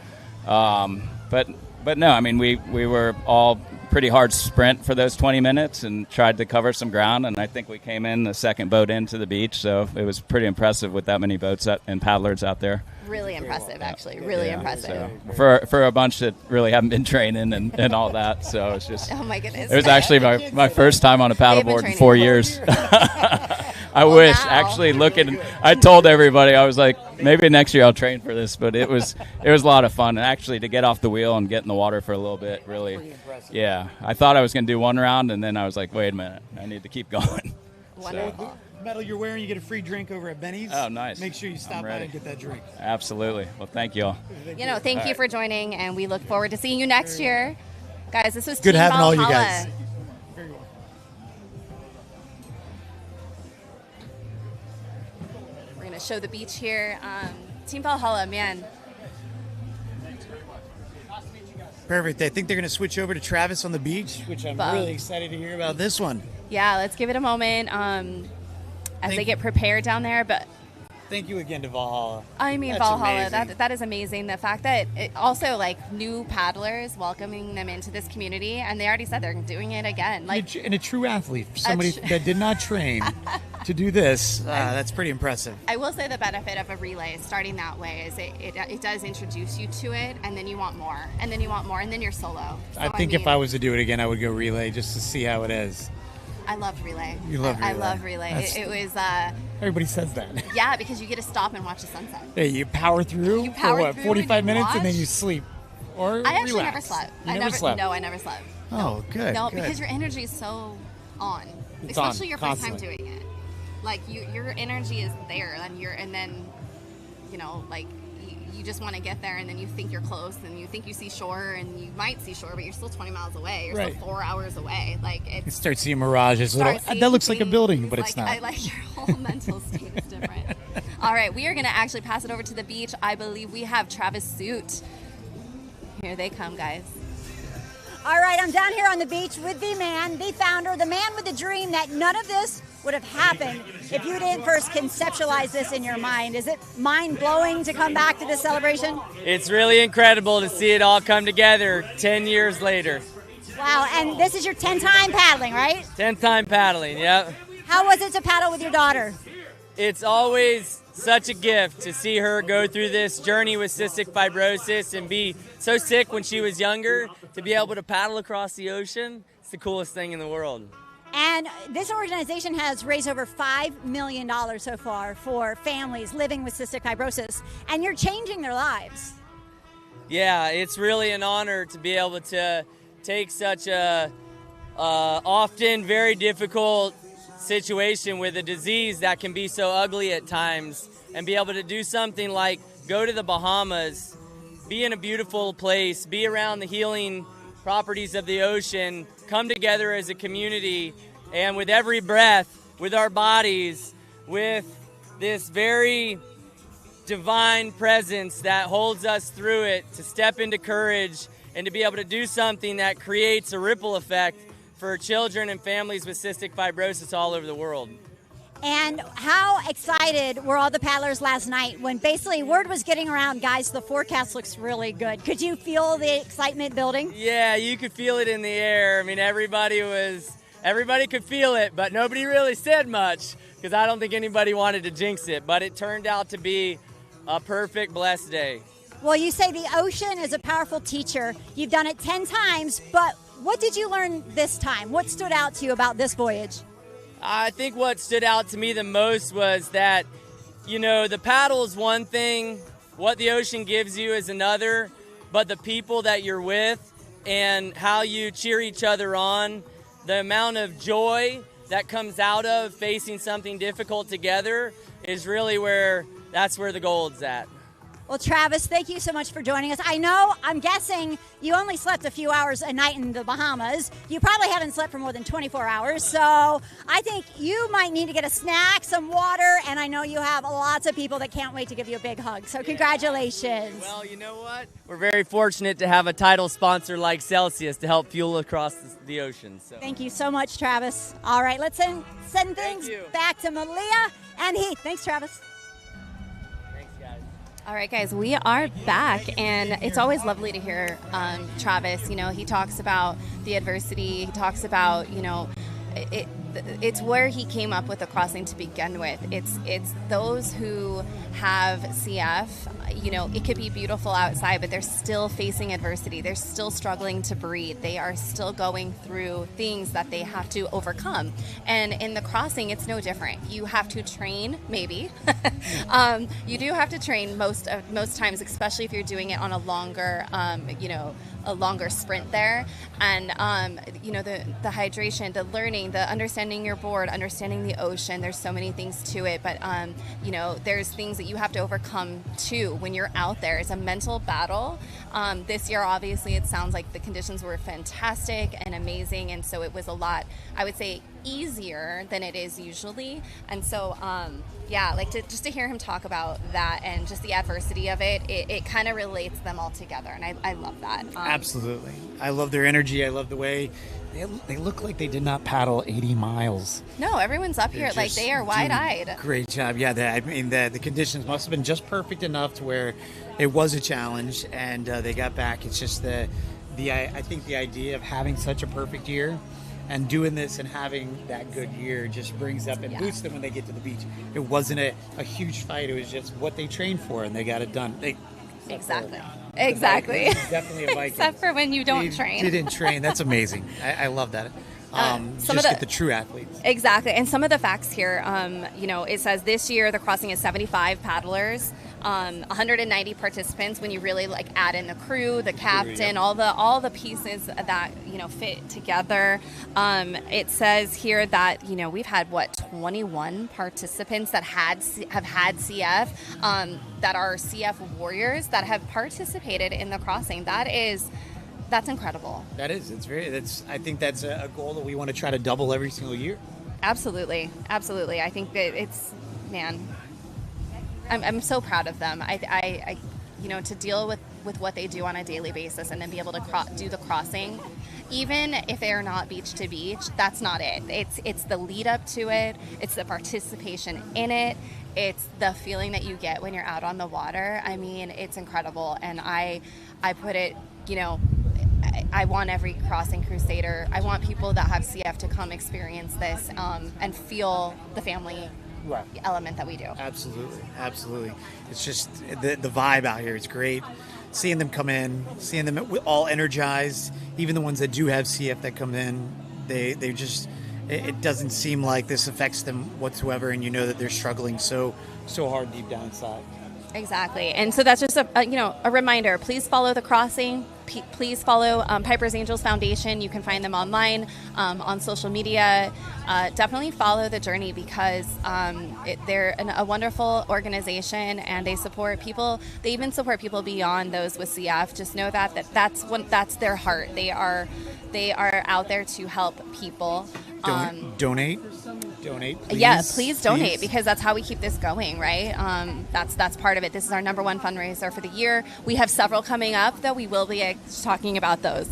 But no, I mean we were all pretty hard sprint for those 20 minutes and tried to cover some ground, and I think we came in the second boat into the beach, so it was pretty impressive with that many boats and paddlers out there. Really impressive, actually. Really impressive. So for a bunch that really haven't been training and all that, so it's just. Oh my goodness! It was actually my first time on a paddleboard in 4 years. I wish actually looking. I told everybody I was like, maybe next year I'll train for this, but it was a lot of fun. And actually to get off the wheel and get in the water for a little bit, really. Yeah, I thought I was going to do one round, and then I was like, wait a minute, I need to keep going. Wonderful. The medal you're wearing, you get a free drink over at Benny's. Oh, nice. Make sure you stop by and get that drink. Absolutely. Well, thank you all. Thank you for joining, and we look forward to seeing you next year. Guys, this was good Team having Valhalla. all you guys. We're going to show the beach here. Team Valhalla, man. Perfect. I think they're going to switch over to Travis on the beach, which I'm really excited to hear about this one. Yeah, let's give it a moment as they get prepared down there. But thank you again to Valhalla. I mean, That's Valhalla, amazing. that is amazing. The fact that it also like new paddlers, welcoming them into this community, and they already said they're doing it again. Like And a true athlete, somebody that did not train to do this, that's pretty impressive. I will say the benefit of a relay starting that way is it does introduce you to it, and then you want more, and then you want more, and then you're solo. So, I think if I was to do it again, I would go relay just to see how it is. I loved relay. You love relay. I love relay. It was. Everybody says that. Yeah, because you get to stop and watch the sunset. Hey, you power through for what, 45 minutes, and then you sleep, or I actually relax. never slept. You never slept? No, I never slept. Oh, good. No, good. because your energy is so on, It's especially on, your constantly. first time doing it. Like your energy is there, and then like you just want to get there, and then you think you're close, and you think you see shore, and you might see shore, but you're still 20 miles away. You're still 4 hours away. Like You start seeing mirages. That looks like a building, but it's not. I like your whole mental state is different. All right, we are going to actually pass it over to the beach. I believe we have Travis Suit. Here they come, guys. All right, I'm down here on the beach with the man, the founder, the man with the dream that none of this would have happened if you didn't first conceptualize this in your mind. Is it mind-blowing to come back to this celebration? It's really incredible to see it all come together 10 years later. Wow, and this is your 10th time paddling, right? 10th time paddling, yep. How was it to paddle with your daughter? It's always such a gift to see her go through this journey with cystic fibrosis and be so sick when she was younger. To be able to paddle across the ocean, it's the coolest thing in the world. And this organization has raised over $5 million so far for families living with cystic fibrosis, and you're changing their lives. Yeah, it's really an honor to be able to take such a often very difficult situation with a disease that can be so ugly at times and be able to do something like go to the Bahamas, be in a beautiful place, be around the healing properties of the ocean, come together as a community, and with every breath, with our bodies, with this very divine presence that holds us through it, to step into courage and to be able to do something that creates a ripple effect for children and families with cystic fibrosis all over the world. And how excited were all the paddlers last night when basically word was getting around, guys, the forecast looks really good. Could you feel the excitement building? Yeah, you could feel it in the air. I mean, everybody could feel it, but nobody really said much because I don't think anybody wanted to jinx it, but it turned out to be a perfect, blessed day. Well, you say the ocean is a powerful teacher. You've done it 10 times, but what did you learn this time? What stood out to you about this voyage? I think what stood out to me the most was that, the paddle is one thing, what the ocean gives you is another, but the people that you're with and how you cheer each other on, the amount of joy that comes out of facing something difficult together is really that's where the gold's at. Well, Travis, thank you so much for joining us. I'm guessing you only slept a few hours a night in the Bahamas. You probably haven't slept for more than 24 hours. So I think you might need to get a snack, some water, and I know you have lots of people that can't wait to give you a big hug. So congratulations. Well, you know what? We're very fortunate to have a title sponsor like Celsius to help fuel across the ocean. So. Thank you so much, Travis. All right, let's send things back to Malia and Heath. Thanks, Travis. All right, guys, we are back, and it's always lovely to hear Travis. You know, he talks about the adversity. He talks about, you know, it's where he came up with the crossing to begin with. It's those who have CF. You know, it could be beautiful outside, but they're still facing adversity. They're still struggling to breathe. They are still going through things that they have to overcome. And in the crossing, it's no different. You have to train, maybe. You do have to train most times, especially if you're doing it on a longer, a longer sprint there. And, the hydration, the learning, the understanding your board, understanding the ocean, there's so many things to it. But, there's things that you have to overcome too when you're out there. It's a mental battle. This year, obviously, it sounds like the conditions were fantastic and amazing. And so it was a lot, I would say, easier than it is usually. And so, just to hear him talk about that and just the adversity of it kind of relates them all together. And I love that. Absolutely. I love their energy. I love the way they look like they did not paddle 80 miles. No, everyone's up here. Like, they are wide-eyed. Great job. Yeah, the conditions must have been just perfect enough to where it was a challenge, and they got back. It's just I think the idea of having such a perfect year and doing this and having that good year just brings up and boosts them when they get to the beach. It wasn't a huge fight. It was just what they trained for, and they got it done. Exactly. Definitely a Viking. Except for when you don't train. Didn't train. That's amazing. I love that. Get the true athletes. Exactly. And some of the facts here, it says this year the crossing is 75 paddlers, 190 participants when you really add in the crew, the captain, all the pieces that fit together. It says here that we've had 21 participants that have had CF, that are CF warriors that have participated in the crossing. That's incredible. That is. I think that's a goal that we want to try to double every single year. Absolutely. I think that I'm so proud of them. I to deal with what they do on a daily basis and then be able to do the crossing, even if they are not beach to beach, that's not it. It's the lead up to it. It's the participation in it. It's the feeling that you get when you're out on the water. I mean, it's incredible. And I put it, I want every crossing crusader, I want people that have CF to come experience this and feel the family element that we do. Absolutely. It's just the vibe out here. It's great. Seeing them come in, seeing them all energized, even the ones that do have CF that come in, they just, it doesn't seem like this affects them whatsoever, and that they're struggling so hard deep down inside. Exactly. And so that's just a reminder. Please follow the crossing. Please follow Piper's Angels Foundation. You can find them online, on social media. Definitely follow the journey because they're a wonderful organization, and they support people. They even support people beyond those with CF. Just know that's their heart. They are out there to help people. Donate. Please. Yeah, please donate, because that's how we keep this going, right? That's part of it. This is our number one fundraiser for the year. We have several coming up, though. We will be talking about those.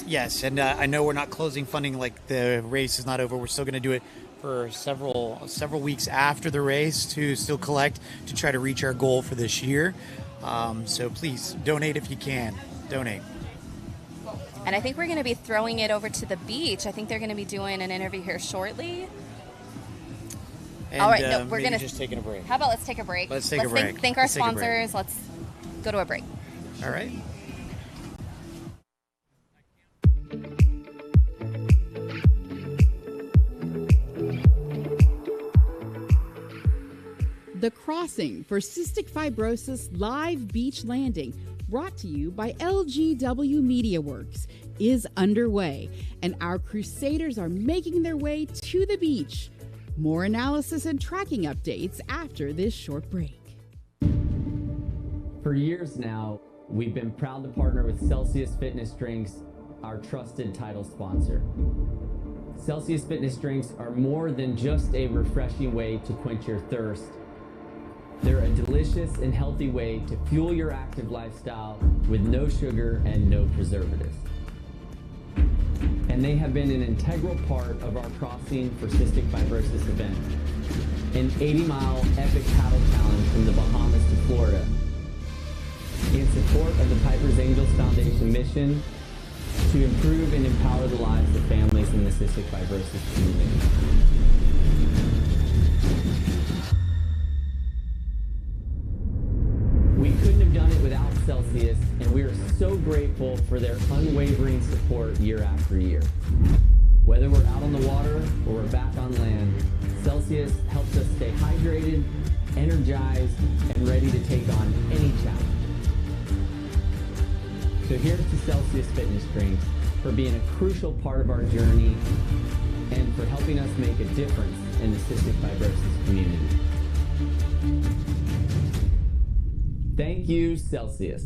Yes, and I know we're not closing funding, like the race is not over. We're still going to do it for several weeks after the race to still collect to try to reach our goal for this year. So please donate if you can. Donate. And I think we're going to be throwing it over to the beach. I think they're going to be doing an interview here shortly. And, all right, no, we're going to just taking a break. How about let's take a break? Let's take a break. Thank our sponsors. Let's go to a break. All right. The Crossing for Cystic Fibrosis live beach landing, brought to you by LGW Media Works, is underway, and our crusaders are making their way to the beach. More analysis and tracking updates after this short break. For years now, we've been proud to partner with Celsius Fitness Drinks, our trusted title sponsor. Celsius Fitness Drinks are more than just a refreshing way to quench your thirst. They're a delicious and healthy way to fuel your active lifestyle with no sugar and no preservatives. And they have been an integral part of our Crossing for Cystic Fibrosis event, an 80-mile epic paddle challenge from the Bahamas to Florida, in support of the Piper's Angels Foundation mission to improve and empower the lives of families in the cystic fibrosis community. We couldn't have done it without Celsius, and we are so grateful for their unwavering support year after year. Whether we're out on the water or we're back on land, Celsius helps us stay hydrated, energized, and ready to take on any challenge. So here's to Celsius Fitness Drinks for being a crucial part of our journey and for helping us make a difference in the cystic fibrosis community. Thank you, Celsius.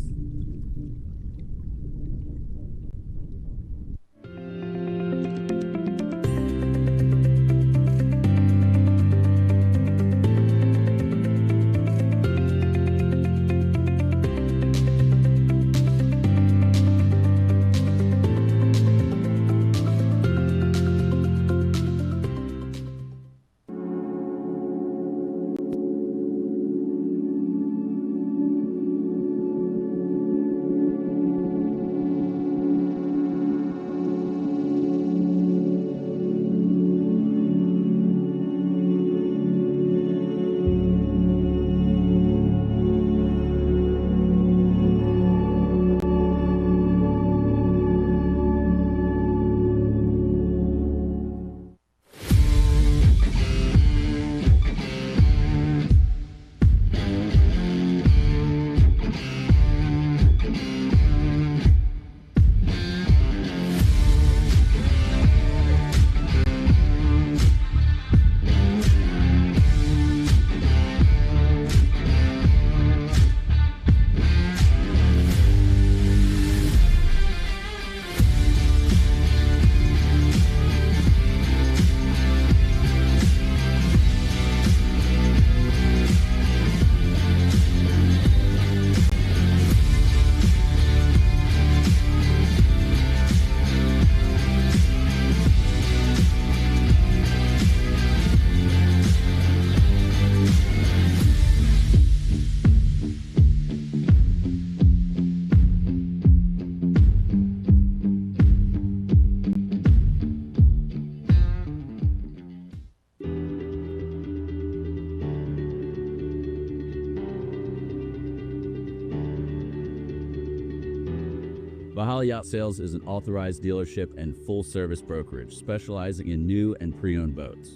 Valhalla Yacht Sales is an authorized dealership and full-service brokerage specializing in new and pre-owned boats.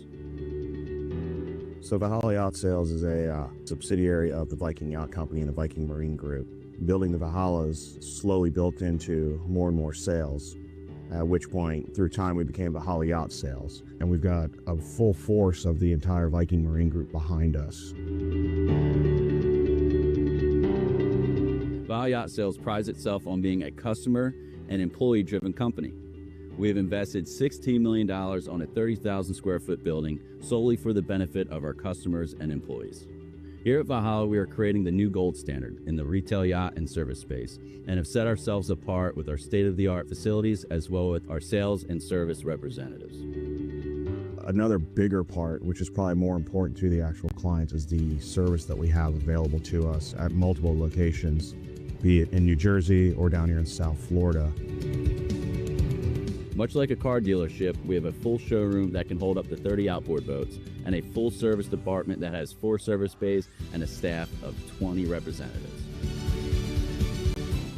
So Valhalla Yacht Sales is a subsidiary of the Viking Yacht Company and the Viking Marine Group. Building the Valhallas slowly built into more and more sales, at which point, through time, we became Valhalla Yacht Sales. And we've got a full force of the entire Viking Marine Group behind us. Valhalla Yacht Sales prides itself on being a customer and employee-driven company. We have invested $16 million on a 30,000 square foot building solely for the benefit of our customers and employees. Here at Valhalla, we are creating the new gold standard in the retail yacht and service space and have set ourselves apart with our state-of-the-art facilities as well with our sales and service representatives. Another bigger part, which is probably more important to the actual clients, is the service that we have available to us at multiple locations, be it in New Jersey or down here in South Florida. Much like a car dealership, we have a full showroom that can hold up to 30 outboard boats and a full service department that has 4 service bays and a staff of 20 representatives.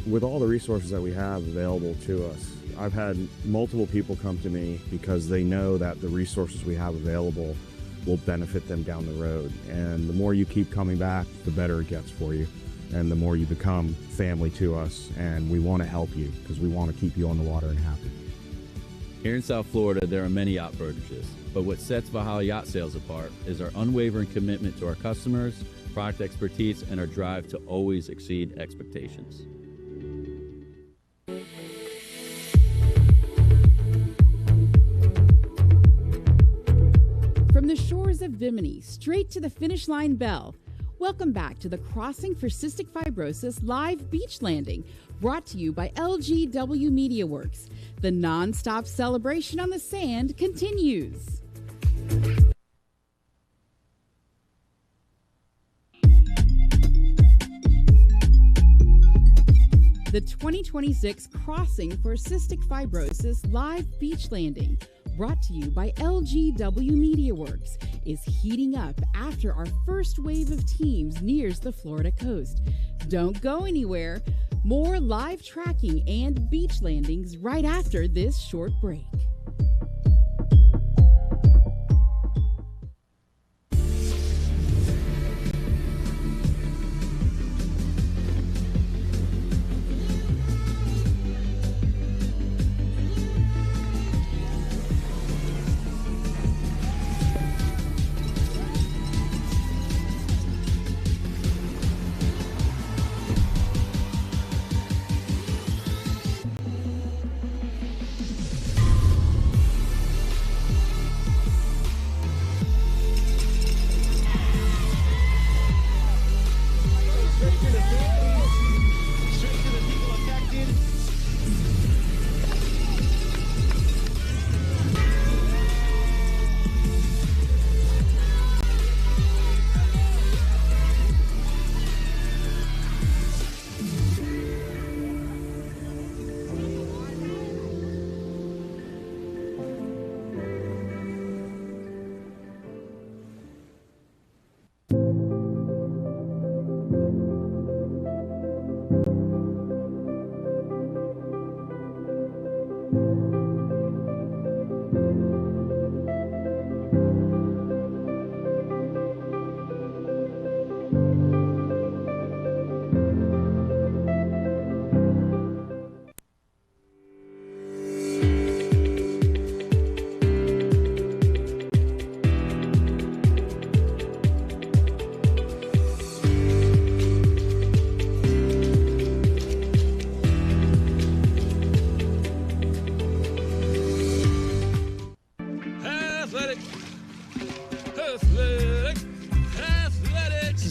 With all the resources that we have available to us, I've had multiple people come to me because they know that the resources we have available will benefit them down the road. And the more you keep coming back, the better it gets for you. And the more you become family to us, and we want to help you because we want to keep you on the water and happy. Here in South Florida, there are many yacht brokerages, but what sets Valhalla Yacht Sales apart is our unwavering commitment to our customers, product expertise, and our drive to always exceed expectations. From the shores of Bimini, straight to the finish line bell. Welcome back to the Crossing for Cystic Fibrosis live beach landing, brought to you by LGW MediaWorks. The non-stop celebration on the sand continues. The 2026 Crossing for Cystic Fibrosis live beach landing, brought to you by LGW MediaWorks, is heating up after our first wave of teams nears the Florida coast. Don't go anywhere. More live tracking and beach landings right after this short break.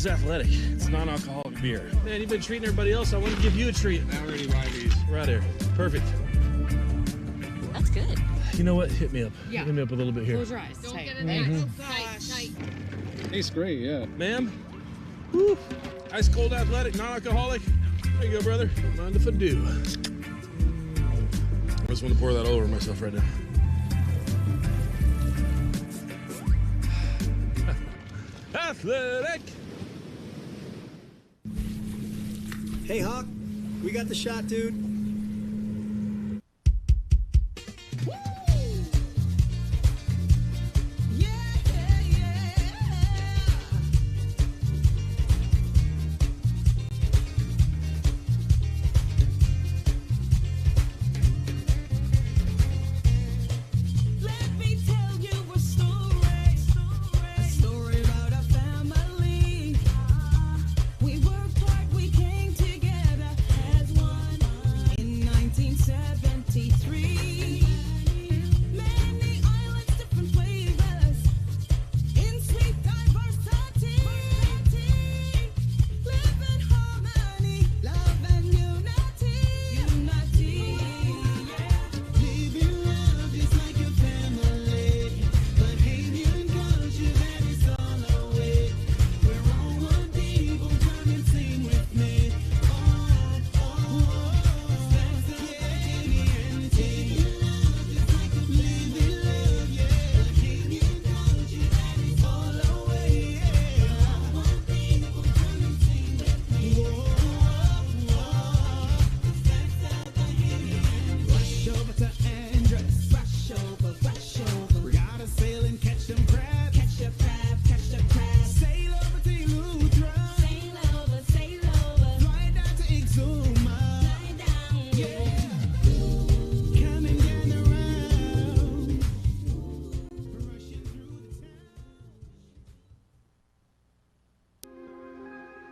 Athletic. It's non-alcoholic beer. Man, you've been treating everybody else. I want to give you a treat. I already buy these. Right there. Perfect. That's good. You know what? Hit me up. Yeah. Hit me up a little bit here. Close your eyes. Don't get it tight. Tastes great, yeah. Ma'am? Woo. Ice cold athletic, non-alcoholic. There you go, brother. Mind if I do? I just want to pour that all over myself right now. Athletic! Hey, Hawk, we got the shot, dude.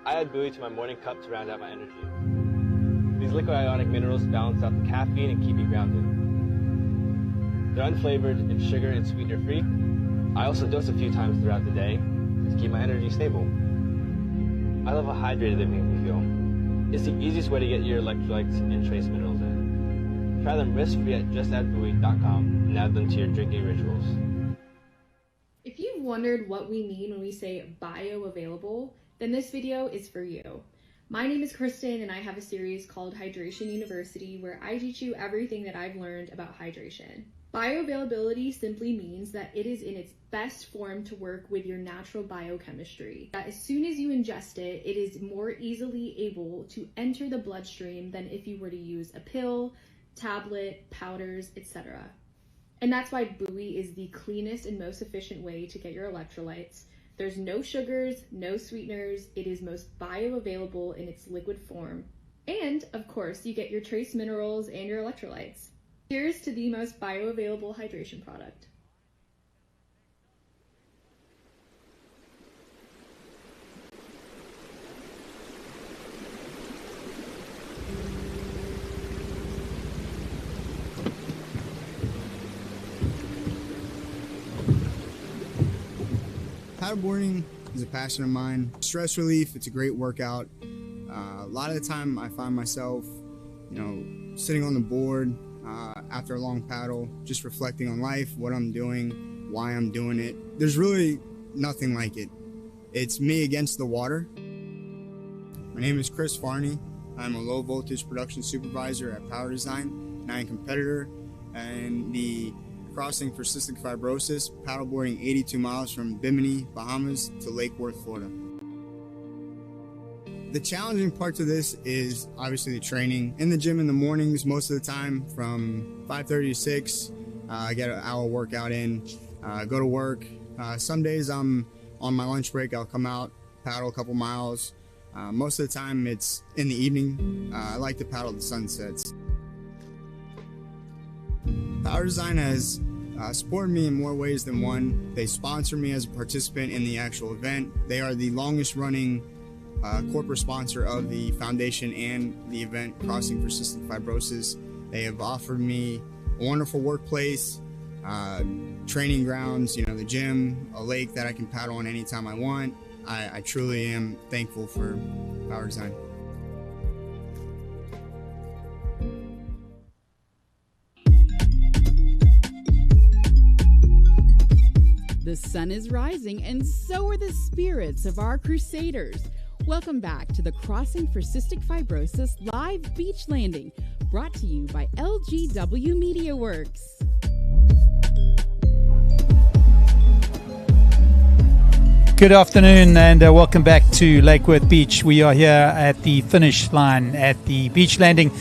I add buoy to my morning cup to round out my energy. These liquid ionic minerals balance out the caffeine and keep me grounded. They're unflavored and sugar and sweetener free. I also dose a few times throughout the day to keep my energy stable. I love how hydrated they make me feel. It's the easiest way to get your electrolytes and trace minerals in. Try them risk-free at justaddbuoy.com and add them to your drinking rituals. If you've wondered what we mean when we say bioavailable, then this video is for you. My name is Kristen and I have a series called Hydration University where I teach you everything that I've learned about hydration. Bioavailability simply means that it is in its best form to work with your natural biochemistry. That as soon as you ingest it, it is more easily able to enter the bloodstream than if you were to use a pill, tablet, powders, etc. And that's why buoy is the cleanest and most efficient way to get your electrolytes. There's no sugars, no sweeteners. It is most bioavailable in its liquid form. And of course, you get your trace minerals and your electrolytes. Cheers to the most bioavailable hydration product. Paddleboarding is a passion of mine. Stress relief, it's a great workout. A lot of the time I find myself, sitting on the board after a long paddle, just reflecting on life, what I'm doing, why I'm doing it. There's really nothing like it. It's me against the water. My name is Chris Farney. I'm a low voltage production supervisor at Power Design, and I'm a competitor in the Crossing For Cystic Fibrosis, paddleboarding 82 miles from Bimini, Bahamas to Lake Worth, Florida. The challenging part to this is obviously the training. In the gym in the mornings, most of the time from 5:30 to 6, I get an hour workout in, go to work. Some days I'm on my lunch break, I'll come out, paddle a couple miles. Most of the time it's in the evening. I like to paddle the sunsets. Power Design has supported me in more ways than one. They sponsor me as a participant in the actual event. They are the longest running corporate sponsor of the foundation and the event Crossing For Cystic Fibrosis. They have offered me a wonderful workplace, training grounds, the gym, a lake that I can paddle on anytime I want. I truly am thankful for Power Design. The sun is rising, and so are the spirits of our crusaders. Welcome back to the Crossing For Cystic Fibrosis live beach landing, brought to you by LGW Media Works. Good afternoon and welcome back to Lake Worth Beach. We are here at the finish line at the beach landing.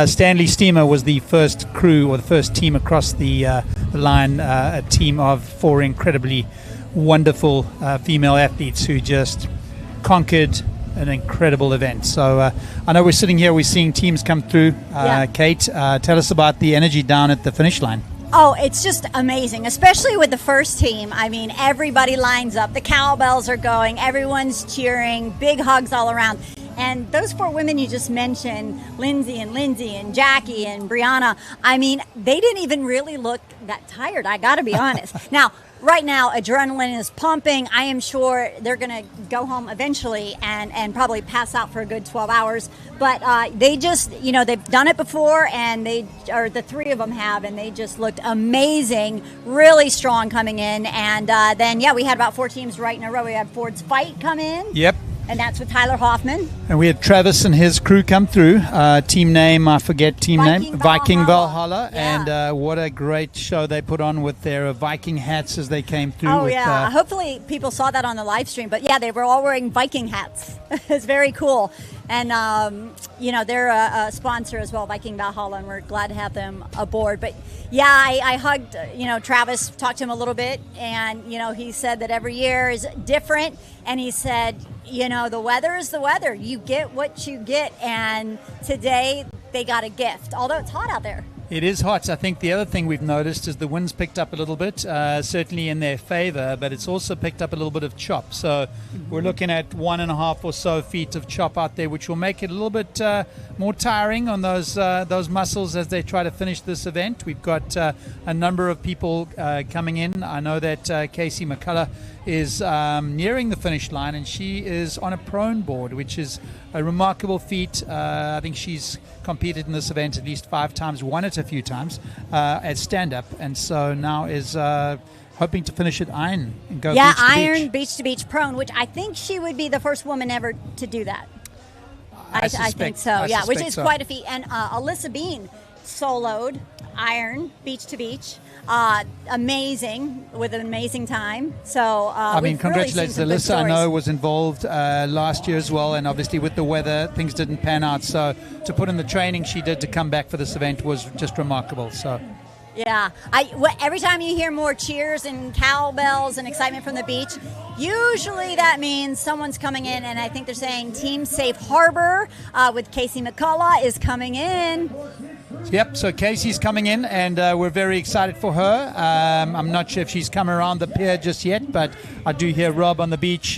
Stanley Steamer was the first crew or the first team across the line, a team of 4 incredibly wonderful female athletes who just conquered an incredible event. So I know we're sitting here, we're seeing teams come through. Kate, tell us about the energy down at the finish line. Oh, it's just amazing, especially with the first team. I mean, everybody lines up. The cowbells are going. Everyone's cheering. Big hugs all around. And those 4 women you just mentioned, Lindsay and Jackie and Brianna, I mean, they didn't even really look that tired, I got to be honest. Now, right now, adrenaline is pumping. I am sure they're going to go home eventually and probably pass out for a good 12 hours. But they just, they've done it before, and the 3 of them have, and they just looked amazing, really strong coming in. And then, we had about 4 teams right in a row. We had Ford's Fight come in. Yep. And that's with Tyler Hoffman. And we had Travis and his crew come through. Team name, I forget team name. Viking Valhalla. Yeah. And what a great show they put on with their Viking hats as they came through. Oh, yeah. Hopefully people saw that on the live stream. But, they were all wearing Viking hats. It's very cool. And, they're a sponsor as well, Viking Valhalla, and we're glad to have them aboard. But, I hugged, Travis, talked to him a little bit, and, he said that every year is different. And he said, the weather is the weather. You get what you get. And today they got a gift, although it's hot out there. It is hot. I think the other thing we've noticed is the wind's picked up a little bit, certainly in their favor, but it's also picked up a little bit of chop. So we're looking at 1.5 or so feet of chop out there, which will make it a little bit more tiring on those muscles as they try to finish this event. We've got a number of people coming in. I know that Casey McCullough is nearing the finish line, and she is on a prone board, which is a remarkable feat. I think she's competed in this event at least 5 times, won it a few times at stand-up, and so now is hoping to finish at iron and go beach to iron, beach. beach to beach prone, which I think she would be the first woman ever to do that. I think so, which is quite a feat. And Alyssa Bean soloed iron, beach to beach. Amazing, with an amazing time. So congratulations, really Alyssa. I know was involved last year as well, and obviously with the weather things didn't pan out, so to put in the training she did to come back for this event was just remarkable. So yeah, every time you hear more cheers and cowbells and excitement from the beach, usually that means someone's coming in, and I think they're saying Team Safe Harbor with Casey McCullough is coming in. Yep, so Casey's coming in, and we're very excited for her. I'm not sure if she's come around the pier just yet, but I do hear Rob on the beach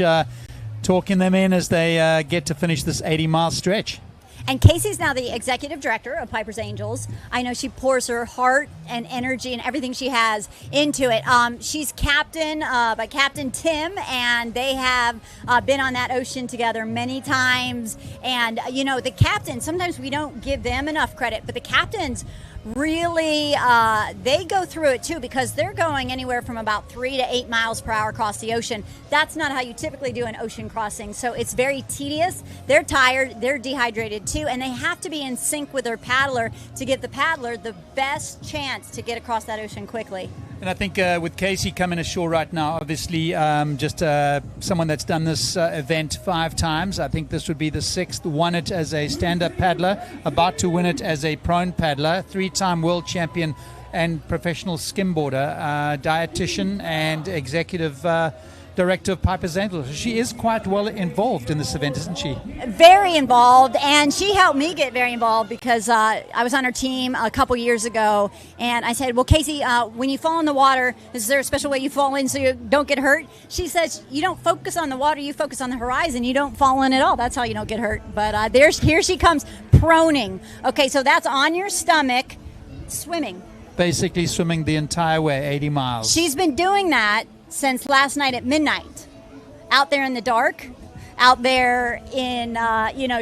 talking them in as they get to finish this 80-mile stretch. And Casey's now the executive director of Piper's Angels. I know she pours her heart and energy and everything she has into it. She's captain by Captain Tim, and they have been on that ocean together many times. And, the captains, sometimes we don't give them enough credit, but the captains really, they go through it too, because they're going anywhere from about 3 to 8 miles per hour across the ocean. That's not how you typically do an ocean crossing. So it's very tedious. They're tired, they're dehydrated too, and they have to be in sync with their paddler to give the paddler the best chance to get across that ocean quickly. And I think with Casey coming ashore right now, obviously just someone that's done this event 5 times. I think this would be the 6th. Won it as a stand-up paddler, about to win it as a prone paddler, 3-time world champion and professional skimboarder, dietitian and executive director of Piper's Angels. She is quite well involved in this event, isn't she? Very involved, and she helped me get very involved because I was on her team a couple years ago, and I said, well, Casey, when you fall in the water, is there a special way you fall in so you don't get hurt? She says, you don't focus on the water, you focus on the horizon, you don't fall in at all. That's how you don't get hurt. But here she comes, proning. Okay, so that's on your stomach, swimming. Basically swimming the entire way, 80 miles. She's been doing that since last night at midnight, out there in the dark, out there in,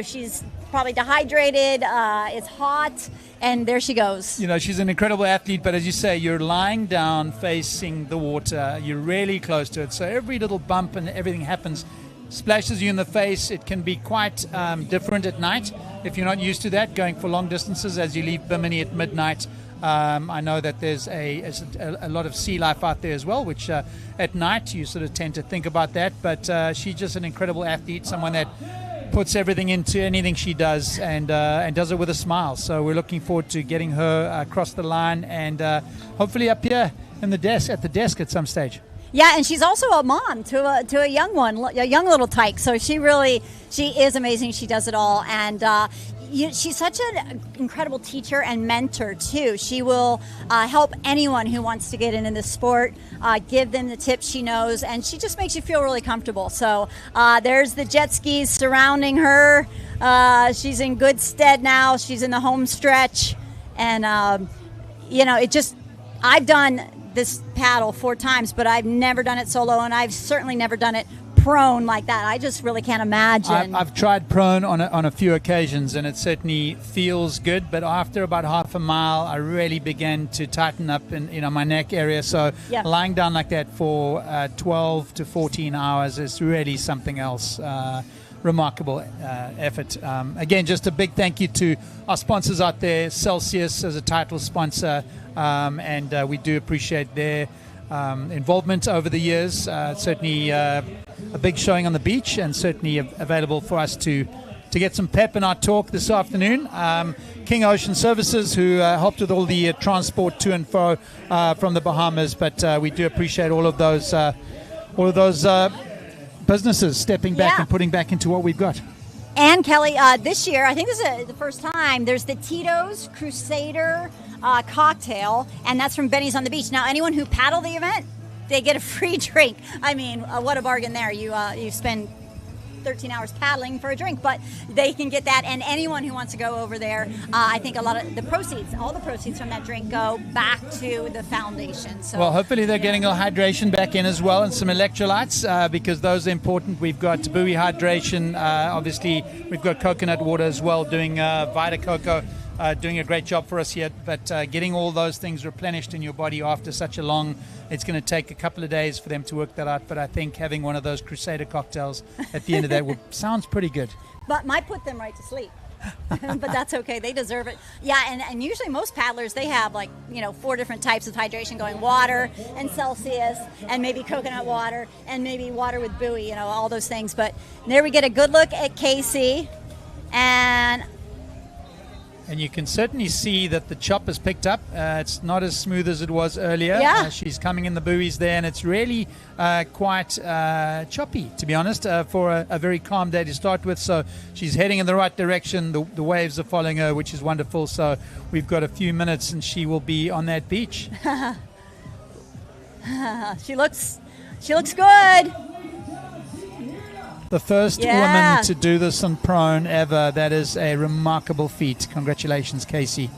she's probably dehydrated, it's hot, and there she goes. She's an incredible athlete, but as you say, you're lying down facing the water, you're really close to it, so every little bump and everything happens, splashes you in the face. It can be quite different at night if you're not used to that, going for long distances as you leave Bimini at midnight. I know that there's a lot of sea life out there as well, which at night you sort of tend to think about that. But she's just an incredible athlete, someone that puts everything into anything she does and does it with a smile. So we're looking forward to getting her across the line and hopefully up here at the desk at some stage. Yeah, and she's also a mom to a young one, a young little tyke. So she is amazing. She does it all, and she's such an incredible teacher and mentor too. She will help anyone who wants to get into this sport, give them the tips she knows, and she just makes you feel really comfortable. So there's the jet skis surrounding her. She's in good stead now. She's in the home stretch, and I've done this paddle 4 times, but I've never done it solo, and I've certainly never done it prone like that. I just really can't imagine. I've tried prone on a few occasions, and it certainly feels good, but after about half a mile I really began to tighten up in my neck area. So lying down like that for 12 to 14 hours is really something else. Remarkable effort. Again, just a big thank you to our sponsors out there, Celsius as a title sponsor, and we do appreciate their involvement over the years. Certainly a big showing on the beach, and certainly available for us to get some pep in our talk this afternoon. King Ocean Services, who helped with all the transport to and fro from the Bahamas, but we do appreciate all of those businesses stepping back and putting back into what we've got. And Kelly, this year, I think this is the first time, there's the Tito's Crusader cocktail, and that's from Benny's on the Beach. Now, anyone who paddle the event, they get a free drink. I mean, what a bargain there. You spend 13 hours paddling for a drink, but they can get that. And anyone who wants to go over there, I think a lot of the proceeds, all the proceeds from that drink go back to the foundation. So, well, hopefully they're getting a hydration back in as well, and some electrolytes, because those are important. We've got buoy hydration. Obviously, we've got coconut water as well, doing Vita Coco. Doing a great job for us here, but getting all those things replenished in your body after such a long, it's going to take a couple of days for them to work that out, but I think having one of those Crusader cocktails at the end of that sounds pretty good. But might put them right to sleep. But that's okay, they deserve it. Yeah, and usually most paddlers, they have 4 different types of hydration going: water and Celsius, and maybe coconut water, and maybe water with buoy, all those things. But there we get a good look at Casey, and you can certainly see that the chop is picked up. It's not as smooth as it was earlier. Yeah. She's coming in the buoys there, and it's really quite choppy, to be honest, for a very calm day to start with. So she's heading in the right direction. The waves are following her, which is wonderful. So we've got a few minutes, and she will be on that beach. She looks good. The first woman to do this on prone ever. That is a remarkable feat. Congratulations, Casey.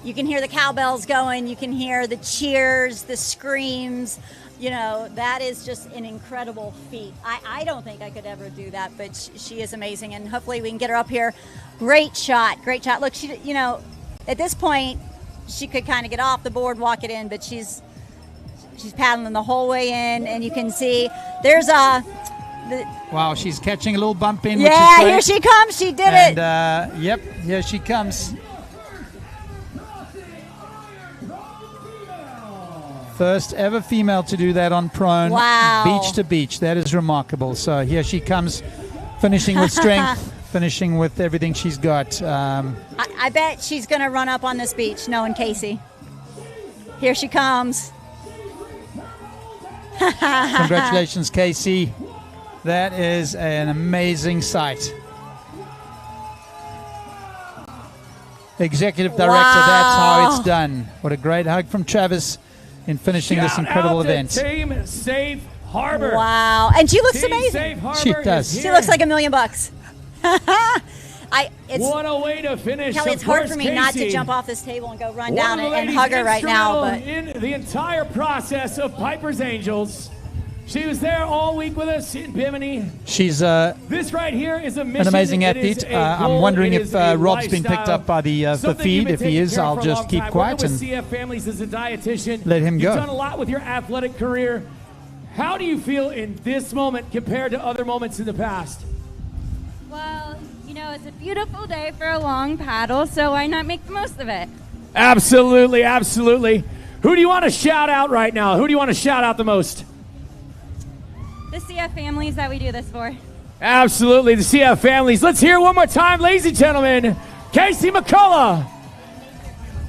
You can hear the cowbells going. You can hear the cheers, the screams. That is just an incredible feat. I don't think I could ever do that, but she is amazing, and hopefully we can get her up here. Great shot. Look, she, at this point, she could kind of get off the board, walk it in, but she's paddling the whole way in, and you can see there's wow, she's catching a little bump in. Yeah, which is great. Here she comes. She did it. Yep, here she comes. First ever female to do that on prone. Wow. Beach to beach. That is remarkable. So here she comes, finishing with strength, finishing with everything she's got. I bet she's going to run up on this beach, knowing Casey. Here she comes. Congratulations, Casey. That is an amazing sight. Executive Director, That's how it's done. What a great hug from Travis in finishing this incredible event. Team Safe Harbor. Wow. And she looks Team amazing. Safe Harbor She does. She looks like $1 million. What a way to finish. Kelly, it's hard for me not to jump off this table and go run down and hug her right now. But in the entire process of Piper's Angels, she was there all week with us in Bimini. She's this right here is a mission. An amazing athlete. I'm wondering if Rob's been picked up by the feed. If he is, I'll just keep quiet and CF Families as a dietitian. Let him go. You've done a lot with your athletic career. How do you feel in this moment compared to other moments in the past? Well, it's a beautiful day for a long paddle, so why not make the most of it? Absolutely, absolutely. Who do you want to shout out right now? Who do you want to shout out the most? The CF families that we do this for. Absolutely, the CF families. Let's hear it one more time, ladies and gentlemen. Casey McCullough,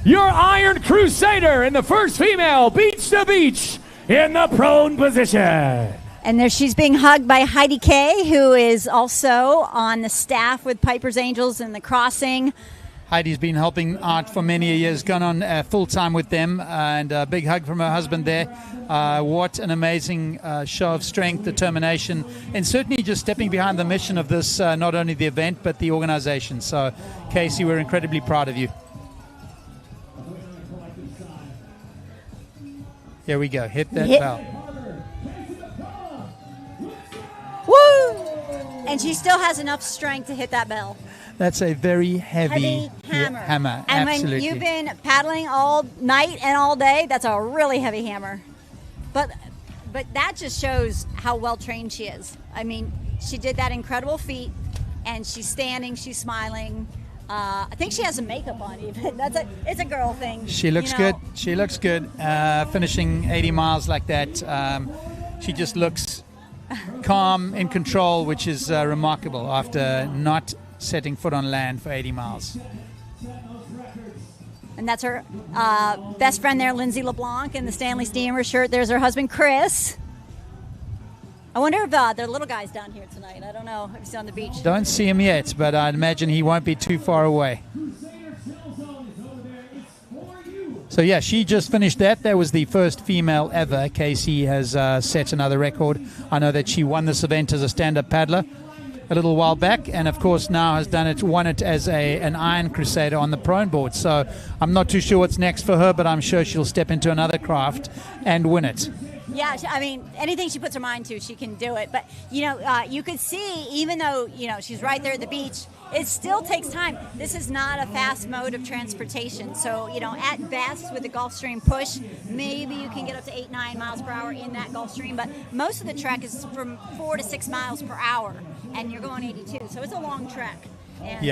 your Iron Crusader and the first female beach to beach in the prone position. And there she's being hugged by Heidi Kay, who is also on the staff with Piper's Angels in the Crossing. Heidi's been helping out for many years, gone on full-time with them, and a big hug from her husband there. What an amazing show of strength, determination, and certainly just stepping behind the mission of this, not only the event, but the organization. So, Casey, we're incredibly proud of you. Here we go. Hit that bell. Woo! And she still has enough strength to hit that bell. That's a very heavy hammer. And absolutely. when you've been paddling all night and all day, that's a really heavy hammer. But that just shows how well trained she is. I mean, she did that incredible feat, and she's standing, she's smiling. I think she has some makeup on even. It's a girl thing. She looks good. She looks good. Finishing 80 miles like that, she just looks calm, in control, which is remarkable after not setting foot on land for 80 miles. And that's her best friend there, Lindsay LeBlanc, in the Stanley Steamer shirt. There's her husband, Chris. I wonder if the little guy's down here tonight. I don't know if he's on the beach. Don't see him yet, but I'd imagine he won't be too far away. So, yeah, she just finished that. That was the first female ever. Casey has set another record. I know that she won this event as a stand-up paddler a little while back, and of course now has won it as an Iron Crusader on the prone board. So I'm not too sure what's next for her, but I'm sure she'll step into another craft and win it. Yeah, I mean, anything she puts her mind to, she can do it. But, you could see, even though, she's right there at the beach, it still takes time. This is not a fast mode of transportation. So, at best with the Gulfstream push, maybe you can get up to 8-9 miles per hour in that Gulfstream. But most of the trek is from 4 to 6 miles per hour, and you're going 82. So it's a long trek. And,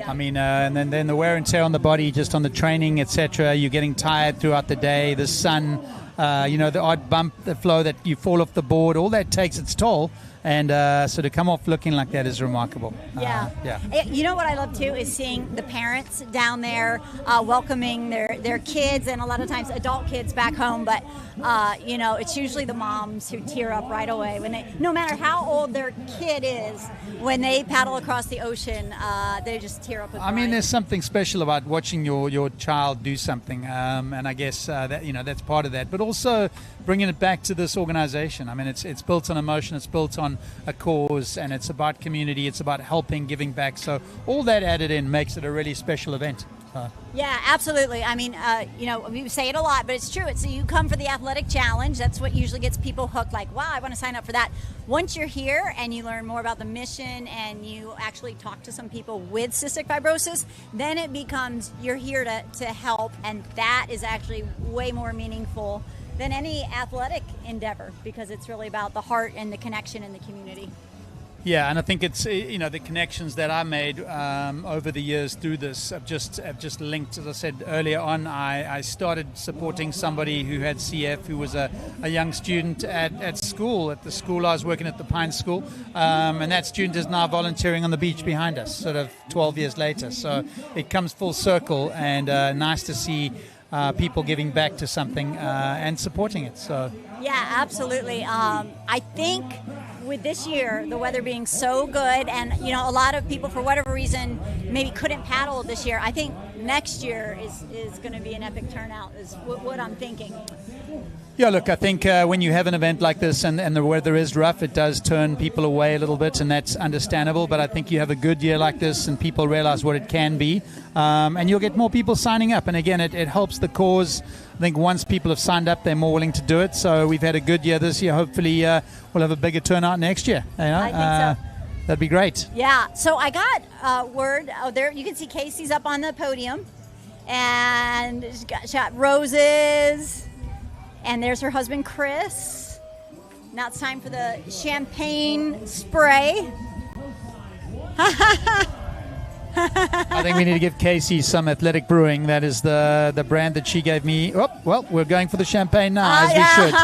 I mean, and then the wear and tear on the body, just on the training, etc. You're getting tired throughout the day. The sun, the odd bump, the flow that you fall off the board, all that takes its toll. And so to come off looking like that is remarkable. Yeah. You know what I love too is seeing the parents down there welcoming their kids, and a lot of times adult kids back home. But it's usually the moms who tear up right away when no matter how old their kid is, when they paddle across the ocean, they just tear up with pride. I mean, there's something special about watching your child do something, and I guess that that's part of that. But also bringing it back to this organization. I mean, it's built on emotion, it's built on a cause, and it's about community, it's about helping, giving back. So all that added in makes it a really special event. Yeah, absolutely. I mean, we say it a lot, but it's true. So you come for the athletic challenge. That's what usually gets people hooked. Like, wow, I want to sign up for that. Once you're here and you learn more about the mission and you actually talk to some people with cystic fibrosis, then it becomes you're here to help, and that is actually way more meaningful than any athletic endeavor, because it's really about the heart and the connection in the community. Yeah, and I think it's the connections that I made over the years through this have just linked. As I said earlier on, I started supporting somebody who had CF, who was a young student at school, at the school I was working at, the Pine School, and that student is now volunteering on the beach behind us, sort of 12 years later. So it comes full circle, and nice to see people giving back to something and supporting it. So yeah, absolutely. I think with this year, the weather being so good, and a lot of people for whatever reason maybe couldn't paddle this year, I think next year is going to be an epic turnout, is what I'm thinking. Yeah, look, I think when you have an event like this and the weather is rough, it does turn people away a little bit, and that's understandable. But I think you have a good year like this and people realize what it can be, and you'll get more people signing up. And again, it helps the cause. I think once people have signed up, they're more willing to do it. So we've had a good year this year. Hopefully we'll have a bigger turnout next year. I think so. That'd be great. Yeah, so I got word. Oh, there you can see Casey's up on the podium, and she's got roses. And there's her husband, Chris. Now it's time for the champagne spray. I think we need to give Casey some Athletic Brewing. That is the brand that she gave me. Oh, well, we're going for the champagne now, as we should.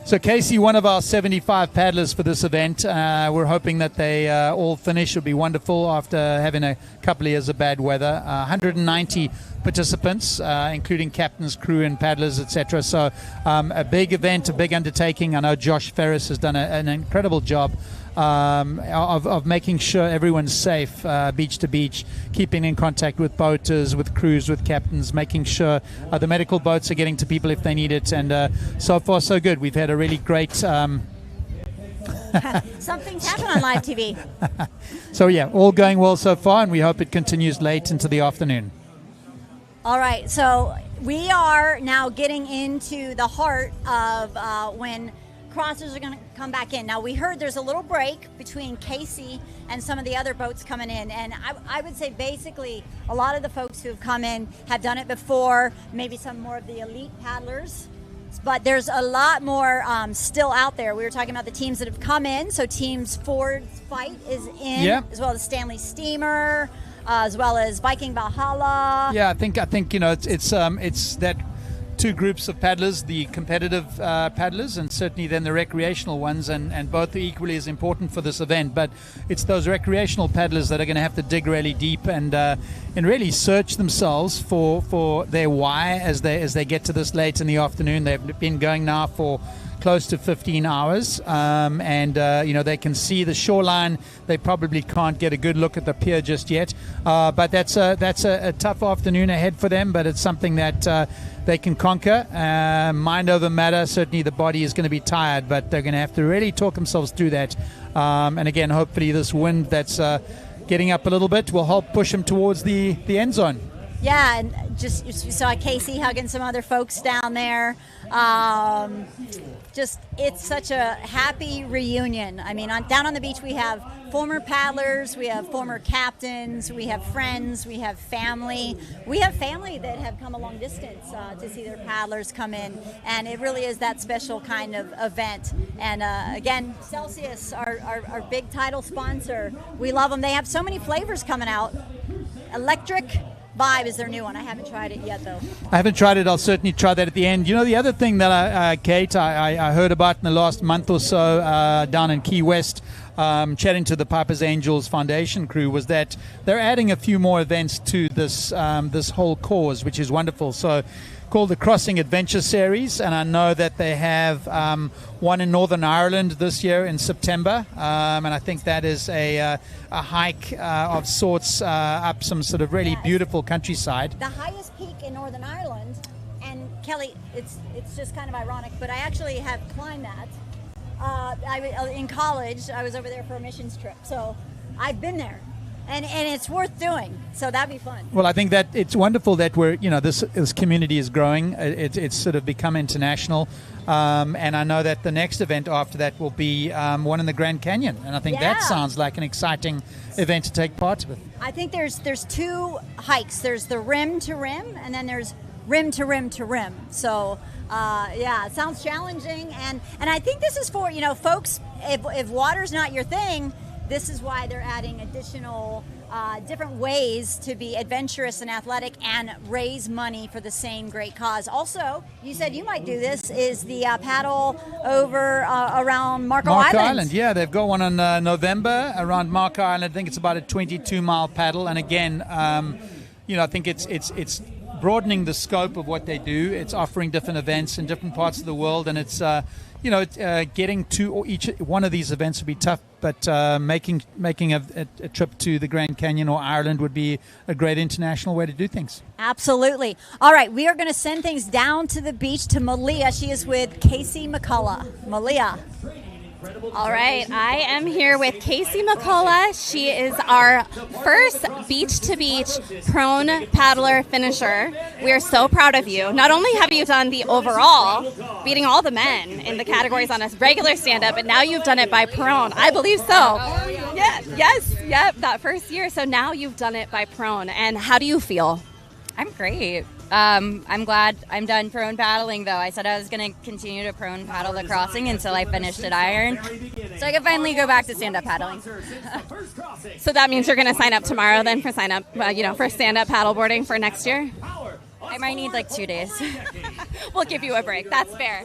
So Casey, one of our 75 paddlers for this event. We're hoping that they all finish. It'll be wonderful after having a couple of years of bad weather. 190 participants, including captains, crew, and paddlers, etc. So a big event, a big undertaking. I know Josh Ferris has done an incredible job of making sure everyone's safe beach to beach, keeping in contact with boaters, with crews, with captains, making sure the medical boats are getting to people if they need it. And so far, so good. We've had a really great... Something's happened on live TV. So, yeah, all going well so far, and we hope it continues late into the afternoon. All right, so we are now getting into the heart of when crossers are going to come back in. Now, we heard there's a little break between Casey and some of the other boats coming in, and I would say basically a lot of the folks who have come in have done it before, maybe some more of the elite paddlers, but there's a lot more still out there. We were talking about the teams that have come in, so Teams Ford's Fight is in, as well as Stanley Steamer, as well as Viking Valhalla. Yeah, I think it's that two groups of paddlers, the competitive paddlers and certainly then the recreational ones, and both are equally as important for this event. But it's those recreational paddlers that are going to have to dig really deep and really search themselves for their why as they get to this late in the afternoon. They've been going now for close to 15 hours, and they can see the shoreline. They probably can't get a good look at the pier just yet, but that's a tough afternoon ahead for them, but it's something that they can conquer. Mind over matter, certainly the body is going to be tired, but they're going to have to really talk themselves through that, and again, hopefully this wind that's getting up a little bit will help push them towards the end zone. Yeah, and just you saw Casey hugging some other folks down there. It's such a happy reunion. I mean, down on the beach we have former paddlers, we have former captains, we have friends, we have family. We have family that have come a long distance to see their paddlers come in, and it really is that special kind of event. And again, Celsius, our big title sponsor, we love them. They have so many flavors coming out. Electric Vibe is their new one. I haven't tried it yet, though. I haven't tried it. I'll certainly try that at the end. You know, the other thing that Kate, I heard about in the last month or so down in Key West, chatting to the Piper's Angels Foundation crew, was that they're adding a few more events to this this whole cause, which is wonderful. So, called the Crossing Adventure Series, and I know that they have one in Northern Ireland this year in September, and I think that is a hike of sorts up some sort of really beautiful countryside. The highest peak in Northern Ireland, and Kelly, it's just kind of ironic, but I actually have climbed that. In college, I was over there for a missions trip, so I've been there. And it's worth doing, so that'd be fun. Well, I think that it's wonderful that this community is growing. It's sort of become international, and I know that the next event after that will be one in the Grand Canyon, and I think that sounds like an exciting event to take part with. I think there's two hikes. There's the rim to rim, and then there's rim to rim to rim. So it sounds challenging, and I think this is for folks. If water's not your thing, this is why they're adding additional different ways to be adventurous and athletic and raise money for the same great cause. Also, you said you might do this, is the paddle over around Marco Island. Yeah, they've got one in November around Marco Island. I think it's about a 22-mile paddle. And again, I think it's broadening the scope of what they do. It's offering different events in different parts of the world, and it's getting to each one of these events would be tough, but making a trip to the Grand Canyon or Ireland would be a great international way to do things. Absolutely. All right, we are going to send things down to the beach to Malia. She is with Casey McCullough. Malia. All right, I am here with Casey McCullough. She is our first beach-to-beach prone paddler finisher. We are so proud of you. Not only have you done the overall, beating all the men in the categories on a regular stand-up, but now you've done it by prone. I believe so. Yep, that first year. So now you've done it by prone. And how do you feel? I'm great. I'm glad I'm done prone paddling, though. I said I was going to continue to prone paddle the crossing until I finished at iron, so I could finally go back to stand-up paddling. So that means you're going to sign up tomorrow then for for stand-up paddleboarding for next year? I might need like 2 days. We'll give you a break. That's fair.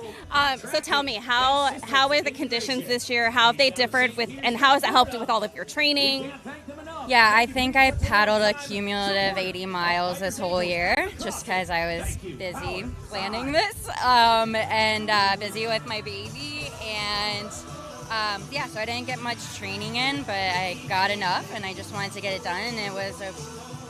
So tell me, how are the conditions this year? How have they differed and how has it helped you with all of your training? Yeah, I think I paddled a cumulative 80 miles this whole year just because I was busy planning this and busy with my baby. And so I didn't get much training in, but I got enough and I just wanted to get it done. And it was a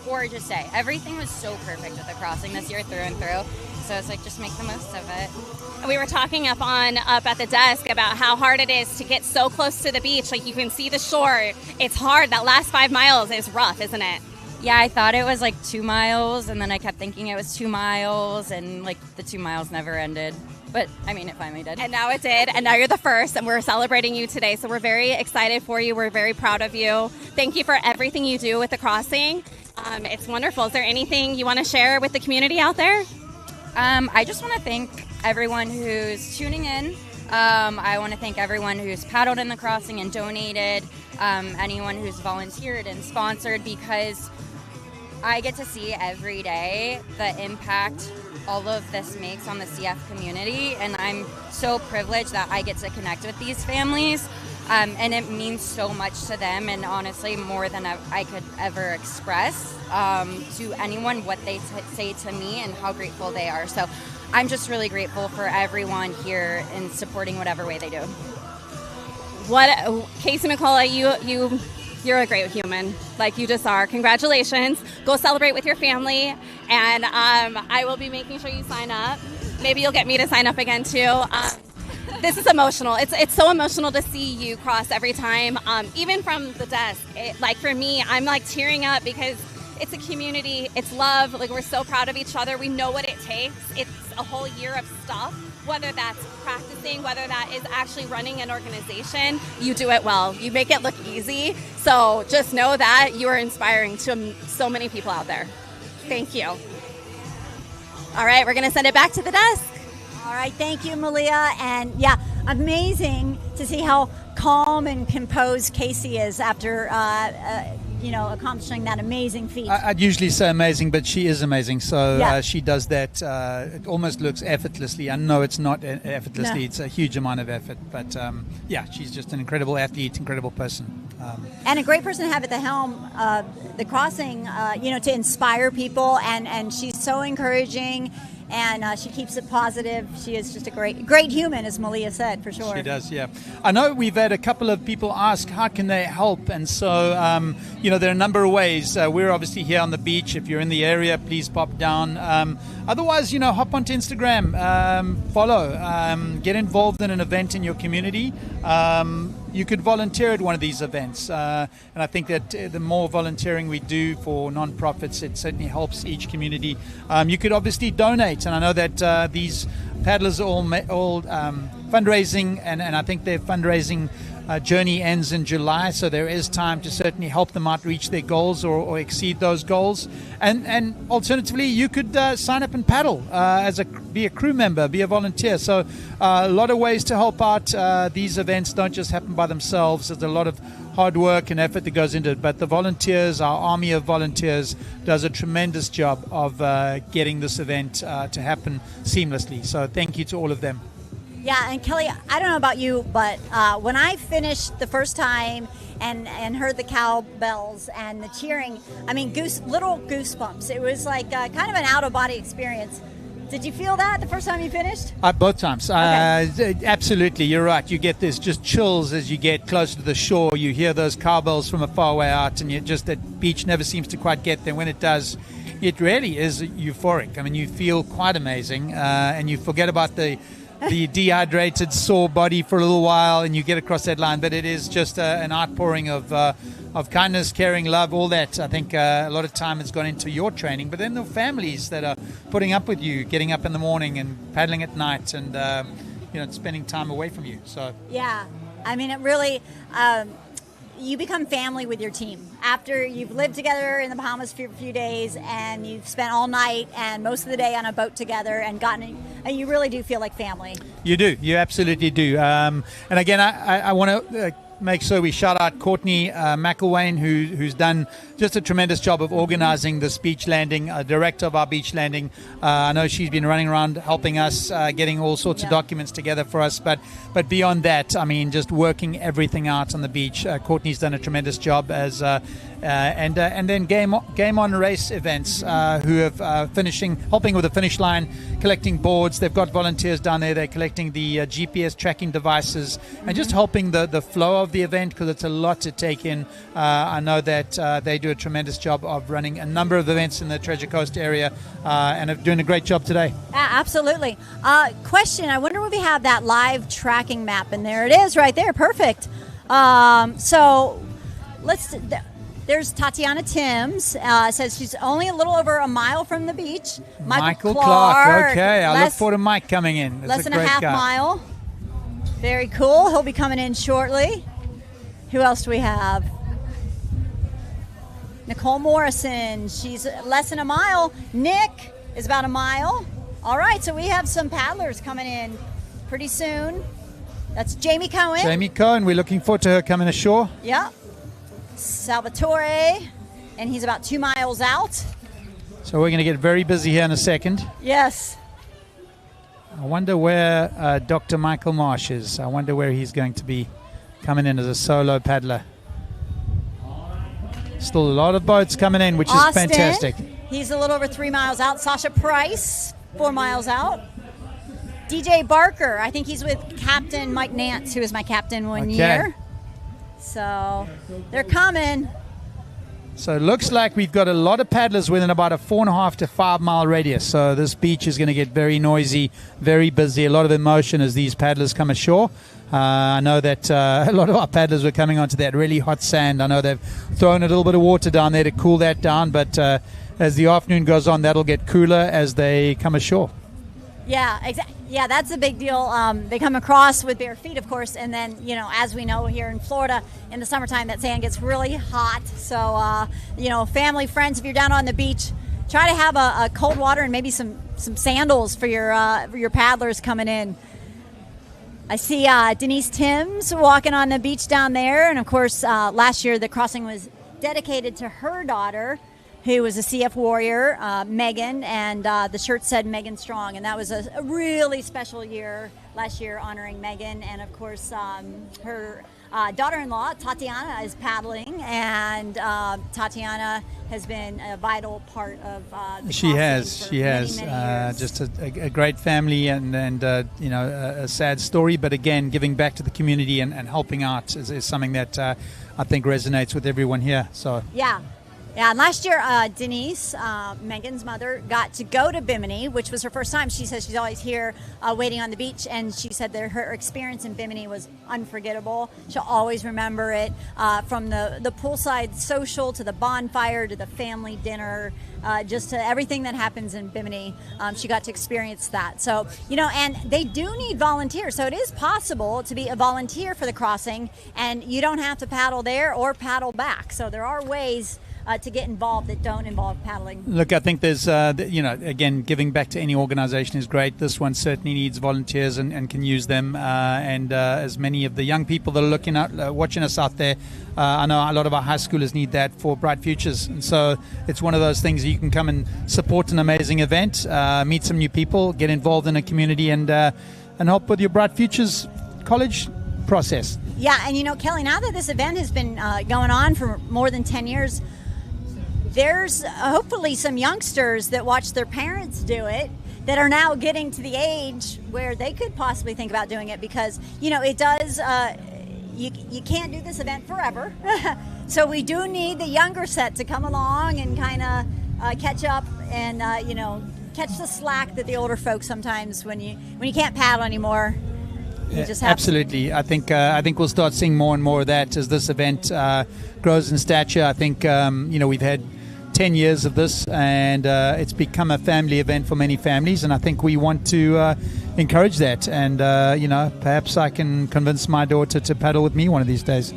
gorgeous day. Everything was so perfect with the crossing this year through and through. So it's like, just make the most of it. We were talking up at the desk about how hard it is to get so close to the beach. Like, you can see the shore. It's hard. That last 5 miles is rough, isn't it? Yeah, I thought it was like 2 miles, and then I kept thinking it was 2 miles, and like the 2 miles never ended. But I mean, it finally did. And now it did, and now you're the first, and we're celebrating you today. So we're very excited for you. We're very proud of you. Thank you for everything you do with the crossing. It's wonderful. Is there anything you want to share with the community out there? I just want to thank everyone who's tuning in. I want to thank everyone who's paddled in the crossing and donated, anyone who's volunteered and sponsored, because I get to see every day the impact all of this makes on the CF community, and I'm so privileged that I get to connect with these families, and it means so much to them, and honestly more than I could ever express to anyone what they say to me and how grateful they are. So I'm just really grateful for everyone here in supporting whatever way they do. Casey McCullough, you're a great human, like you just are. Congratulations. Go celebrate with your family, and I will be making sure you sign up. Maybe you'll get me to sign up again too. This is emotional. It's so emotional to see you cross every time, even from the desk. Like for me, I'm like tearing up because it's a community, it's love. Like we're so proud of each other. We know what it takes. It's a whole year of stuff. Whether that's practicing, whether that is actually running an organization, you do it well. You make it look easy. So just know that you are inspiring to so many people out there. Thank you. All right, we're going to send it back to the desk. All right, thank you, Malia. And yeah, amazing to see how calm and composed Casey is after accomplishing that amazing feat. I'd usually say amazing, but she is amazing. So Yeah. she does that. It almost looks effortlessly. I know it's not effortlessly. No. It's a huge amount of effort. But she's just an incredible athlete, incredible person. And a great person to have at the helm of the crossing, to inspire people. And she's so encouraging, and she keeps it positive. She is just a great human, as Malia said, for sure. She does, yeah. I know we've had a couple of people ask how can they help, and so there are a number of ways. We're obviously here on the beach. If you're in the area, please pop down. Otherwise, hop onto Instagram, follow, get involved in an event in your community. You could volunteer at one of these events, and I think that the more volunteering we do for non-profits, it certainly helps each community. You could obviously donate, and I know that these paddlers are all fundraising, and I think their fundraising journey ends in July, so there is time to certainly help them out reach their goals or exceed those goals. And alternatively, you could sign up and paddle be a crew member, be a volunteer. So a lot of ways to help out. These events don't just happen by themselves. There's a lot of hard work and effort that goes into it, but the volunteers, our army of volunteers, does a tremendous job of getting this event to happen seamlessly. So thank you to all of them. Yeah, and Kelly, I don't know about you, but when I finished the first time and heard the cowbells and the cheering, I mean, little goosebumps. It was like kind of an out-of-body experience. Did you feel that the first time you finished? Both times. Okay. Absolutely, you're right. You get this just chills as you get closer to the shore. You hear those cowbells from a far way out, and that beach never seems to quite get there. When it does, it really is euphoric. I mean, you feel quite amazing, and you forget about the dehydrated, sore body for a little while, and you get across that line. But it is just an outpouring of kindness, caring, love, all that. I think a lot of time has gone into your training, but then the families that are putting up with you, getting up in the morning and paddling at night, and spending time away from you. So yeah, I mean, it really. You become family with your team after you've lived together in the Bahamas for a few days, and you've spent all night and most of the day on a boat together, and you really do feel like family. You do. You absolutely do. And again, I want to make sure we shout out Courtney McElwain, who's done just a tremendous job of organizing this beach landing, director of our beach landing. I know she's been running around helping us, getting all sorts of documents together for us. But beyond that, I mean, just working everything out on the beach. Courtney's done a tremendous job as and then game on race events who have helping with the finish line, collecting boards. They've got volunteers down there. They're collecting the GPS tracking devices and just helping the flow of the event, because it's a lot to take in. I know that they do a tremendous job of running a number of events in the Treasure Coast area and are doing a great job today. Absolutely. Question, I wonder if we have that live tracking map, and there it is right there. Perfect. So there's Tatiana Timms, says she's only a little over a mile from the beach. Michael Clark. Okay, I look forward to Mike coming in. Less than a half mile. Very cool. He'll be coming in shortly. Who else do we have? Nicole Morrison. She's less than a mile. Nick is about a mile. All right, so we have some paddlers coming in pretty soon. That's Jamie Cohen. We're looking forward to her coming ashore. Yeah. Salvatore. and he's about 2 miles out. So we're going to get very busy here in a second. Yes. I wonder where Dr. Michael Marsh is. I wonder where he's going to be coming in as a solo paddler. Still a lot of boats coming in, which Austin, is fantastic. He's a little over 3 miles out. Sasha Price, 4 miles out. DJ Barker, I think he's with Captain Mike Nance, who was my captain one year. So they're coming. So it looks like we've got a lot of paddlers within about a 4.5 to 5 mile radius. So this beach is going to get very noisy, very busy, a lot of emotion as these paddlers come ashore. I know that a lot of our paddlers were coming onto that really hot sand. I know they've thrown a little bit of water down there to cool that down, but as the afternoon goes on, that'll get cooler as they come ashore. Yeah, exactly. Yeah, that's a big deal. They come across with bare feet, of course, and then, you know, as we know here in Florida, in the summertime, that sand gets really hot. So, you know, family, friends, if you're down on the beach, try to have a cold water and maybe some sandals for your paddlers coming in. I see Denise Timms walking on the beach down there, and of course, last year the crossing was dedicated to her daughter, who was a CF warrior, Megan, and the shirt said Megan Strong, and that was a really special year last year honoring Megan, and of course her daughter-in-law Tatiana is paddling, and Tatiana has been a vital part of the She has many years. just a great family, and you know, a sad story, but again, giving back to the community and helping out is something that I think resonates with everyone here. So Yeah, and last year, Denise, Megan's mother, got to go to Bimini, which was her first time. She says she's always here waiting on the beach, and she said that her experience in Bimini was unforgettable. She'll always remember it, from the poolside social to the bonfire to the family dinner, just to everything that happens in Bimini. She got to experience that. So, you know, and they do need volunteers. So it is possible to be a volunteer for the crossing, and you don't have to paddle there or paddle back. So there are ways to get involved that don't involve paddling. Look, I think there's, you know, again, giving back to any organization is great. This one certainly needs volunteers and can use them. And as many of the young people that are looking at, watching us out there, I know a lot of our high schoolers need that for bright futures. And so it's one of those things you can come and support an amazing event, meet some new people, get involved in a community, and help with your bright futures college process. Yeah, and you know, Kelly, now that this event has been going on for more than 10 years, there's hopefully some youngsters that watch their parents do it that are now getting to the age where they could possibly think about doing it, because, you know, it does, you can't do this event forever. So we do need the younger set to come along and kind of catch up and, you know, catch the slack that the older folks sometimes, when you can't paddle anymore, you just have absolutely. I think we'll start seeing more and more of that as this event grows in stature. I think you know, we've had 10 years of this, and it's become a family event for many families, and I think we want to encourage that. And you know, perhaps I can convince my daughter to paddle with me one of these days.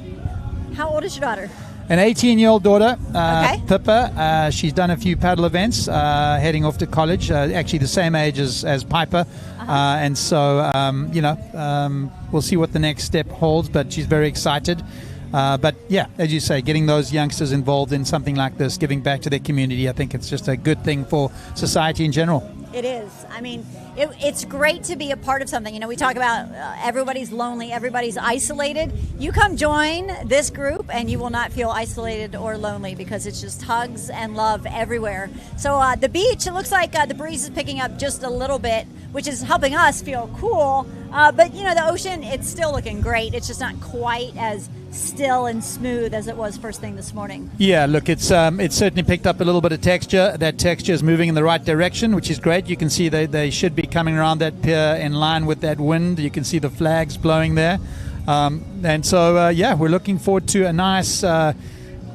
How old is your daughter? An 18-year-old daughter, Okay. Pippa. She's done a few paddle events, heading off to college, actually the same age as Piper. And so, you know, we'll see what the next step holds, but she's very excited. But yeah, as you say, getting those youngsters involved in something like this, giving back to their community, I think it's just a good thing for society in general. It is. I mean, it's great to be a part of something. You know, we talk about everybody's lonely, everybody's isolated. You come join this group and you will not feel isolated or lonely, because it's just hugs and love everywhere. So the beach, it looks like the breeze is picking up just a little bit, which is helping us feel cool. But, you know, the ocean, it's still looking great. It's just not quite as still and smooth as it was first thing this morning. Yeah, look, it's certainly picked up a little bit of texture. That texture is moving in the right direction, which is great. You can see they should be coming around that pier in line with that wind. You can see the flags blowing there. And so, yeah, we're looking forward to a nice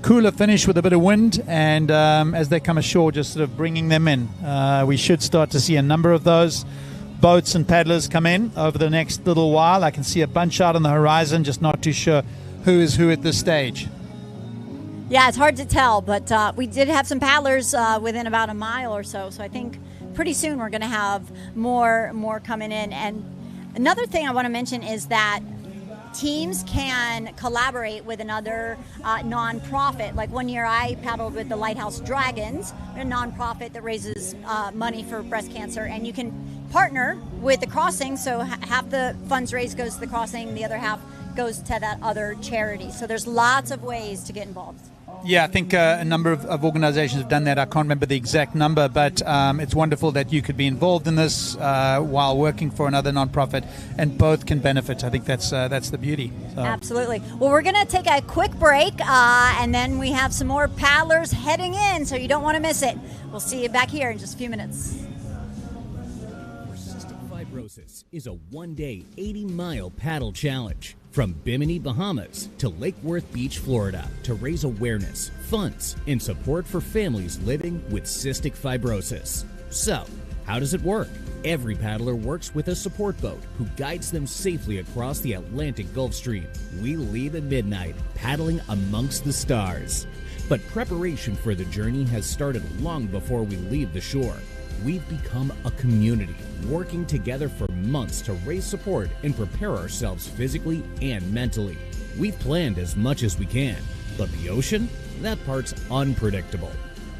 cooler finish with a bit of wind, and as they come ashore, just sort of bringing them in. We should start to see a number of those boats and paddlers come in over the next little while. I can see a bunch out on the horizon, just not too sure who is who at this stage. Yeah, it's hard to tell, but we did have some paddlers within about a mile or so. So I think pretty soon we're going to have more coming in. And another thing I want to mention is that teams can collaborate with another nonprofit. Like one year I paddled with the Lighthouse Dragons, a nonprofit that raises money for breast cancer, and you can partner with the Crossing, so half the funds raised goes to the Crossing, the other half goes to that other charity. So there's lots of ways to get involved. Yeah, I think a number of organizations have done that. I can't remember the exact number, but it's wonderful that you could be involved in this while working for another nonprofit, and both can benefit. I think that's the beauty. So. Absolutely. Well, we're going to take a quick break, and then we have some more paddlers heading in, so you don't want to miss it. We'll see you back here in just a few minutes. Cystic Fibrosis is a one-day 80-mile paddle challenge. From Bimini, Bahamas to Lake Worth Beach, Florida, to raise awareness, funds, and support for families living with cystic fibrosis. So, how does it work? Every paddler works with a support boat who guides them safely across the Atlantic Gulf Stream. We leave at midnight, paddling amongst the stars. But preparation for the journey has started long before we leave the shore. We've become a community, working together for months to raise support and prepare ourselves physically and mentally. We've planned as much as we can, but the ocean, that part's unpredictable.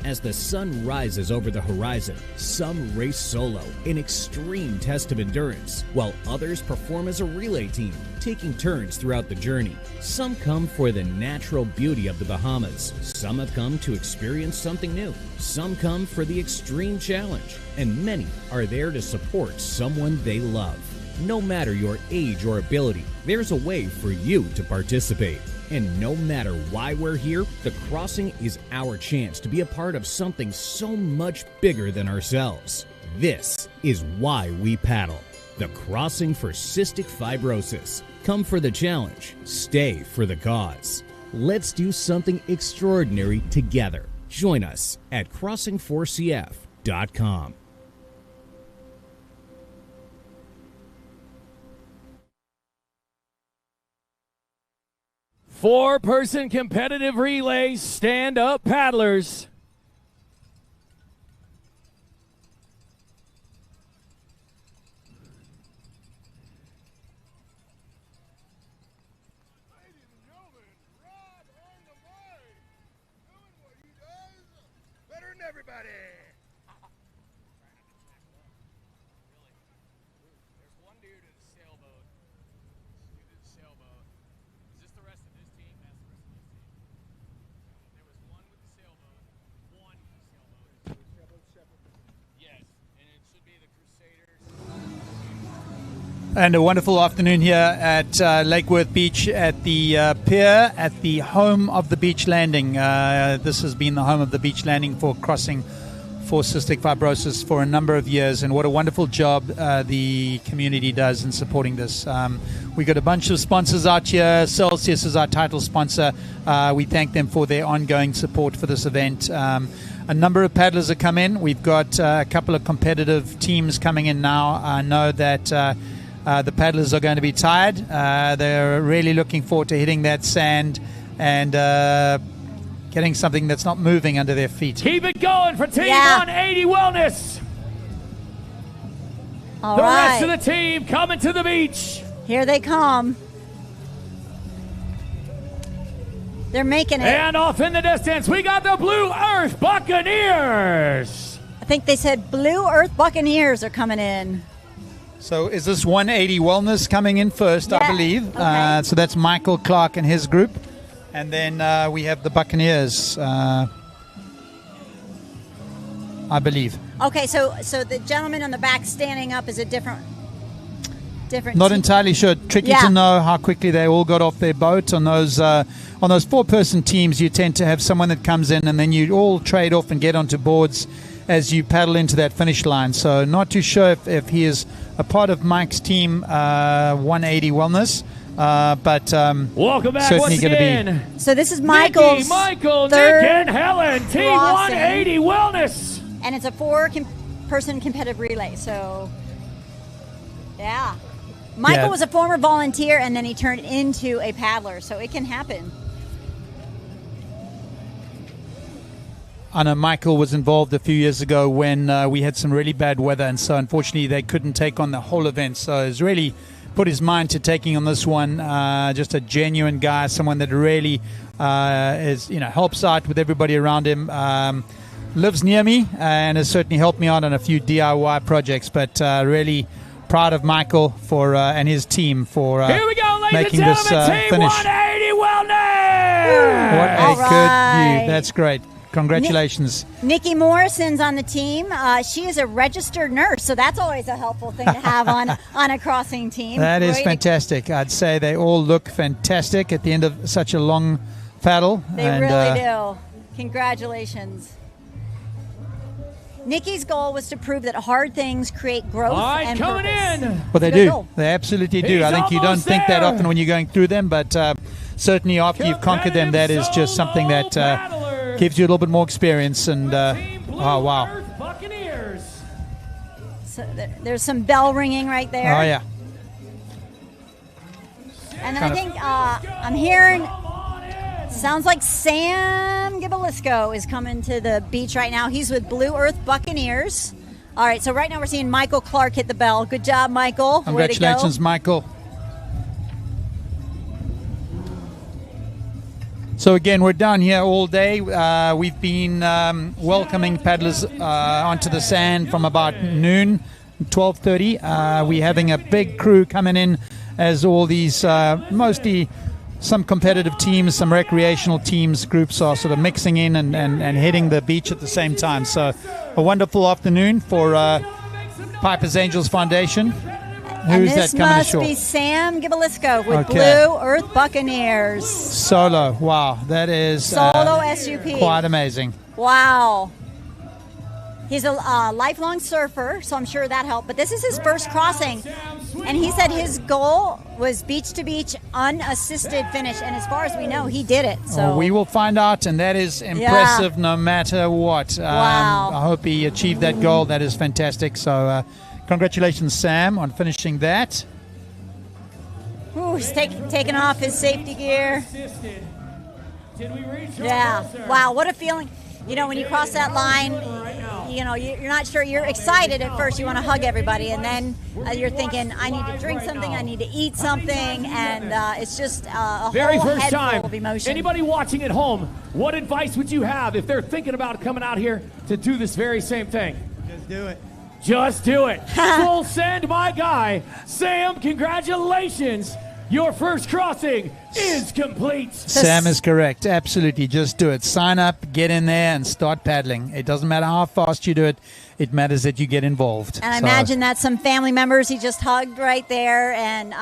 As the sun rises over the horizon, some race solo, an extreme test of endurance, while others perform as a relay team, taking turns throughout the journey. Some come for the natural beauty of the Bahamas. Some have come to experience something new. Some come for the extreme challenge. And many are there to support someone they love. No matter your age or ability, there's a way for you to participate. And no matter why we're here, the Crossing is our chance to be a part of something so much bigger than ourselves. This is why we paddle. The Crossing for Cystic Fibrosis. Come for the challenge, stay for the cause. Let's do something extraordinary together. Join us at crossingforcf.com. Four-person competitive relay, stand-up paddlers. Better than everybody. There's one dude in the sailboat. Dude in the sailboat. Is this the rest of this team? That's the rest of this team. There was one with the sailboat. One with the sailboat. Yes, and it should be the Crusaders. And a wonderful afternoon here at Lake Worth Beach at the pier at the home of the beach landing. This has been the home of the beach landing for Crossing for Cystic Fibrosis for a number of years, and what a wonderful job the community does in supporting this. We got a bunch of sponsors out here. Celsius is our title sponsor. We thank them for their ongoing support for this event. A number of paddlers have come in. We've got a couple of competitive teams coming in now. I know that the paddlers are going to be tired. They're really looking forward to hitting that sand and getting something that's not moving under their feet. Keep it going for Team 180 Wellness. All the right. rest of the team coming to the beach. Here they come. They're making it. And off in the distance, we got the Blue Earth Buccaneers. I think they said Blue Earth Buccaneers are coming in. So is this 180 Wellness coming in first, Yeah. I believe. Okay. So that's Michael Clark and his group. And then we have the Buccaneers, I believe. Okay, so the gentleman on the back standing up is a different Not team. entirely sure. Tricky Yeah. to know how quickly they all got off their boat. On those four-person teams, you tend to have someone that comes in and then you all trade off and get onto boards as you paddle into that finish line. So not too sure if he is a part of Mike's team, 180 Wellness. But welcome back certainly once going to again. be. So this is Michael's Michael, third Nick, and Helen, Team crossing. 180 Wellness. And it's a four-person competitive relay. So, yeah. Michael Yeah. was a former volunteer, and then he turned into a paddler. So it can happen. I know Michael was involved a few years ago when we had some really bad weather, and so unfortunately they couldn't take on the whole event. So it's really put his mind to taking on this one. Just a genuine guy, someone that really helps out with everybody around him. Lives near me and has certainly helped me out on a few DIY projects. But really proud of Michael and his team for Here we go, ladies making and this gentlemen, Team finish. 180 Wellness! What a All good right. view. That's great. Congratulations. Nikki Morrison's on the team. She is a registered nurse, so that's always a helpful thing to have on a crossing team. That is Great. fantastic. I'd say they all look fantastic at the end of such a long paddle. They really do. Congratulations. Nikki's goal was to prove that hard things create growth All right, and coming purpose. in. Well, they Good do. goal. They absolutely do. He's I think you don't almost think that there. often when you're going through them, but certainly after you've conquered them, that is just something that gives you a little bit more experience. And oh, wow. Buccaneers. So there's some bell ringing right there. Oh, yeah. And then I think I'm hearing, sounds like Sam Gibalisco is coming to the beach right now. He's with Blue Earth Buccaneers. All right, so right now we're seeing Michael Clark hit the bell. Good job, Michael. Congratulations, Way Michael. So again, we're down here all day. We've been welcoming paddlers onto the sand from about noon, 12:30. We're having a big crew coming in as all these, mostly some competitive teams, some recreational teams, groups are sort of mixing in and hitting the beach at the same time. So a wonderful afternoon for Piper's Angels Foundation. Who's that coming must ashore? be Sam Gibalisco with Okay. Blue Earth Buccaneers. Solo. Wow, that is Solo SUP. quite amazing. Wow. He's a lifelong surfer, so I'm sure that helped. But this is his first crossing. And he said his goal was beach-to-beach, unassisted finish. And as far as we know, he did it. So We will find out, and that is impressive no matter what. Wow. I hope he achieved that goal. That is fantastic. So congratulations, Sam, on finishing that. Ooh, he's taking off his safety gear. Did we reach Yeah. Wow, what a feeling. You know, when you cross that line, you know, you're not sure. You're excited at first. You want to hug everybody. And then you're thinking, I need to drink something. I need to eat something. And it's just a Very whole first head time. full of emotion. Anybody watching at home, what advice would you have if they're thinking about coming out here to do this very same thing? Just do it. Just do it. Full send, my guy. Sam, congratulations. Your first crossing is complete. Sam is correct. Absolutely. Just do it. Sign up, get in there, and start paddling. It doesn't matter how fast you do it. It matters that you get involved. And I imagine that some family members he just hugged right there. And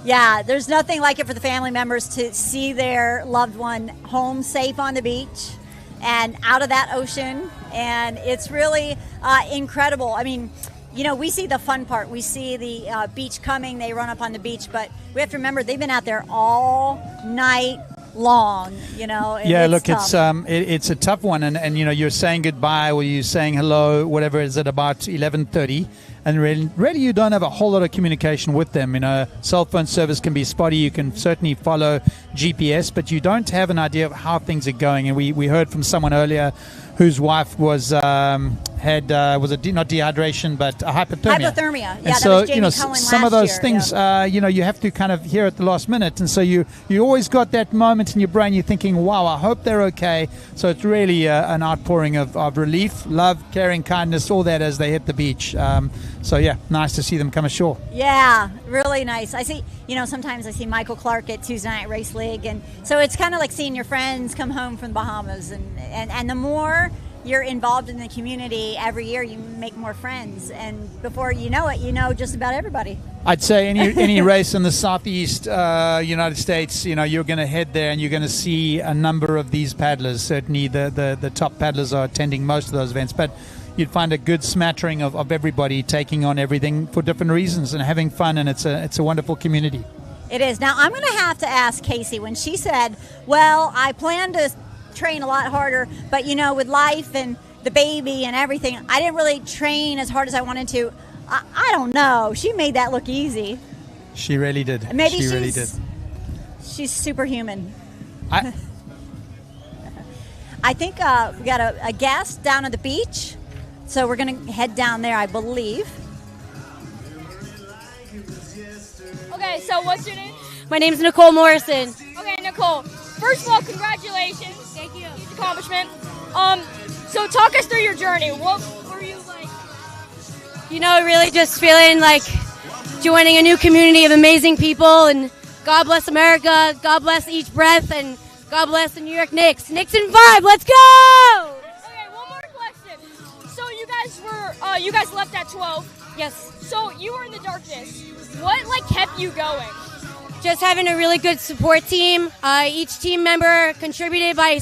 yeah, there's nothing like it for the family members to see their loved one home safe on the beach and out of that ocean. And it's really incredible. I mean, you know, we see the fun part. We see the beach coming. They run up on the beach. But we have to remember they've been out there all night long, you know. And yeah, look, tough. it's a tough one, and you know, you're saying goodbye or you're saying hello, whatever, is at about 11:30, and really you don't have a whole lot of communication with them. You know, cell phone service can be spotty. You can certainly follow GPS, but you don't have an idea of how things are going. And we heard from someone earlier whose wife was not dehydration but hypothermia. Hypothermia. Yeah, And that so was Jamie you know, Cohen some of last those year, things yeah. you know, you have to kind of hear at the last minute, and so you always got that moment in your brain. You're thinking, wow, I hope they're okay. So it's really an outpouring of relief, love, caring, kindness, all that as they hit the beach. So yeah, nice to see them come ashore. Yeah, really nice. I see, you know, sometimes I see Michael Clark at Tuesday Night Race League, and so it's kind of like seeing your friends come home from the Bahamas, and the more you're involved in the community every year, you make more friends, and before you know it, you know just about everybody. I'd say any race in the southeast United States, you know, you're going to head there and you're going to see a number of these paddlers. Certainly the top paddlers are attending most of those events, but you'd find a good smattering of everybody taking on everything for different reasons and having fun, and it's a wonderful community. It is. Now, I'm going to have to ask Casey, when she said, well, I plan to train a lot harder, but, you know, with life and the baby and everything, I didn't really train as hard as I wanted to. I don't know. She made that look easy. She really did. Maybe she really did. She's superhuman. I think we got a guest down at the beach, so we're going to head down there, I believe. Okay, so what's your name? My name's Nicole Morrison. Okay, Nicole. First of all, congratulations. Thank you. Huge accomplishment. So talk us through your journey. What were you like? You know, really just feeling like joining a new community of amazing people, and God bless America, God bless each breath, and God bless the New York Knicks. Knicks in 5, let's go! Okay, one more question. So you guys left at 12. Yes. So you were in the darkness. What like kept you going? Just having a really good support team. Each team member contributed by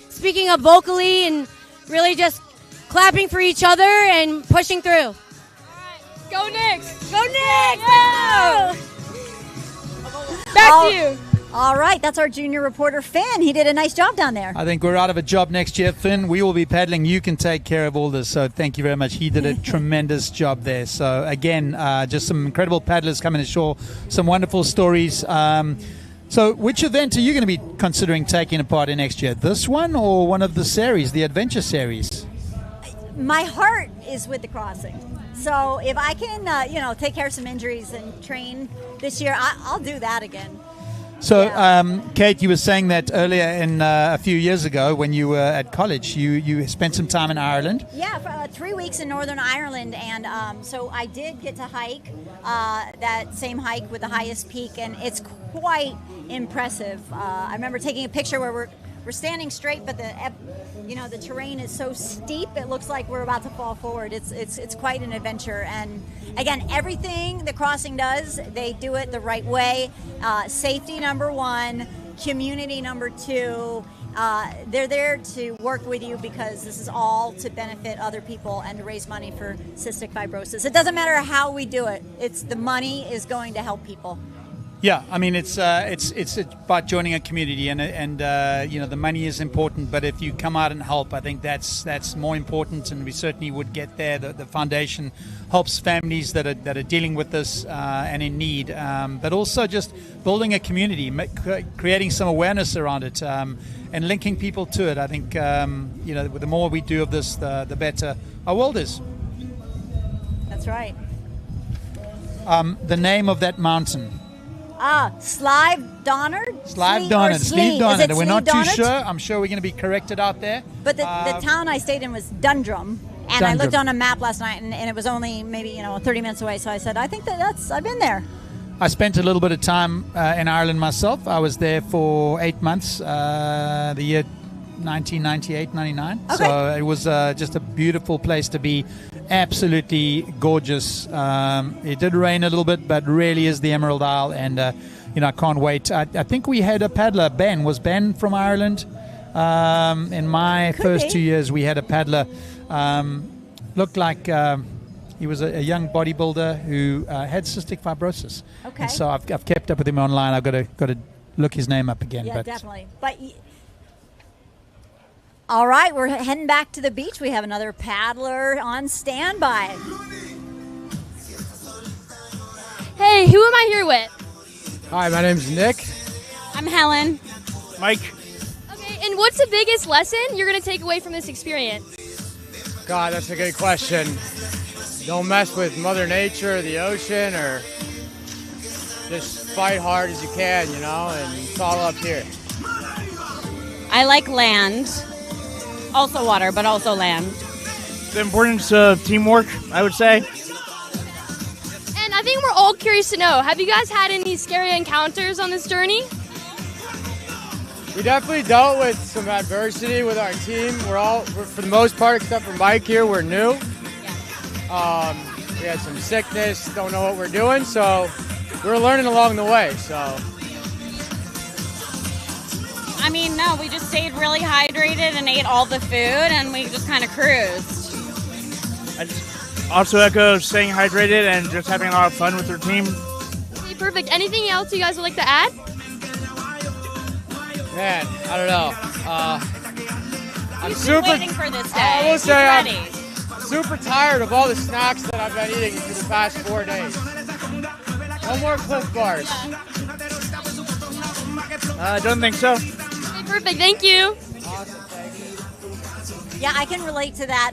speaking up vocally and really just clapping for each other and pushing through. Go Knicks! Go Knicks! Yeah! Back to you. All right, that's our junior reporter, Finn. He did a nice job down there. I think we're out of a job next year, Finn. We will be paddling. You can take care of all this. So thank you very much. He did a tremendous job there. So again, just some incredible paddlers coming ashore. Some wonderful stories. So which event are you going to be considering taking a part in next year? This one or one of the series, the adventure series? My heart is with the crossing. So if I can, take care of some injuries and train this year, I'll do that again. So, Kate, you were saying that earlier a few years ago when you were at college, you spent some time in Ireland. Yeah, for 3 weeks in Northern Ireland, and so I did get to hike that same hike with the highest peak, and it's quite impressive. I remember taking a picture where we're standing straight, but the terrain is so steep it looks like we're about to fall forward. It's quite an adventure, and again, everything the crossing does, they do it the right way. Safety number 1, community number 2. They're there to work with you because this is all to benefit other people and to raise money for cystic fibrosis. It doesn't matter how we do it. The money is going to help people. Yeah, I mean it's about joining a community, and the money is important, but if you come out and help, I think that's more important, and we certainly would get there. The foundation helps families that are dealing with this and in need, but also just building a community, creating some awareness around it, and linking people to it. I think the more we do of this, the better our world is. That's right. The name of that mountain. Slive Donard? Slive Donard. We're not too Donard? sure. I'm sure we're going to be corrected out there. But the town I stayed in was Dundrum. And I looked on a map last night, and it was only maybe 30 minutes away. So I said, I think I've been there. I spent a little bit of time in Ireland myself. I was there for 8 months, the year 1998, 99. Okay. So it was just a beautiful place to be. Absolutely gorgeous. It did rain a little bit, but really is the Emerald Isle, and I can't wait. I think we had a paddler. Ben was Ben from Ireland. In my first 2 years, we had a paddler. Looked like he was a young bodybuilder who had cystic fibrosis. Okay. And so I've kept up with him online. I've got to look his name up again. Yeah, definitely. But all right, we're heading back to the beach. We have another paddler on standby. Hey, who am I here with? Hi, my name's Nick. I'm Helen. Mike. Okay, and what's the biggest lesson you're going to take away from this experience? God, that's a good question. Don't mess with Mother Nature or the ocean, or just fight hard as you can, and it's all up here. I like land. Also water, but also land. The importance of teamwork, I would say. And I think we're all curious to know, have you guys had any scary encounters on this journey? We definitely dealt with some adversity with our team. We're for the most part, except for Mike here, we're new. We had some sickness, don't know what we're doing, so we're learning along the way, so. I mean, no, we just stayed really hydrated and ate all the food, and we just kind of cruised. I just also echo staying hydrated and just having a lot of fun with our team. Okay, perfect. Anything else you guys would like to add? Man, I don't know. I'm super waiting for this day. I will say ready. I'm super tired of all the snacks that I've been eating for the past 4 days. No more Cliff Bars. I don't think so. Okay, perfect. Thank you. Yeah, I can relate to that.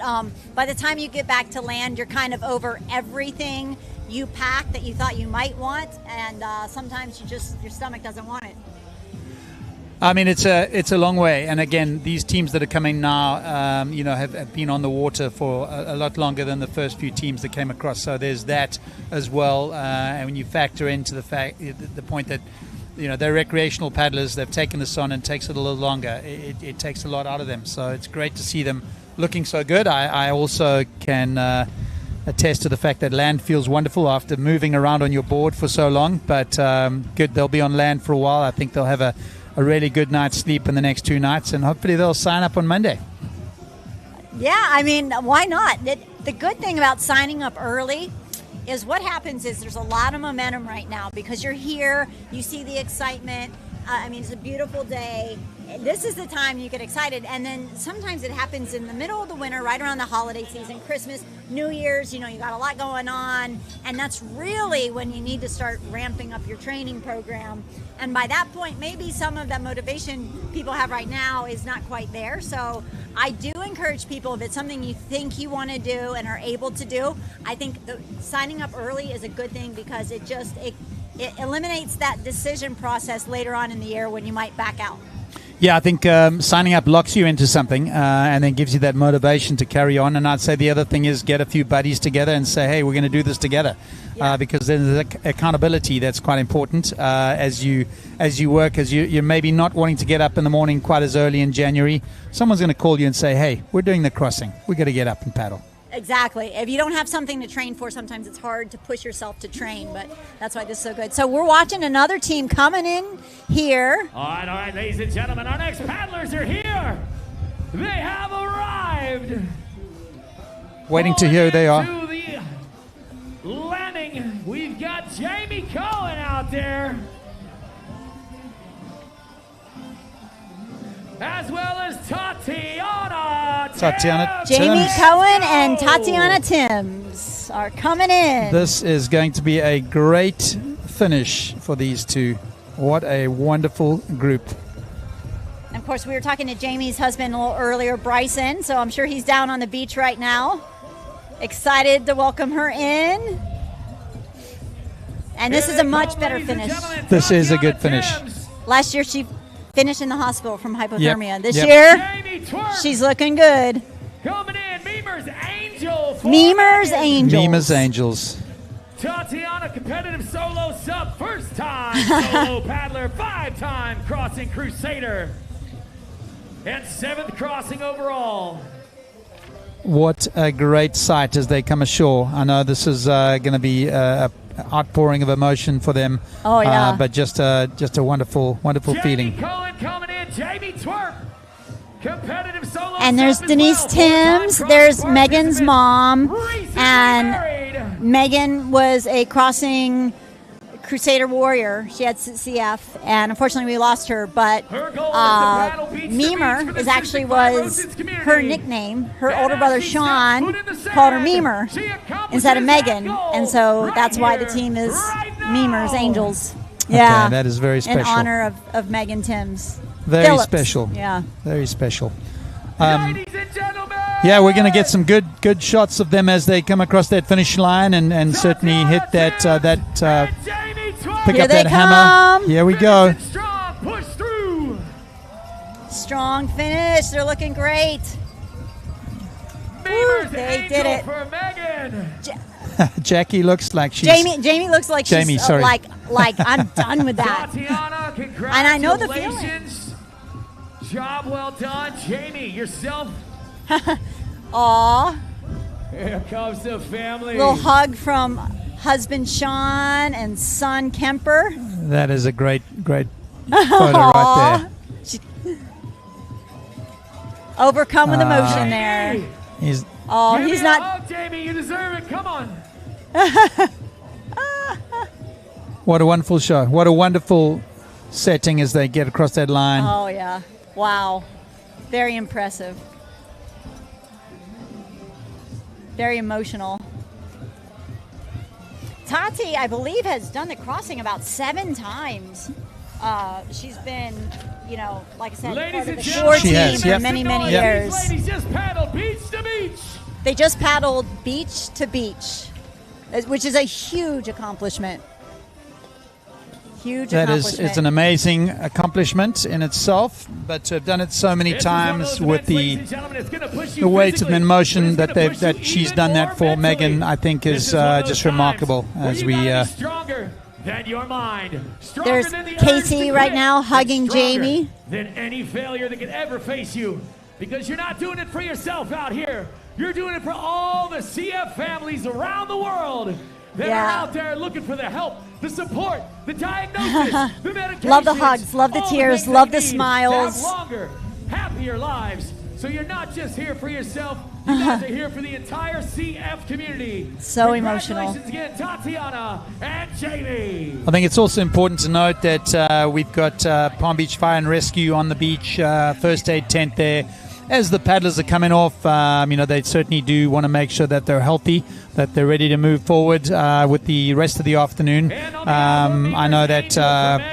By the time you get back to land, you're kind of over everything you pack that you thought you might want, and sometimes your stomach doesn't want it. I mean, it's a long way, and again, these teams that are coming now, have been on the water for a lot longer than the first few teams that came across. So there's that as well, and when you factor into the point that they're recreational paddlers, they've taken this on, and it takes it a little longer. It takes a lot out of them. So it's great to see them looking so good. I also can attest to the fact that land feels wonderful after moving around on your board for so long. But good, they'll be on land for a while. I think they'll have a really good night's sleep in the next 2 nights, and hopefully they'll sign up on Monday. Yeah, I mean, why not? The good thing about signing up early is what happens is there's a lot of momentum right now because you're here, you see the excitement. I mean, it's a beautiful day. This is the time you get excited, and then sometimes it happens in the middle of the winter, right around the holiday season, Christmas, New Year's, you got a lot going on, and that's really when you need to start ramping up your training program. And by that point, maybe some of that motivation people have right now is not quite there. So I do encourage people, if it's something you think you want to do and are able to do, I think signing up early is a good thing because it eliminates that decision process later on in the year when you might back out. Yeah, I think signing up locks you into something and then gives you that motivation to carry on. And I'd say the other thing is get a few buddies together and say, hey, we're going to do this together. Because there's accountability that's quite important as you work, as you're maybe not wanting to get up in the morning quite as early in January. Someone's going to call you and say, hey, we're doing the crossing. We got to get up and paddle. Exactly. If you don't have something to train for, sometimes it's hard to push yourself to train, but that's why this is so good. So we're watching another team coming in here. All right, ladies and gentlemen, our next paddlers are here. They have arrived. Waiting to hear who they are. To the landing, we've got Jamie Cohen out there, as well as Tatiana Jamie Cohen and Tatiana Timms are coming in. This is going to be a great finish for these two. What a wonderful group. And of course, we were talking to Jamie's husband a little earlier, Bryson, so I'm sure he's down on the beach right now. Excited to welcome her in. And this is a much better finish. This is a good finish. Last year she finished in the hospital from hypothermia. Yep. This year, she's looking good. Coming in, Memer's Angel. Memer's Angels. Memer's Angels. Tatiana, competitive solo sub, first time solo paddler, 5-time crossing crusader, and 7th crossing overall. What a great sight as they come ashore. I know this is going to be an outpouring of emotion for them. Oh, yeah. But just a wonderful, wonderful feeling. Jamie Cohen coming in, Jamie Twerp, competitive solo. And there's Denise Timms, there's Megan's mom, and Megan was a crossing Crusader warrior. She had CF, and unfortunately we lost her, but Memer was her nickname. Her older brother Sean called her Memer instead of Megan, and so that's why the team is Memer's Angels. Yeah, okay, that is very special. In honor of Megan Timms. Very Phillips. special. Yeah. Very special. Yeah, we're going to get some good shots of them as they come across that finish line and certainly hit that pick up that hammer. Here we go. Push through. Strong finish. They're looking great. Ooh, they did it. For Megan. Jackie looks like she's... Jamie looks like she's sorry. like I'm done with that. Tatiana, congratulations. And I know the feeling. Job well done. Jamie, yourself. Aw. Here comes the family. Little hug from husband Sean and son Kemper. That is a great photo right there. Overcome with emotion there. He's not. Oh, Jamie, you deserve it. Come on. What a wonderful show. What a wonderful setting as they get across that line. Oh, yeah. Wow. Very impressive. Very emotional. Tati, I believe, has done the crossing about 7 times. She's been, like I said, part of the shore team for many, many years. Ladies just paddled beach to beach. They just paddled beach to beach. which is a huge accomplishment. Huge That accomplishment. is an amazing accomplishment in itself, but to have done it so many times with the weight and emotion that she's done that for Megan, I think is just remarkable. As we stronger than your mind. There's Casey right now hugging Jamie. Than any failure that could ever face you, because you're not doing it for yourself out here. You're doing it for all the CF families around the world that are out there looking for the help, the support, the diagnosis, the medication. Love the hugs, love the tears, love the smiles. To have longer, happier lives. So you're not just here for yourself. You guys are here for the entire CF community. So emotional. Congratulations again, Tatiana and Jamie. I think it's also important to note that we've got Palm Beach Fire and Rescue on the beach, first aid tent there. As the paddlers are coming off, they certainly do want to make sure that they're healthy, that they're ready to move forward with the rest of the afternoon. I know that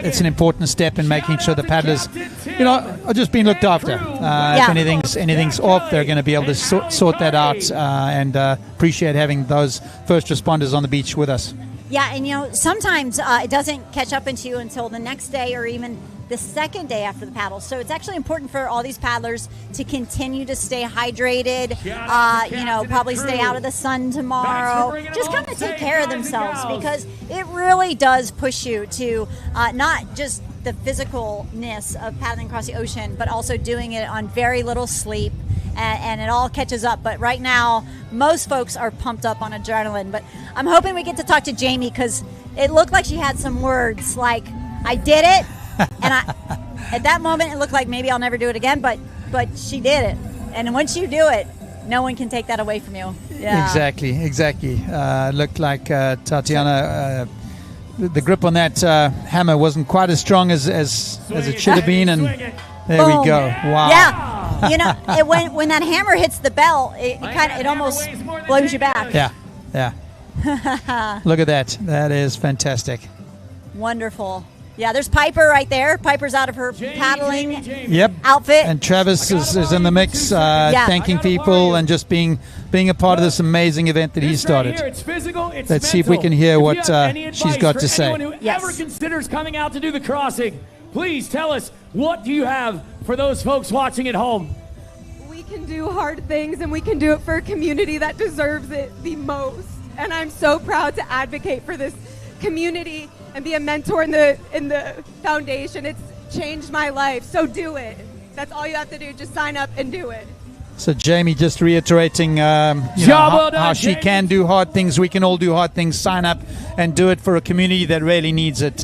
it's an important step in making sure the paddlers, are just being looked after. If anything's off, they're going to be able to sort that out and appreciate having those first responders on the beach with us. Yeah, and sometimes it doesn't catch up into you until the next day or even the second day after the paddle. So it's actually important for all these paddlers to continue to stay hydrated, probably stay out of the sun tomorrow. Just kind of take care of themselves, because it really does push you to not just the physicalness of paddling across the ocean, but also doing it on very little sleep. And it all catches up. But right now, most folks are pumped up on adrenaline. But I'm hoping we get to talk to Jamie, because it looked like she had some words like, I did it. And at that moment, it looked like maybe I'll never do it again. But she did it. And once you do it, no one can take that away from you. Yeah. Exactly. Looked like Tatiana, the grip on that hammer wasn't quite as strong as it should have been. And there we go. Wow. Yeah. When that hammer hits the bell, it almost blows you back. Yeah. Look at that. That is fantastic. Wonderful. Yeah, there's Piper right there. Piper's out of her paddling outfit. And Travis is in the mix, thanking people and just being a part of this amazing event that he started. Let's see if we can hear what she's got to say. Anyone who ever considers coming out to do the crossing, please tell us, what do you have for those folks watching at home? We can do hard things, and we can do it for a community that deserves it the most. And I'm so proud to advocate for this community and be a mentor in the foundation. It's changed my life, so do it. That's all you have to do, just sign up and do it. So Jamie just reiterating how she can do hard things. We can all do hard things. Sign up and do it for a community that really needs it.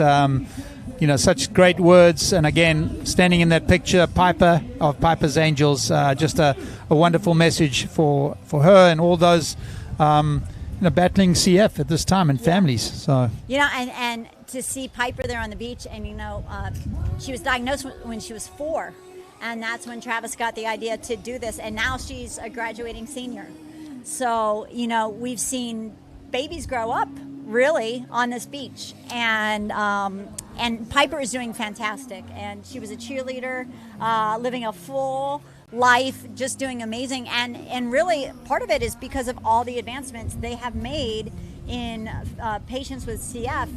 Such great words. And again, standing in that picture, Piper of Piper's Angels, just a wonderful message for her and all those battling CF at this time and families. So and to see Piper there on the beach, and she was diagnosed when she was 4, and that's when Travis got the idea to do this, and now she's a graduating senior. So we've seen babies grow up really on this beach, and Piper is doing fantastic, and she was a cheerleader, living a full life, just doing amazing, and really part of it is because of all the advancements they have made in patients with CF,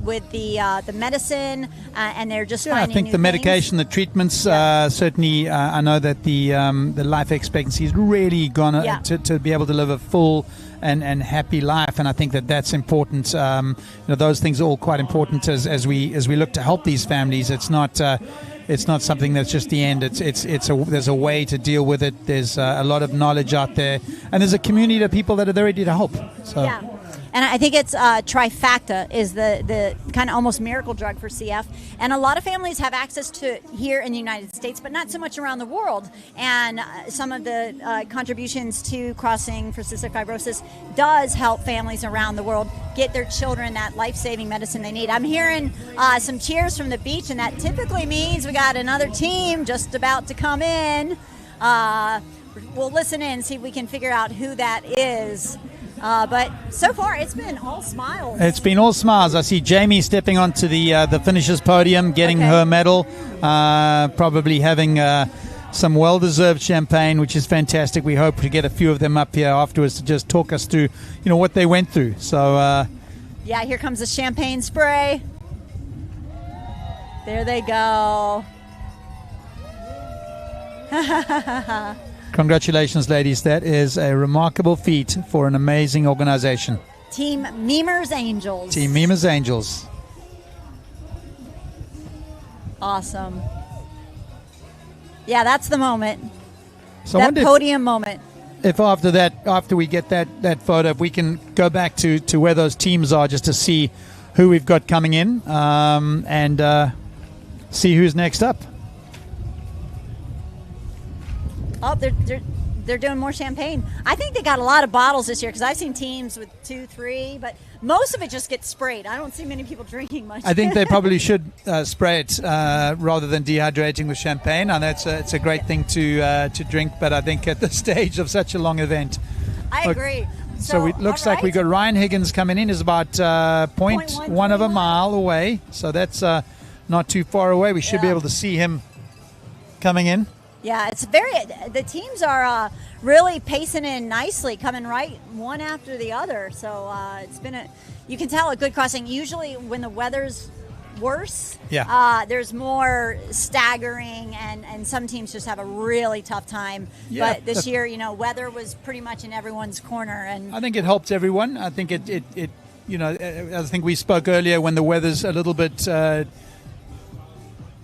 with the medicine, and they're just finding I think new the things. medication, the treatments, certainly. I know that the life expectancy is really gone to be able to live a full and happy life, and I think that's important. Those things are all quite important as we look to help these families. It's not something that's just the end. There's a way to deal with it. There's a lot of knowledge out there, and there's a community of people that are ready to help. So. Yeah. And I think it's Trifacta is the kind of almost miracle drug for CF. And a lot of families have access to it here in the United States, but not so much around the world. And some of the contributions to Crossing for Cystic Fibrosis does help families around the world get their children that life-saving medicine they need. I'm hearing some cheers from the beach, and that typically means we got another team just about to come in. We'll listen in and see if we can figure out who that is. But so far, it's been all smiles. It's been all smiles. I see Jamie stepping onto the finishers podium, getting her medal, probably having some well-deserved champagne, which is fantastic. We hope to get a few of them up here afterwards to just talk us through, what they went through. So, yeah, here comes the champagne spray. There they go. Congratulations, ladies. That is a remarkable feat for an amazing organization. Team Memers Angels. Team Memers Angels. Awesome. Yeah, that's the moment. So that podium moment. If after we get that photo, if we can go back to where those teams are just to see who we've got coming in and see who's next up. Oh, they're doing more champagne. I think they got a lot of bottles this year because I've seen teams with 2, 3, but most of it just gets sprayed. I don't see many people drinking much. I think they probably should spray it rather than dehydrating with champagne. And it's a great thing to drink, but I think at the stage of such a long event. I agree. So it looks like we got Ryan Higgins coming in. Is about 0.1 of a mile away. So that's not too far away. We should be able to see him coming in. Yeah, the teams are really pacing in nicely, coming right one after the other. So it's been you can tell a good crossing. Usually when the weather's worse, there's more staggering and some teams just have a really tough time. Yeah, but this year, weather was pretty much in everyone's corner. And I think it helped everyone. I think it I think we spoke earlier when the weather's a little bit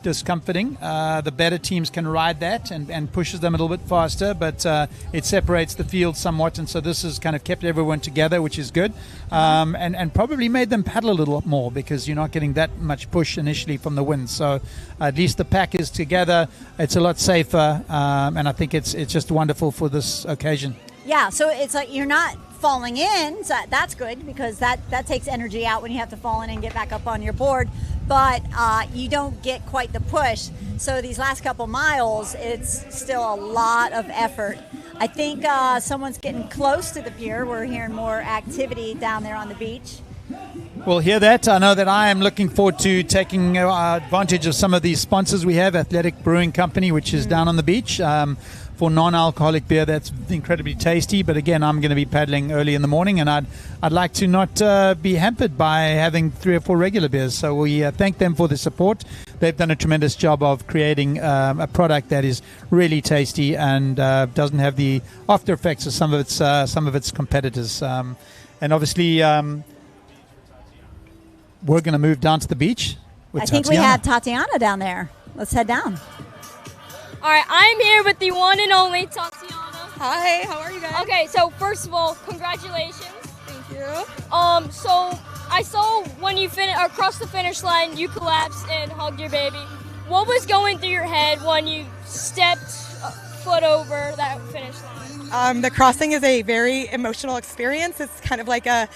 discomforting. The better teams can ride that and pushes them a little bit faster, but it separates the field somewhat, and so this has kind of kept everyone together, which is good, and probably made them paddle a little more because you're not getting that much push initially from the wind. So at least the pack is together. It's a lot safer, and I think it's just wonderful for this occasion. Yeah, so it's like you're not falling in, so that's good because that takes energy out when you have to fall in and get back up on your board. But you don't get quite the push. So these last couple miles, it's still a lot of effort. I think someone's getting close to the pier. We're hearing more activity down there on the beach. We'll hear that. I know that I am looking forward to taking advantage of some of these sponsors we have. Athletic Brewing Company, which is down on the beach. For non-alcoholic beer that's incredibly tasty, but again I'm going to be paddling early in the morning and I'd like to not be hampered by having 3 or 4 regular beers, so we thank them for the support. They've done a tremendous job of creating a product that is really tasty and doesn't have the after effects of some of its competitors, and obviously we're going to move down to the beach with I think Tatiana. We have Tatiana down there. Let's head down. All right, I'm here with the one and only Tatiana. Hi, how are you guys? Okay, so first of all, congratulations. Thank you. So I saw when you across the finish line, you collapsed and hugged your baby. What was going through your head when you stepped foot over that finish line? The crossing is a very emotional experience. It's kind of like a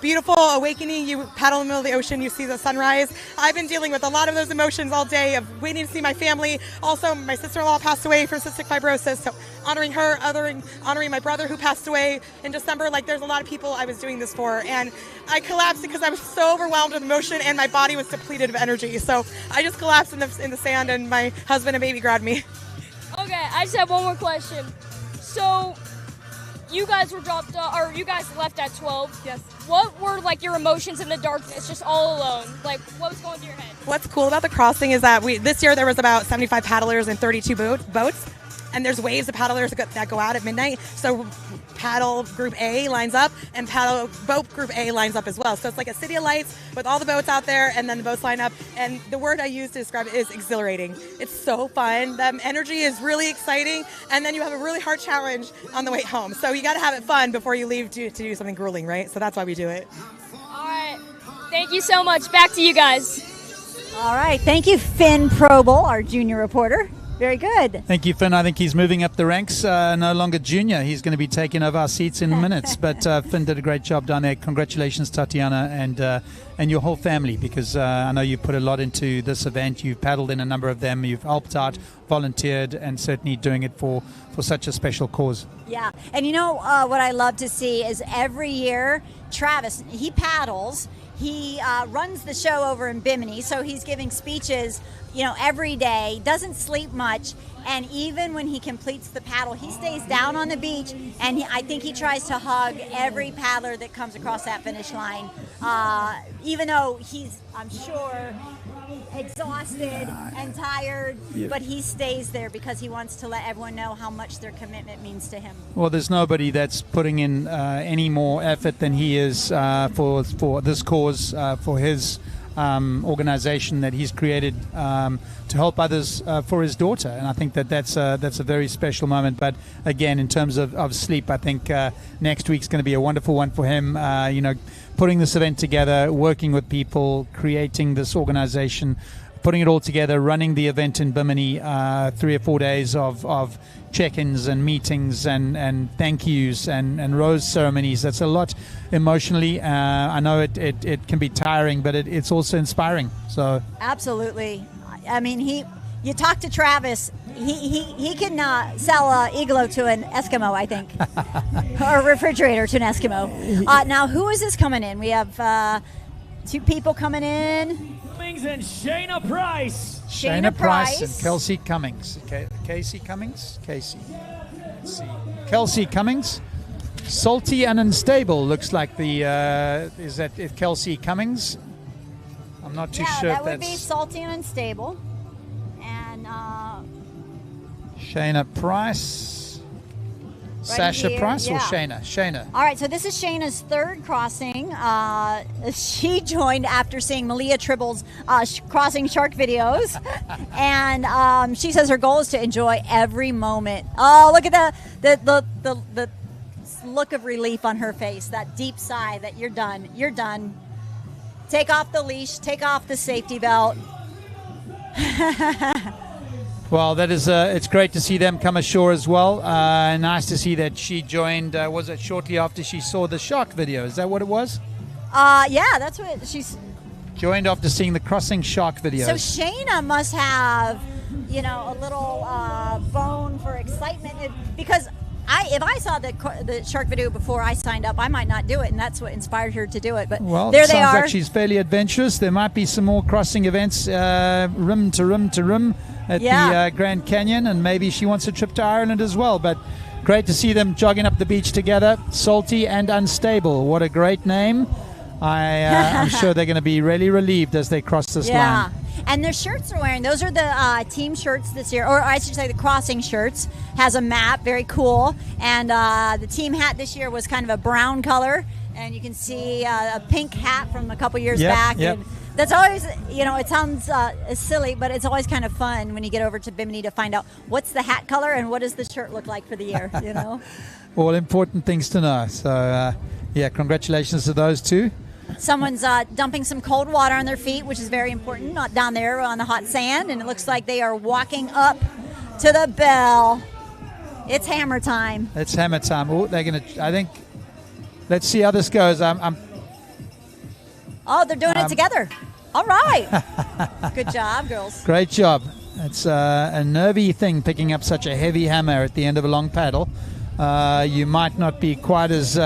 beautiful awakening. You paddle in the middle of the ocean, you see the sunrise. I've been dealing with a lot of those emotions all day of waiting to see my family. Also, my sister-in-law passed away from cystic fibrosis, so honoring her, honoring my brother who passed away in December. Like, there's a lot of people I was doing this for, and I collapsed because I was so overwhelmed with emotion and my body was depleted of energy. So I just collapsed in the sand, and my husband and baby grabbed me. Okay, I just have one more question. So you guys were you guys left at 12. Yes. What were like your emotions in the darkness, just all alone? Like, what was going through your head? What's cool about the crossing is that this year there was about 75 paddlers and 32 boats, and there's waves of paddlers that go out at midnight. So paddle group A lines up, and paddle boat group A lines up as well. So it's like a city of lights with all the boats out there, and then the boats line up. And the word I use to describe it is exhilarating. It's so fun. The energy is really exciting, and then you have a really hard challenge on the way home. So you got to have it fun before you leave to do something grueling, right? So that's why we do it. All right. Thank you so much. Back to you guys. All right. Thank you, Finn Probel, our junior reporter. Very good. Thank you, Finn. I think he's moving up the ranks. No longer junior. He's going to be taking over our seats in minutes. But Finn did a great job down there. Congratulations, Tatiana, and your whole family, because I know you put a lot into this event. You've paddled in a number of them. You've helped out, volunteered, and certainly doing it for such a special cause. Yeah. And you know what I love to see is every year, Travis, he paddles. He runs the show over in Bimini, so he's giving speeches, every day, doesn't sleep much, and even when he completes the paddle, he stays down on the beach, and I think he tries to hug every paddler that comes across that finish line, even though he's, I'm sure, exhausted and tired, but he stays there because he wants to let everyone know how much their commitment means to him. Well, there's nobody that's putting in any more effort than he is for this cause, for his organization that he's created to help others for his daughter, and I think that's a very special moment. But again, in terms of sleep, I think next week's going to be a wonderful one for him. Putting this event together, working with people, creating this organization, putting it all together, running the event in Bimini, 3 or 4 days of check-ins and meetings and thank yous and rose ceremonies. That's a lot emotionally. I know it can be tiring, but it's also inspiring. So absolutely. I mean, you talk to Travis, he can sell an igloo to an Eskimo, I think, or a refrigerator to an Eskimo. Now, who is this coming in? We have 2 people coming in. Cummings and Shayna Price. Shayna Price and Kelsey Cummings. Casey Cummings? Casey. Let's see. Kelsey Cummings. Salty and Unstable looks like is that Kelsey Cummings? I'm not too sure that if would be Salty and Unstable. And Shayna Price. Sasha here, Price or yeah. Shayna? All right, so this is Shayna's 3rd crossing. She joined after seeing Malia Tribble's crossing shark videos. And she says her goal is to enjoy every moment. Oh, look at the look of relief on her face, that deep sigh that you're done. You're done. Take off the leash, take off the safety belt. Well, that is it's great to see them come ashore as well. Nice to see that she joined, was it shortly after she saw the shark video? Is that what it was? Yeah, that's what she's... Joined after seeing the crossing shark videos. So Shayna must have, a little bone for excitement. Because if I saw the shark video before I signed up, I might not do it, and that's what inspired her to do it. But well, there it they sounds are. like she's fairly adventurous. There might be some more crossing events, rim to rim to rim at the Grand Canyon, and maybe she wants a trip to Ireland as well. But great to see them jogging up the beach together. Salty and Unstable. What a great name. I'm sure they're going to be really relieved as they cross this line. Yeah, and their shirts they're wearing, those are the team shirts this year, or I should say the crossing shirts. Has a map, very cool. And the team hat this year was kind of a brown color, and you can see a pink hat from a couple years back. Yep. And that's always, it sounds silly, but it's always kind of fun when you get over to Bimini to find out what's the hat color and what does the shirt look like for the year, All important things to know. So, congratulations to those 2. Someone's dumping some cold water on their feet, which is very important, not down there on the hot sand, and it looks like they are walking up to the bell. It's hammer time. It's hammer time. Oh, they're going to, I think, let's see how this goes. Oh, they're doing it together. All right. Good job, girls. Great job. It's a nervy thing picking up such a heavy hammer at the end of a long paddle. You might not be quite as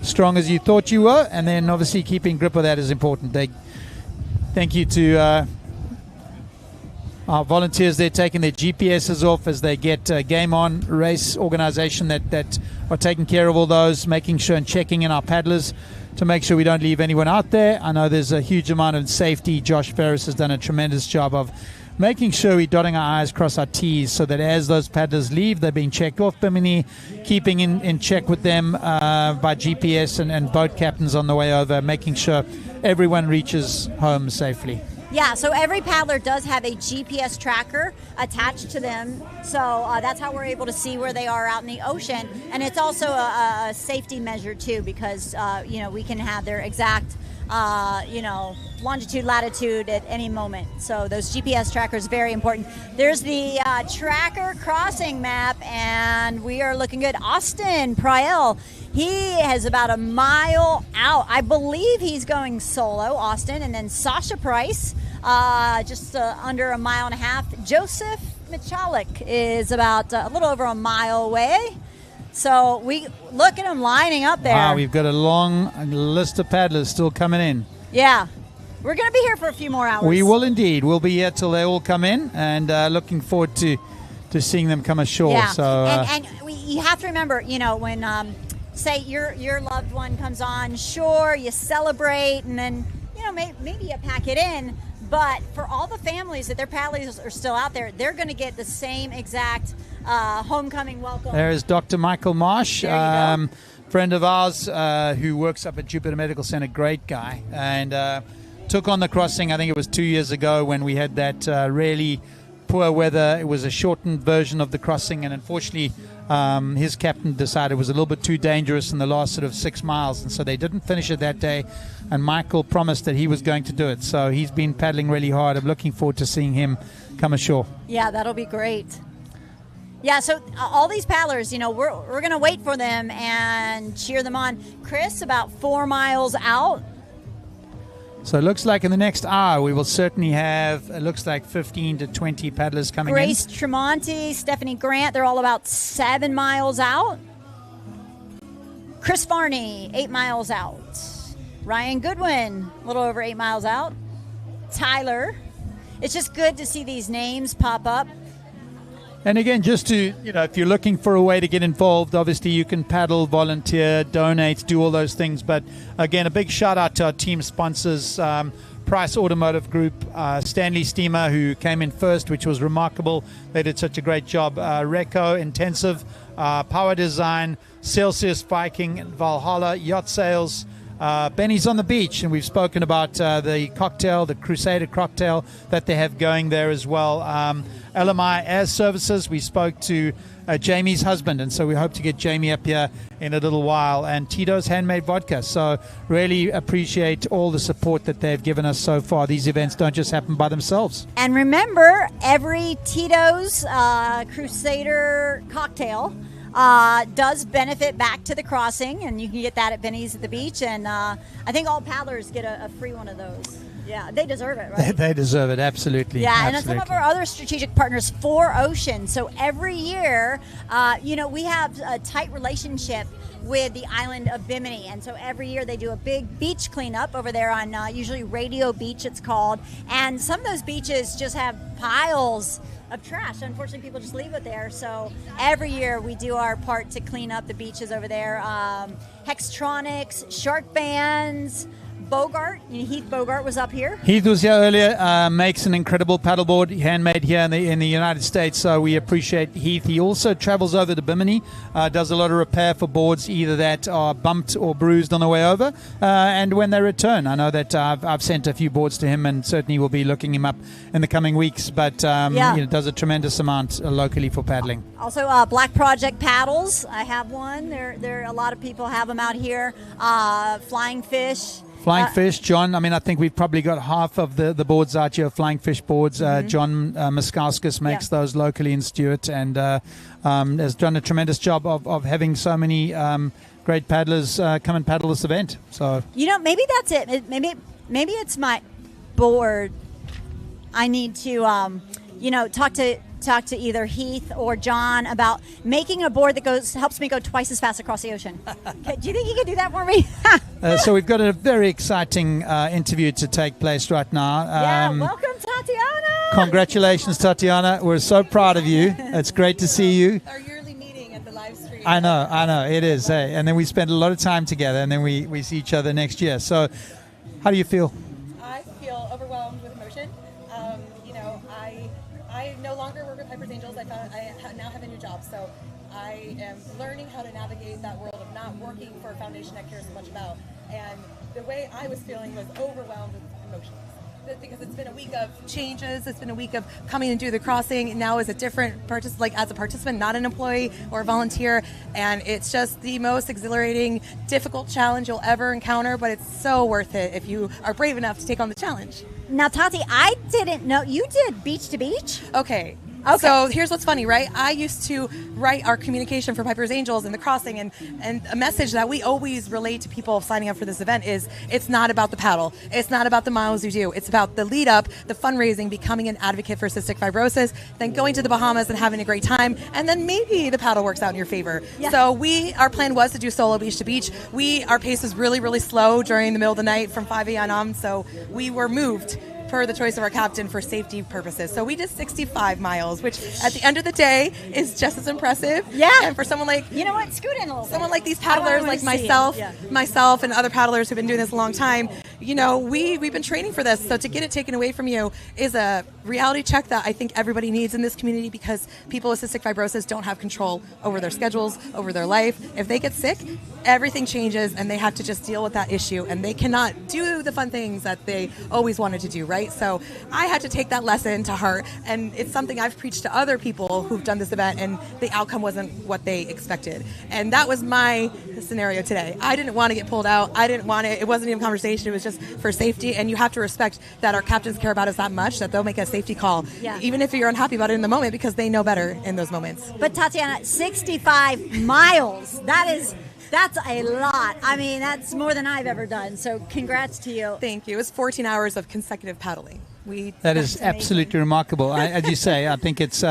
strong as you thought you were, and then obviously keeping grip of that is important. Thank you to our volunteers. They're taking their GPSs off as they get Game On race organization that are taking care of all those, making sure and checking in our paddlers to make sure we don't leave anyone out there. I know there's a huge amount of safety. Josh Ferris has done a tremendous job of making sure we're dotting our I's, cross our T's, so that as those paddlers leave, they're being checked off Bimini, keeping in check with them by GPS and boat captains on the way over, making sure everyone reaches home safely. Yeah, so every paddler does have a GPS tracker attached to them, so that's how we're able to see where they are out in the ocean. And it's also a safety measure too, because we can have their exact longitude, latitude at any moment. So those GPS trackers, very important. There's the tracker crossing map, and we are looking good. Austin Priel, he has about a mile out. I believe he's going solo, Austin, and then Sasha Price, just under a mile and a half. Joseph Michalik is about a little over a mile away. So we look at them lining up there. Wow, we've got a long list of paddlers still coming in. Yeah. We're going to be here for a few more hours. We will indeed. We'll be here till they all come in, and looking forward to seeing them come ashore. Yeah. So, you have to remember, when, say, your loved one comes on shore, you celebrate, and then, maybe you pack it in. But for all the families that their paddlers are still out there, they're going to get the same exact homecoming welcome. there is Dr. Michael Marsh, There you go. friend of ours who works up at Jupiter Medical Center, great guy, and took on the crossing, I think it was 2 years ago when we had that really poor weather. It was a shortened version of the crossing, and unfortunately his captain decided it was a little bit too dangerous in the last sort of 6 miles, and so they didn't finish it that day, and Michael promised that he was going to do it. So he's been paddling really hard. I'm looking forward to seeing him come ashore. Yeah, that'll be great. Yeah, so all these paddlers, we're going to wait for them and cheer them on. Chris, about 4 miles out. So it looks like in the next hour we will certainly have, it looks like 15 to 20 paddlers coming Grace Tremonti, Stephanie Grant, they're all about 7 miles out. Chris Farney, 8 miles out. Ryan Goodwin, a little over 8 miles out. Tyler. It's just good to see these names pop up. And again, just to, if you're looking for a way to get involved, obviously you can paddle, volunteer, donate, do all those things. But again, a big shout out to our team sponsors, Price Automotive Group, Stanley Steamer, who came in first, which was remarkable. They did such a great job. Reco Intensive, Power Design, Celsius Viking, Valhalla, Yacht Sales, Benny's on the Beach, and we've spoken about the cocktail, the Crusader cocktail that they have going there as well. LMI Air Services, we spoke to Jamie's husband, and so we hope to get Jamie up here in a little while, and Tito's Handmade Vodka. So really appreciate all the support that they've given us so far. These events don't just happen by themselves. And remember, every Tito's Crusader cocktail does benefit back to the crossing, and you can get that at Benny's at the Beach, and I think all paddlers get a free one of those. Yeah, they deserve it, right? They deserve it, absolutely. Yeah, absolutely. and some of our other strategic partners, For Ocean. So every year, we have a tight relationship with the island of Bimini, and so every year they do a big beach cleanup over there on usually Radio Beach, it's called, and some of those beaches just have piles of trash. Unfortunately, people just leave it there. So every year we do our part to clean up the beaches over there. Hextronics, Shark Bands, Bogart, Heath Bogart was up here. Heath was here earlier, makes an incredible paddleboard, handmade here in the United States, so we appreciate Heath. He also travels over to Bimini, does a lot of repair for boards either that are bumped or bruised on the way over, and when they return. I know that I've sent a few boards to him, and certainly will be looking him up in the coming weeks, but does a tremendous amount locally for paddling. Also, Black Project paddles. I have one. There a lot of people have them out here. Flying Fish. Flying Fish, John, I think we've probably got half of the boards out here, Flying Fish boards. John Muskauskas makes those locally in Stewart, and has done a tremendous job of having so many great paddlers come and paddle this event. So maybe that's it. Maybe it's my board. I need to, talk to either Heath or John about making a board that helps me go twice as fast across the ocean. Do you think you could do that for me? So we've got a very exciting interview to take place right now. Welcome, Tatiana. Congratulations, Tatiana. We're so proud of you. It's great to see you. Our yearly meeting at the live stream. I know. It is. Hey. And then we spend a lot of time together, and then we see each other next year. So how do you feel? I feel overwhelmed with emotion. I no longer work with Piper's Angels. I now have a new job, so I am learning how to navigate that world of not working for a foundation I care so much about. And the way I was feeling was overwhelmed with emotions. Because it's been a week of changes, it's been a week of coming and do the crossing, and now as a different as a participant, not an employee or a volunteer, and it's just the most exhilarating, difficult challenge you'll ever encounter, but it's so worth it if you are brave enough to take on the challenge. Now, Tati, I didn't know you did beach to beach. Okay, Okay. So here's what's funny, right? I used to write our communication for Piper's Angels and the Crossing, and a message that we always relate to people signing up for this event is it's not about the paddle. It's not about the miles you do. It's about the lead up, the fundraising, becoming an advocate for cystic fibrosis, then going to the Bahamas and having a great time, and then maybe the paddle works out in your favor. Yeah. So our plan was to do solo beach to beach. Our pace was really, really slow during the middle of the night from 5 a.m. on, so we were moved per the choice of our captain for safety purposes. So we did 65 miles, which at the end of the day is just as impressive. Yeah. And for someone like, you know what, scoot in a little someone bit. like these paddlers like myself and other paddlers who've been doing this a long time, we've been training for this. So to get it taken away from you is a reality check that I think everybody needs in this community, because people with cystic fibrosis don't have control over their schedules, over their life. If they get sick, everything changes and they have to just deal with that issue, and they cannot do the fun things that they always wanted to do, right? So I had to take that lesson to heart, and it's something I've preached to other people who've done this event, and the outcome wasn't what they expected. And that was my scenario today. I didn't want to get pulled out. I didn't want it. It wasn't even a conversation. It was just for safety, and you have to respect that our captains care about us that much that they'll make a safety call, even if you're unhappy about it in the moment, because they know better in those moments. But Tatiana, 65 miles, that's a lot. I mean, that's more than I've ever done. So congrats to you. Thank you. It was 14 hours of consecutive paddling. That is absolutely remarkable. As you say, I think it's,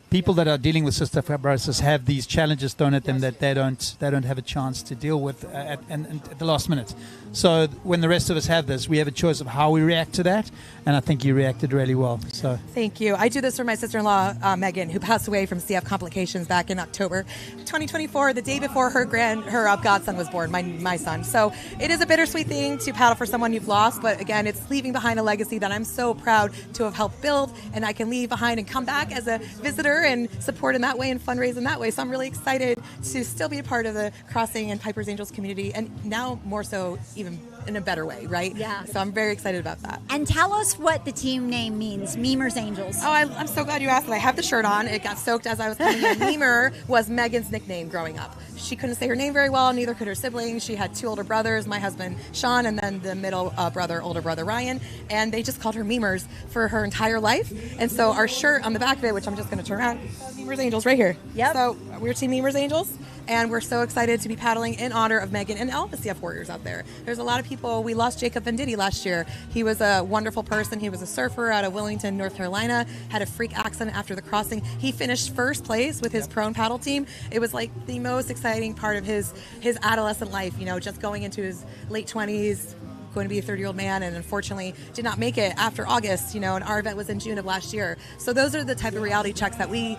people that are dealing with cystic fibrosis have these challenges thrown at them that they don't have a chance to deal with at the last minute. So when the rest of us have this, we have a choice of how we react to that, and I think you reacted really well. So thank you. I do this for my sister-in-law, Megan, who passed away from CF complications back in October 2024, the day before her godson was born, my son. So it is a bittersweet thing to paddle for someone you've lost, but again, it's leaving behind a legacy that I'm so proud to have helped build, and I can leave behind and come back as a visitor and support in that way and fundraise in that way. So I'm really excited to still be a part of the Crossing and Piper's Angels community, and now more so even in a better way, right? Yeah. So I'm very excited about that. And tell us what the team name means, Memers Angels. Oh, I'm so glad you asked that. I have the shirt on. It got soaked as I was coming in. Memer was Megan's nickname growing up. She couldn't say her name very well, neither could her siblings. She had 2 older brothers, my husband, Sean, and then the middle older brother, Ryan. And they just called her Memers for her entire life. And so our shirt on the back of it, which I'm just going to turn around, Memers Angels right here. Yep. So we're Team Memers Angels, and we're so excited to be paddling in honor of Megan and all the CF warriors out there. There's a lot of people. We lost Jacob Venditti last year. He was a wonderful person. He was a surfer out of Willington, North Carolina, had a freak accident after the crossing. He finished first place with his prone paddle team. It was like the most exciting part of his adolescent life, just going into his late 20s, going to be a 30-year-old man, and unfortunately did not make it after August, and our event was in June of last year. So those are the type of reality checks that we,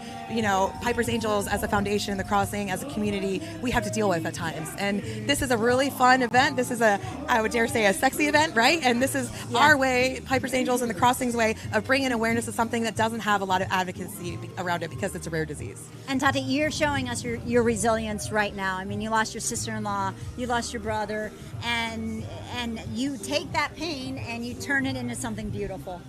Piper's Angels as a foundation, the Crossing as a community, we have to deal with at times. And this is a really fun event. This is I would dare say, a sexy event, right? And this is our way, Piper's Angels and the Crossing's way of bringing awareness to something that doesn't have a lot of advocacy around it because it's a rare disease. And Tati, you're showing us your resilience right now. I mean, you lost your sister-in-law, you lost your brother, and you take that pain and you turn it into something beautiful.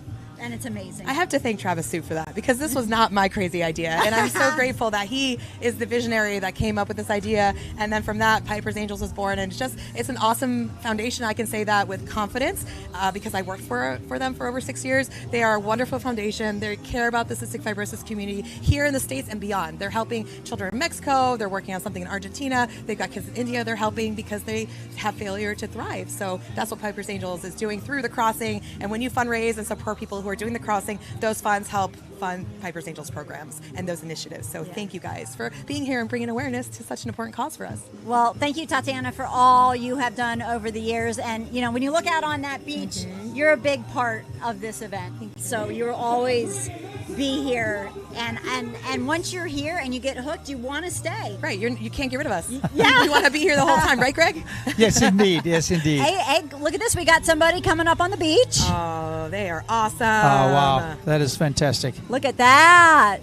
And it's amazing. I have to thank Travis Soup for that, because this was not my crazy idea. And I'm so grateful that he is the visionary that came up with this idea. And then from that, Piper's Angels was born. And it's an awesome foundation. I can say that with confidence because I worked for them for over 6 years. They are a wonderful foundation. They care about the cystic fibrosis community here in the States and beyond. They're helping children in Mexico. They're working on something in Argentina. They've got kids in India they're helping because they have failure to thrive. So that's what Piper's Angels is doing through the Crossing. And when you fundraise and support people who are doing the Crossing, those funds help fund Piper's Angels programs and those initiatives. So thank you guys for being here and bringing awareness to such an important cause for us. Well, thank you, Tatiana, for all you have done over the years. And, when you look out on that beach, you're a big part of this event. So you'll always be here. And once you're here and you get hooked, you want to stay. Right. You can't get rid of us. Yeah. You want to be here the whole time. Right, Greg? Yes, indeed. Yes, indeed. Hey, look at this. We got somebody coming up on the beach. Oh, they are awesome. Oh, wow. That is fantastic. Look at that.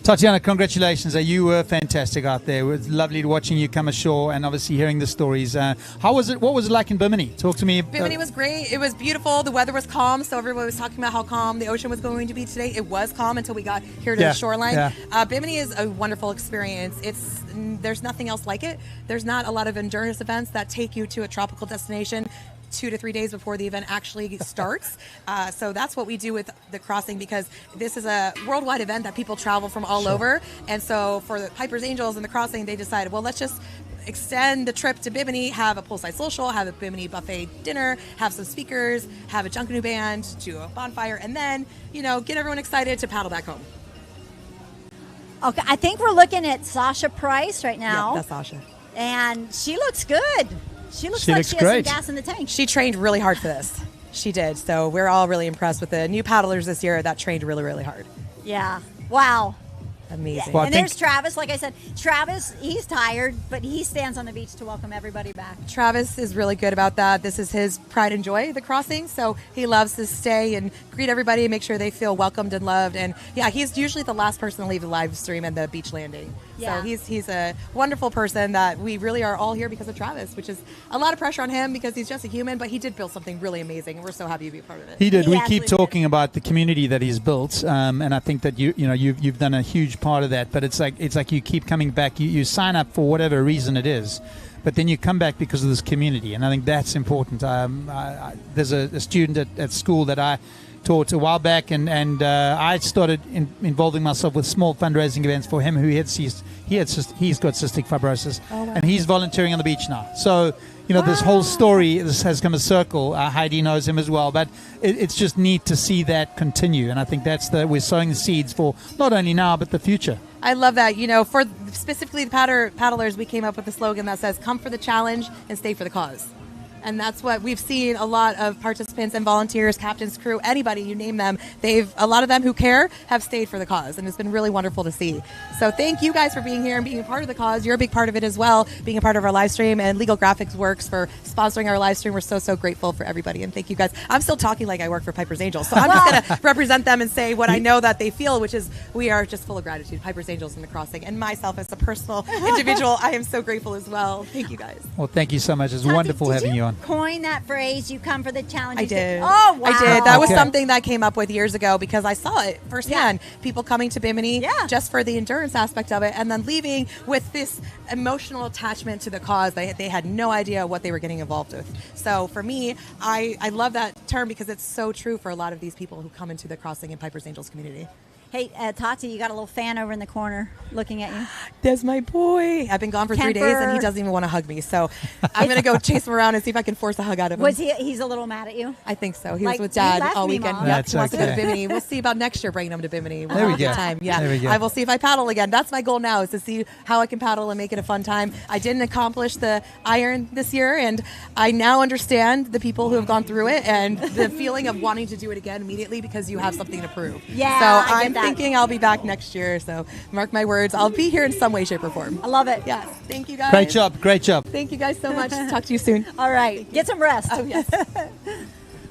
Tatiana, congratulations. You were fantastic out there. It was lovely watching you come ashore and obviously hearing the stories. How was it? What was it like in Bimini? Talk to me. Bimini was great. It was beautiful. The weather was calm, so everybody was talking about how calm the ocean was going to be today. It was calm until we got here to the shoreline. Yeah. Bimini is a wonderful experience. There's nothing else like it. There's not a lot of endurance events that take you to a tropical destination 2 to 3 days before the event actually starts. So that's what we do with the Crossing, because this is a worldwide event that people travel from all over. And so for the Piper's Angels and the Crossing, they decided, well, let's just extend the trip to Bimini, have a poolside social, have a Bimini buffet dinner, have some speakers, have a Junkanoo band, do a bonfire, and then, get everyone excited to paddle back home. Okay, I think we're looking at Sasha Price right now. Yeah, that's Sasha. And she looks good. She looks She like looks she great. has some gas in the tank. She trained really hard for this. She did. So we're all really impressed with the new paddlers this year that trained really, really hard. Yeah. Wow. Amazing. And there's Travis. Like I said, Travis, he's tired, but he stands on the beach to welcome everybody back. Travis is really good about that. This is his pride and joy, the Crossing. So he loves to stay and greet everybody, make sure they feel welcomed and loved. And yeah, he's usually the last person to leave the live stream and the beach landing. Yeah. So he's a wonderful person that we really are all here because of Travis, which is a lot of pressure on him because he's just a human, but he did build something really amazing, and we're so happy to be a part of it. He did. We keep talking about the community that he's built, and I think that you've done a huge part of that. But it's like you keep coming back. You sign up for whatever reason it is, but then you come back because of this community, and I think that's important. There's a student at school that I taught a while back, and I started involving myself with small fundraising events for him. He's got cystic fibrosis, and he's volunteering on the beach now. So this whole story has come a circle. Heidi knows him as well, but it's just neat to see that continue, and I think we're sowing the seeds for not only now but the future. I love that. For specifically the paddlers, we came up with a slogan that says, "Come for the challenge and stay for the cause." And that's what we've seen. A lot of participants and volunteers, captains, crew, anybody, you name them, a lot of them who care have stayed for the cause, and it's been really wonderful to see. So thank you guys for being here and being a part of the cause. You're a big part of it as well, being a part of our live stream, and Legal Graphics Works for sponsoring our live stream. We're so grateful for everybody, and thank you guys. I'm still talking like I work for Piper's Angels, so I'm just going to represent them and say what I know that they feel, which is we are just full of gratitude. Piper's Angels and the Crossing, and myself as a personal individual, I am so grateful as well. Thank you guys. Well, thank you so much. It's wonderful having you on. Coin that phrase, "You come for the challenge." I did. Oh, wow. I did. That was something that I came up with years ago because I saw it firsthand. People coming to Bimini just for the endurance aspect of it, and then leaving with this emotional attachment to the cause. They had no idea what they were getting involved with. So for me, I love that term because it's so true for a lot of these people who come into the Crossing and Piper's Angels community. Hey, Tati, you got a little fan over in the corner looking at you. There's my boy. I've been gone for 3 days, and he doesn't even want to hug me. So I'm going to go chase him around and see if I can force a hug out of him. He's a little mad at you? I think so. He Like, was with he Dad left all me, weekend. Mom. Yep, he wants to go to Bimini. We'll see about next year bringing him to Bimini. We'll There we have a good go. time. Yeah. There we go. I will see if I paddle again. That's my goal now, is to see how I can paddle and make it a fun time. I didn't accomplish the iron this year, and I now understand the people who have gone through it and the feeling of wanting to do it again immediately because you have something to prove. Yeah, So I get I'm that. thinking I'll be back next year. So mark my words. I'll be here in some way, shape, or form. I love it. Yes. Thank you, guys. Great job. Great job. Thank you guys so much. Talk to you soon. All right. Get some rest. Oh, yes.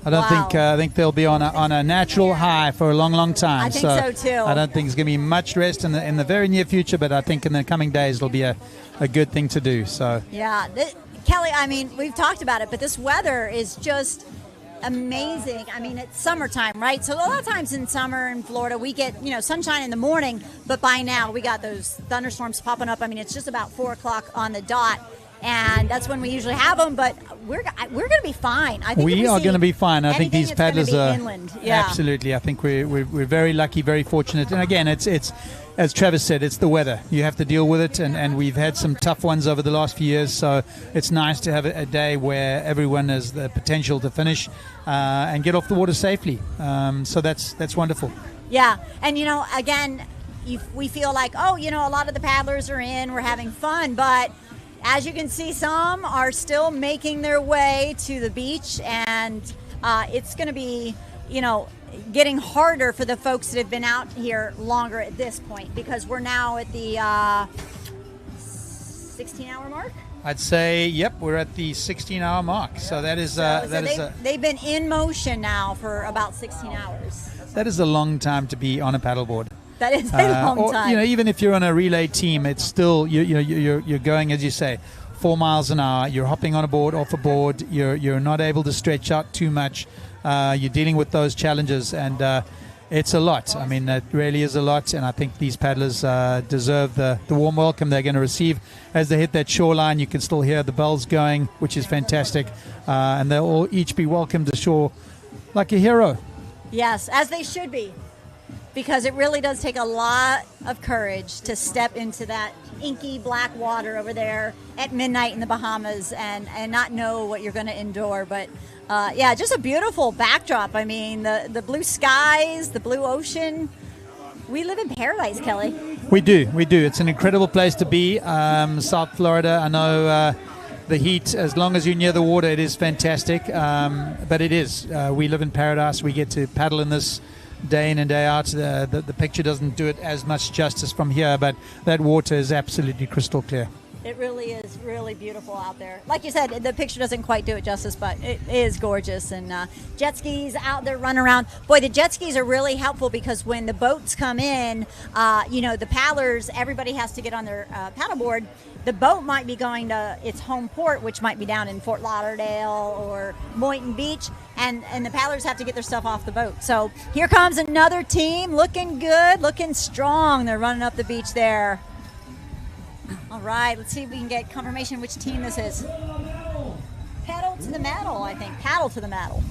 I think they'll be on a natural high for a long time. I think so, too. I don't think there's going to be much rest in the very near future, but I think in the coming days it'll be a good thing to do. So Yeah. Kelly, I mean, we've talked about it, but this weather is just amazing. I mean, it's summertime, right? So a lot of times in summer in Florida, we get, sunshine in the morning, but by now we got those thunderstorms popping up. I mean, it's just about 4 o'clock on the dot, and that's when we usually have them, but we're going to be fine. I think we are going to be fine. I think anything, these it's gonna paddlers be are inland. Yeah. absolutely. I think we're very lucky, very fortunate. And again, it's as Travis said, it's the weather. You have to deal with it, and we've had some tough ones over the last few years. So it's nice to have a day where everyone has the potential to finish and get off the water safely. So that's wonderful. Yeah, and again, we feel like, a lot of the paddlers are in, we're having fun, but as you can see, some are still making their way to the beach, and it's going to be, getting harder for the folks that have been out here longer at this point, because we're now at the 16-hour mark. I'd say, yep, we're at the 16-hour mark. So that is they've been in motion now for about 16 hours. that is a long time to be on a paddleboard. That is a long time. Even if you're on a relay team, it's still you're going, as you say, 4 miles an hour. You're hopping on a board, off a board. You're not able to stretch out too much. You're dealing with those challenges, and It's a lot. I mean, it really is a lot, and I think these paddlers deserve the warm welcome they're going to receive. As they hit that shoreline, you can still hear the bells going, which is fantastic, and they'll all each be welcomed ashore like a hero. Yes, as they should be, because it really does take a lot of courage to step into that inky black water over there at midnight in the Bahamas and not know what you're going to endure. But yeah, just a beautiful backdrop. I mean, the blue skies, the blue ocean. We live in paradise, Kelly. We do. It's an incredible place to be. South Florida, I know the heat, as long as you're near the water, it is fantastic. But it is. We live in paradise. We get to paddle in this day in and day out. The picture doesn't do it as much justice from here, but that water is absolutely crystal clear. It really is really beautiful out there. Like you said, the picture doesn't quite do it justice, but it is gorgeous. And jet skis out there running around. Boy, the jet skis are really helpful because when the boats come in, the paddlers, everybody has to get on their paddleboard. The boat might be going to its home port, which might be down in Fort Lauderdale or Boynton Beach, and the paddlers have to get their stuff off the boat. So here comes another team looking good, looking strong. They're running up the beach there. All right, let's see if we can get confirmation which team this is. Paddle to the metal, I think. Paddle to the metal.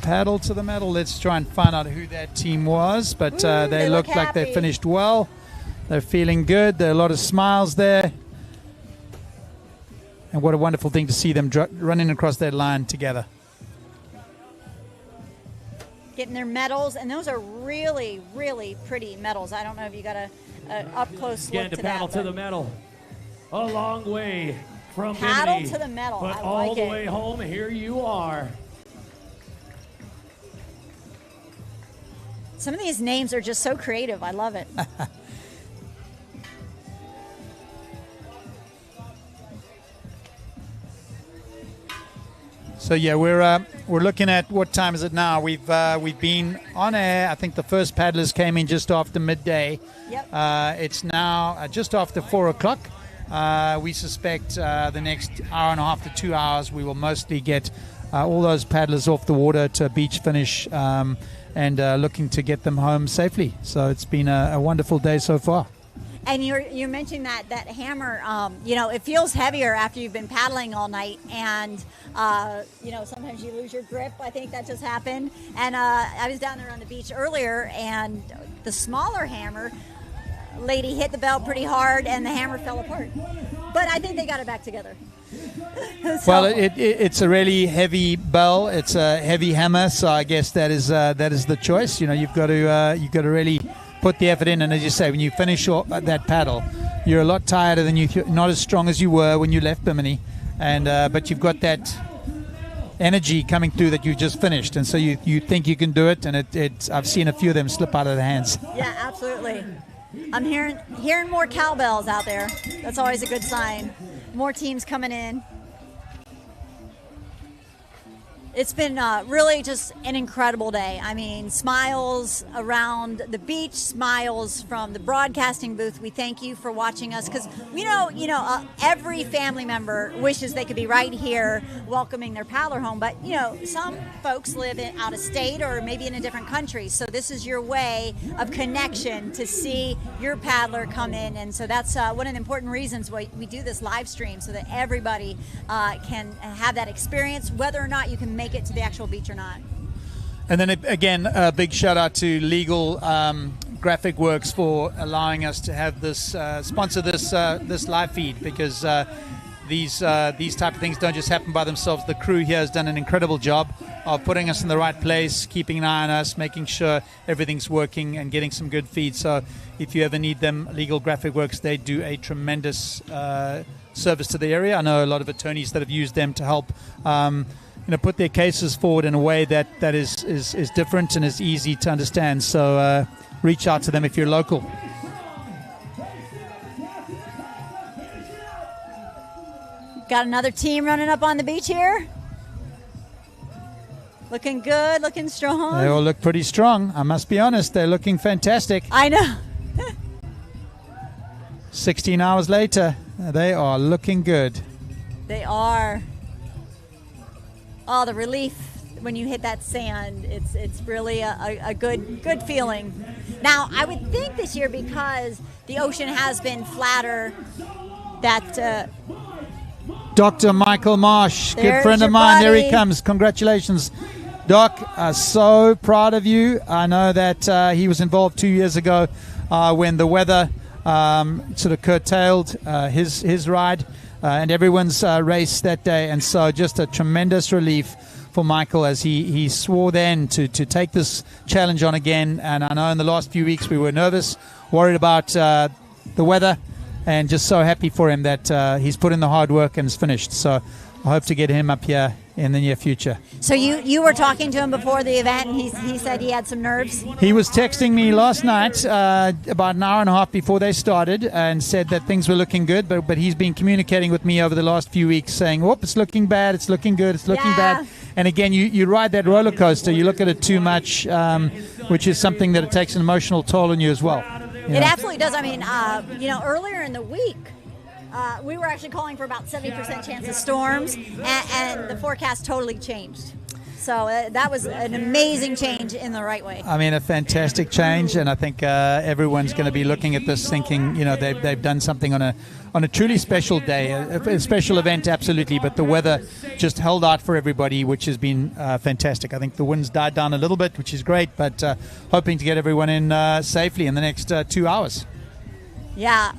Paddle to the metal. Let's try and find out who that team was. But they look like they finished well. They're feeling good. There are a lot of smiles there. And what a wonderful thing to see them running across that line together. Getting their medals, and those are really, really pretty medals. I don't know if you got a up-close look to that. Paddle to the metal. A long way from Paddle Bimini, to the metal. but I all like the it. way home, here you are. Some of these names are just so creative. I love it. So yeah, we're looking at what time is it now? We've been on air. I think the first paddlers came in just after midday. Yep. It's now just after 4 o'clock. We suspect the next hour and a half to 2 hours we will mostly get all those paddlers off the water to a beach finish and looking to get them home safely. So it's been a wonderful day so far. And you mentioned that hammer, it feels heavier after you've been paddling all night, and sometimes you lose your grip. I think that just happened. And I was down there on the beach earlier, and the smaller hammer lady hit the bell pretty hard, and the hammer fell apart. But I think they got it back together. Well, it's a really heavy bell. It's a heavy hammer, so I guess that is the choice. You've got to really put the effort in, and as you say, when you finish that paddle, you're a lot tireder than not as strong as you were when you left Bimini, and but you've got that energy coming through that you just finished, and so you think you can do it, and I've seen a few of them slip out of the hands. Yeah, absolutely. I'm hearing more cowbells out there. That's always a good sign. More teams coming in. It's been really just an incredible day. I mean, smiles around the beach, smiles from the broadcasting booth. We thank you for watching us, because we know, every family member wishes they could be right here welcoming their paddler home. But, some folks live out of state or maybe in a different country. So this is your way of connection to see your paddler come in. And so that's one of the important reasons why we do this live stream, so that everybody can have that experience, whether or not you can make it to the actual beach or not. And then again, a big shout out to Legal Graphic Works for allowing us to have this sponsor this live feed, because these type of things don't just happen by themselves. The crew here has done an incredible job of putting us in the right place, keeping an eye on us, making sure everything's working, and getting some good feed. So if you ever need them, Legal Graphic Works, they do a tremendous service to the area. I know a lot of attorneys that have used them to help put their cases forward in a way that is different and is easy to understand. So reach out to them if you're local. Got another team running up on the beach here. Looking good, looking strong. They all look pretty strong. I must be honest, they're looking fantastic. I know. 16 hours later, they are looking good. They are. Oh, the relief when you hit that sand. It's really a good feeling. Now, I would think this year, because the ocean has been flatter, that Dr. Michael Marsh, good There's friend of your mine. There he buddy. comes. Congratulations, Doc. So proud of you. I know that he was involved 2 years ago when the weather sort of curtailed his ride and everyone's race that day. And so just a tremendous relief for Michael as he swore then to take this challenge on again. And I know in the last few weeks we were nervous, worried about the weather, and just so happy for him that he's put in the hard work and is finished. So I hope to get him up here in the near future. So you were talking to him before the event, and he said he had some nerves? He was texting me last night about an hour and a half before they started and said that things were looking good, but he's been communicating with me over the last few weeks saying, oh, it's looking bad, it's looking good, it's looking bad. And again, you ride that roller coaster, you look at it too much, which is something that it takes an emotional toll on you as well. It absolutely does. I mean, earlier in the week, we were actually calling for about 70% chance of storms, and the forecast totally changed. So that was an amazing change in the right way. I mean, a fantastic change, and I think everyone's going to be looking at this thinking, they've done something on a truly special day, a special event, absolutely. But the weather just held out for everybody, which has been fantastic. I think the winds died down a little bit, which is great, but hoping to get everyone in safely in the next 2 hours. Yeah.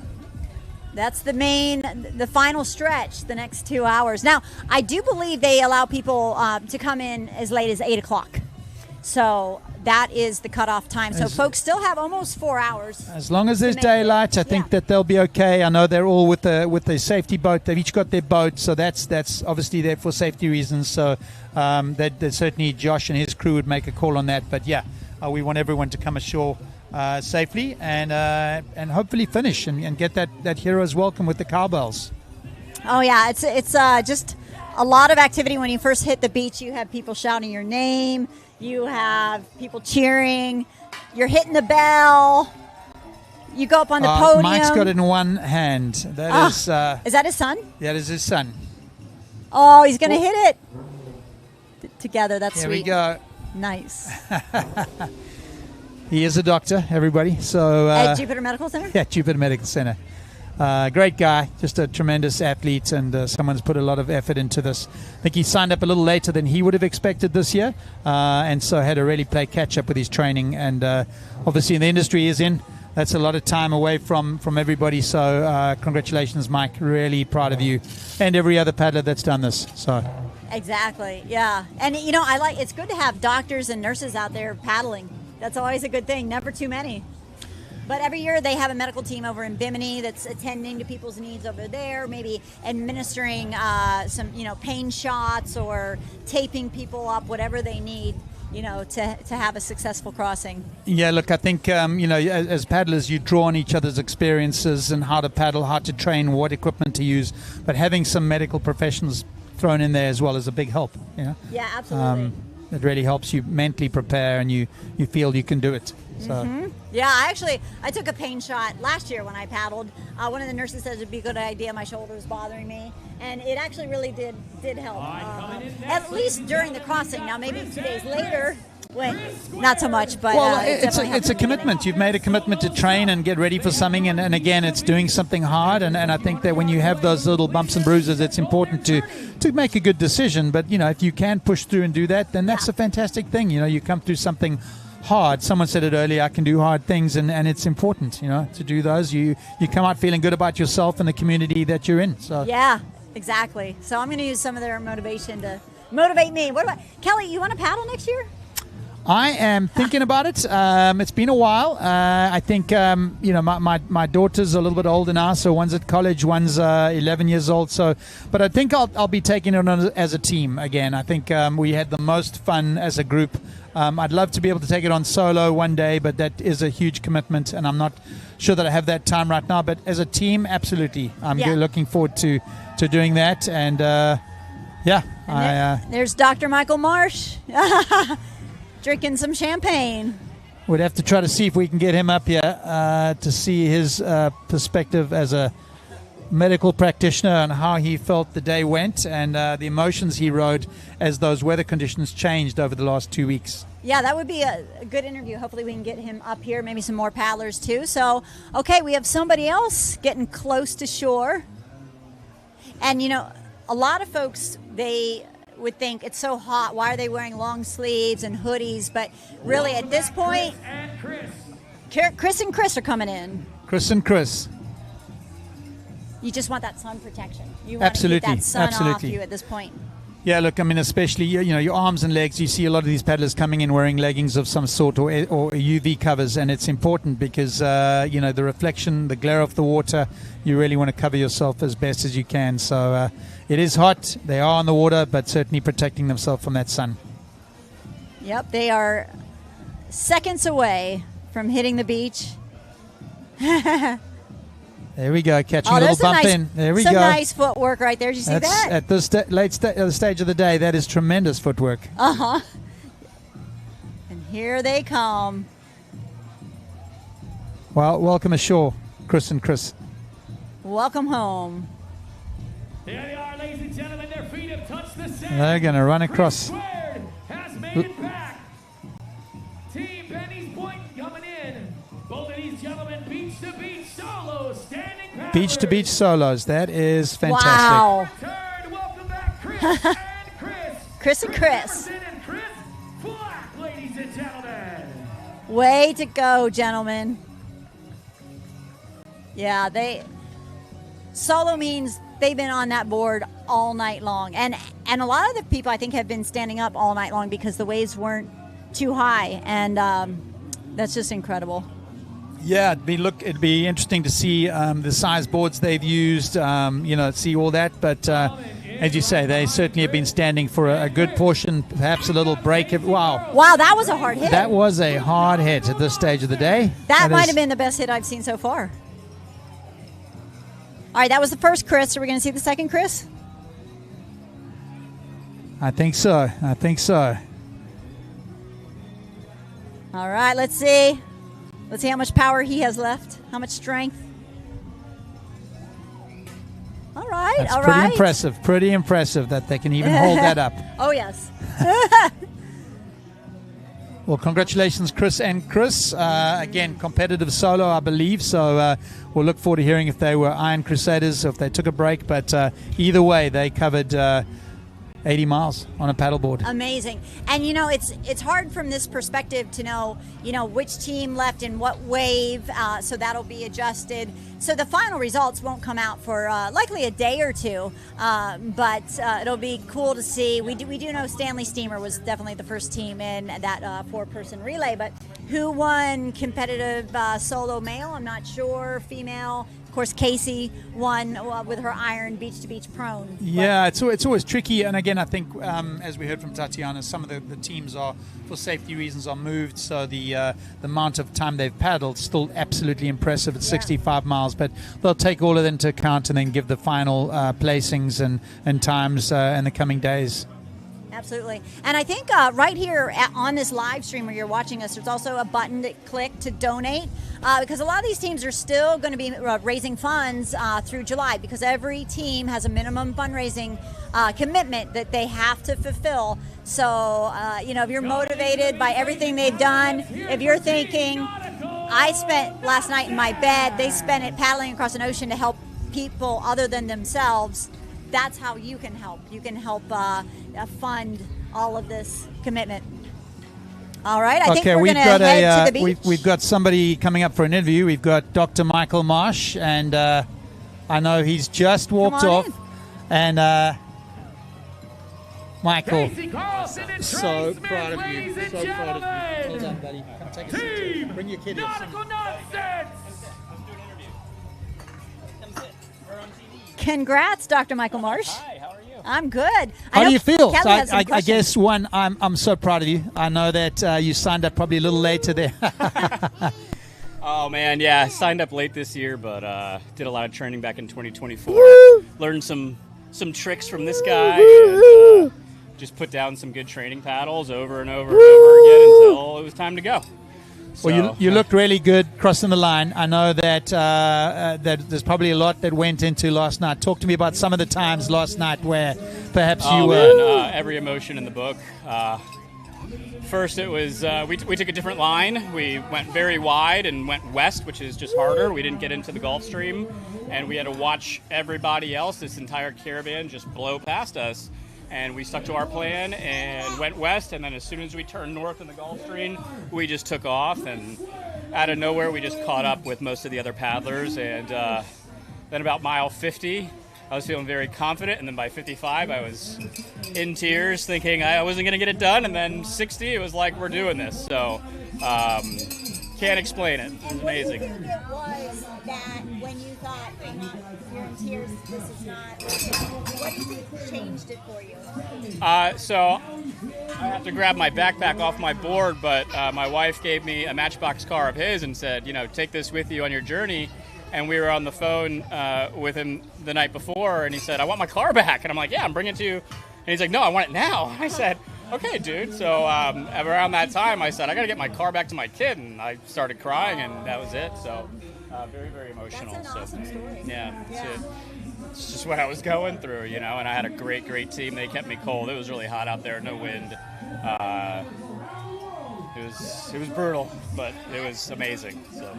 That's the final stretch, the next 2 hours. Now, I do believe they allow people to come in as late as 8 o'clock. So that is the cutoff time. So folks still have almost 4 hours. As long as there's daylight, I think that they'll be okay. I know they're all with the safety boat. They've each got their boat, so that's obviously there for safety reasons. So that certainly Josh and his crew would make a call on that. But yeah, we want everyone to come ashore safely and hopefully finish and get that hero's welcome with the cowbells. Oh yeah, it's just a lot of activity when you first hit the beach. You have people shouting your name, you have people cheering, you're hitting the bell, you go up on the podium. Mike's got it in one hand. That is that his son? That is his son. Oh, he's gonna hit it together. That's Here sweet. we go. Nice. He is a doctor, everybody. So at Jupiter Medical Center? Yeah, Jupiter Medical Center. Great guy, just a tremendous athlete, and someone's put a lot of effort into this. I think he signed up a little later than he would have expected this year, and so had to really play catch-up with his training. And obviously in the industry he's in, that's a lot of time away from everybody. So congratulations, Mike. Really proud of you and every other paddler that's done this. So. Exactly, yeah. And, it's good to have doctors and nurses out there paddling. That's always a good thing, never too many. But every year they have a medical team over in Bimini that's attending to people's needs over there, maybe administering some, pain shots or taping people up, whatever they need, to have a successful crossing. Yeah, look, I think, as paddlers, you draw on each other's experiences and how to paddle, how to train, what equipment to use. But having some medical professionals thrown in there as well is a big help. Yeah, absolutely. It really helps you mentally prepare, and you feel you can do it. So. Mm-hmm. Yeah, I took a pain shot last year when I paddled. One of the nurses said it'd be a good idea. My shoulder was bothering me, and it actually really did help. At least during the crossing. Now maybe 2 days later, not so much. But it's a commitment. You've made a commitment to train and get ready for something, and again, it's doing something hard. And I think that when you have those little bumps and bruises, it's important to make a good decision. But if you can push through and do that, then that's a fantastic thing. You come through something hard. Someone said it earlier, I can do hard things, and it's important, to do those. You come out feeling good about yourself and the community that you're in. So yeah, exactly. So I'm going to use some of their motivation to motivate me. What about Kelly? You want to paddle next year? I am thinking about it. It's been a while. I think my daughter's a little bit older now, so one's at college, one's 11 years old. So, but I think I'll be taking it on as a team again. I think we had the most fun as a group. I'd love to be able to take it on solo one day, but that is a huge commitment, and I'm not sure that I have that time right now. But as a team, absolutely, I'm looking forward to doing that. And there's Dr. Michael Marsh. Drinking some champagne. We'd have to try to see if we can get him up here to see his perspective as a medical practitioner on how he felt the day went and the emotions he rode as those weather conditions changed over the last 2 weeks. Yeah, that would be a good interview. Hopefully we can get him up here, maybe some more paddlers too. So, okay, we have somebody else getting close to shore. And, you know, a lot of folks, they would think it's so hot. Why are they wearing long sleeves and hoodies? But really at this point, Chris and Chris are coming in. Chris and Chris. You just want that sun protection. You want Absolutely. to keep that sun Absolutely. off you at this point. Yeah, look, I mean, especially, you know, your arms and legs, you see a lot of these paddlers coming in wearing leggings of some sort or UV covers, and it's important because, you know, the reflection, the glare of the water, you really want to cover yourself as best as you can. So it is hot. They are on the water, but certainly protecting themselves from that sun. Yep, they are seconds away from hitting the beach. There we go, catching a little bump in. There we go. Some nice footwork right there. Did you see that? At this late stage of the day, that is tremendous footwork. Uh-huh. And here they come. Well, welcome ashore, Chris and Chris. Welcome home. There they are, ladies and gentlemen. Their feet have touched the sand. They're going to run across. Has made it back. Team Penny's Point coming in. Both of these gentlemen beach to beach solos, standing paddlers. Beach to beach solos. That is fantastic. Wow. Welcome back, Chris and Chris. Chris and Chris. And Chris Flack, ladies and gentlemen. Way to go, gentlemen. Yeah, solo means they've been on that board all night long. And a lot of the people, I think, have been standing up all night long because the waves weren't too high. And that's just incredible. Yeah, it'd be interesting to see the size boards they've used, you know, see all that. But as you say, they certainly have been standing for a good portion, perhaps a little break. Wow. Wow, that was a hard hit. That was a hard hit at this stage of the day. That might have been the best hit I've seen so far. All right, that was the first Chris. Are we going to see the second Chris? I think so. I think so. All right, let's see. Let's see how much power he has left. How much strength. All right, That's all pretty right. impressive. Pretty impressive that they can even hold that up. Oh, yes. Well, congratulations, Chris and Chris. Again, competitive solo, I believe. So we'll look forward to hearing if they were Iron Crusaders or if they took a break. But either way, they covered 80 miles on a paddleboard. Amazing. And, you know, it's hard from this perspective to know, you know, which team left in what wave. So that'll be adjusted. So the final results won't come out for likely a day or two. But it'll be cool to see. We do know Stanley Steamer was definitely the first team in that four-person relay. But who won competitive solo male? I'm not sure. Female. Of course, Casey won with her iron beach-to-beach prone. Yeah, it's always tricky. And again, I think, as we heard from Tatiana, some of the teams are, for safety reasons, are moved. So the amount of time they've paddled still absolutely impressive at 65 miles. But they'll take all of that into account and then give the final placings and times in the coming days. Absolutely. And I think right here on this live stream where you're watching us, there's also a button to click to donate because a lot of these teams are still going to be raising funds through July because every team has a minimum fundraising commitment that they have to fulfill. So, you know, if you're motivated by everything they've done, if you're thinking, I spent last night in my bed, they spent it paddling across an ocean to help people other than themselves, that's how you can help. You can help fund all of this commitment. All right, I think we're going to head to the beach. We've got somebody coming up for an interview. We've got Dr. Michael Marsh, and I know he's just walked off. And Michael, so proud of you. So proud of you. Well done, buddy. Come take a seat. Bring your kid in. Congrats, Dr. Michael Marsh. Hi, how are you? I'm good. How do you feel? So I guess I'm so proud of you. I know that you signed up probably a little later there. Oh man, yeah, signed up late this year, but did a lot of training back in 2024. Learned some tricks from this guy, and just put down some good training paddles over and over and over again until it was time to go. Well, you looked really good crossing the line. I know that that there's probably a lot that went into last night. Talk to me about some of the times last night where perhaps you were... every emotion in the book. First, it was we took a different line. We went very wide and went west, which is just harder. We didn't get into the Gulf Stream, and we had to watch everybody else, this entire caravan, just blow past us. And we stuck to our plan and went west, and then as soon as we turned north in the Gulf Stream, we just took off, and out of nowhere we just caught up with most of the other paddlers. And then about mile 50, I was feeling very confident, and then by 55 I was in tears thinking I wasn't going to get it done, and then 60 it was like, we're doing this. So can't explain it. It was amazing. What do you think it was that when you thought, you're in tears, this is not, what do you think changed it for you? So I have to grab my backpack off my board, but my wife gave me a Matchbox car of his and said, take this with you on your journey. And we were on the phone with him the night before, and he said, I want my car back. And I'm like, yeah, I'm bringing it to you. And he's like, no, I want it now. I said, okay, dude. So around that time, I said, I got to get my car back to my kid. And I started crying, and that was it. So very, very emotional. That's an awesome story. Yeah. It's just what I was going through, and I had a great, great team. They kept me cold. It was really hot out there, no wind. It was brutal, but it was amazing. So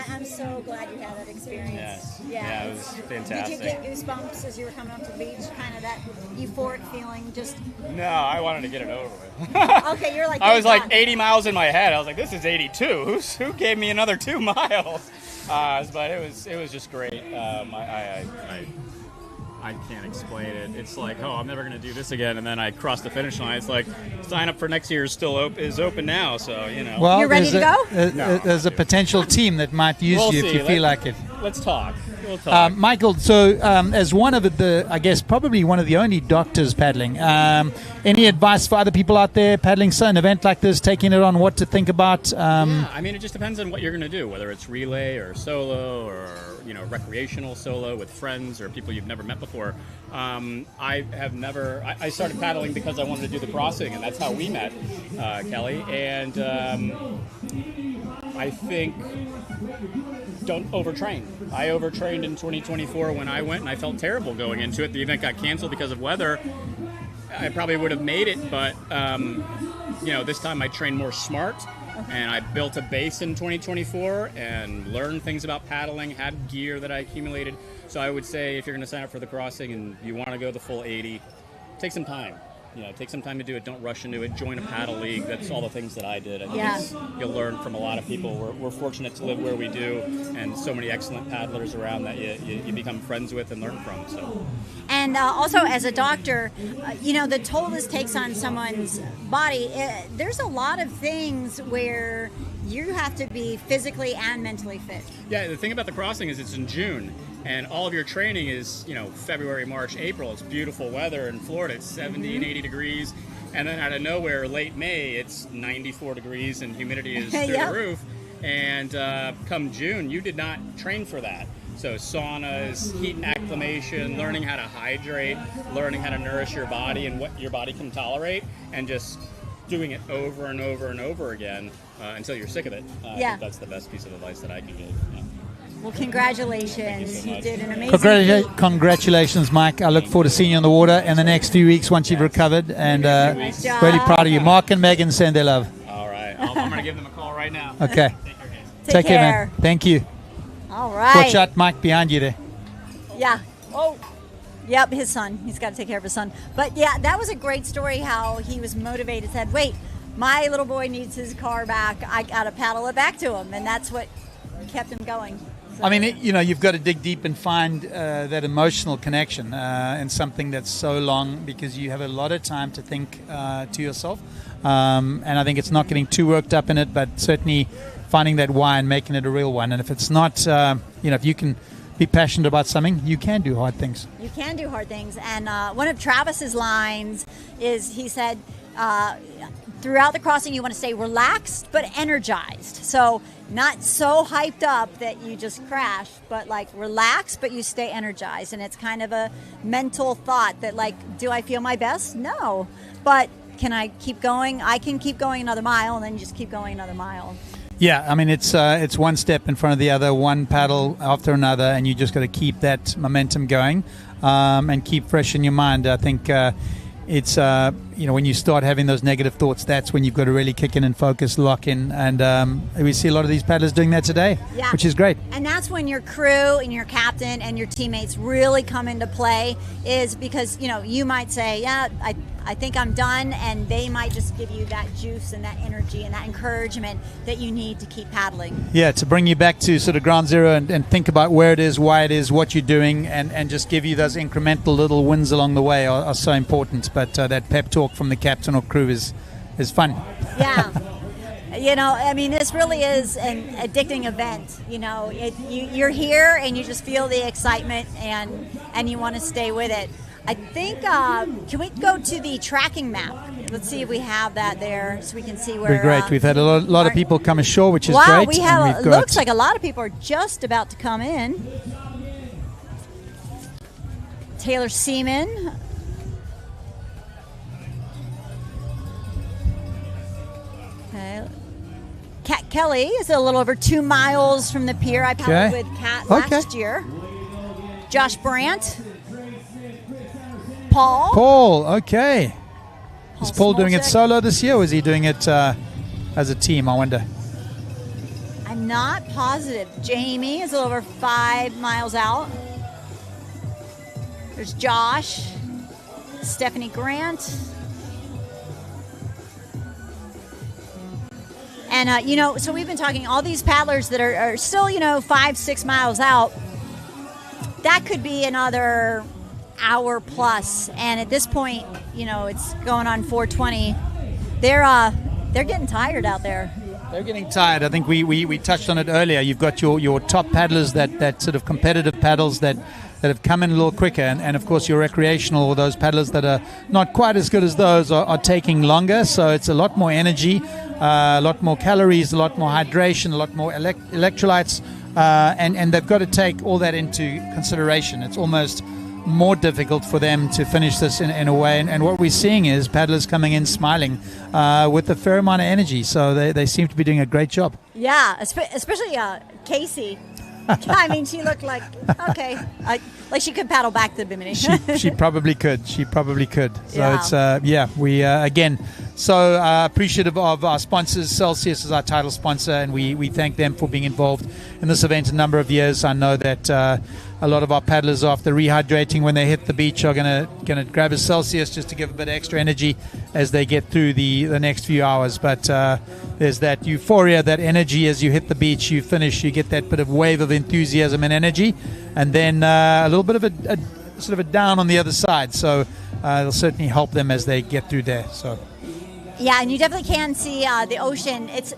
I'm so glad you had that experience. Yes. Yeah, it was fantastic. Did you get goosebumps as you were coming up to the beach? Kind of that euphoric feeling, just. No, I wanted to get it over with. Okay, you're like. I was like 80 miles in my head. I was like, this is 82. Who gave me another 2 miles? But it was just great. I can't explain it. It's like, I'm never going to do this again. And then I crossed the finish line. It's like, sign up for next year is open now. So, Well, you're ready to go? There's a potential team that might use We'll you see. if you feel like it. Let's talk. We'll talk. Michael, so as one of the, I guess probably one of the only doctors paddling, any advice for other people out there paddling an event like this, taking it on, what to think about? Yeah, I mean, it just depends on what you're going to do, whether it's relay or solo or recreational solo with friends or people you've never met before. I started paddling because I wanted to do the crossing, and that's how we met, Kelly. And I think don't overtrain. I overtrained in 2024 when I went, and I felt terrible going into it. The event got canceled because of weather. I probably would have made it, but this time I trained more smart. And I built a base in 2024 and learned things about paddling, had gear that I accumulated. So I would say if you're going to sign up for the crossing and you want to go the full 80, take some time. Take some time to do it. Don't rush into it. Join a paddle league. That's all the things that I did. I think you'll learn from a lot of people. We're fortunate to live where we do, and so many excellent paddlers around that you become friends with and learn from. So. And also, as a doctor, the toll this takes on someone's body, there's a lot of things where you have to be physically and mentally fit. Yeah, the thing about the crossing is it's in June, and all of your training is, February, March, April. It's beautiful weather in Florida. It's 70 and 80 degrees. And then out of nowhere, late May, it's 94 degrees and humidity is through the roof. And come June, you did not train for that. So saunas, heat acclimation, learning how to hydrate, learning how to nourish your body and what your body can tolerate, and just doing it over and over and over again until you're sick of it. I think that's the best piece of advice that I can give. Yeah. Well, congratulations. You did an amazing Congratulations, Mike. I look forward to seeing you on the water in the next few weeks once you've recovered. And really proud of you. Mark and Megan send their love. All right. I'm going to give them a call right now. Okay. Take care, man. Thank you. All right. Watch out, Mike, behind you there. Yeah. Oh. Yep, his son. He's got to take care of his son. But yeah, that was a great story how he was motivated. Said, wait, my little boy needs his car back. I got to paddle it back to him. And that's what kept him going. So, I mean, you've got to dig deep and find that emotional connection in something that's so long, because you have a lot of time to think to yourself. And I think it's not getting too worked up in it, but certainly finding that why and making it a real one. And if it's not, if you can be passionate about something, you can do hard things. You can do hard things. And one of Travis's lines is, he said, throughout the crossing, you want to stay relaxed but energized. So not so hyped up that you just crash, but like relaxed, but you stay energized. And it's kind of a mental thought that, like, do I feel my best? No. But can I keep going? I can keep going another mile, and then you just keep going another mile. Yeah, I mean, it's one step in front of the other, one paddle after another, and you just got to keep that momentum going and keep fresh in your mind. I think it's, when you start having those negative thoughts, that's when you've got to really kick in and focus, lock in. And we see a lot of these paddlers doing that today, which is great. And that's when your crew and your captain and your teammates really come into play, is because, you might say, yeah, I think I'm done, and they might just give you that juice and that energy and that encouragement that you need to keep paddling. Yeah, to bring you back to sort of ground zero and think about where it is, why it is, what you're doing, and just give you those incremental little wins along the way are so important. But that pep talk from the captain or crew is fun. Yeah. This really is an addicting event. You're here and you just feel the excitement and you want to stay with it. I think, can we go to the tracking map? Let's see if we have that there so we can see where... Very great. We've had a lot of people come ashore, which is great. Wow, looks like a lot of people are just about to come in. Taylor Seaman. Okay. Kat Kelly is a little over 2 miles from the pier. I paddled with Kat last year. Josh Brandt. Paul, okay. Is Paul doing it solo this year, or is he doing it as a team, I wonder? I'm not positive. Jamie is a little over 5 miles out. There's Josh, Stephanie Grant. And, so we've been talking, all these paddlers that are still, 5-6 miles out, that could be another hour plus, and at this point, it's going on 4:20. They're getting tired out there. They're getting tired. I think we touched on it earlier. You've got your top paddlers that sort of competitive paddles that have come in a little quicker, and of course your recreational, or those paddlers that are not quite as good as those are taking longer. So it's a lot more energy, a lot more calories, a lot more hydration, a lot more electrolytes, and they've got to take all that into consideration. It's almost more difficult for them to finish this in a way, and what we're seeing is paddlers coming in smiling with a fair amount of energy, so they seem to be doing a great job. Yeah, especially Casey. I mean, she looked like like she could paddle back to Bimini. She probably could. So it's we again so appreciative of our sponsors. Celsius is our title sponsor, and we thank them for being involved in this event a number of years. I know that a lot of our paddlers, after rehydrating when they hit the beach, are gonna grab a Celsius just to give a bit of extra energy as they get through the next few hours. But there's that euphoria, that energy as you hit the beach, you finish, you get that bit of wave of enthusiasm and energy, and then a little bit of a sort of a down on the other side. So it'll certainly help them as they get through there. So. Yeah, and you definitely can see the ocean. It's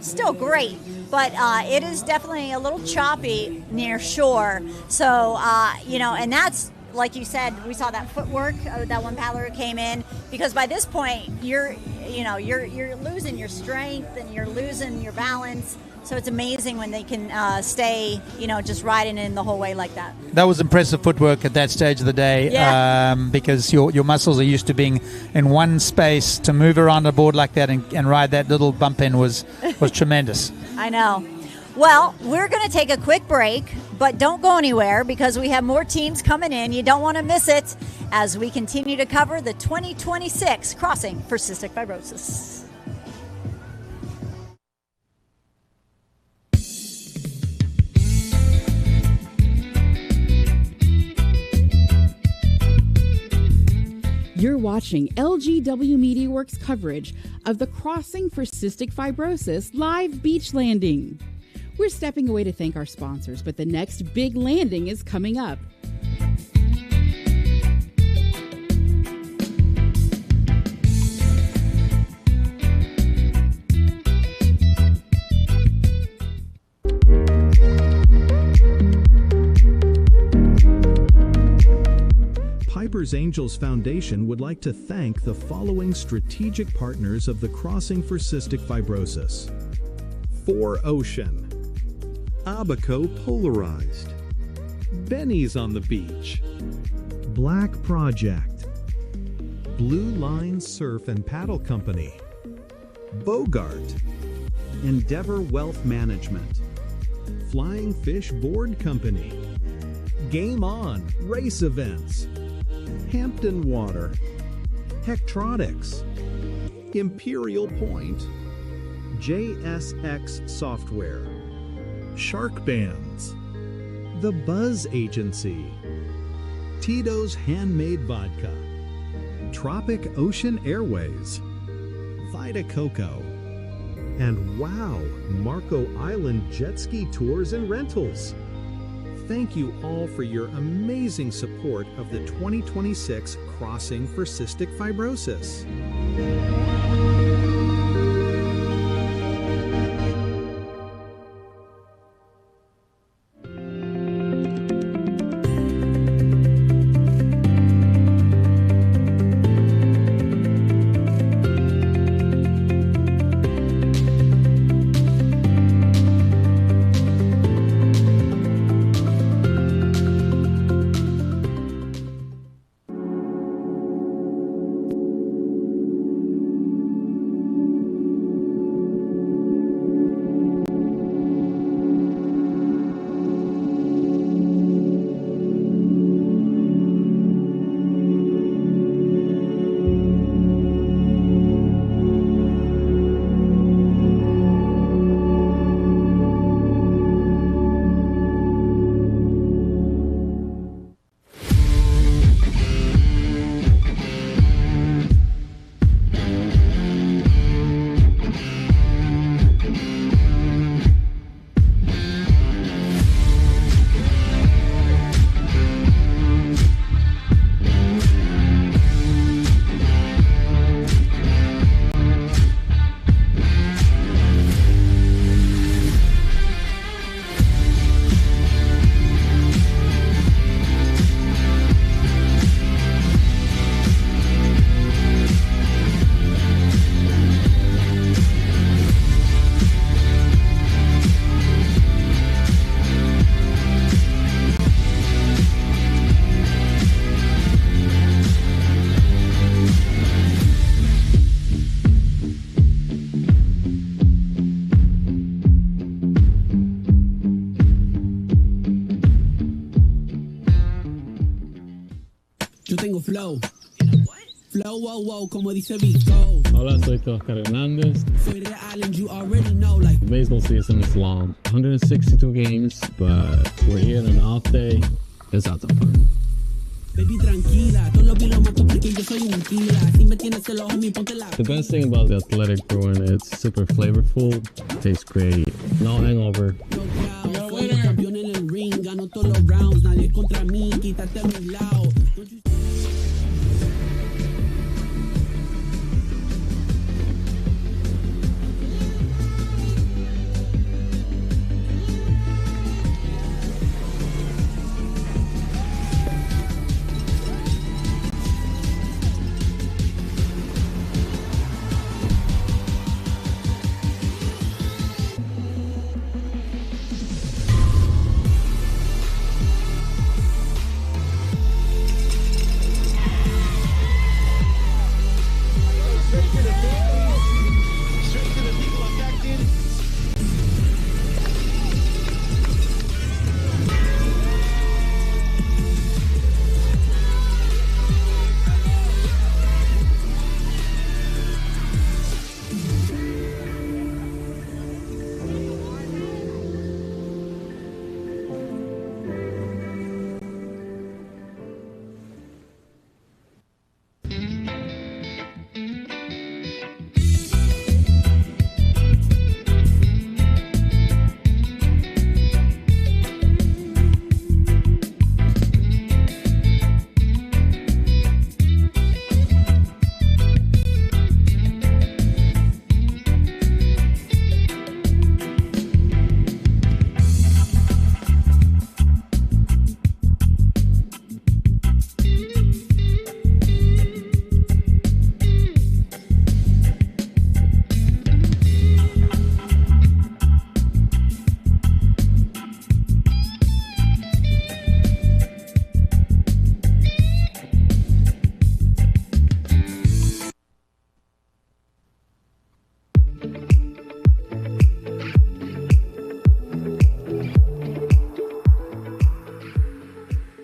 still great, but it is definitely a little choppy near shore. So, and that's, like you said, we saw that footwork of that one paddler who came in, because by this point, you're losing your strength and you're losing your balance. So it's amazing when they can stay, just riding in the whole way like that. That was impressive footwork at that stage of the day, because your muscles are used to being in one space. To move around a board like that and ride that little bump in was tremendous. I know. Well, we're going to take a quick break, but don't go anywhere, because we have more teams coming in. You don't want to miss it as we continue to cover the 2026 Crossing for Cystic Fibrosis. You're watching LGW MediaWorks coverage of the Crossing for Cystic Fibrosis live beach landing. We're stepping away to thank our sponsors, but the next big landing is coming up. Piper's Angels Foundation would like to thank the following strategic partners of the Crossing for Cystic Fibrosis: 4Ocean, Abaco Polarized, Benny's on the Beach, Black Project, Blue Line Surf and Paddle Company, Bogart, Endeavor Wealth Management, Flying Fish Board Company, Game On Race Events, Hampton Water, Hectronics, Imperial Point, JSX Software, Shark Bands, The Buzz Agency, Tito's Handmade Vodka, Tropic Ocean Airways, Vita Coco, and wow, Marco Island Jet Ski Tours and Rentals. Thank you all for your amazing support of the 2026 Crossing for Cystic Fibrosis. Flow. Flow, wow, wow, como dice Vico. Hola, soy Oscar Hernández. Soy de Island, you already know, like. The baseball season is long. 162 games, but we're here on an off day. Let's have some fun. Baby, tranquila, todo lo que lo mato porque yo soy un killer. Si me tienes celos, homie, ponte la. The best thing about the Athletic Brewing, it's super flavorful, tastes great, no hangover. Soy el campeón en el ring, gano todos los rounds, nadie contra mí, quítate a mi lado.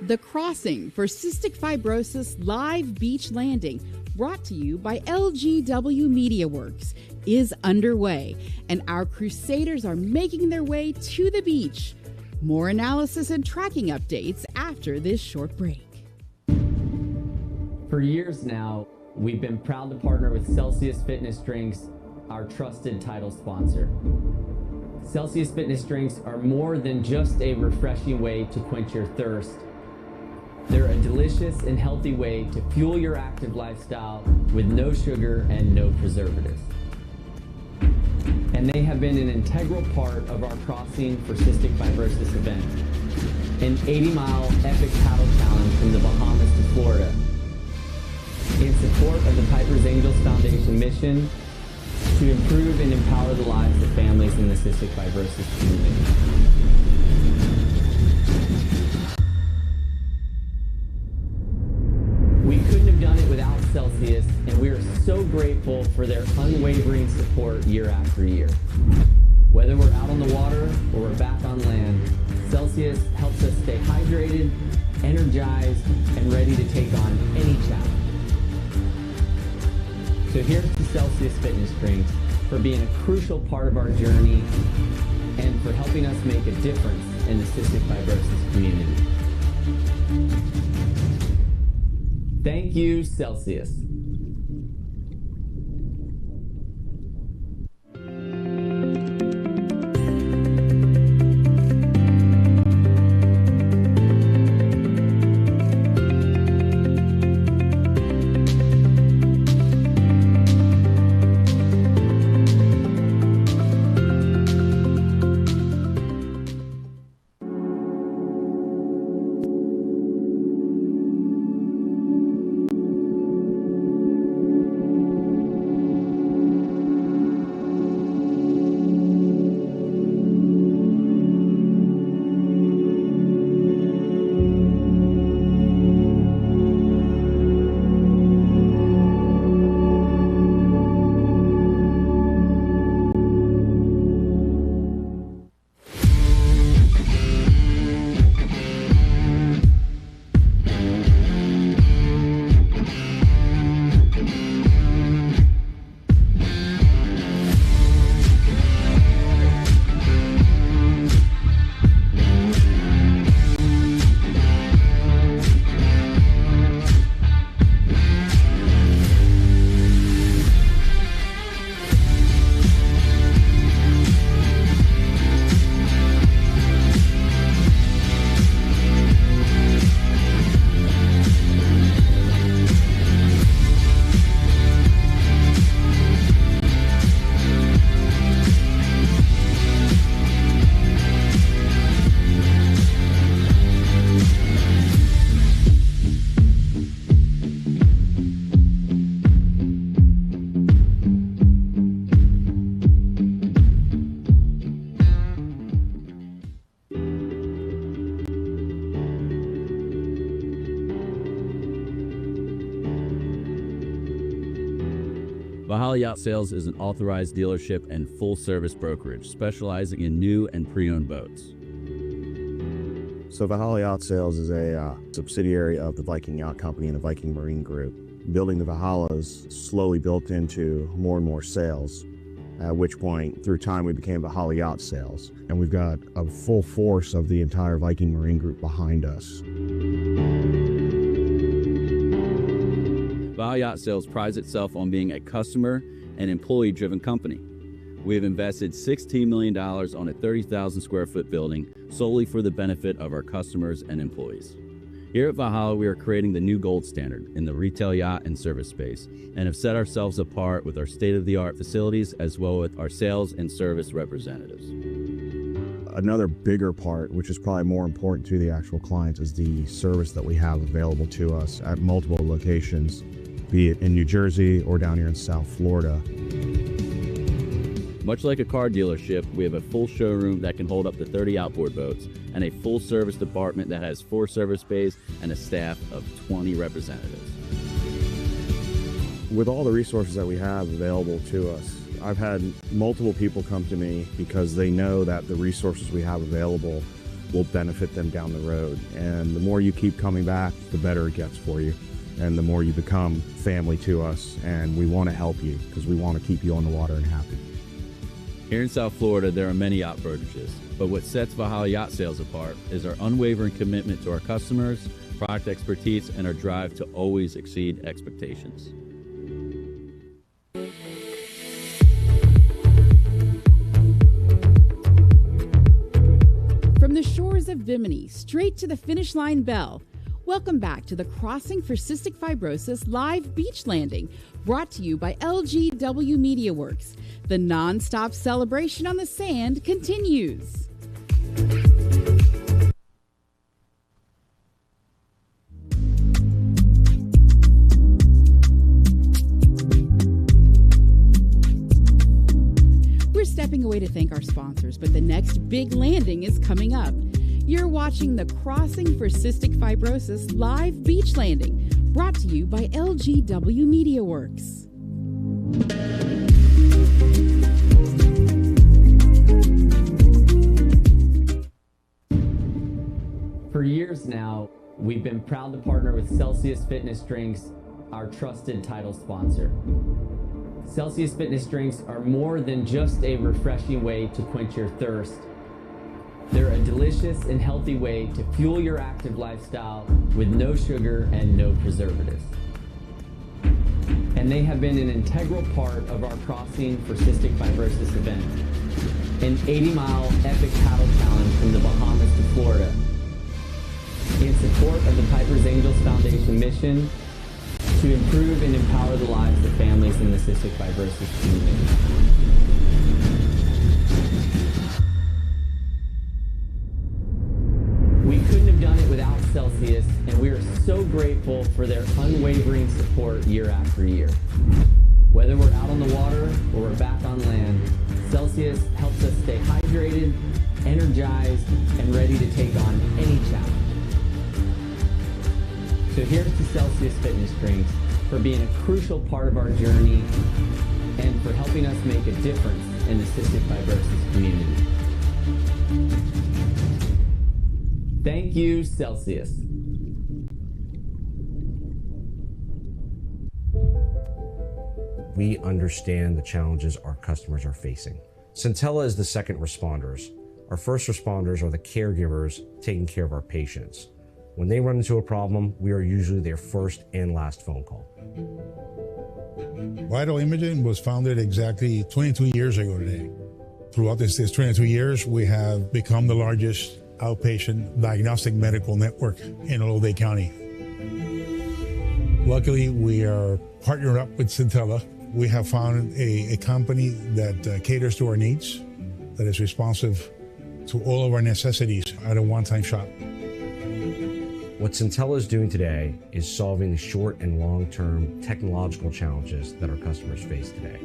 The Crossing for Cystic Fibrosis Live Beach Landing, brought to you by LGW Media Works, is underway, and our Crusaders are making their way to the beach. More analysis and tracking updates after this short break. For years now, we've been proud to partner with Celsius Fitness Drinks, our trusted title sponsor. Celsius Fitness Drinks are more than just a refreshing way to quench your thirst. They're a delicious and healthy way to fuel your active lifestyle with no sugar and no preservatives. And they have been an integral part of our Crossing for Cystic Fibrosis event, an 80-mile epic paddle challenge from the Bahamas to Florida, in support of the Piper's Angels Foundation mission to improve and empower the lives of families in the cystic fibrosis community. We couldn't have done it without Celsius, and we are so grateful for their unwavering support year after year. Whether we're out on the water or we're back on land, Celsius helps us stay hydrated, energized, and ready to take on any challenge. So here's to Celsius Fitness Drinks for being a crucial part of our journey and for helping us make a difference in the cystic fibrosis community. Thank you, Celsius. Valhalla Yacht Sales is an authorized dealership and full-service brokerage specializing in new and pre-owned boats. So Valhalla Yacht Sales is a subsidiary of the Viking Yacht Company and the Viking Marine Group. Building the Valhallas slowly built into more and more sales, at which point, through time, we became Valhalla Yacht Sales. And we've got a full force of the entire Viking Marine Group behind us. Valhalla Yacht Sales prides itself on being a customer and employee-driven company. We have invested $16 million on a 30,000 square foot building solely for the benefit of our customers and employees. Here at Valhalla, we are creating the new gold standard in the retail yacht and service space and have set ourselves apart with our state-of-the-art facilities as well with our sales and service representatives. Another bigger part, which is probably more important to the actual clients, is the service that we have available to us at multiple locations, be it in New Jersey or down here in South Florida. Much like a car dealership, we have a full showroom that can hold up to 30 outboard boats and a full service department that has 4 service bays and a staff of 20 representatives. With all the resources that we have available to us, I've had multiple people come to me because they know that the resources we have available will benefit them down the road. And the more you keep coming back, the better it gets for you. And the more you become family to us. And we want to help you because we want to keep you on the water and happy. Here in South Florida, there are many yacht brokerages, but what sets Valhalla Yacht Sales apart is our unwavering commitment to our customers, product expertise, and our drive to always exceed expectations. From the shores of Bimini, straight to the finish line bell. Welcome back to the Crossing for Cystic Fibrosis live beach landing, brought to you by LGW Media Works. The non-stop celebration on the sand continues. We're stepping away to thank our sponsors, but the next big landing is coming up. You're watching the Crossing for Cystic Fibrosis live beach landing, brought to you by LGW Media Works. For years now, we've been proud to partner with Celsius Fitness Drinks, our trusted title sponsor. Celsius Fitness Drinks are more than just a refreshing way to quench your thirst. They're a delicious and healthy way to fuel your active lifestyle with no sugar and no preservatives. And they have been an integral part of our Crossing for Cystic Fibrosis event, an 80-mile epic paddle challenge from the Bahamas to Florida, in support of the Piper's Angels Foundation mission to improve and empower the lives of families in the cystic fibrosis community. We couldn't have done it without Celsius, and we are so grateful for their unwavering support year after year. Whether we're out on the water or we're back on land, Celsius helps us stay hydrated, energized, and ready to take on any challenge. So here's to Celsius Fitness Drinks for being a crucial part of our journey and for helping us make a difference in the cystic fibrosis community. Thank you, Celsius. We understand the challenges our customers are facing. Centella is the second responders. Our first responders are the caregivers taking care of our patients. When they run into a problem, we are usually their first and last phone call. Vital Imaging was founded exactly 22 years ago today. Throughout this 22 years, we have become the largest outpatient diagnostic medical network in Olavide County. Luckily, we are partnered up with Centella. We have found a company that caters to our needs, that is responsive to all of our necessities at a one-time shop. What Centella is doing today is solving the short and long-term technological challenges that our customers face today.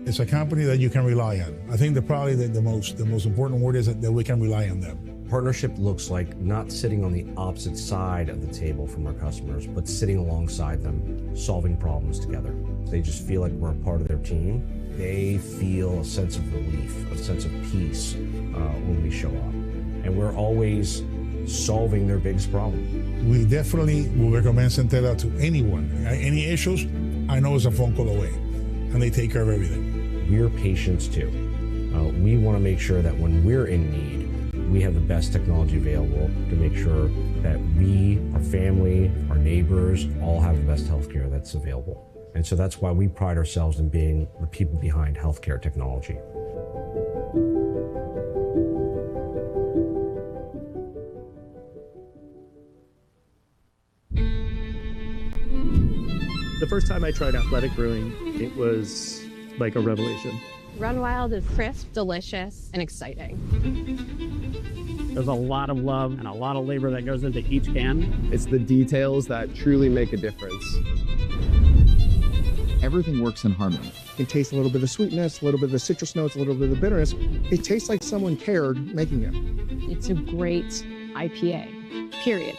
It's a company that you can rely on. I think that probably the most important word is that we can rely on them. Partnership looks like not sitting on the opposite side of the table from our customers, but sitting alongside them, solving problems together. They just feel like we're a part of their team. They feel a sense of relief, a sense of peace when we show up. And we're always solving their biggest problem. We definitely will recommend Centella to anyone. Any issues, I know it's a phone call away, and they take care of everything. We're patients too. We want to make sure that when we're in need, we have the best technology available to make sure that we, our family, our neighbors, all have the best healthcare that's available. And so that's why we pride ourselves in being the people behind healthcare technology. The first time I tried athletic brewing, it was like a revelation. Run Wild is crisp, delicious, and exciting. There's a lot of love and a lot of labor that goes into each can. It's the details that truly make a difference. Everything works in harmony. You can taste a little bit of sweetness, a little bit of the citrus notes, a little bit of the bitterness. It tastes like someone cared making it. It's a great IPA, period.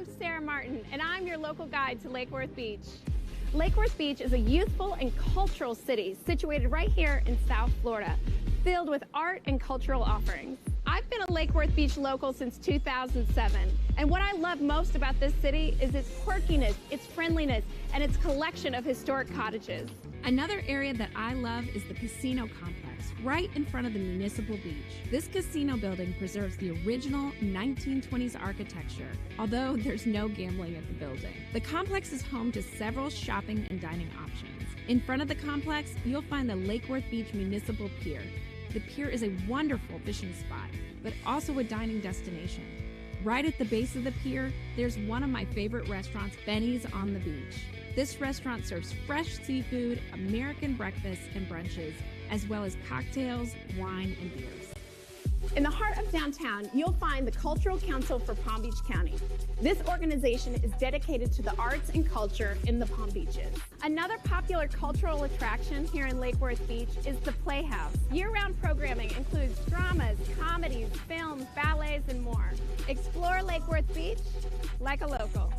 I'm Sarah Martin, and I'm your local guide to Lake Worth Beach. Lake Worth Beach is a youthful and cultural city situated right here in South Florida, filled with art and cultural offerings. I've been a Lake Worth Beach local since 2007, and what I love most about this city is its quirkiness, its friendliness, and its collection of historic cottages. Another area that I love is the casino complex, right in front of the municipal beach. This casino building preserves the original 1920s architecture, although there's no gambling at the building. The complex is home to several shopping and dining options. In front of the complex, you'll find the Lake Worth Beach Municipal Pier. The pier is a wonderful fishing spot, but also a dining destination. Right at the base of the pier, there's one of my favorite restaurants, Benny's on the Beach. This restaurant serves fresh seafood, American breakfasts and brunches, as well as cocktails, wine, and beers. In the heart of downtown, you'll find the Cultural Council for Palm Beach County. This organization is dedicated to the arts and culture in the Palm Beaches. Another popular cultural attraction here in Lake Worth Beach is the Playhouse. Year-round programming includes dramas, comedies, films, ballets, and more. Explore Lake Worth Beach like a local.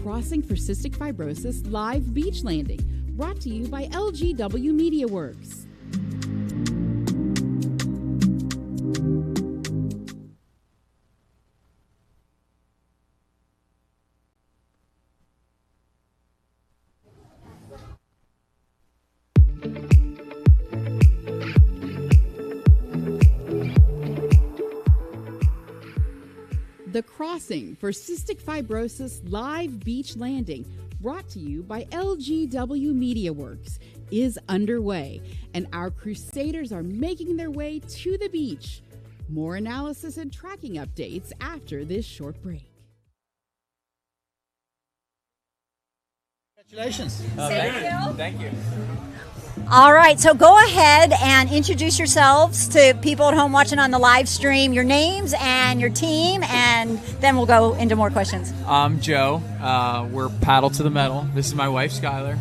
Crossing for Cystic Fibrosis live beach landing, brought to you by LGW Media Works. The Crossing for Cystic Fibrosis live beach landing, brought to you by LGW Media Works, is underway, and our crusaders are making their way to the beach. More analysis and tracking updates after this short break. Congratulations. Thank you. All right, so go ahead and introduce yourselves to people at home watching on the live stream, your names and your team, and then we'll go into more questions. I'm Joe. We're Paddle to the Metal. This is my wife, Skylar.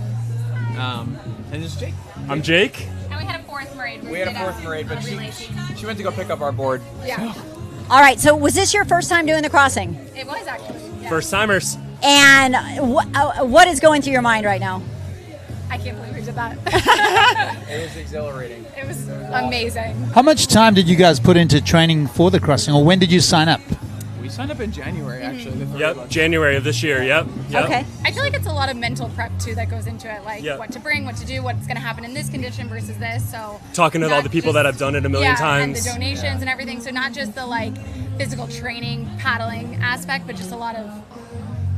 And this is Jake. I'm Jake. And we had a fourth married. We had a fourth married, but she went to go pick up our board. Yeah. All right, so was this your first time doing the crossing? It was actually. Yeah. First timers. And what is going through your mind right now? I can't believe we did that. It was exhilarating. It was amazing. How much time did you guys put into training for the crossing, or when did you sign up? We signed up in January, actually. Yep, January of this year, yep. Okay. I feel like it's a lot of mental prep, too, that goes into it, like Yep. what to bring, what to do, what's going to happen in this condition versus this. So Talking to all the people that have done it a million times. And the donations and everything. So not just the, like, physical training, paddling aspect, but just a lot of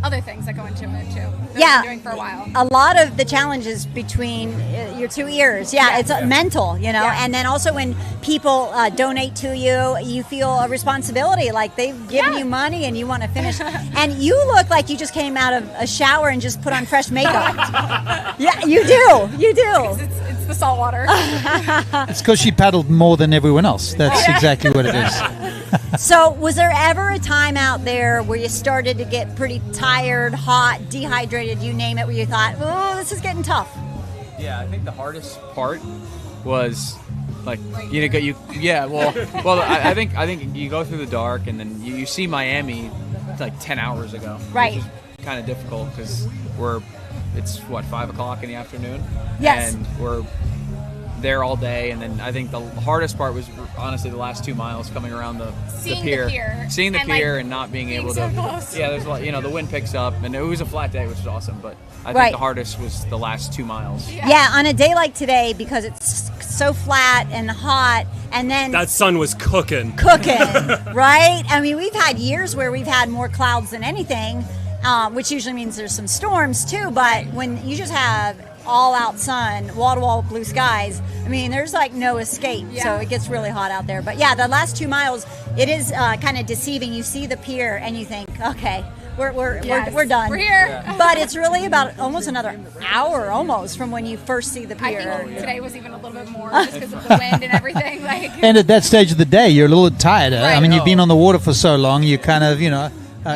other things that go into it, too. That Yeah. I've been doing for a while. A lot of the challenges between your two ears. Yeah, it's mental, you know. And then also when people donate to you, you feel a responsibility, like they've given you money and you want to finish. And you look like you just came out of a shower and just put on fresh makeup. Yeah, you do. You do. It's the salt water. It's because she paddled more than everyone else. That's exactly what it is. So was there ever a time out there where you started to get pretty tired, hot, dehydrated, you name it, where you thought, oh, this is getting tough? Yeah, I think the hardest part was like I think you go through the dark and then you see Miami like 10 hours ago, right? Which is kind of difficult because it's 5 o'clock in the afternoon, yes, and we're there all day, and then I think the hardest part was honestly the last 2 miles coming around the pier. Seeing the pier and not being able to. Close. Yeah, there's a lot, the wind picks up, and it was a flat day, which was awesome. But I think the hardest was the last 2 miles. Yeah, on a day like today, because it's so flat and hot, and then that sun was cooking, right? I mean, we've had years where we've had more clouds than anything, which usually means there's some storms too. But when you just have all-out sun, wall-to-wall blue skies, I mean, there's like no escape. So it gets really hot out there. But yeah, the last 2 miles, it is kind of deceiving. You see the pier and you think, okay, we're done. We're here. But it's really about almost another hour almost from when you first see the pier. I think today was even a little bit more just because of the wind and everything. And at that stage of the day, you're a little tired. Right. I mean, you've been on the water for so long, you kind of,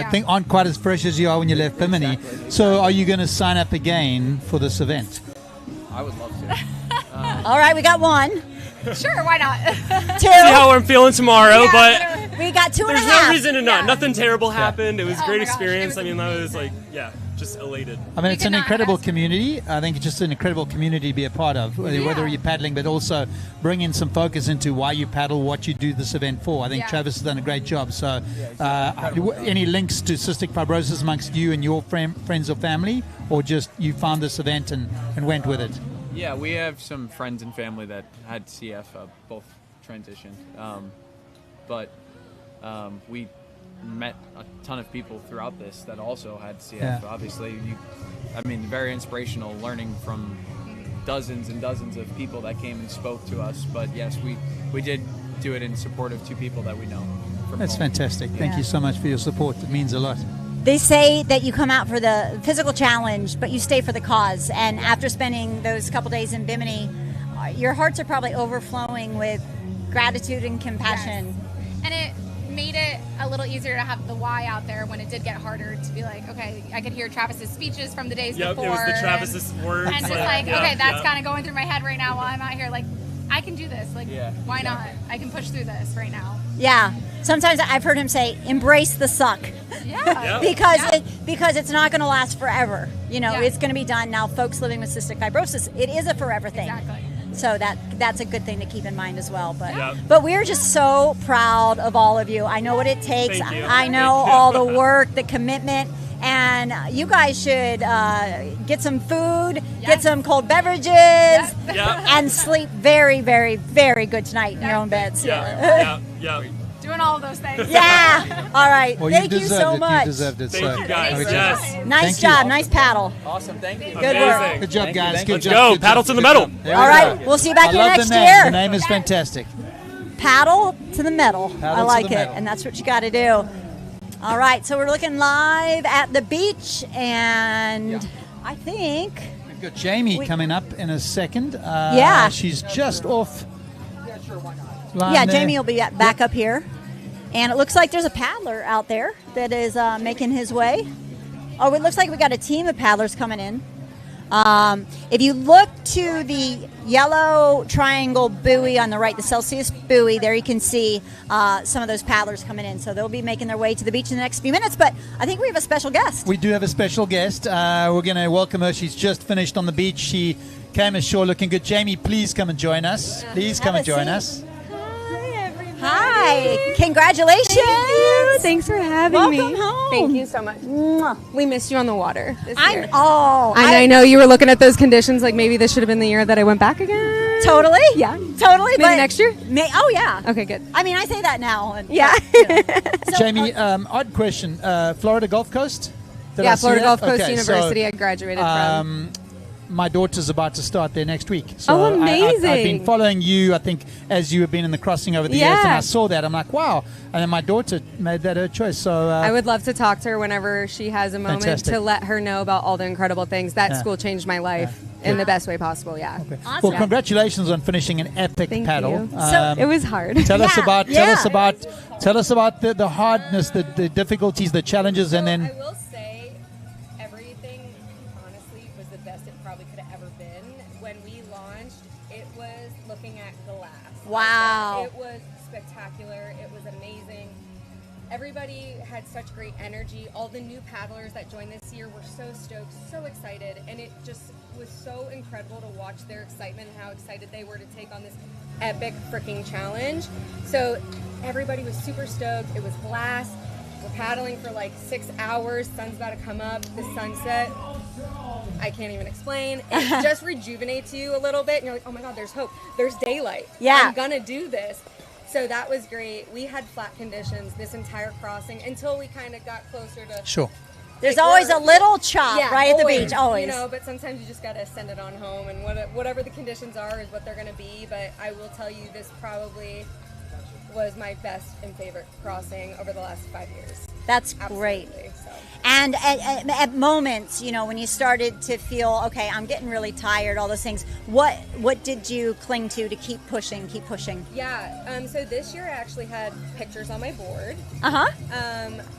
think aren't quite as fresh as you are when you left Bimini. So are you going to sign up again for this event? I would love to. All right, we got one. Sure, why not? 2. See how I'm feeling tomorrow, but we got 2 and a half. There's no reason to not. Nothing terrible happened. It was a great experience. I mean, that was just elated. I mean, it's an incredible community. I think it's just an incredible community to be a part of, whether you're paddling, but also bring in some focus into why you paddle, what you do this event for. I think Travis has done a great job. So any links to cystic fibrosis amongst you and your friends or family, or just you found this event and went with it? Yeah, we have some friends and family that had CF, both transitioned. But we met a ton of people throughout this that also had CF. Yeah. Obviously, very inspirational, learning from dozens and dozens of people that came and spoke to us. But yes, we did do it in support of 2 people that we know. That's fantastic. Thank you so much for your support. It means a lot. They say that you come out for the physical challenge, but you stay for the cause. And after spending those couple days in Bimini, your hearts are probably overflowing with gratitude and compassion. Yes. And it made it a little easier to have the why out there when it did get harder to be like, okay, I could hear Travis's speeches from the days before. It was the Travis's words. And just okay, that's kind of going through my head right now while I'm out here. Like, I can do this. Like, why not? I can push through this right now. Yeah. Sometimes I've heard him say, embrace the suck. Yeah. because it's not going to last forever. It's going to be done. Now, folks living with cystic fibrosis, it is a forever thing. Exactly. So that's a good thing to keep in mind as well. But we're just so proud of all of you. I know what it takes. Thank you. I know all the work, the commitment. And you guys should get some food, get some cold beverages, and sleep very, very, very good tonight in your own beds. Yeah. Doing all of those things. Yeah. All right. Well, Thank you so much. You deserved it. Thank you guys. Yes. Nice job. Nice paddle. Awesome. Thank you. Good work. Good job, guys. Let's go. Paddle to the metal. All right. We'll see you back here next year. year. The name is fantastic. Paddle to the metal. Paddle I like to the it. metal. And that's what you got to do. All right. So we're looking live at the beach. And I think We've got Jamie coming up in a second. She's just off. Yeah, Jamie will be back up here. And it looks like there's a paddler out there that is making his way. Oh, it looks like we got a team of paddlers coming in. If you look to the yellow triangle buoy on the right, the Celsius buoy, there you can see some of those paddlers coming in. So they'll be making their way to the beach in the next few minutes. But I think we have a special guest. We do have a special guest. We're going to welcome her. She's just finished on the beach. She came ashore looking good. Jamie, please come and join us. Please come and join us. Hi, congratulations. Thanks for having me. Welcome home. Thank you so much. We missed you on the water this year. I know you were looking at those conditions like maybe this should have been the year that I went back again. Totally. Yeah. Totally. Maybe but next year? Oh, yeah. Okay, good. I mean, I say that now. Yeah. Jamie, odd question. Florida Gulf Coast? Did I see Florida that? Gulf Coast Okay, University so, I graduated from. My daughter's about to start there next week. So amazing. I've been following you, I think, as you have been in the crossing over the years, and I saw that. I'm like, wow. And then my daughter made that her choice. So I would love to talk to her whenever she has a moment to let her know about all the incredible things. That school changed my life in the best way possible, Okay. Awesome. Well, congratulations on finishing an epic paddle. So it was hard. Tell us about the hardness, the difficulties, the challenges, and then... I will say everything, honestly, was the best it probably could have ever been. When we launched, it was looking at glass. Wow. It was spectacular. It was amazing. everybody had such great energy. All the new paddlers that joined this year were so stoked, so excited, and it just was so incredible to watch their excitement and how excited they were to take on this epic freaking challenge. So everybody was super stoked. It was blast. We're paddling for like 6 hours. Sun's about to come up. The sunset, I can't even explain. It just rejuvenates you a little bit, and you're like, oh my God, there's hope. There's daylight. Yeah. I'm gonna do this. So that was great. We had flat conditions this entire crossing until we kind of got closer to. Sure. There's always a little chop right at the beach, always. You know, but sometimes you just got to send it on home, and whatever the conditions are is what they're going to be. But I will tell you, this probably was my best and favorite crossing over the last 5 years. That's great. So. And at moments, you know, when you started to feel, okay, I'm getting really tired, all those things, what did you cling to keep pushing, keep pushing? Yeah, so this year I actually had pictures on my board. Uh-huh.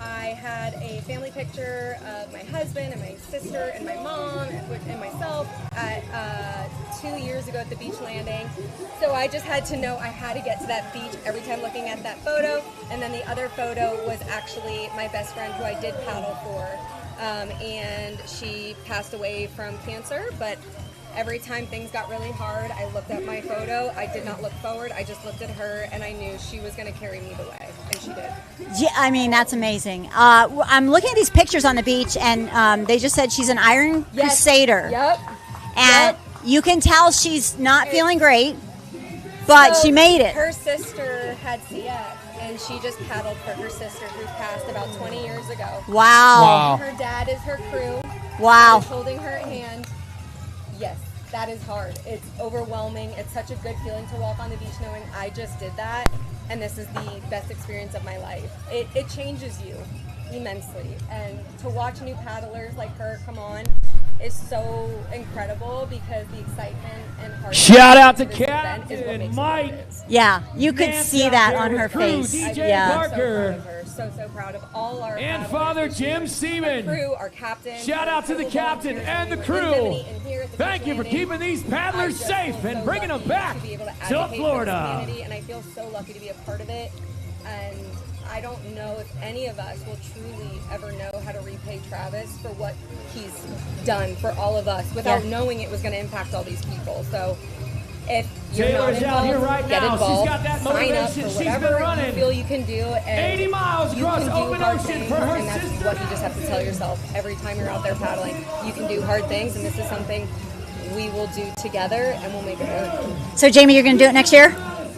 I had a family picture of my husband and my sister and my mom and myself at 2 years ago at the beach landing. So I just had to know I had to get to that beach every time looking at that photo. And then the other photo was actually my best friend who I did paddle for. And she passed away from cancer, but every time things got really hard, I looked at my photo. I did not look forward. I just looked at her, and I knew she was going to carry me the way, and she did. Yeah, I mean, that's amazing. I'm looking at these pictures on the beach, and they just said she's an Iron Crusader. Yep. And you can tell she's not feeling great, but she made it. Her sister had CF, and she just paddled for her sister who passed about 20 years ago. Wow. Her dad is her crew. Wow. He's holding her hand. Yes, that is hard. It's overwhelming. It's such a good feeling to walk on the beach knowing I just did that, and this is the best experience of my life. It changes you immensely, and to watch new paddlers like her come on is so incredible because the excitement and heart. Shout out to this event is what Captain makes it Mike. what it is. Yeah, you could Nance see out that there on with her crew, face. DJ Yeah. Parker. So proud of all our And paddlers, Father Jim Seaman. our crew, our captain. Shout out to the captain and the crew. Bimini and here at the Thank beach you for landing. keeping these I paddlers just safe feel and so bringing them lucky back to be able to to advocate for this Florida. community, and I feel so lucky to be a part of it. And I don't know if any of us will truly ever know how to repay Travis for what he's done for all of us without knowing it was going to impact all these people. So if you're Taylor's not out involved, here right get now. involved, She's got that sign up motivation. for She's been whatever running you feel you can do. And 80 miles you across can do open hard ocean things, for her and that's sister. what you just have to tell yourself every time you're out there paddling. You can do hard things, and this is something we will do together, and we'll make it work. So, Jamie, you're going to do it next year?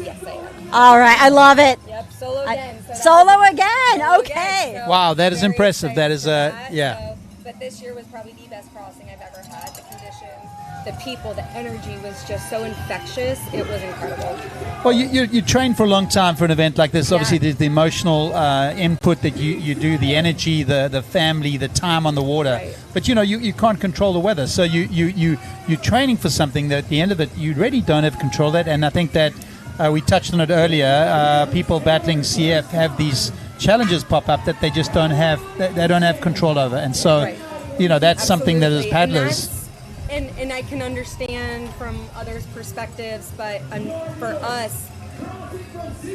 Yes, I am. All right, I love it. Yep, solo again. Solo again, okay. So Wow, that is very impressive. That is yeah. So, but this year was probably the best crossing I've ever had. The conditions, the people, the energy was just so infectious. It was incredible. Well, you train for a long time for an event like this. Obviously, there's the emotional input that you do, the energy, the family, the time on the water. Right. But you can't control the weather, so you're training for something that at the end of it you really don't have control of that. And I think that we touched on it earlier. People battling CF have these challenges pop up that they just don't have. They don't have control over, and so that's something that as paddlers. And I can understand from others' perspectives, but for us,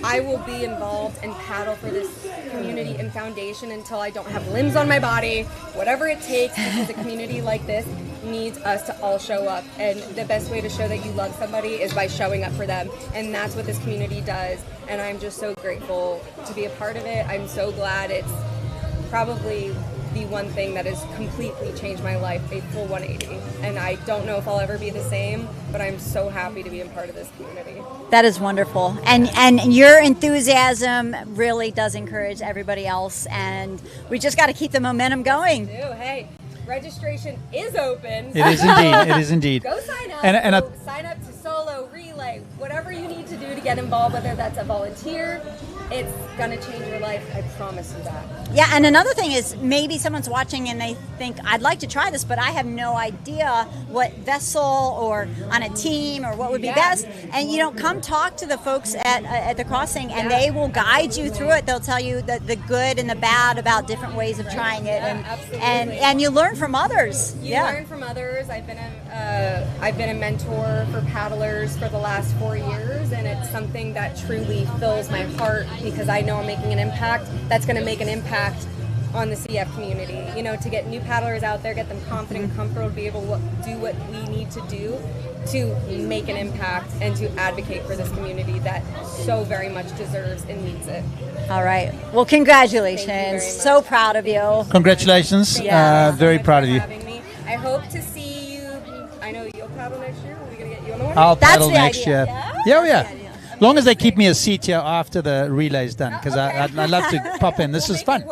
I will be involved and paddle for this community and foundation until I don't have limbs on my body, whatever it takes, because a community like this needs us to all show up. And the best way to show that you love somebody is by showing up for them. And that's what this community does. And I'm just so grateful to be a part of it. I'm so glad. It's probably the one thing that has completely changed my life, a full 180. And I don't know if I'll ever be the same, but I'm so happy to be a part of this community. That is wonderful. And your enthusiasm really does encourage everybody else. And we just got to keep the momentum going. Hey, registration is open. It is indeed. It is indeed. Go sign up. And sign up to solo, relay, whatever you need to do to get involved, whether that's a volunteer. It's going to change your life. I promise you that. Yeah, and another thing is maybe someone's watching and they think, I'd like to try this, but I have no idea what vessel or on a team or what would be best. And, come talk to the folks at the crossing, and they will guide you through it. They'll tell you the good and the bad about different ways of trying it. Absolutely. And you learn from others. You learn from others. I've been I've been a mentor for paddlers for the last 4 years, and it's something that truly fills my heart because I know I'm making an impact that's going to make an impact on the CF community. You know, to get new paddlers out there, get them confident and comfortable to be able to do what we need to do to make an impact and to advocate for this community that so very much deserves and needs it. All right. Well, congratulations. So proud of you. Congratulations. Very proud of you. I hope to see you. I know you'll paddle next year. Are we going to get you on the water? I'll paddle next year. Yeah. As long as they keep me a seat here after the relay's done, because I'd love to pop in. This is fun.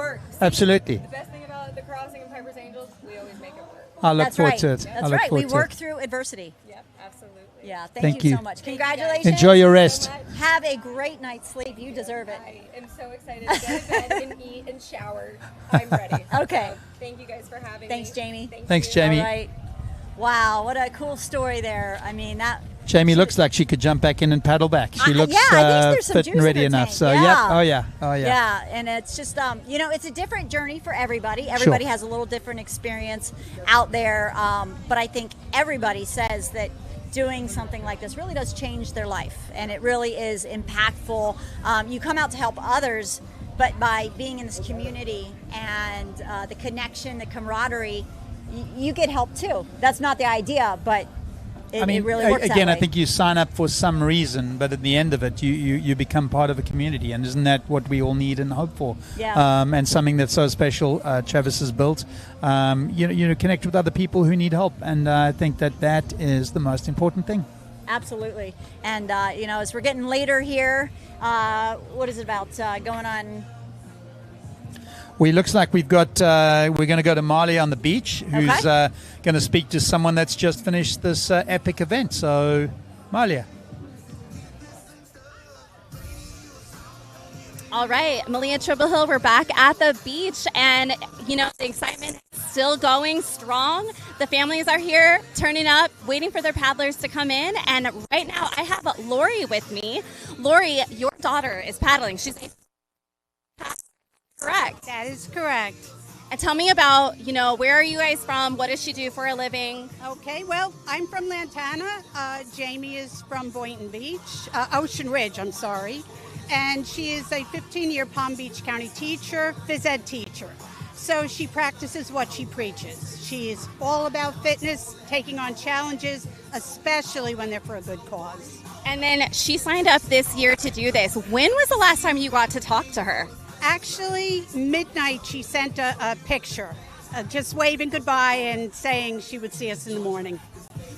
Absolutely. The best thing about the Crossing and Piper's Angels, we always make it work. I look forward to it. That's right. We work through adversity. Yep, absolutely. Yeah, Thank you you so much. Congratulations. Enjoy your rest. Have a great night's sleep. You deserve it. I am so excited to get to bed and eat and shower. I'm ready. Okay. Thank you guys for having me. Thanks, Jamie. Thanks, Jamie. All right. Wow, what a cool story there. I mean, that. Jamie looks like she could jump back in and paddle back. She looks I think there's some fit juice and ready in her enough. tank. So, Yeah. yeah. Yeah, and it's just, it's a different journey for everybody. Everybody has a little different experience out there. But I think everybody says that doing something like this really does change their life. And it really is impactful. You come out to help others, but by being in this community and the connection, the camaraderie, you get help too. That's not the idea, but it really works that again, way. I think you sign up for some reason, but at the end of it, you become part of a community, and isn't that what we all need and hope for? Yeah. And something that's so special, Travis has built. Connect with other people who need help, and I think that is the most important thing. Absolutely. And, as we're getting later here, what is it about going on? Well, it looks like we're going to go to Marley on the beach, who's going to speak to someone that's just finished this epic event. So, Malia. All right, Malia Triple-Hill, we're back at the beach, and the excitement is still going strong. The families are here, turning up, waiting for their paddlers to come in, and right now I have Lori with me. Lori, your daughter is paddling. She's correct. That is correct. And tell me about, where are you guys from? What does she do for a living? Okay, well, I'm from Lantana. Jamie is from Boynton Beach, Ocean Ridge, I'm sorry. And she is a 15-year Palm Beach County teacher, phys ed teacher. So she practices what she preaches. She is all about fitness, taking on challenges, especially when they're for a good cause. And then she signed up this year to do this. When was the last time you got to talk to her? Actually, midnight, she sent a picture, just waving goodbye and saying she would see us in the morning.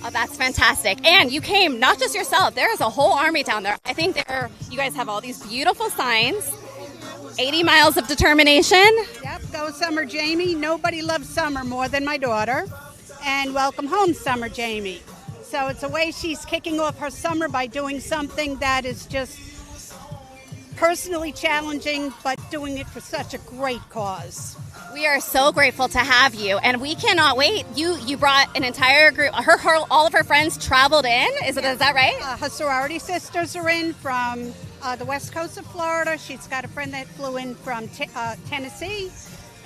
Oh, that's fantastic. And you came, not just yourself, there is a whole army down there. I think you guys have all these beautiful signs, 80 miles of determination. Yep, go Summer Jamie. Nobody loves summer more than my daughter. And welcome home, Summer Jamie. So it's a way she's kicking off her summer by doing something that is just personally challenging, but doing it for such a great cause. We are so grateful to have you, and we cannot wait. You brought an entire group. All of her friends traveled in. Is that right? Her sorority sisters are in from the west coast of Florida. She's got a friend that flew in from Tennessee,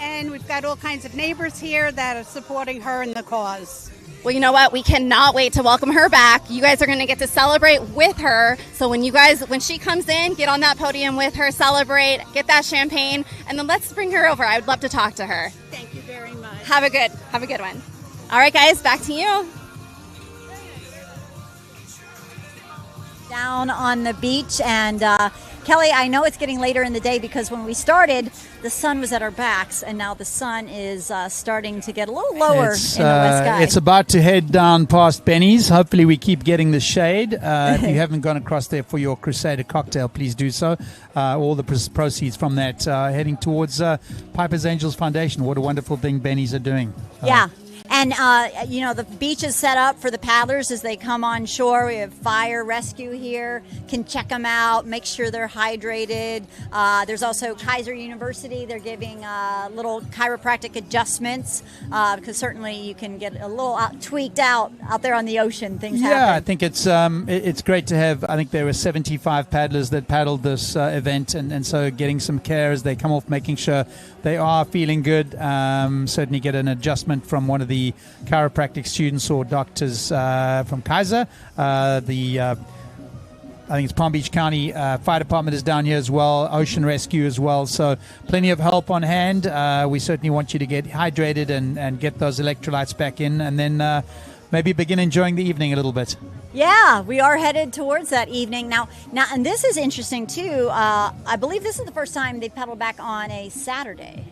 and we've got all kinds of neighbors here that are supporting her in the cause. Well, you know what? We cannot wait to welcome her back. You guys are going to get to celebrate with her. So when she comes in, get on that podium with her, celebrate, get that champagne, and then let's bring her over. I would love to talk to her. Thank you very much. Have a good one. All right, guys, back to you. Down on the beach, and Kelly, I know it's getting later in the day because when we started, the sun was at our backs, and now the sun is starting to get a little lower in the west sky. It's about to head down past Benny's. Hopefully we keep getting the shade. If you haven't gone across there for your Crusader cocktail, please do so. All the proceeds from that heading towards Piper's Angels Foundation. What a wonderful thing Benny's are doing. Yeah. And, the beach is set up for the paddlers as they come on shore. We have fire rescue here, can check them out, make sure they're hydrated. There's also Kaiser University. They're giving little chiropractic adjustments because certainly you can get a little tweaked out there on the ocean. Things happen. Yeah, I think it's great to have. I think there were 75 paddlers that paddled this event, and so getting some care as they come off, making sure they are feeling good. Certainly get an adjustment from one of the chiropractic students or doctors from Kaiser. I think it's Palm Beach County Fire Department is down here as well, Ocean Rescue as well. So plenty of help on hand. We certainly want you to get hydrated and get those electrolytes back in, and then maybe begin enjoying the evening a little bit. Yeah, we are headed towards that evening now. And this is interesting too. I believe this is the first time they've paddled back on a Saturday.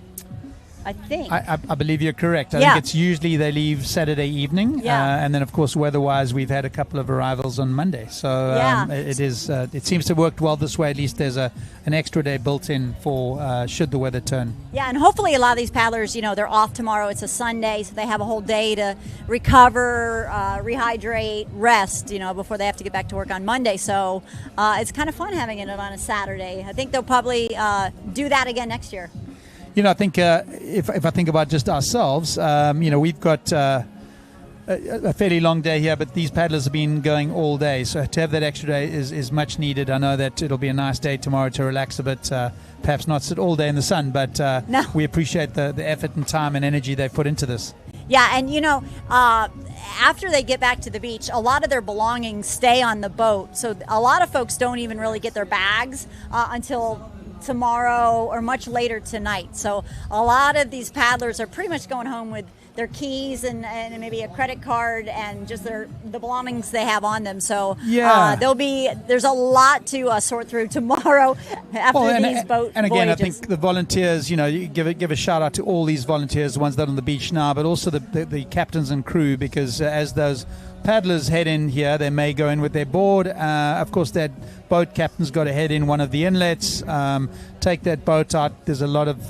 I think. I believe you're correct. I think it's usually they leave Saturday evening, and then of course weather-wise we've had a couple of arrivals on Monday. So it seems to work well this way. At least there's an extra day built in for should the weather turn. Yeah, and hopefully a lot of these paddlers, they're off tomorrow. It's a Sunday, so they have a whole day to recover, rehydrate, rest, before they have to get back to work on Monday. So it's kind of fun having it on a Saturday. I think they'll probably do that again next year. I think if I think about just ourselves, we've got a fairly long day here, but these paddlers have been going all day. So to have that extra day is much needed. I know that it'll be a nice day tomorrow to relax a bit, perhaps not sit all day in the sun, but we appreciate the effort and time and energy they've put into this. Yeah, and after they get back to the beach, a lot of their belongings stay on the boat. So a lot of folks don't even really get their bags until tomorrow or much later tonight. So a lot of these paddlers are pretty much going home with their keys and maybe a credit card and just the belongings they have on them. So there's a lot to sort through tomorrow after these boat and again, voyages. I think the volunteers, you give a shout out to all these volunteers, the ones that are on the beach now, but also the captains and crew, because as those paddlers head in here, they may go in with their board. Of course, that boat captain's got to head in one of the inlets, take that boat out. There's a lot of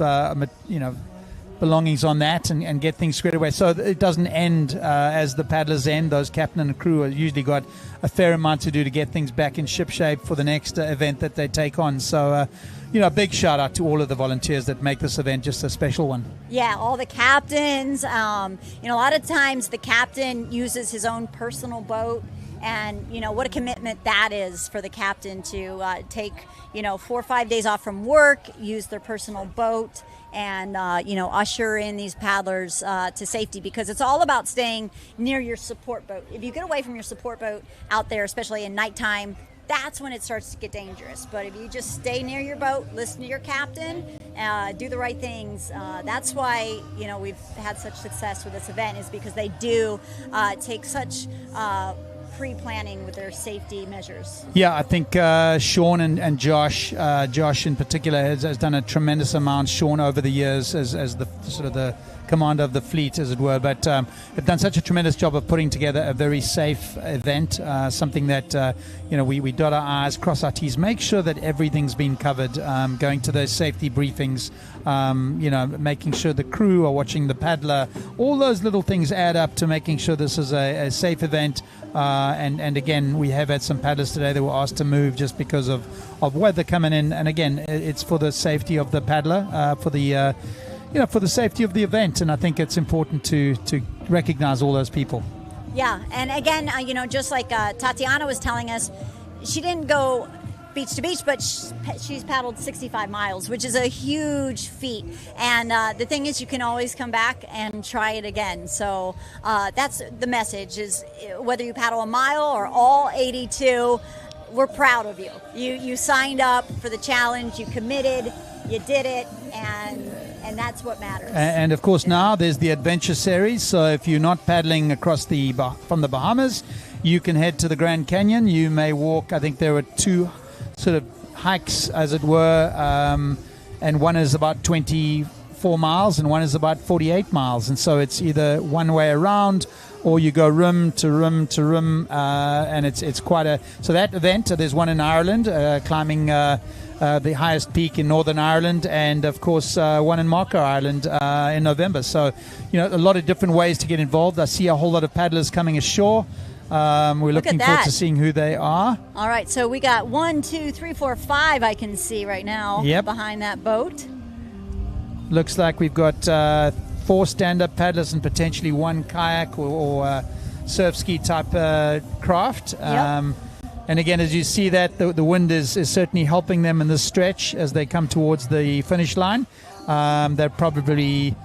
belongings on that and get things squared away. So it doesn't end as the paddlers end. Those captain and crew have usually got a fair amount to do to get things back in ship shape for the next event that they take on. So, a big shout out to all of the volunteers that make this event just a special one. Yeah, all the captains. A lot of times the captain uses his own personal boat. And, what a commitment that is for the captain to take, 4 or 5 days off from work, use their personal boat, and, usher in these paddlers to safety, because it's all about staying near your support boat. If you get away from your support boat out there, especially in nighttime, that's when it starts to get dangerous. But if you just stay near your boat, listen to your captain, do the right things, that's why, we've had such success with this event, is because they do take such pre-planning with their safety measures. Yeah, I think Sean and Josh in particular has done a tremendous amount. Sean over the years as the sort of the commander of the fleet, as it were, but have done such a tremendous job of putting together a very safe event, something that we dot our I's, cross our T's, make sure that everything's been covered, going to those safety briefings, making sure the crew are watching the paddler. All those little things add up to making sure this is a safe event. And again, we have had some paddlers today that were asked to move just because of weather coming in. And again, it's for the safety of the paddler, for the safety of the event. And I think it's important to recognize all those people. Yeah, and again, just like Tatiana was telling us, she didn't go beach to beach, but she's paddled 65 miles, which is a huge feat. And the thing is, you can always come back and try it again. So that's the message, is whether you paddle a mile or all 82, we're proud of you. You signed up for the challenge, you committed, you did it, and that's what matters. And of course, now there's the Adventure Series. So if you're not paddling across from the Bahamas, you can head to the Grand Canyon. You may walk, I think there are 2 sort of hikes, as it were, and one is about 24 miles and one is about 48 miles. And so it's either one way around or you go rim to rim to rim, and it's quite a... So that event, there's one in Ireland, climbing the highest peak in Northern Ireland, and of course one in Marco Island in November. So, a lot of different ways to get involved. I see a whole lot of paddlers coming ashore. We're looking forward to seeing who they are. All right, so we got 1, 2, 3, 4, 5 I can see right now behind that boat. Looks like we've got 4 stand-up paddlers and potentially 1 kayak or surf ski type craft. And again, as you see that, the wind is certainly helping them in this stretch as they come towards the finish line. They're probably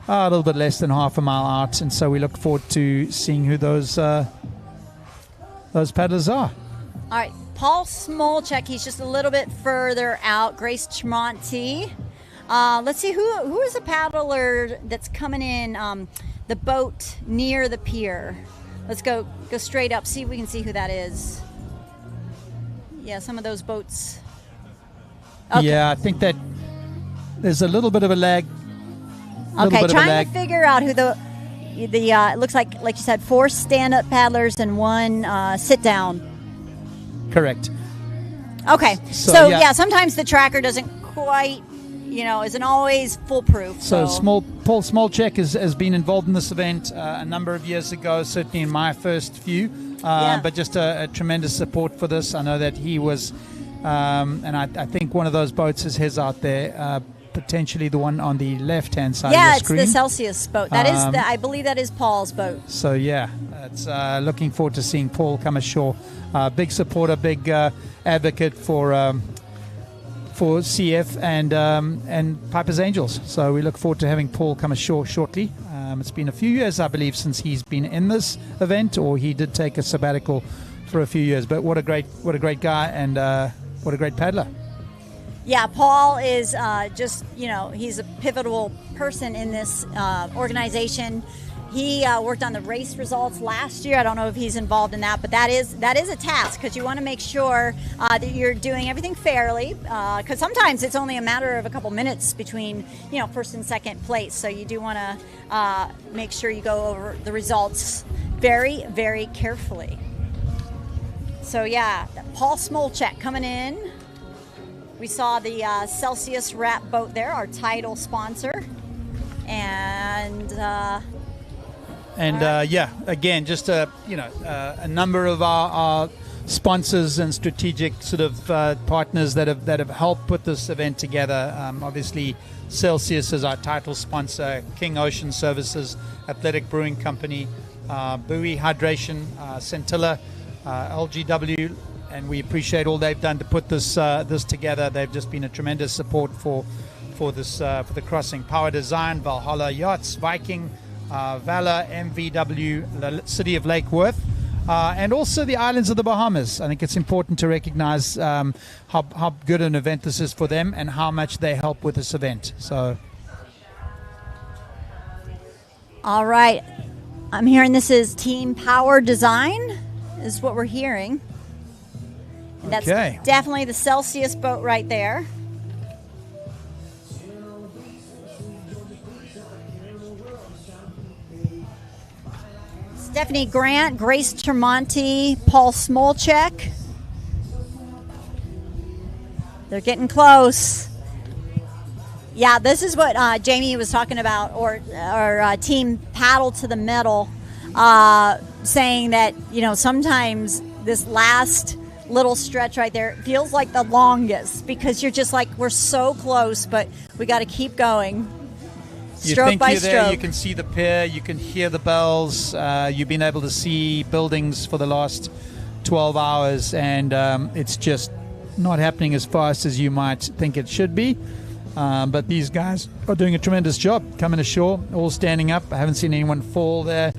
a little bit less than half a mile out, and so we look forward to seeing who those paddlers are. All right, Paul Smolchek, he's just a little bit further out. Grace Tremonti. Let's see, who is a paddler that's coming in the boat near the pier? Let's go straight up, see if we can see who that is. Yeah, some of those boats. Okay. Yeah, I think that there's a little bit of a lag. Okay, trying to figure out who the it looks like you said, 4 stand-up paddlers and 1 sit-down. Correct. Okay, so yeah, sometimes the tracker doesn't quite, isn't always foolproof. So Paul Smolchek has been involved in this event a number of years ago, certainly in my first few, but just a tremendous support for this. I know that he was, and I think one of those boats is his out there, potentially the one on the left-hand side of the screen. Yeah, it's the Celsius boat. That is, I believe that is Paul's boat. So yeah, it's looking forward to seeing Paul come ashore. Big supporter, big advocate for CF and Piper's Angels. So we look forward to having Paul come ashore shortly. It's been a few years, I believe, since he's been in this event, or he did take a sabbatical for a few years. But what a great guy, and what a great paddler. Yeah, Paul is just, he's a pivotal person in this organization. He worked on the race results last year. I don't know if he's involved in that, but that is a task, because you want to make sure that you're doing everything fairly, because sometimes it's only a matter of a couple minutes between, first and second place. So you do want to make sure you go over the results very, very carefully. So yeah, Paul Smolchek coming in. We saw the Celsius wrap boat there, our title sponsor. And yeah, again, just a number of our sponsors and strategic sort of partners that have helped put this event together. Obviously, Celsius is our title sponsor, King Ocean Services, Athletic Brewing Company, Buoy Hydration, Scintilla, LGW, and we appreciate all they've done to put this together. They've just been a tremendous support for the crossing. Power Design, Valhalla Yachts, Viking, Valor, MVW, the City of Lake Worth, and also the islands of the Bahamas. I think it's important to recognize how good an event this is for them and how much they help with this event. So, all right, I'm hearing this is Team Power Design, is what we're hearing. And that's definitely the Celsius boat right there. Stephanie Grant, Grace Tremonti, Paul Smolchek. They're getting close. Yeah, this is what Jamie was talking about, or Team Paddle to the Metal, saying that, sometimes this last little stretch right there feels like the longest, because you're just like, we're so close, but we got to keep going. Stroke by stroke. There, you can see the pier, you can hear the bells. You've been able to see buildings for the last 12 hours, and it's just not happening as fast as you might think it should be. But these guys are doing a tremendous job coming ashore, all standing up. I haven't seen anyone fall there.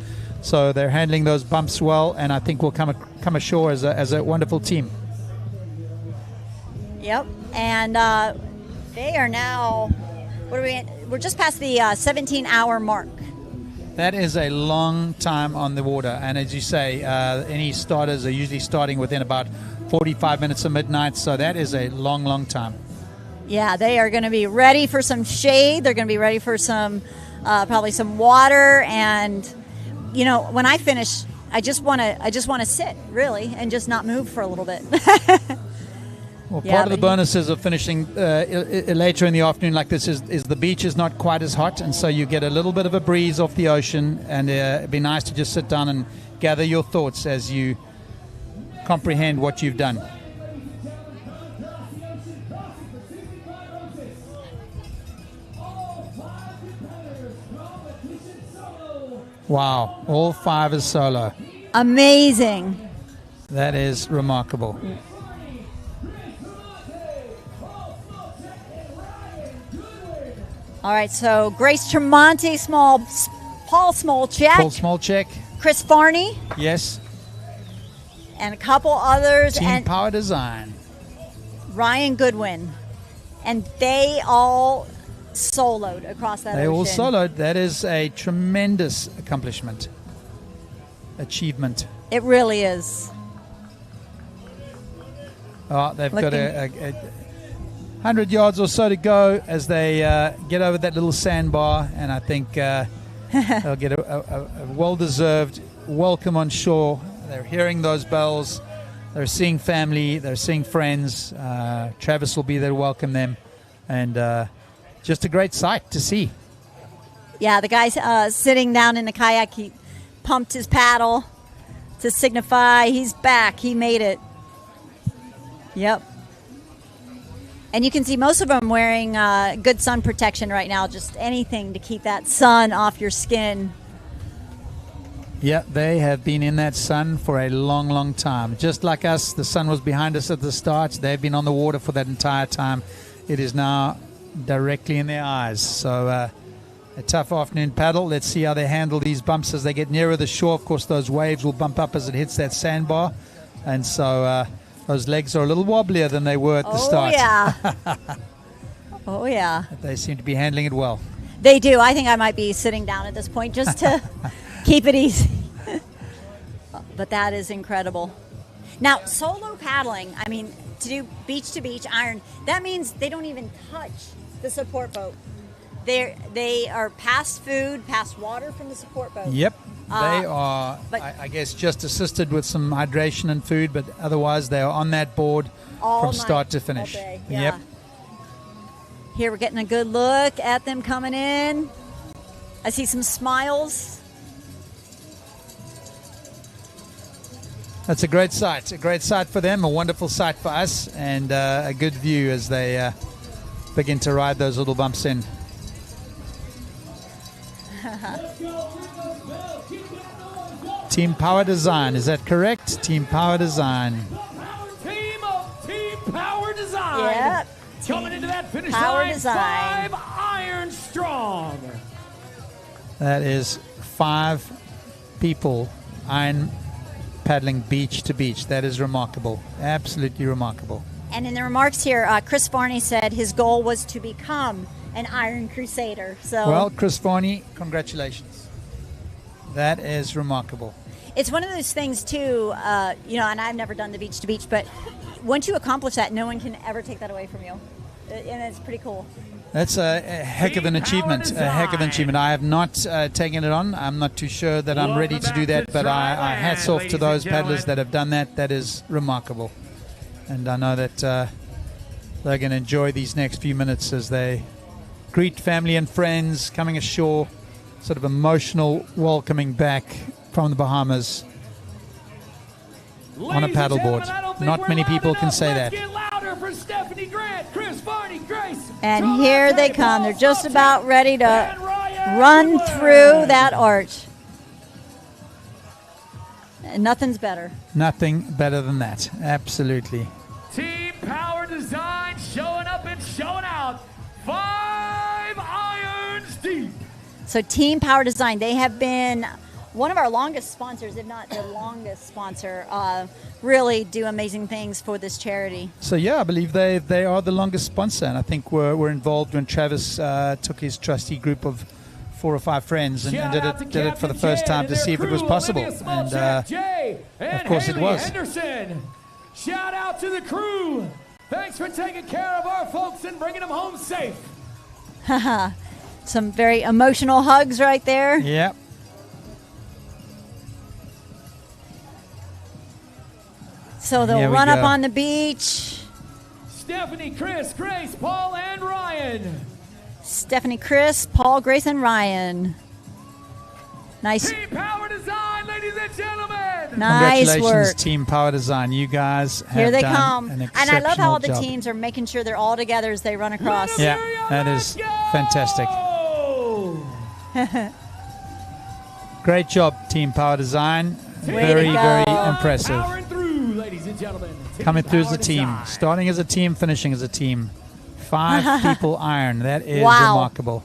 So they're handling those bumps well, and I think we'll come ashore as a wonderful team. Yep, and they are now, we're just past the 17-hour mark. That is a long time on the water, and as you say, any starters are usually starting within about 45 minutes of midnight, so that is a long, long time. Yeah, they are going to be ready for some shade. They're going to be ready for some, probably some water, and when I finish, I just want to sit, really, and just not move for a little bit. Well, part of the bonuses of finishing later in the afternoon like this is the beach is not quite as hot, and so you get a little bit of a breeze off the ocean, and it'd be nice to just sit down and gather your thoughts as you comprehend what you've done. Wow, all 5 is solo. Amazing. That is remarkable. All right, so Grace Tremonti, Paul Smolchek. Paul Smolchek. Chris Farney. Yes. And a couple others. Team Power Design. Ryan Goodwin. And they all soloed across that ocean. They all soloed. That is a tremendous accomplishment. Achievement. It really is. Oh, they've got a 100 yards or so to go as they get over that little sandbar, and I think they'll get a well-deserved welcome on shore. They're hearing those bells. They're seeing family. They're seeing friends. Travis will be there to welcome them, and just a great sight to see. Yeah, the guy sitting down in the kayak, he pumped his paddle to signify he's back. He made it. Yep. And you can see most of them wearing good sun protection right now, just anything to keep that sun off your skin. Yeah, they have been in that sun for a long, long time. Just like us, the sun was behind us at the start. They've been on the water for that entire time. It is now directly in their eyes. So a tough afternoon paddle. Let's see how they handle these bumps as they get nearer the shore. Of course, those waves will bump up as it hits that sandbar. And so those legs are a little wobblier than they were at the start. Yeah. Oh, yeah. They seem to be handling it well. They do. I think I might be sitting down at this point just to keep it easy. But that is incredible. Now, solo paddling, I mean, to do beach to beach iron, that means they don't even touch the support boat. They are past food, past water from the support boat. Yep. They are, I guess, just assisted with some hydration and food, but otherwise they are on that board from start to finish. Yeah. Yep. Here we're getting a good look at them coming in. I see some smiles. That's a great sight. A great sight for them, a wonderful sight for us, and a good view as they begin to ride those little bumps in. Team Power Design, is that correct? Team Power Design. Team Power Design. Yep. Coming into that finish Power line, Design. 5 iron strong. That is 5 people iron paddling beach to beach. That is remarkable. Absolutely remarkable. And in the remarks here, Chris Farney said his goal was to become an Iron Crusader. So well, Chris Farney, congratulations. That is remarkable. It's one of those things too, and I've never done the beach to beach, but once you accomplish that, no one can ever take that away from you. And it's pretty cool. That's a heck of an achievement. A heck of an achievement. I have not taken it on. I'm not too sure that I'm ready to do that, but I hats off to those paddlers that have done that. That is remarkable. And I know that they're going to enjoy these next few minutes as they greet family and friends coming ashore, sort of emotional welcoming back from the Bahamas on a paddleboard. Not many people can say that. And here they come. They're just about ready to run through that arch. And nothing's better. Nothing better than that. Absolutely. Team Power Design showing up and showing out. 5 irons deep. So Team Power Design, they have been one of our longest sponsors, if not the longest sponsor, really do amazing things for this charity. So, yeah, I believe they are the longest sponsor. And I think we're involved when Travis took his trusty group of 4 or 5 friends and did it for the first time to see if it was possible. And, of course, it was. Henderson. Shout out to the crew. Thanks for taking care of our folks and bringing them home safe. Some very emotional hugs right there. Yep. So they'll run up on the beach. Stephanie, Chris, Grace, Paul, and Ryan. Stephanie, Chris, Paul, Grace, and Ryan. Nice. Team Power Design, ladies and gentlemen. Nice Congratulations, work. Team Power Design. You guys have Here they done come. an And I love how all the job. teams are making sure they're all together as they run across. Yeah, that is fantastic. Great job, Team Power Design. Very, very impressive. Powering through, ladies and gentlemen. Coming through as a team. Starting as a team, finishing as a team. 5 people iron. That is remarkable.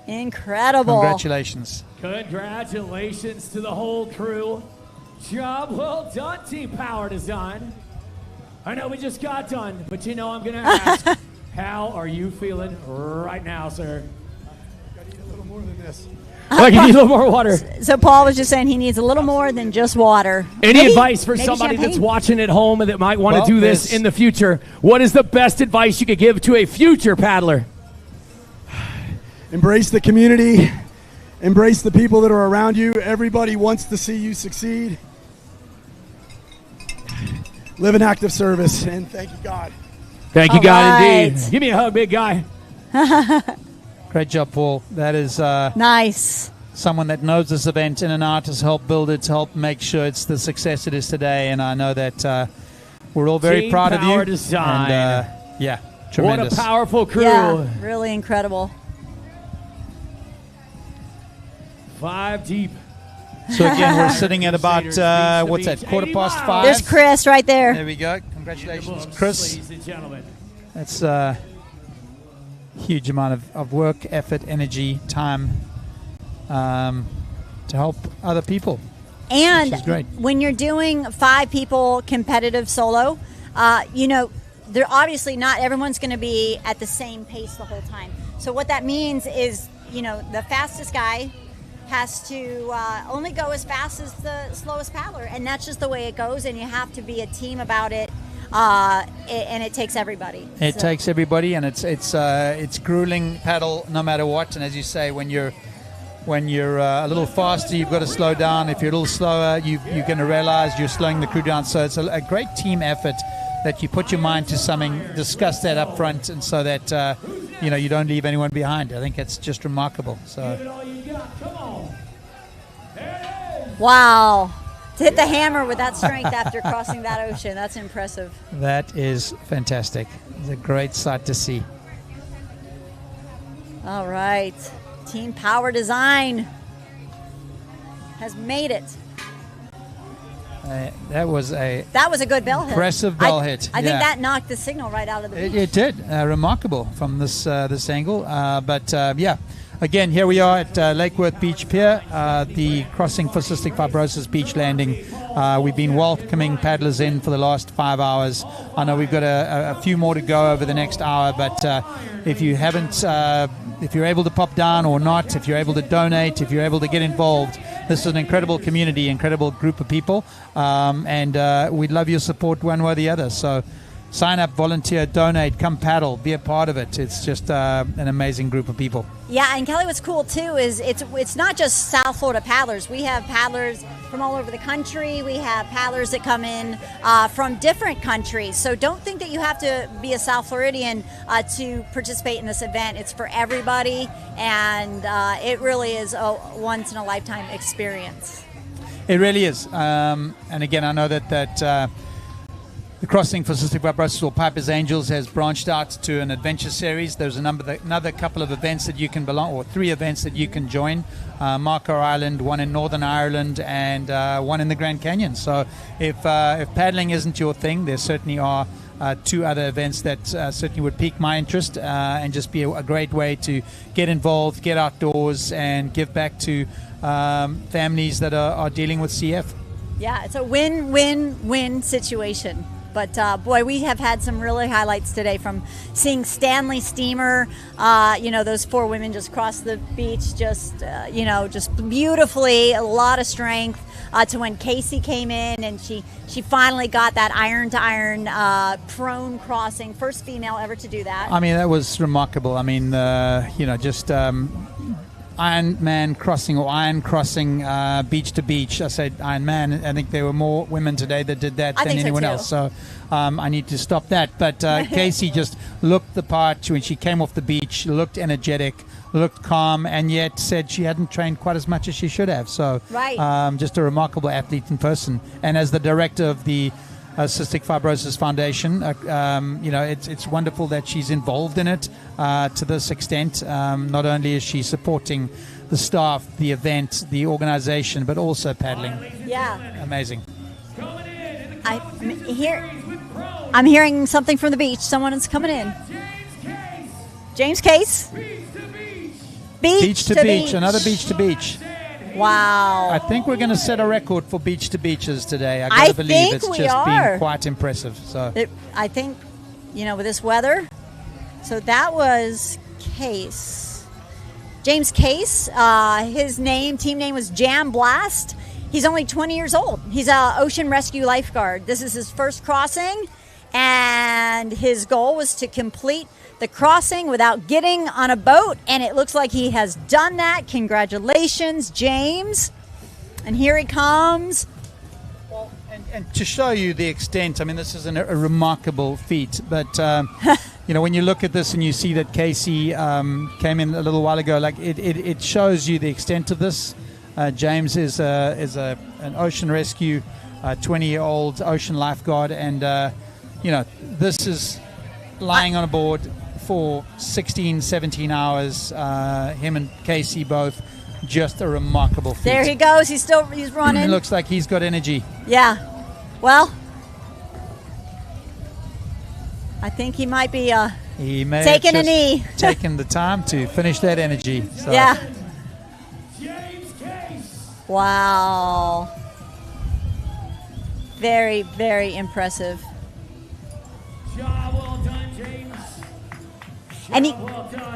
Incredible. Congratulations. Congratulations to the whole crew. Job well done, Team Power Design. I know we just got done, but you know I'm going to ask, how are you feeling right now, sir? I need a little more than this. Like you need a little more water. So Paul was just saying he needs a little more than just water. Any Maybe- advice for maybe somebody champagne? that's watching at home and that might want to Well, do this in the future? What is the best advice you could give to a future paddler? Embrace the community. Embrace the people that are around you. Everybody wants to see you succeed. Live an active service, and thank you, God. Thank you, All God, right. indeed. Give me a hug, big guy. Great job, Paul. That is Nice. someone that knows this event in and out, has helped build it, helped make sure it's the success it is today. And I know that we're all very Team proud of you. Power Design. And, yeah, tremendous. What a powerful crew. Yeah, really incredible. 5 deep. So again, we're sitting at about, what's that, 5:15? There's Chris right there. There we go. Congratulations, Chris. Ladies and gentlemen. That's a huge amount of work, effort, energy, time to help other people. And Which is great. when you're doing 5 people competitive solo, you know, they're obviously not everyone's going to be at the same pace the whole time. So what that means is, you know, the fastest guy has to only go as fast as the slowest paddler, and that's just the way it goes. And you have to be a team about it, and it takes everybody. It takes everybody, and it's grueling paddle no matter what. And as you say, when you're a little faster, you've got to slow down. If you're a little slower, you're going to realize you're slowing the crew down. So it's a great team effort that you put your mind to something, discuss that up front, and so that you don't leave anyone behind. I think it's just remarkable. So. Wow. To hit the hammer with that strength after crossing that ocean, that's impressive. That is fantastic. It's a great sight to see. All right. Team Power Design has made it. That was a good bell hit. Impressive bell hit. I think yeah. that knocked the signal right out of the beach. It did. Remarkable from this angle. But yeah, again, here we are at Lake Worth Beach Pier, the Crossing for Cystic Fibrosis beach landing. We've been welcoming paddlers in for the last 5 hours. I know we've got a few more to go over the next hour, but if you haven't, if you're able to pop down or not, if you're able to donate, if you're able to get involved, this is an incredible community, incredible group of people, and we'd love your support one way or the other. So sign up, volunteer, donate, come paddle, be a part of it. It's just an amazing group of people. Yeah, and Kelly, what's cool too is it's not just South Florida paddlers. We have paddlers from all over the country. We have paddlers that come in from different countries. So don't think that you have to be a South Floridian to participate in this event. It's for everybody, and it really is a once-in-a-lifetime experience. It really is. And again, I know that the Crossing for Cystic Fibrosis, or Piper's Angels, has branched out to an adventure series. There's another couple of events that you can belong, or 3 events that you can join. Marco Island, one in Northern Ireland, and one in the Grand Canyon. So if paddling isn't your thing, there certainly are 2 other events that certainly would pique my interest and just be a great way to get involved, get outdoors, and give back to families that are dealing with CF. Yeah, it's a win-win-win situation. But boy, we have had some really highlights today, from seeing Stanley Steamer, those 4 women just cross the beach, just beautifully, a lot of strength, to when Casey came in and she finally got that iron-to-iron prone crossing, first female ever to do that. I mean, that was remarkable. I mean, Iron Man crossing, or iron crossing beach to beach. I said Iron Man. I think there were more women today that did that than anyone else. So I need to stop that. But Casey just looked the part when she came off the beach, looked energetic, looked calm, and yet said she hadn't trained quite as much as she should have. So just a remarkable athlete in person. And as the director of the Cystic Fibrosis Foundation, it's wonderful that she's involved in it to this extent. Not only is she supporting the staff, the event, the organization, but also paddling. Yeah. Amazing. I'm hearing something from the beach. Someone is coming in. James Case. Beach to beach. Another beach to beach. Wow. I think we're going to set a record for beach to beaches today. I got to believe it's just been quite impressive. So I think, with this weather. So that was Case. James Case. His team name was Jam Blast. He's only 20 years old. He's an ocean rescue lifeguard. This is his first crossing, and his goal was to complete the crossing without getting on a boat, and it looks like he has done that. Congratulations, James. And here he comes. Well, and to show you the extent, I mean, this is a remarkable feat, but when you look at this and you see that Casey came in a little while ago, like it shows you the extent of this. James is an ocean rescue, 20-year-old ocean lifeguard, and this is lying on a board for 16, 17 hours. Him and Casey both, just a remarkable feat. There he goes. He's running. It looks like he's got energy. Yeah. Well, I think he might be taking a knee. Taking the time to finish that energy. So. Yeah. Wow. Very, very impressive. Job well done, James.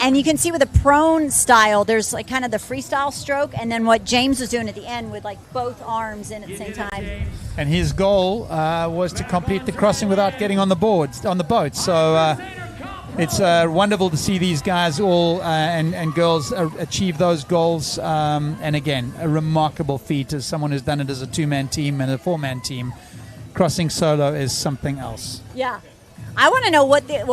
And you can see with the prone style, there's like kind of the freestyle stroke, and then what James was doing at the end with like both arms in at the same time. And his goal was to complete the crossing without getting on the boat. So it's wonderful to see these guys all and girls achieve those goals. And again, a remarkable feat as someone who's done it as a 2-man team and a 4-man team. Crossing solo is something else. Yeah. I want to know what the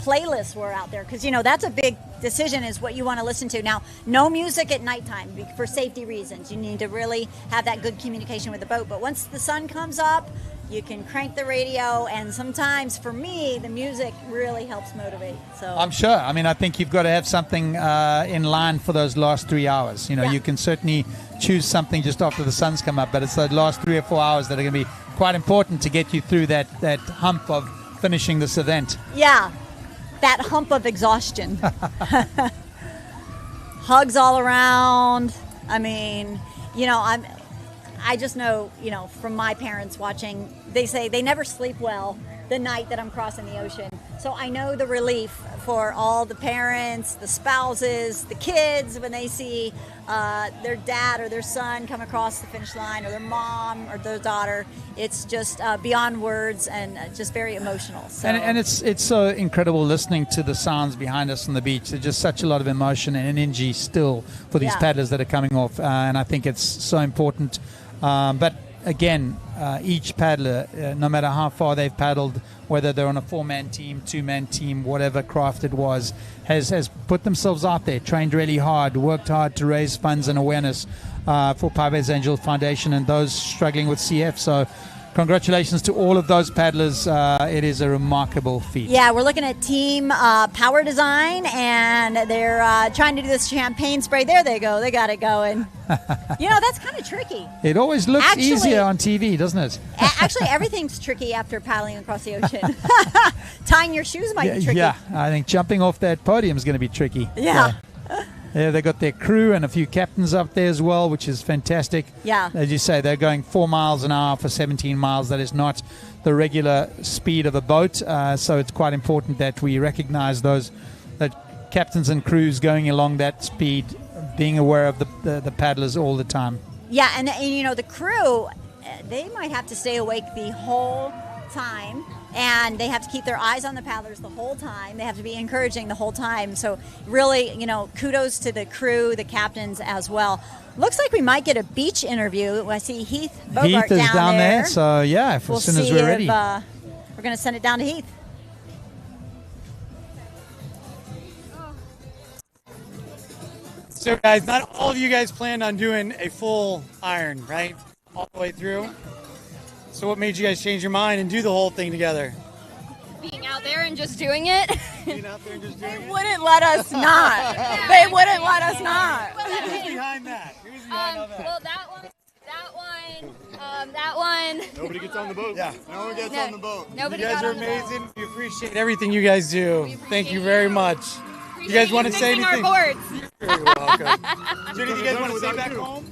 playlists were out there, because that's a big decision, is what you want to listen to. Now, no music at nighttime for safety reasons. You need to really have that good communication with the boat. But once the sun comes up, you can crank the radio, and sometimes for me, the music really helps motivate. So I'm sure. I mean, I think you've got to have something in line for those last 3 hours. You can certainly choose something just after the sun's come up, but it's those last 3 or 4 hours that are going to be quite important to get you through that hump of finishing this event. Yeah, that hump of exhaustion. Hugs all around. I mean, I just know, from my parents watching, they say they never sleep well the night that I'm crossing the ocean. So I know the relief for all the parents, the spouses, the kids when they see their dad or their son come across the finish line, or their mom or their daughter. It's just beyond words, and just very emotional. So. And it's so incredible listening to the sounds behind us on the beach. There's just such a lot of emotion and energy still for these paddlers that are coming off, and I think it's so important. But again, each paddler, no matter how far they've paddled, whether they're on a 4-man team, 2-man team, whatever craft it was, has put themselves out there, trained really hard, worked hard to raise funds and awareness for Pavez Angel Foundation and those struggling with CF. So congratulations to all of those paddlers. It is a remarkable feat. Yeah, we're looking at Team Power Design, and they're trying to do this champagne spray. There they go. They got it going. That's kind of tricky. It always looks easier on TV, doesn't it? Actually, everything's tricky after paddling across the ocean. Tying your shoes might be tricky. Yeah, I think jumping off that podium is going to be tricky. Yeah. Yeah, they got their crew and a few captains up there as well, which is fantastic. Yeah. As you say, they're going 4 miles an hour for 17 miles. That is not the regular speed of a boat. So it's quite important that we recognize those captains and crews going along that speed, being aware of the paddlers all the time. Yeah, and the crew, they might have to stay awake the whole time, and they have to keep their eyes on the paddlers the whole time. They have to be encouraging the whole time. So really, kudos to the crew, the captains as well. Looks like we might get a beach interview. I see Heath Bogart Heath is down there. So yeah, as soon as we're ready. We're going to send it down to Heath. So guys, not all of you guys planned on doing a full iron, right? All the way through. So what made you guys change your mind and do the whole thing together? Being out there and just doing it. Being out there and just doing it? Wouldn't let us not. They wouldn't let us not. Who's behind that? Who's behind all that? Well, that one. Nobody gets on the boat. Yeah, no one gets on the boat. Nobody You guys got are on the boat. amazing. We appreciate everything you guys do. Thank you very much. You guys want to say Fixing anything? our boards. You're welcome. Judy, do you guys want to say back home?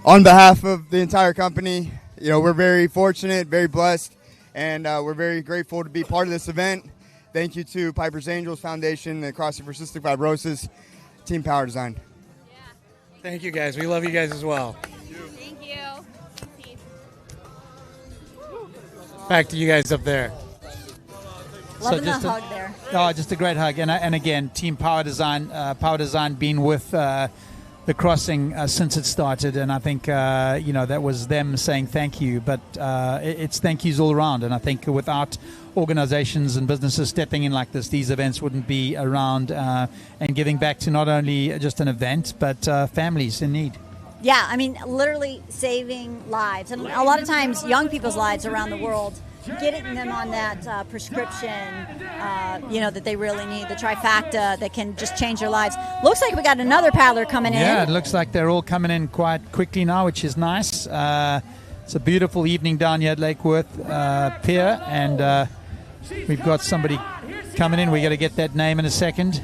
On behalf of the entire company, we're very fortunate, very blessed, and we're very grateful to be part of this event. Thank you to Piper's Angels Foundation, the Crossing For Cystic Fibrosis, Team Power Design. Thank you, guys. We love you guys as well. Thank you. Back to you guys up there. Loving the just hug there. Oh, just a great hug. And again, Team Power Design been with the Crossing since it started. And I think, that was them saying thank you. But it's thank yous all around. And I think without organizations and businesses stepping in like this, these events wouldn't be around and giving back to not only just an event, but families in need. Yeah, I mean, literally saving lives. And a lot of times, young people's lives around the world, getting them on that prescription, that they really need, the trifecta that can just change their lives. Looks like we got another paddler coming in. Yeah, it looks like they're all coming in quite quickly now, which is nice. It's a beautiful evening down here at Lake Worth Pier, and we've got somebody coming in. We got to get that name in a second.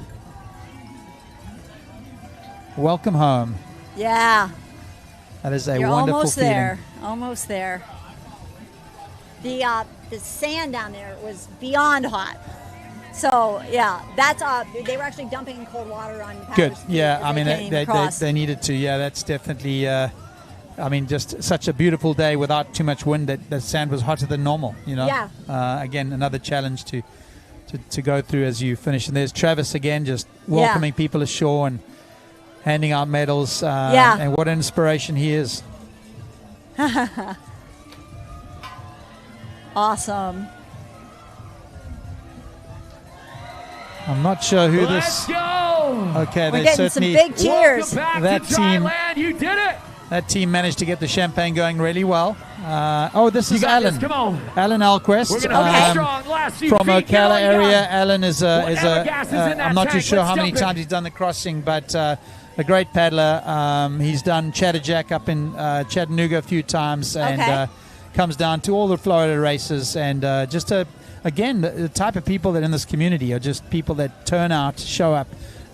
Welcome home. Yeah. That is a You're wonderful almost feeling. there. Almost there. The sand down there was beyond hot. So yeah, that's they were actually dumping cold water on the Good. paddlers' Yeah, feet I mean as they came across. they needed to. Yeah, that's definitely. Just such a beautiful day without too much wind. That the sand was hotter than normal. Yeah. Again, another challenge to go through as you finish. And there's Travis again, just welcoming people ashore and handing out medals. And what an inspiration he is. Awesome. I'm not sure who Let's this. go! Okay, We're they getting some certainly. big cheers. Welcome back That to team- Thailand. You did it. That team managed to get the champagne going really well. This is got Alan. this. Come on. Alan Alquist. We're gonna be strong. Last few From feet. Get Ocala on, area. guys. Alan is Whatever gas is in that I'm not too tank, sure let's how many dump it. times he's done the crossing, but a great paddler. He's done Chatterjack up in Chattanooga a few times, and comes down to all the Florida races, and again, the type of people that in this community are just people that turn out, show up,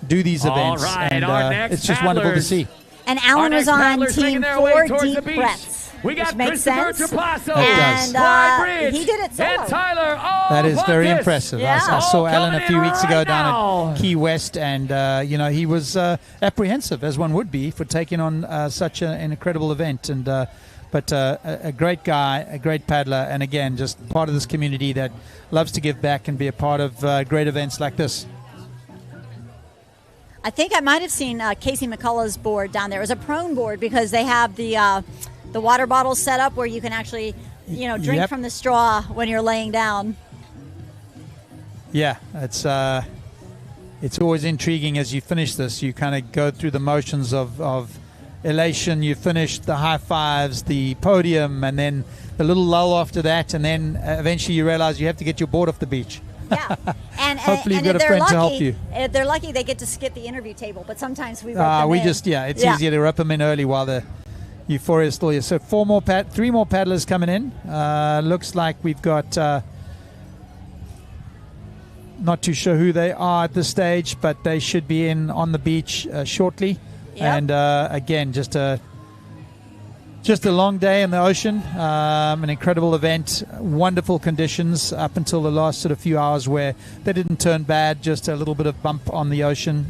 do these All events, right, and our next it's just wonderful to paddlers. see. And Alan was on paddlers making team their way 4 towards the deep beach. breaths. We got which makes Christopher sense. Trapasso, It And Bridge, he did it solo. and Tyler. That is very Buckus. impressive. Yeah. I saw All Alan a coming few in weeks ago right down now. at Key West, and he was apprehensive, as one would be, for taking on such an incredible event. And but a great guy, a great paddler, and again, just part of this community that loves to give back and be a part of great events like this. I think I might have seen Casey McCullough's board down there. It was a prone board because they have the water bottles set up where you can actually, drink Yep. from the straw when you're laying down. Yeah, it's always intriguing as you finish this. You kind of go through the motions of elation. You finish the high fives, the podium, and then the little lull after that, and then eventually you realize you have to get your board off the beach. Yeah, and Hopefully and you've got if a they're friend to help lucky, you. If they're lucky, they get to skip the interview table. But sometimes we rope them We in. just it's easier to rope them in early while the euphoria is still here. So three more paddlers coming in. Looks like we've got not too sure who they are at this stage, but they should be in on the beach shortly. Yep. And again, just a long day in the ocean, an incredible event, wonderful conditions up until the last sort of few hours where they didn't turn bad, just a little bit of bump on the ocean.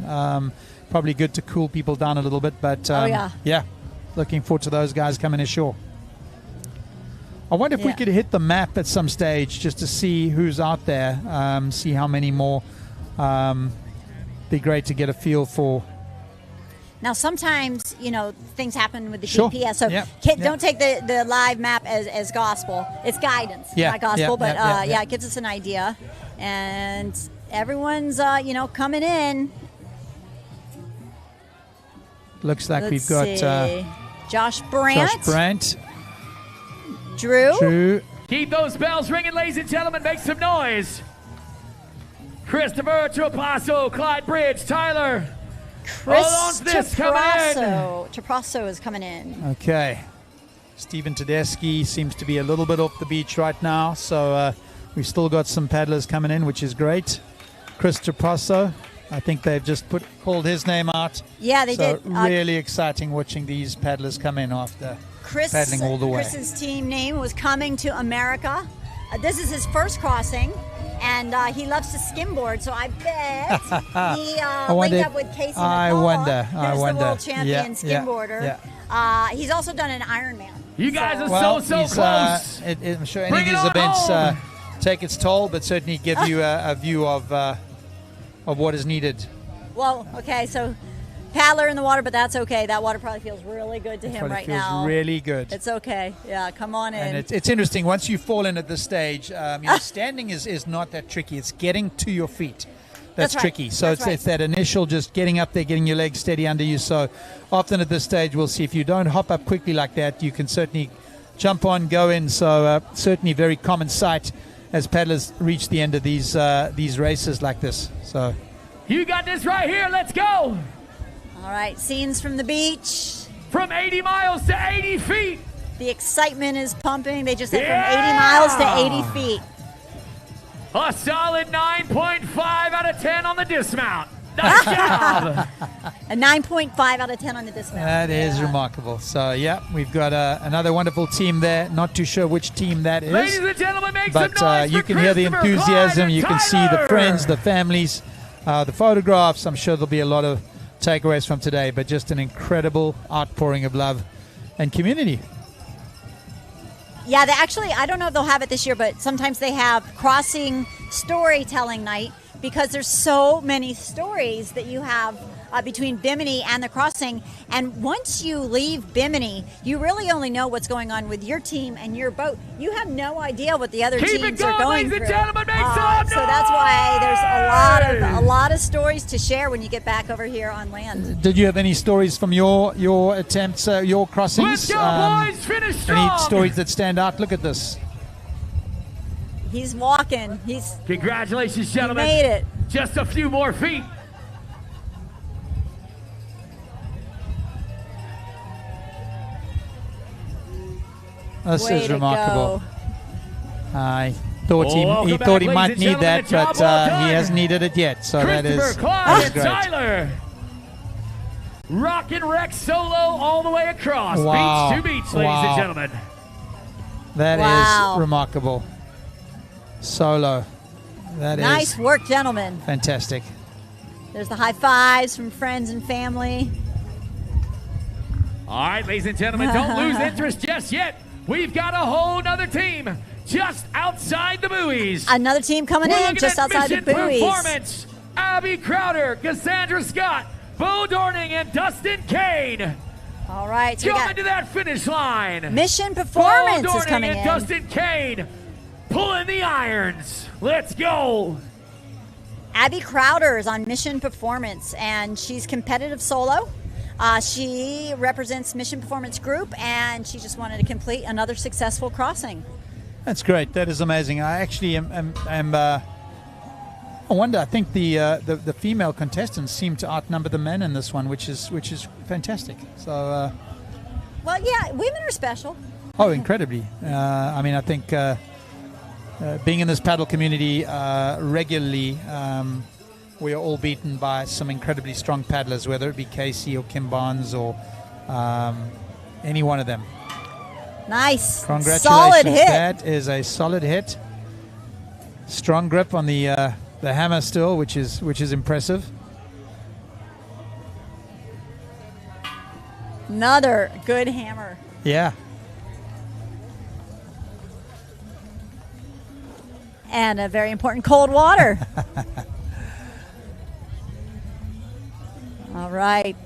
Probably good to cool people down a little bit, but yeah, looking forward to those guys coming ashore. I wonder if we could hit the map at some stage just to see who's out there, see how many more. Be great to get a feel for. Now, sometimes, things happen with the Sure. GPS, so Yep. don't take the live map as gospel. It's guidance, Yeah. not gospel, Yep. but Yep. it gives us an idea. And everyone's, coming in. Looks like Let's we've got see. Josh Brandt. Drew. Keep those bells ringing, ladies and gentlemen. Make some noise. Christopher Trapasso, Clyde Bridge, Tyler. Chris Hold on to this, coming in. Trapasso is coming in. Okay. Stephen Tedeschi seems to be a little bit off the beach right now, so we've still got some paddlers coming in, which is great. Chris Trapasso. I think they've just called his name out. Yeah, they so did. Really exciting watching these paddlers come in after paddling all the way. Chris's team name was Coming to America. This is his first crossing, and he loves to skimboard, so I bet he linked up with Casey McCullough. I wonder. The world champion skimboarder. Yeah. He's also done an Ironman. You guys are so close. I'm sure any of these events take its toll, but certainly give you a view of what is needed. Well, okay, so paddler in the water, but that's okay. That water probably feels really good to him right now. Feels really good. It's okay. Yeah, come on in. And it's interesting. Once you fall in at this stage, standing is not that tricky. It's getting to your feet. That's right. tricky. So it's that initial just getting up there, getting your legs steady under you. So often at this stage, we'll see if you don't hop up quickly like that, you can certainly jump on, go in. So certainly very common sight as paddlers reach the end of these races like this. So you got this right here. Let's go. All right, scenes from the beach. From 80 miles to 80 feet. The excitement is pumping. They just said from 80 miles to 80 feet. A solid 9.5 out of 10 on the dismount. Nice job. A 9.5 out of 10 on the dismount. That is remarkable. So, yeah, we've got another wonderful team there. Not too sure which team that is. Ladies and gentlemen, make but some noise you for can hear the Christopher, enthusiasm. Clyde, and You can see the Tyler. friends, the families, the photographs. I'm sure there'll be a lot of takeaways from today, but just an incredible outpouring of love and community. Yeah, they actually, I don't know if they'll have it this year, but sometimes they have crossing storytelling night because there's so many stories that you have between Bimini and the crossing. And once you leave Bimini, you really only know what's going on with your team and your boat. You have no idea what the other teams are going through. Ladies and gentlemen, make some so that's why there's a lot of stories to share when you get back over here on land. Did you have any stories from your attempts, your crossings? Let's go, boys. Finish strong. Any stories that stand out? Look at this. He's walking. Congratulations, gentlemen. He made it. Just a few more feet. This Way is to remarkable. go. I thought he thought he might need that, but he hasn't needed it yet. So that is Clyde, and great. Tyler. Rock and wreck solo all the way across. Wow. Beach to beach, ladies and gentlemen. That is remarkable. Solo. That is Nice work, gentlemen. fantastic. There's the high fives from friends and family. All right, ladies and gentlemen, don't lose interest just yet. We've got a whole nother team just outside the buoys. Another team coming We're in looking just at outside the Mission buoys. Performance. Abby Crowder, Cassandra Scott, Bo Dorning, and Dustin Kane. All right, so we Coming got to that finish line. Mission Performance Bo is Dorning coming and in. Dustin Kane pulling the irons. Let's go. Abby Crowder is on Mission Performance, and she's competitive solo. She represents Mission Performance Group, and she just wanted to complete another successful crossing. That's great. That is amazing. I actually I wonder. I think the female contestants seem to outnumber the men in this one, which is fantastic. So. Well, yeah, women are special. Oh, incredibly. I mean, I think being in this paddle community regularly, we are all beaten by some incredibly strong paddlers, whether it be Casey or Kim Barnes or any one of them. Nice. Congratulations. Solid hit. That is a solid hit. Strong grip on the hammer still, which is impressive. Another good hammer. Yeah. And a very important cold water. All right.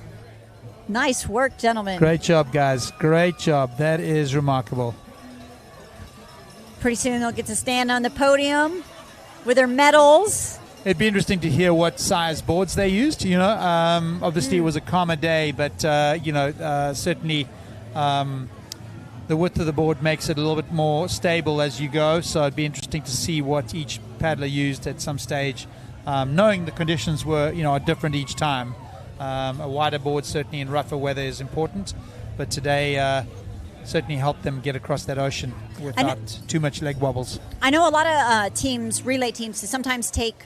Nice work, gentlemen. Great job, guys. Great job. That is remarkable. Pretty soon they'll get to stand on the podium with their medals. It'd be interesting to hear what size boards they used. Obviously it was a calmer day, but certainly the width of the board makes it a little bit more stable as you go. So it'd be interesting to see what each paddler used at some stage, knowing the conditions are different each time. A wider board certainly in rougher weather is important, but today certainly helped them get across that ocean without too much leg wobbles. I know a lot of relay teams, sometimes take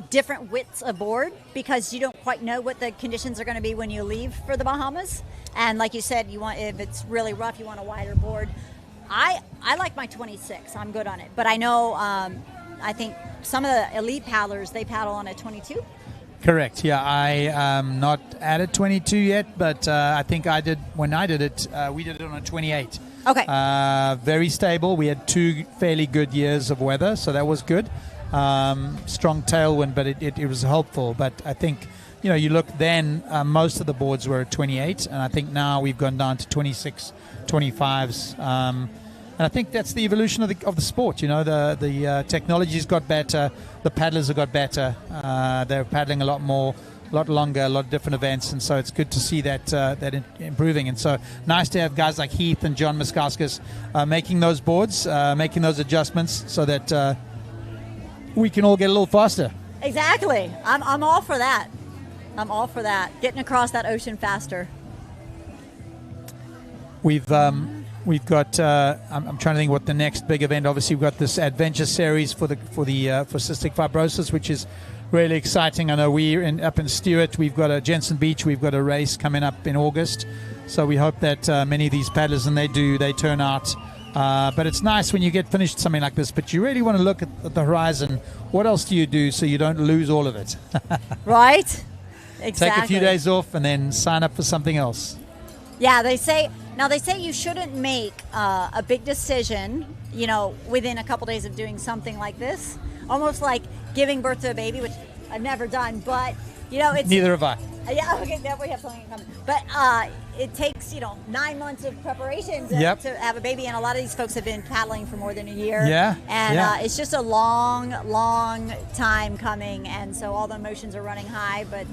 different widths aboard because you don't quite know what the conditions are going to be when you leave for the Bahamas. And like you said, if it's really rough, you want a wider board. I like my 26. I'm good on it. But I know, I think some of the elite paddlers, they paddle on a 22. Correct. Yeah, I am not at a 22 yet, but I think when I did it, we did it on a 28. Okay. Very stable. We had 2 fairly good years of weather, so that was good. Strong tailwind, but it was helpful. But I think, you look then, most of the boards were at 28, and I think now we've gone down to 26, 25s. And I think that's the evolution of the sport. The technology's got better, the paddlers have got better. They're paddling a lot more, a lot longer, a lot of different events, and so it's good to see that improving. And so nice to have guys like Heath and John Muskauskas making those boards, making those adjustments, so that we can all get a little faster. Exactly. I'm all for that. I'm all for that. Getting across that ocean faster. We've got. I'm trying to think what the next big event. Obviously, we've got this adventure series for cystic fibrosis, which is really exciting. I know we're up in Stewart. We've got a Jensen Beach. We've got a race coming up in August. So we hope that many of these paddlers, and they turn out. But it's nice when you get finished something like this. But you really want to look at the horizon. What else do you do so you don't lose all of it? Right. Exactly. Take a few days off and then sign up for something else. Yeah, they say you shouldn't make a big decision, within a couple days of doing something like this. Almost like giving birth to a baby, which I've never done, but it's neither have I. Yeah, okay, that we have something in common. But it takes 9 months of preparation to have a baby, and a lot of these folks have been paddling for more than a year. Yeah, and it's just a long, long time coming, and so all the emotions are running high. But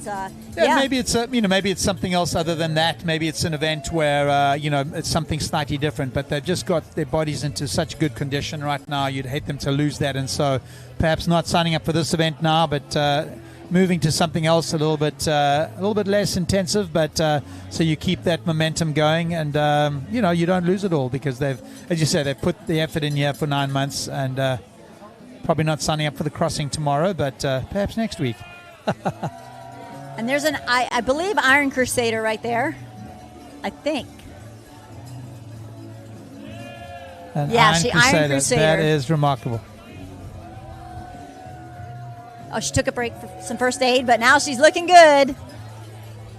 maybe it's maybe it's something else other than that. Maybe it's an event where it's something slightly different, but they've just got their bodies into such good condition right now. You'd hate them to lose that, and so perhaps not signing up for this event now, but moving to something else a little bit less intensive, but so you keep that momentum going, and you don't lose it all, because they've put the effort in here for 9 months, and probably not signing up for the crossing tomorrow, but perhaps next week. And there's I believe Iron Crusader right there, I think. Iron Crusader. That is remarkable. Oh, she took a break for some first aid, but now she's looking good.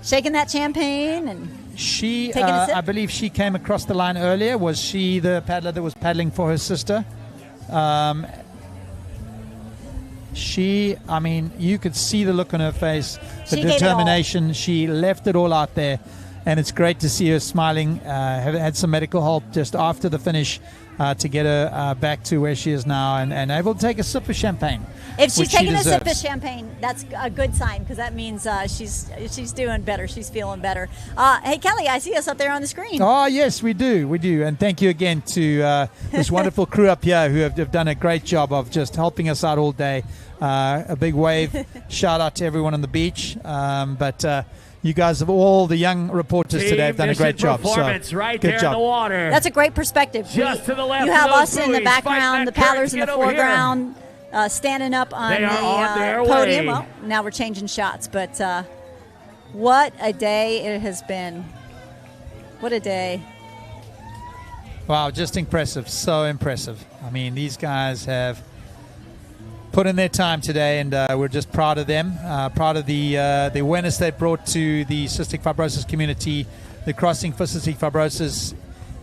Shaking that champagne and taking a sip. I believe she came across the line earlier. Was she the paddler that was paddling for her sister? You could see the look on her face, the determination. She left it all out there, and it's great to see her smiling. Had some medical help just after the finish to get her back to where she is now, and able to take a sip of champagne. If she's taking a sip of champagne, that's a good sign, because that means she's doing better. She's feeling better. Hey, Kelly, I see us up there on the screen. Oh, yes, we do. And thank you again to this wonderful crew up here who have done a great job of just helping us out all day. A big wave. Shout out to everyone on the beach. You guys, all the young reporters today, have done a great job. So, right good there job. in the water. That's a great perspective. Just to the left. You have of us those in the buoys, background, the paddlers in the foreground, standing up on the podium. Well, now we're changing shots, but what a day it has been. What a day. Wow, just impressive. So impressive. I mean, these guys have put in their time today, and we're just proud of them, proud of the awareness they brought to the cystic fibrosis community. The Crossing for Cystic Fibrosis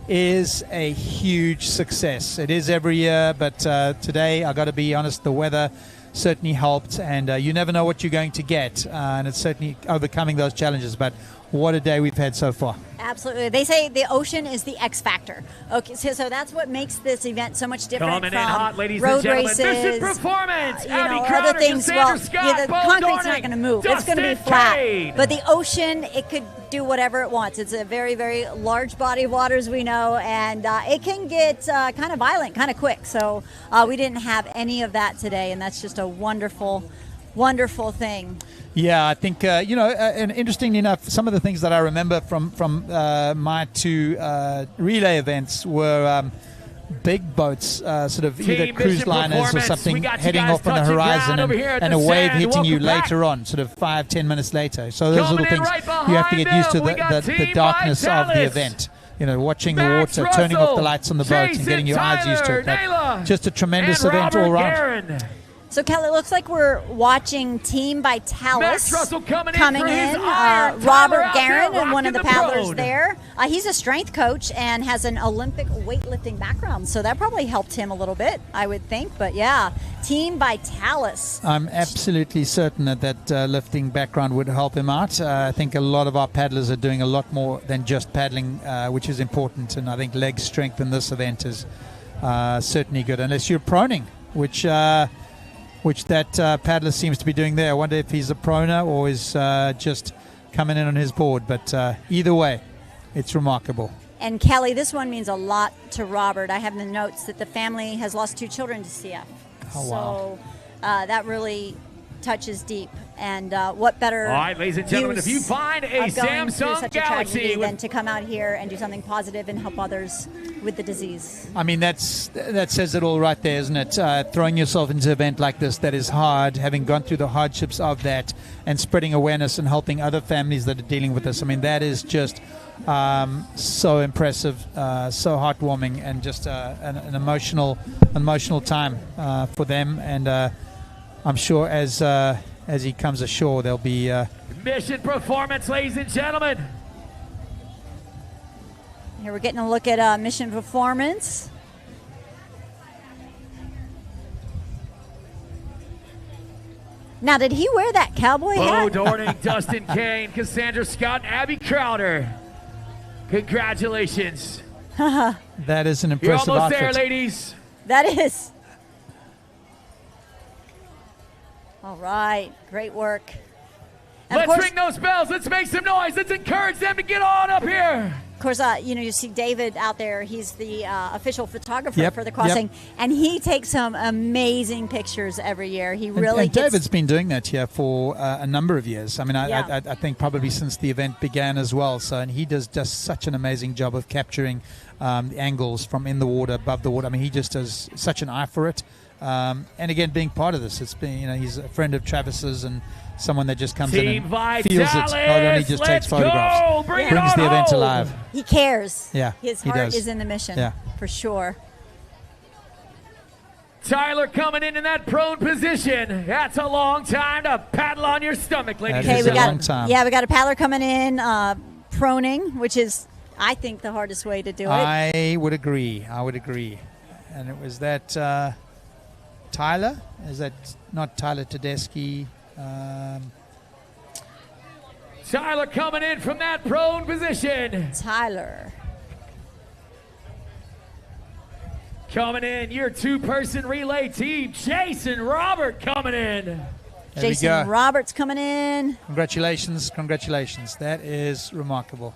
is a huge success. It is every year, but today, I got to be honest, the weather certainly helped, and you never know what you're going to get, and it's certainly overcoming those challenges. But what a day we've had so far. Absolutely. They say the ocean is the X factor. Okay, so that's what makes this event so much different Coming from in hot, ladies road and gentlemen. races. This is performance. Other things. The concrete's not going to move. It's going to be flat. But the ocean, it could do whatever it wants. It's a very, very large body of water, as we know, and it can get kind of violent, kind of quick. So we didn't have any of that today, and that's just a wonderful, wonderful thing. Yeah, I think, and interestingly enough, some of the things that I remember from my two relay events were big boats, sort of Team either cruise Mission liners or Performance. something We got you heading guys off on the touching horizon ground over here at and the a wave sand. hitting you Welcome back. later on, sort of 5-10 minutes later. So those Coming little in things right you have to get behind used to, them, we got the Team darkness of the Vitalis. event. You know, watching Max the water, turning off the Russell, lights on the boat and Jason getting your eyes used to Tyler, it. But Nayla, just a tremendous and event all Robert around. Guerin. So, Kelly, it looks like we're watching Team Vitalis Max Russell coming in for his iron. Tyler Robert out there Guerin and one of the rocking the paddlers road. there. He's a strength coach and has an Olympic weightlifting background, so that probably helped him a little bit, I would think. But yeah, Team Vitalis. I'm absolutely certain that lifting background would help him out. I think a lot of our paddlers are doing a lot more than just paddling, which is important. And I think leg strength in this event is certainly good, unless you're proning, which that paddler seems to be doing there. I wonder if he's a proner or is just coming in on his board. But either way, it's remarkable. And Kelly, this one means a lot to Robert. I have the notes that the family has lost 2 children to CF. Oh, so that really touches deep. And what better All right, ladies and gentlemen, if you use find a of going through Samsung such a Galaxy tragedy with- than to come out here and do something positive and help others with the disease. I mean, that says it all right there, isn't it? Throwing yourself into an event like this that is hard, having gone through the hardships of that, and spreading awareness and helping other families that are dealing with this. I mean, that is just so impressive, so heartwarming, and just an emotional time for them. And I'm sure as he comes ashore, there'll be Mission Performance, ladies and gentlemen. Here we're getting a look at Mission Performance. Now, did he wear that cowboy Bo hat? Dorning, Dustin Kane, Cassandra Scott, and Abby Crowder. Congratulations. that is an You're impressive almost outfit. there, ladies. That is. All right, great work. And of Let's course, ring those bells. Let's make some noise. Let's encourage them to get on up here. of course, you see David out there. He's the official photographer Yep, for the crossing, and he takes some amazing pictures every year. He really and gets. David's been doing that here for a number of years. I mean, I think probably since the event began as well. So, and he does just such an amazing job of capturing the angles from in the water, above the water. I mean, he just does such an eye for it. And again, being part of this, it's been, he's a friend of Travis's and someone that just comes Team in and Vitalis, feels it, not only just takes let's photographs, go. Bring it brings on the event home. alive. He cares. Yeah, His he heart does. is in the mission. Yeah. For sure. Tyler coming in that prone position. That's a long time to paddle on your stomach, ladies That and is a long time. Yeah, we got a paddler coming in, proning, which is, I think, the hardest way to do it. I would agree. And it was that Tyler? Is that not Tyler Tedeschi? Tyler coming in from that prone position. Tyler. Coming in, your 2-person relay team. Jason Robert coming in. There we Jason go. Roberts coming in. Congratulations. That is remarkable.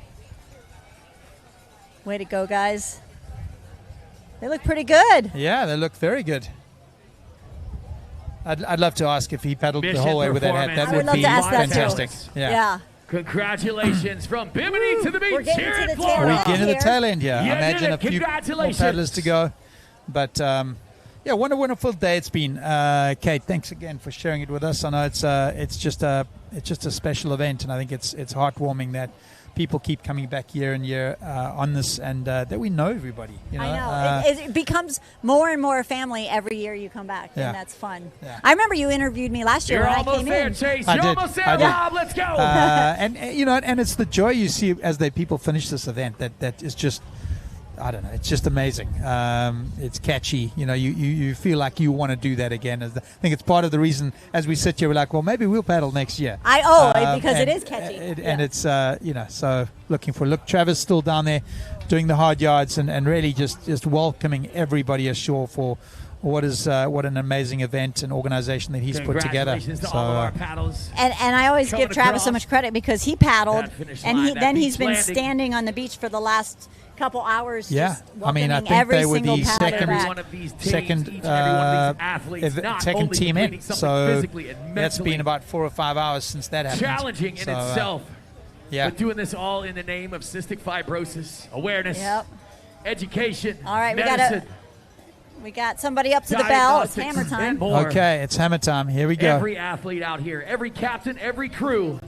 Way to go, guys. They look pretty good. Yeah, they look very good. I'd love to ask if he paddled the Mission whole way with that hat. That Performance. would love be to ask that, too. fantastic. Yeah. Congratulations from Bimini to the beach We're getting here to in the tail Florida. end. We get to the Here. tail end here. You I imagine did a it. few more Congratulations. paddlers to go. But yeah, what a wonderful day it's been. Kate, thanks again for sharing it with us. I know it's just a special event, and I think it's heartwarming that people keep coming back year and year on this, and that we know everybody. You know? I know. It becomes more and more a family every year you come back, Yeah. and that's fun. Yeah. I remember you interviewed me last year You're when I almost came there, in. Chase. I You're did. almost there, I did. Rob. Let's go. And and it's the joy you see as the people finish this event that is just, I don't know, it's just amazing. It's catchy. You feel like you want to do that again. I think it's part of the reason as we sit here, we're like, well, maybe we'll paddle next year. Because it and- is catchy. And it's, so looking for, Travis still down there doing the hard yards and really just welcoming everybody ashore for what an amazing event and organization that he's put together. Congratulations to all of our paddles. And I always Coming give Travis so across much credit because he paddled, that finish and line, that then beach he's been landing. standing on the beach for the last couple hours. Yeah, just I mean, I welcoming think every they were single the paddler second, back. One of these teams, second, each and every one of these athletes, not second only team completing in. something So physically and that's mentally been about 4 or 5 hours since that happened. challenging in So, itself. Yeah. But doing this all in the name of cystic fibrosis, awareness, Yep. education, All right, we medicine. We got somebody up to the bell. It's Diagnostics hammer time. and more. Okay, it's hammer time. Here we go. Every athlete out here, every captain, every crew,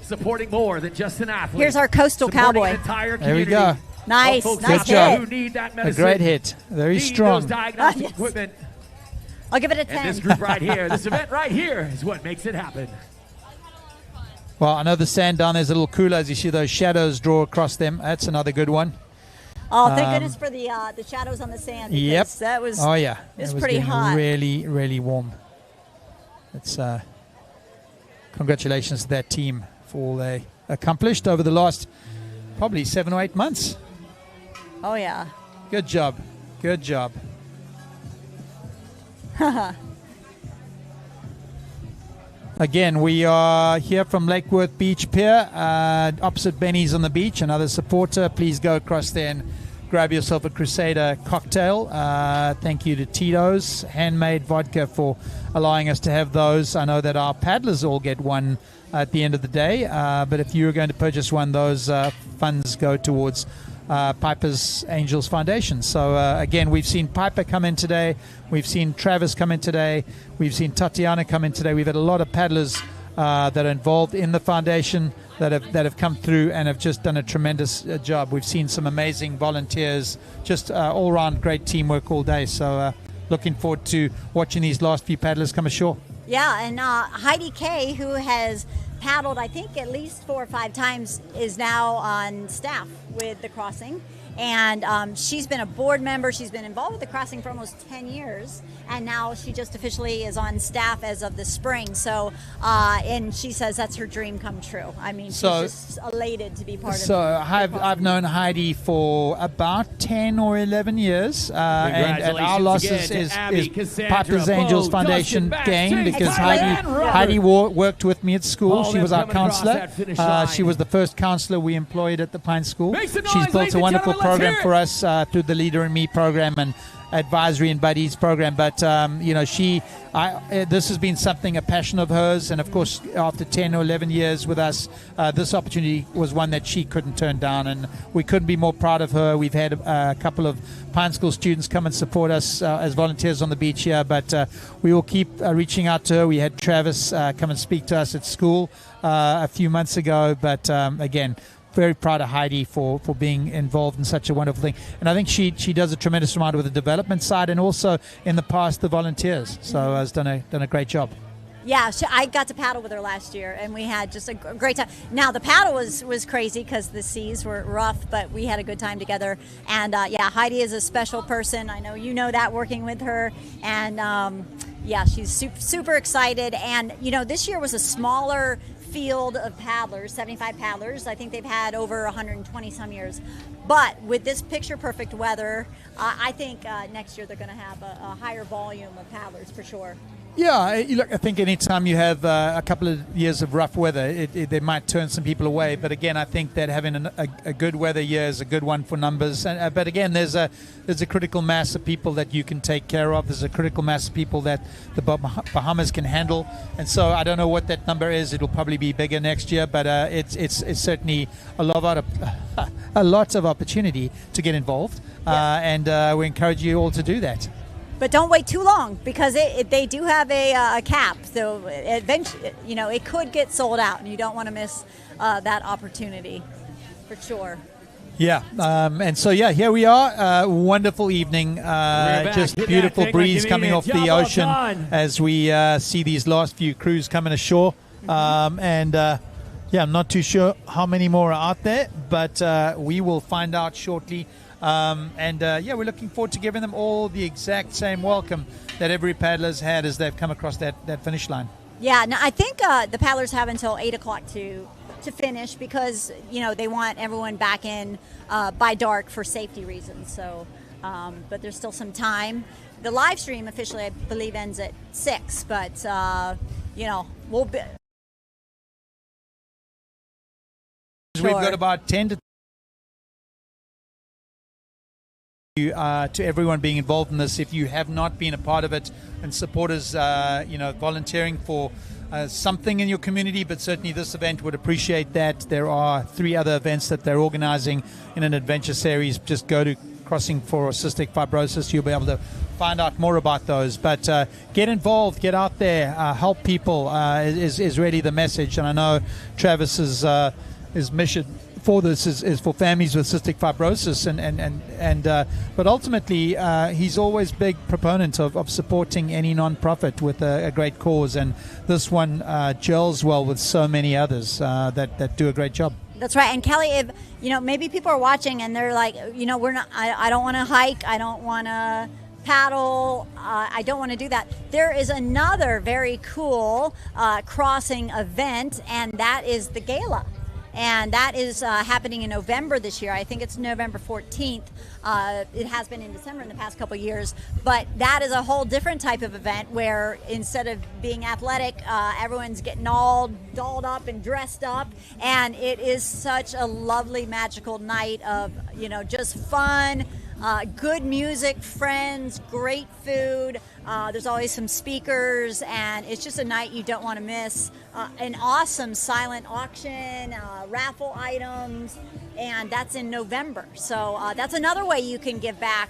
supporting more than just an athlete. Here's our coastal Supporting cowboy. an entire There we community. go. Nice, Folks nice out there hit. who need that A medicine, great hit. Very need strong. those diagnostic Yes. equipment. I'll give it a 10. And this group right here, this event right here is what makes it happen. Well, I know the sand down there's a little cooler as you see those shadows draw across them. That's another good one. Oh, thank goodness for the shadows on the sand. Because Yep. that was. Oh yeah. It's It was pretty getting hot. really, really warm. It's congratulations to that team for all they accomplished over the last probably 7 or 8 months. Oh yeah. Good job. Good job. Again, we are here from Lake Worth Beach Pier, opposite Benny's on the beach. Another supporter, please go across there and grab yourself a Crusader cocktail. Thank you to Tito's Handmade Vodka for allowing us to have those. I know that our paddlers all get one at the end of the day, but if you were going to purchase one, those funds go towards Piper's Angels Foundation. So again, we've seen Piper come in today, we've seen Travis come in today, we've seen Tatiana come in today. We've had a lot of paddlers that are involved in the foundation that have come through and have just done a tremendous job. We've seen some amazing volunteers, just all around great teamwork all day. So looking forward to watching these last few paddlers come ashore. Yeah, and Heidi Kay, who has paddled, I think, at least 4 or 5 times, is now on staff with the Crossing. And she's been a board member. She's been involved with the Crossing for almost 10 years. And now she just officially is on staff as of this spring. So, and she says that's her dream come true. I mean, she's just elated to be part of it. So I've known Heidi for about 10 or 11 years. And our losses is Piper's Angels Foundation gain because Heidi worked with me at school. She was our counselor. She was the first counselor we employed at the Pine School. She's built a wonderful program for us through the Leader in Me program and advisory and buddies program. But this has been something, a passion of hers, and of course after 10 or 11 years with us, this opportunity was one that she couldn't turn down, and we couldn't be more proud of her. We've had a couple of Pine School students come and support us as volunteers on the beach here, but we will keep reaching out to her. We had Travis come and speak to us at school a few months ago, but again, very proud of Heidi for being involved in such a wonderful thing. And I think she does a tremendous amount with the development side and also in the past the volunteers. So has done a great job. Yeah, I got to paddle with her last year, and we had just a great time. Now, the paddle was crazy because the seas were rough, but we had a good time together. And, yeah, Heidi is a special person. I know you know that working with her. And, yeah, she's super excited. And, you know, this year was a smaller field of paddlers, 75 paddlers. I think they've had over 120 some years. But with this picture-perfect weather, I think next year they're going to have a higher volume of paddlers for sure. Yeah, look, I think anytime you have a couple of years of rough weather, they might turn some people away. But again, I think that having a good weather year is a good one for numbers. But again, there's a critical mass of people that you can take care of. There's a critical mass of people that the Bahamas can handle. And so I don't know what that number is. It'll probably be bigger next year. But it's certainly a lot of opportunity to get involved. And we encourage you all to do that. But don't wait too long because they do have a cap. So eventually, you know, it could get sold out, and you don't want to miss that opportunity for sure. Yeah, and so here we are. Wonderful evening. Just beautiful breeze coming off the ocean as we see these last few crews coming ashore. I'm not too sure how many more are out there, but we will find out shortly. We're looking forward to giving them all the exact same welcome that every paddler's had as they've come across that finish line. Yeah, now I think the paddlers have until 8 o'clock to finish because, you know, they want everyone back in by dark for safety reasons. So, but there's still some time. The live stream officially, I believe, ends at 6, but, you know, we'll be... We've got about 10 to everyone being involved in this. If you have not been a part of it, and supporters, volunteering for something in your community, but certainly this event would appreciate that. There are 3 other events that they're organizing in an adventure series. Just go to Crossing for Cystic Fibrosis. You'll be able to find out more about those. But get involved, get out there, help people is really the message. And I know Travis's mission for this is for families with cystic fibrosis, but ultimately he's always big proponent of supporting any non-profit with a great cause, and this one gels well with so many others that do a great job. That's right. And Kelly, if maybe people are watching and they're like, we're not. I don't want to hike. I don't want to paddle. I don't want to do that. There is another very cool crossing event, and that is the gala. And that is happening in November this year. I think it's November 14th. It has been in December in the past couple of years. But that is a whole different type of event where instead of being athletic, everyone's getting all dolled up and dressed up. And it is such a lovely, magical night of, just fun, good music, friends, great food. There's always some speakers, and it's just a night you don't want to miss. An awesome silent auction, raffle items, and that's in November. So that's another way you can give back,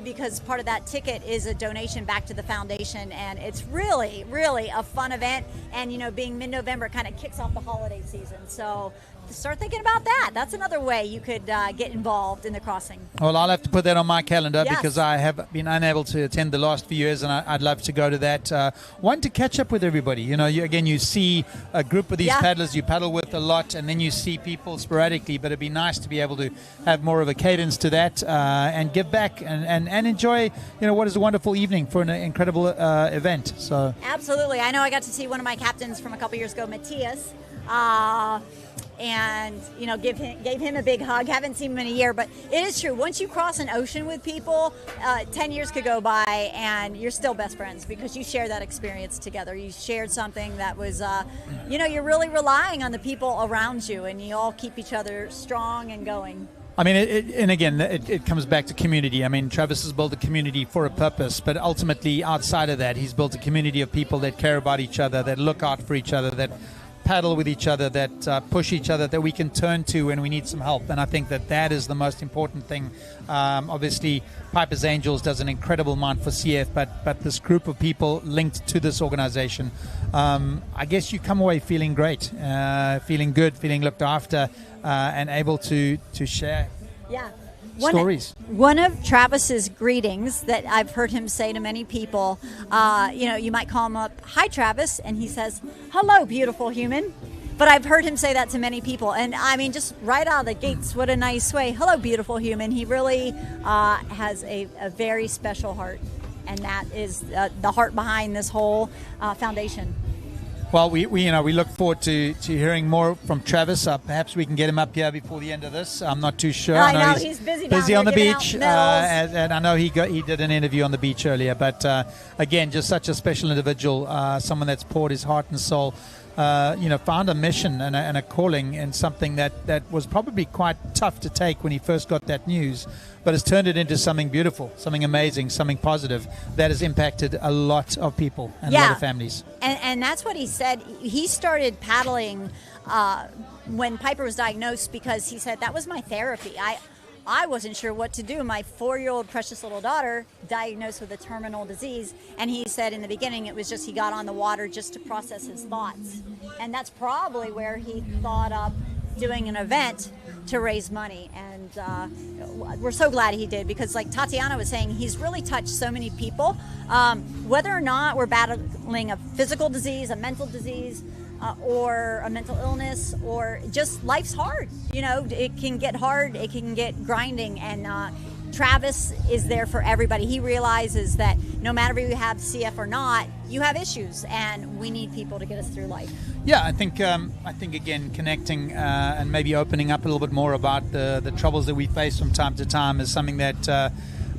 because part of that ticket is a donation back to the foundation, and it's really, really a fun event. And being mid-November kind of kicks off the holiday season. So start thinking about that. That's another way you could get involved in the crossing. Well, I'll have to put that on my calendar, yes, because I have been unable to attend the last few years, and I'd love to go to that. One, to catch up with everybody. You see a group of these paddlers you paddle with a lot, and then you see people sporadically, but it'd be nice to be able to have more of a cadence to that and give back and enjoy, what is a wonderful evening for an incredible event. So absolutely. I know I got to see one of my captains from a couple years ago, Matthias, and gave him a big hug. Haven't seen him in a year, but it is true. Once you cross an ocean with people, 10 years could go by and you're still best friends because you share that experience together. You shared something that was, you're really relying on the people around you, and you all keep each other strong and going. I mean, it comes back to community. I mean, Travis has built a community for a purpose, but ultimately outside of that, he's built a community of people that care about each other, that look out for each other, that paddle with each other, that push each other, that we can turn to when we need some help. And I think that is the most important thing. Obviously, Piper's Angels does an incredible amount for CF, but this group of people linked to this organization, I guess you come away feeling great, feeling good, feeling looked after, and able to share stories. One of Travis's greetings that I've heard him say to many people, you might call him up, "Hi, Travis," and he says, "Hello, beautiful human." But I've heard him say that to many people, and I mean, just right out of the gates, what a nice way. "Hello, beautiful human." He really has a very special heart, and that is the heart behind this whole foundation. Well, we look forward to hearing more from Travis. Perhaps we can get him up here before the end of this. I'm not too sure. I know he's busy on the beach, and I know he did an interview on the beach earlier. But again, just such a special individual, someone that's poured his heart and soul. Found a mission and a calling in something that was probably quite tough to take when he first got that news, but has turned it into something beautiful, something amazing, something positive that has impacted a lot of people and a lot of families. And that's what he said. He started paddling when Piper was diagnosed because he said, that was my therapy. I wasn't sure what to do. My 4-year-old precious little daughter diagnosed with a terminal disease, and he said in the beginning it was just he got on the water just to process his thoughts. And that's probably where he thought up doing an event to raise money. And we're so glad he did, because like Tatiana was saying, he's really touched so many people. Whether or not we're battling a physical disease, a mental disease, or a mental illness, or just life's hard. It can get hard, it can get grinding, and Travis is there for everybody. He realizes that no matter if you have CF or not, you have issues, and we need people to get us through life. Yeah, I think again, connecting and maybe opening up a little bit more about the troubles that we face from time to time is something that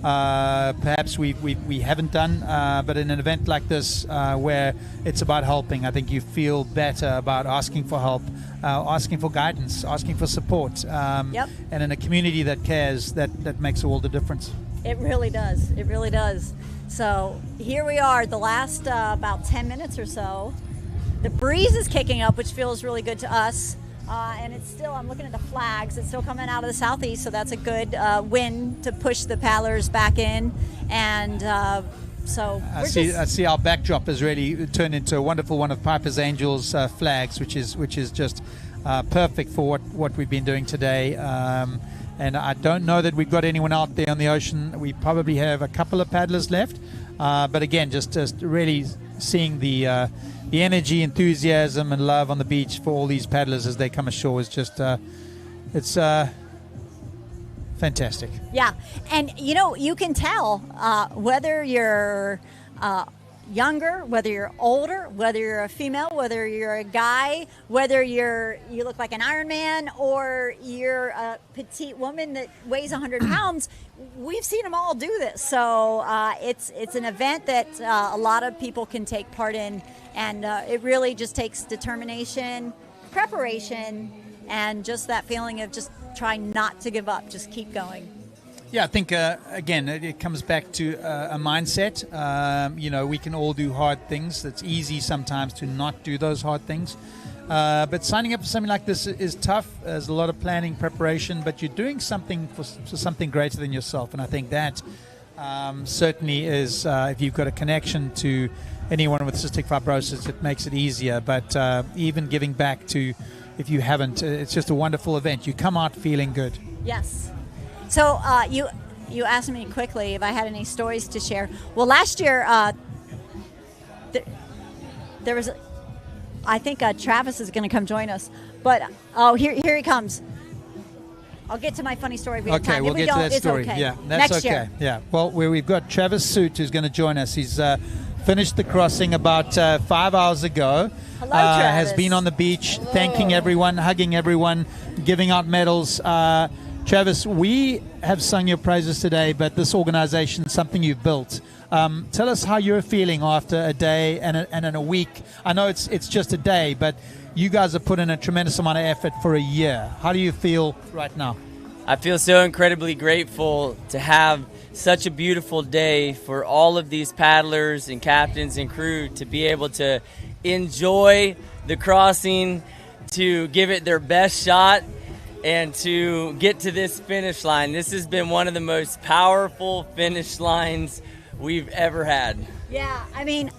perhaps we haven't done, but in an event like this where it's about helping, I think you feel better about asking for help, asking for guidance, asking for support. And in a community that cares, that makes all the difference. It really does. It really does. So here we are, the last about 10 minutes or so. The breeze is kicking up, which feels really good to us. And it's still, I'm looking at the flags, it's still coming out of the southeast, so that's a good wind to push the paddlers back in. And so I see our backdrop has really turned into a wonderful one of Piper's Angels flags, which is just perfect for what we've been doing today. And I don't know that we've got anyone out there on the ocean. We probably have a couple of paddlers left. But again, just really seeing the energy, enthusiasm, and love on the beach for all these paddlers as they come ashore is just it's fantastic. Yeah, and you can tell whether you're younger, whether you're older, whether you're a female, whether you're a guy, whether you look like an Iron Man or you're a petite woman that weighs 100 pounds. We've seen them all do this, so it's an event that a lot of people can take part in, and it really just takes determination, preparation, and just that feeling of just try not to give up, just keep going. Yeah, I think, again, it comes back to a mindset. We can all do hard things. It's easy sometimes to not do those hard things. But signing up for something like this is tough. There's a lot of planning, preparation, but you're doing something for something greater than yourself. And I think that certainly is, if you've got a connection to anyone with cystic fibrosis, it makes it easier. But even giving back to, if you haven't, it's just a wonderful event. You come out feeling good. Yes. So you asked me quickly if I had any stories to share. Well, last year there was, I think Travis is going to come join us. But here he comes. I'll get to my funny story. If we have time. We'll get to that story. Okay. Yeah, that's Next okay. year. Yeah. Well, we've got Travis Soot who's going to join us. He's finished the crossing about 5 hours ago. Hello, Travis. Has been on the beach, thanking everyone, hugging everyone, giving out medals. Travis, we have sung your praises today, but this organization is something you've built. Tell us how you're feeling after a day and in a week. I know it's just a day, but you guys have put in a tremendous amount of effort for a year. How do you feel right now? I feel so incredibly grateful to have such a beautiful day for all of these paddlers and captains and crew to be able to enjoy the crossing, to give it their best shot, and to get to this finish line. This has been one of the most powerful finish lines we've ever had. Yeah, I mean,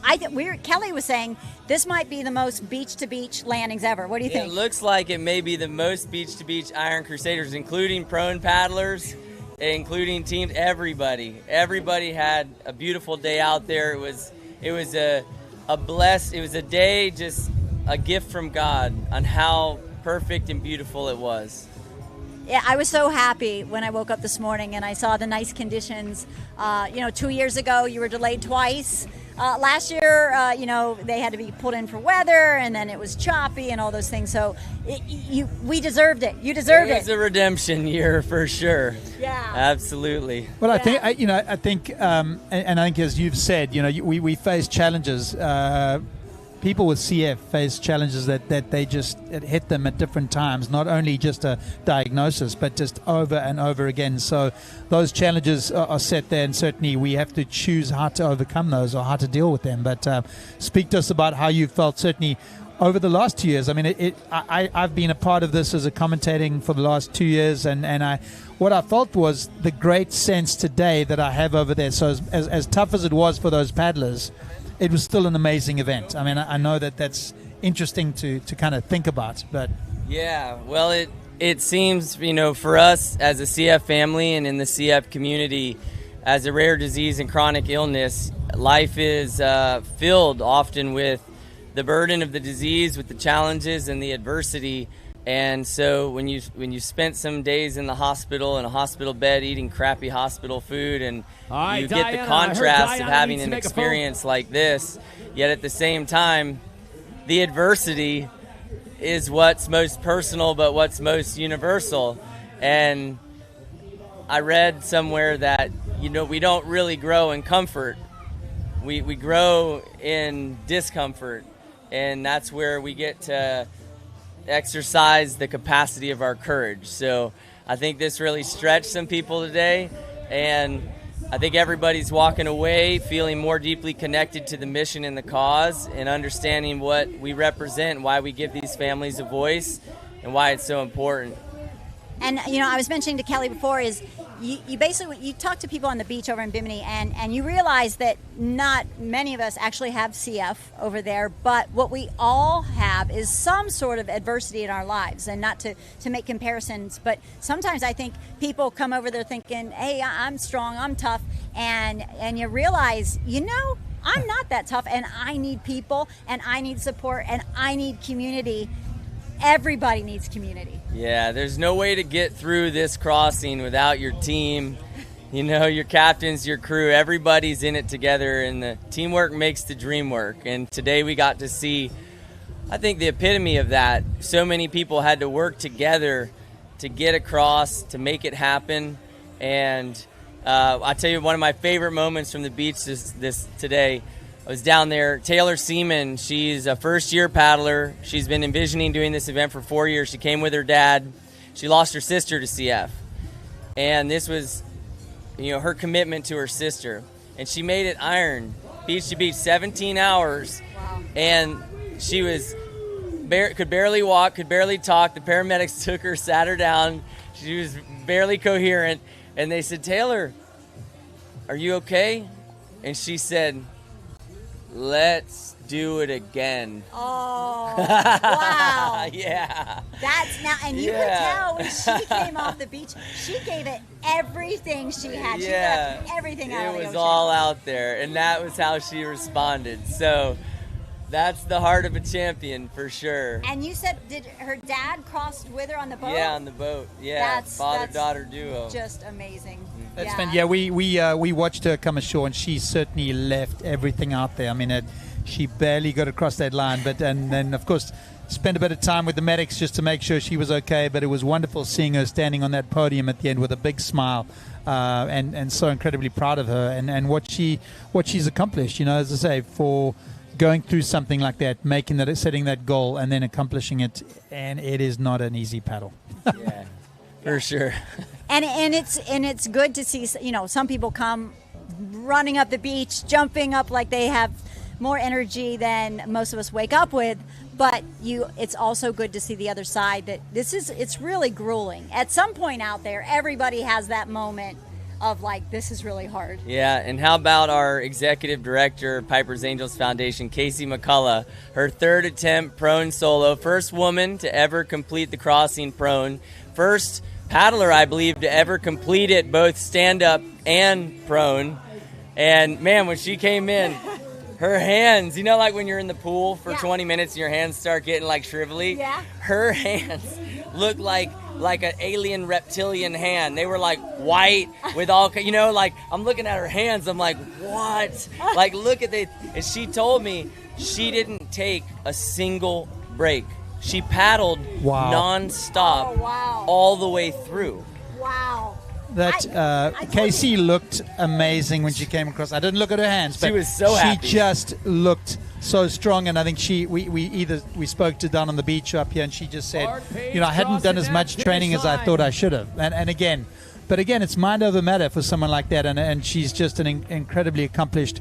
Kelly was saying this might be the most beach-to-beach landings ever. What do you think? It looks like it may be the most beach-to-beach Iron Crusaders, including prone paddlers, including teams, everybody. Everybody had a beautiful day out there. It was a day, just a gift from God on how perfect and beautiful it was. Yeah, I was so happy when I woke up this morning and I saw the nice conditions. 2 years ago, you were delayed twice. Last year, they had to be pulled in for weather, and then it was choppy and all those things. So we deserved it. You deserved it. It was a redemption year for sure. Yeah, absolutely. Well, I think, and I think as you've said, we face challenges. People with CF face challenges that they just hit them at different times, not only just a diagnosis, but just over and over again. So those challenges are set there, and certainly we have to choose how to overcome those or how to deal with them. But speak to us about how you felt, certainly, over the last 2 years. I mean, I've been a part of this as a commentating for the last 2 years, and what I felt was the great sense today that I have over there. So as tough as it was for those paddlers, it was still an amazing event. I mean, I know that's interesting to kind of think about, but yeah, well, it seems, for us as a CF family and in the CF community, as a rare disease and chronic illness, life is filled often with the burden of the disease, with the challenges and the adversity. And so when you spent some days in the hospital, in a hospital bed, eating crappy hospital food, and you get the contrast of having an experience like this, yet at the same time, the adversity is what's most personal, but what's most universal. And I read somewhere that, we don't really grow in comfort. We grow in discomfort, and that's where we get to exercise the capacity of our courage. So I think this really stretched some people today, and I think everybody's walking away feeling more deeply connected to the mission and the cause, and understanding what we represent and why we give these families a voice. and why it's so important. And, you know, I was mentioning to Kelly before is you basically, you talk to people on the beach over in Bimini and you realize that not many of us actually have CF over there, but what we all have is some sort of adversity in our lives. And not to make comparisons, but sometimes I think people come over there thinking, hey, I'm strong, I'm tough, and you realize, you know, I'm not that tough, and I need people, and I need support, and I need community. Everybody needs community. Yeah, there's no way to get through this crossing without your team, you know, your captains, your crew. Everybody's in it together, and the teamwork makes the dream work. And today we got to see, I think, the epitome of that. So many people had to work together to get across, to make it happen. And I'll tell you one of my favorite moments from the beach this today. I was down there. Taylor Seaman, she's a first-year paddler. She's been envisioning doing this event for 4 years. She came with her dad. She lost her sister to CF. And this was, you know, her commitment to her sister. And she made it iron, beach to beach, 17 hours. Wow. And she was could barely walk, could barely talk. The paramedics took her, sat her down. She was barely coherent. And they said, Taylor, are you okay? And she said, let's do it again. Oh, wow. Yeah. That's now, and you could tell when she came off the beach, she gave it everything she had. She left everything out of the It was ocean. all out there, and that was how she responded. So that's the heart of a champion for sure. And you said, did her dad cross with her on the boat? Yeah, on the boat. Yeah, father-daughter duo. Just amazing. That's fun. Yeah, we watched her come ashore, and she certainly left everything out there. I mean, she barely got across that line, and then of course spent a bit of time with the medics just to make sure she was okay. But it was wonderful seeing her standing on that podium at the end with a big smile, and so incredibly proud of her and what she's accomplished. You know, as I say, for going through something like that, setting that goal, and then accomplishing it, and it is not an easy paddle. Yeah, for sure. And it's good to see, you know, some people come running up the beach, jumping up like they have more energy than most of us wake up with. But it's also good to see the other side, that it's really grueling. At some point out there, everybody has that moment of like, this is really hard. Yeah, and how about our executive director, Piper's Angels Foundation, Casey McCullough, her third attempt prone solo, first woman to ever complete the crossing prone, first paddler, I believe, to ever complete it both stand-up and prone. And man, when she came in, her hands, you know, like when you're in the pool for 20 minutes and your hands start getting like shrivelly? Yeah. Her hands looked like an alien reptilian hand. They were like white with all, you know, like I'm looking at her hands. I'm like, what? Like, look at that. And she told me she didn't take a single break. She paddled nonstop all the way through. Wow. That Casey looked amazing when she came across. I didn't look at her hands, but she was so happy. She just looked so strong, and I think we spoke to down on the beach up here, and she just said, you know, I hadn't done as much training as I thought I should have. And again, it's mind over matter for someone like that, and she's just an incredibly accomplished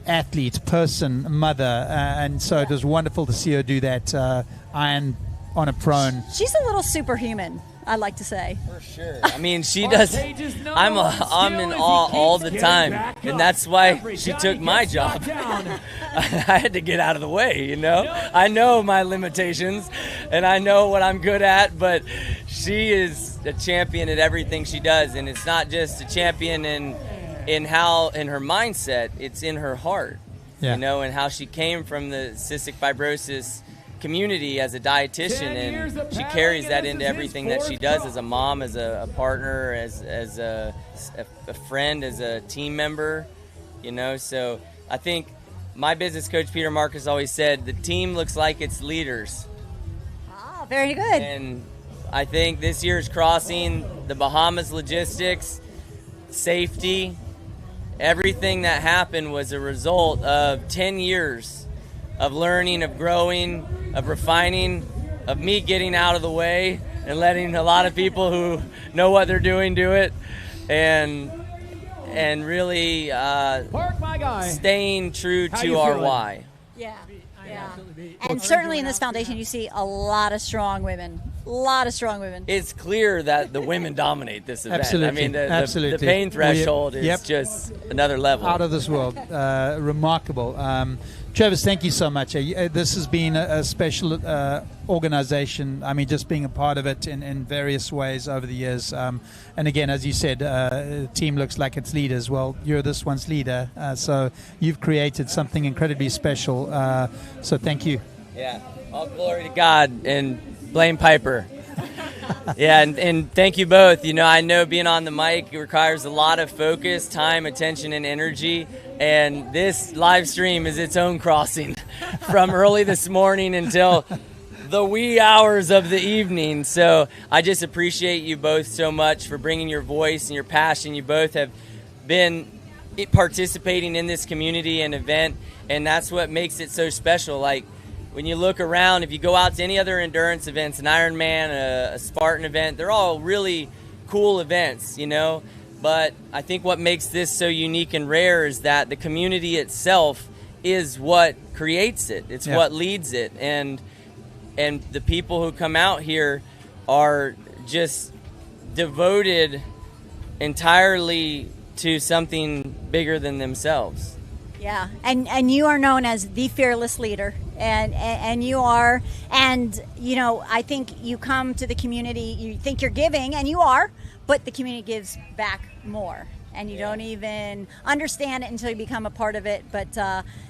athlete, person, mother, and so it was wonderful to see her do that iron on a prone. She's a little superhuman, I like to say. For sure. I mean, she does. I'm in awe all the time, and that's why she took my job. I had to get out of the way, you know. I know my limitations, and I know what I'm good at, but she is a champion at everything she does, and it's not just a champion in her mindset; it's in her heart, you know, and how she came from the cystic fibrosis community as a dietitian, and she carries that into everything that she does as a mom, as a partner, as a friend, as a team member, you know. So I think my business coach Peter Marcus always said the team looks like its leaders. Oh, very good. And I think this year's crossing, the Bahamas logistics, safety, everything that happened was a result of 10 years of learning, of growing, of refining, of me getting out of the way and letting a lot of people who know what they're doing do it, and really staying true to our why. Yeah. And certainly in this foundation, you see a lot of strong women. It's clear that the women dominate this event. Absolutely. I mean, Absolutely. the pain threshold is just another level. Out of this world. Remarkable. Travis, thank you so much. This has been a special organization. I mean, just being a part of it in various ways over the years. And again, as you said, the team looks like its leaders. Well, you're this one's leader. So you've created something incredibly special. So thank you. Yeah. All glory to God and blame Piper. Yeah, and thank you both. You know, I know being on the mic requires a lot of focus, time, attention, and energy. And this live stream is its own crossing from early this morning until the wee hours of the evening. So I just appreciate you both so much for bringing your voice and your passion. You both have been participating in this community and event, and that's what makes it so special. Like, when you look around, if you go out to any other endurance events, an Ironman, a Spartan event, they're all really cool events, you know. But I think what makes this so unique and rare is that the community itself is what creates it. It's what leads it. And the people who come out here are just devoted entirely to something bigger than themselves. Yeah, and you are known as the fearless leader, and you are, and you know, I think you come to the community, you think you're giving, and you are, but the community gives back more, and you don't even understand it until you become a part of it. But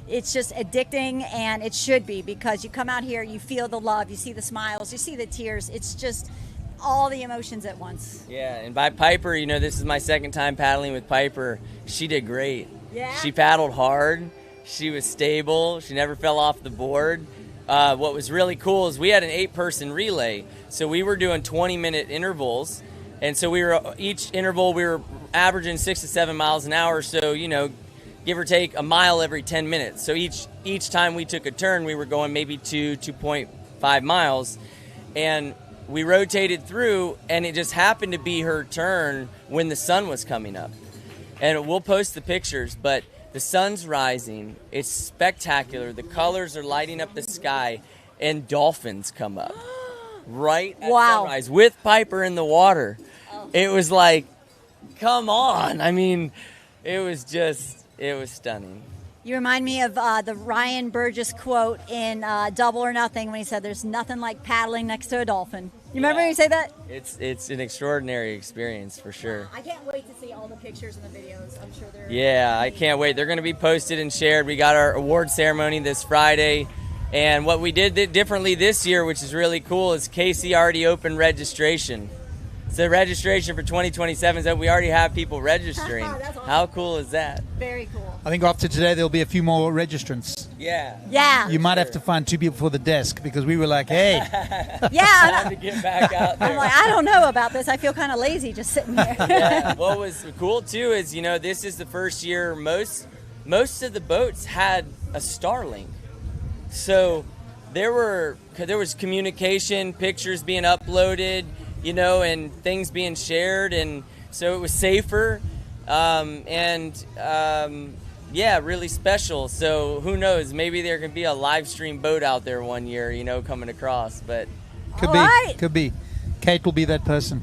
it's just addicting, and it should be, because you come out here, you feel the love, you see the smiles, you see the tears. It's just all the emotions at once. Yeah, and by Piper, you know, this is my second time paddling with Piper. She did great. Yeah. She paddled hard. She was stable. She never fell off the board. What was really cool is we had an 8-person relay. So we were doing 20-minute intervals. And so each interval, we were averaging 6 to 7 miles an hour. So, you know, give or take a mile every 10 minutes. So each time we took a turn, we were going maybe 2.5 miles. And we rotated through, and it just happened to be her turn when the sun was coming up. And we'll post the pictures, but the sun's rising. It's spectacular. The colors are lighting up the sky, and dolphins come up right at sunrise with Piper in the water. It was like, come on. I mean, it was stunning. You remind me of the Ryan Burgess quote in Double or Nothing when he said, "There's nothing like paddling next to a dolphin." You remember when you say that? It's an extraordinary experience for sure. I can't wait to see all the pictures and the videos. I'm sure they're... Yeah, I can't wait. They're going to be posted and shared. We got our award ceremony this Friday. And what we did differently this year, which is really cool, is Casey already opened registration. So registration for 2027 is that we already have people registering. That's awesome. How cool is that? Very cool. I think after today there'll be a few more registrants. Yeah. Yeah. You might have to find 2 people for the desk, because we were like, hey. Yeah. Time to get back out there. I'm like, I don't know about this. I feel kind of lazy just sitting here. Yeah. What was cool too is, you know, this is the first year most of the boats had a Starlink. So there was communication, pictures being uploaded, you know, and things being shared, and so it was safer, yeah, really special. So who knows? Maybe there can be a live stream boat out there one year, you know, coming across. But could be. Kate will be that person.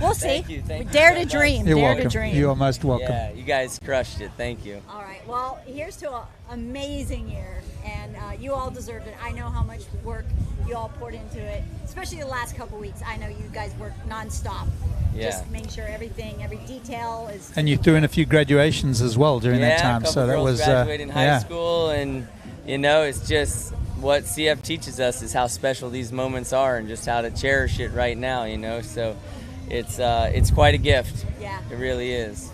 We'll see. Thank you. Dare to dream. You're Dare welcome. to dream. You are most welcome. Yeah, you guys crushed it. Thank you. All right. Well, here's to an amazing year, and you all deserved it. I know how much work you all poured into it, especially the last couple weeks. I know you guys worked nonstop. Yeah. Just making sure everything, every detail is. And you threw in a few graduations as well during that time. A couple So that girls was graduated in high school, and you know, it's just what CF teaches us is how special these moments are, and just how to cherish it right now. You know, so it's quite a gift. Yeah. It really is.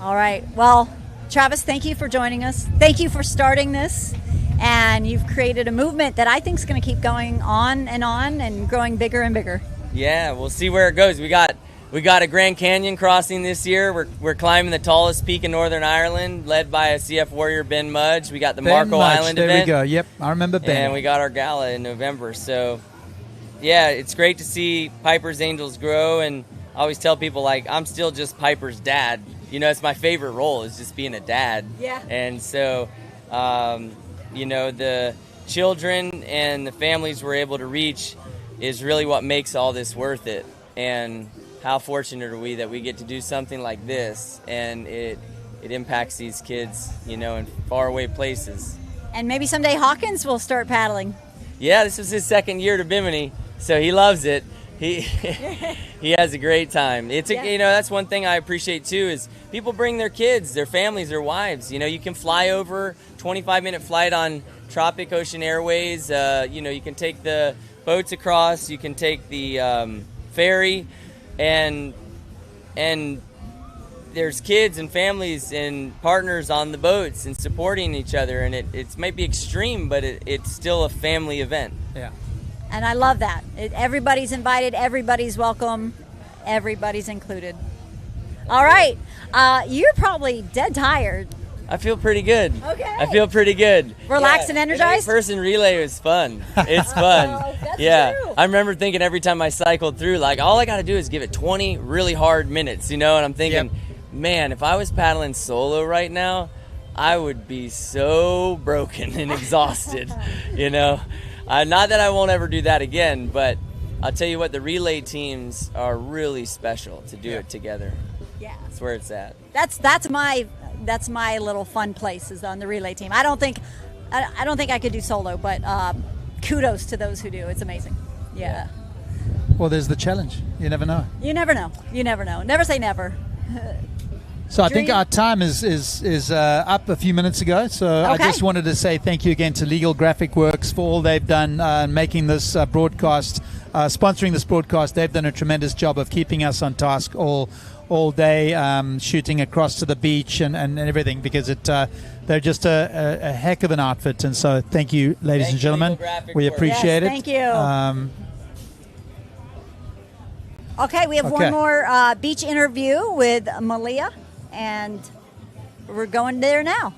All right. Well, Travis, thank you for joining us. Thank you for starting this. And you've created a movement that I think is going to keep going on and growing bigger and bigger. Yeah, we'll see where it goes. We got a Grand Canyon crossing this year. We're climbing the tallest peak in Northern Ireland, led by a CF warrior, Ben Mudge. We got the Marco Island event. There we go. Yep, I remember Ben. And we got our gala in November. So, yeah, it's great to see Piper's Angels grow. And I always tell people, like, I'm still just Piper's dad. You know, it's my favorite role, is just being a dad. Yeah. And so, the children and the families we're able to reach is really what makes all this worth it. And how fortunate are we that we get to do something like this, and it impacts these kids, in faraway places. And maybe someday Hawkins will start paddling. Yeah, this was his second year to Bimini, so he loves it. He he has a great time. It's that's one thing I appreciate too, is people bring their kids, their families, their wives. You can fly over, 25-minute flight on Tropic Ocean Airways. You can take the boats across, you can take the ferry, and there's kids and families and partners on the boats and supporting each other, and it might be extreme, but it's still a family event. Yeah. And I love that. Everybody's invited, everybody's welcome, everybody's included. All right. You're probably dead tired. I feel pretty good. Okay. I feel pretty good. Relaxed and energized? The 8-person relay was fun. It's fun. That's true. I remember thinking every time I cycled through, all I got to do is give it 20 really hard minutes, and I'm thinking, man, if I was paddling solo right now, I would be so broken and exhausted, Not that I won't ever do that again, but I'll tell you what, the relay teams are really special to do it together. Yeah. That's where it's at. That's my little fun place, is on the relay team. I don't think I could do solo, but kudos to those who do. It's amazing. Yeah. Well, there's the challenge. You never know. You never know. Never say never. So I think our time is up a few minutes ago. So I just wanted to say thank you again to Legal Graphic Works for all they've done making this broadcast, sponsoring this broadcast. They've done a tremendous job of keeping us on task all day, shooting across to the beach and everything, because they're just a heck of an outfit. And so thank you, ladies and gentlemen. We appreciate it. Thank you. Okay, we have one more beach interview with Malia, and we're going there now.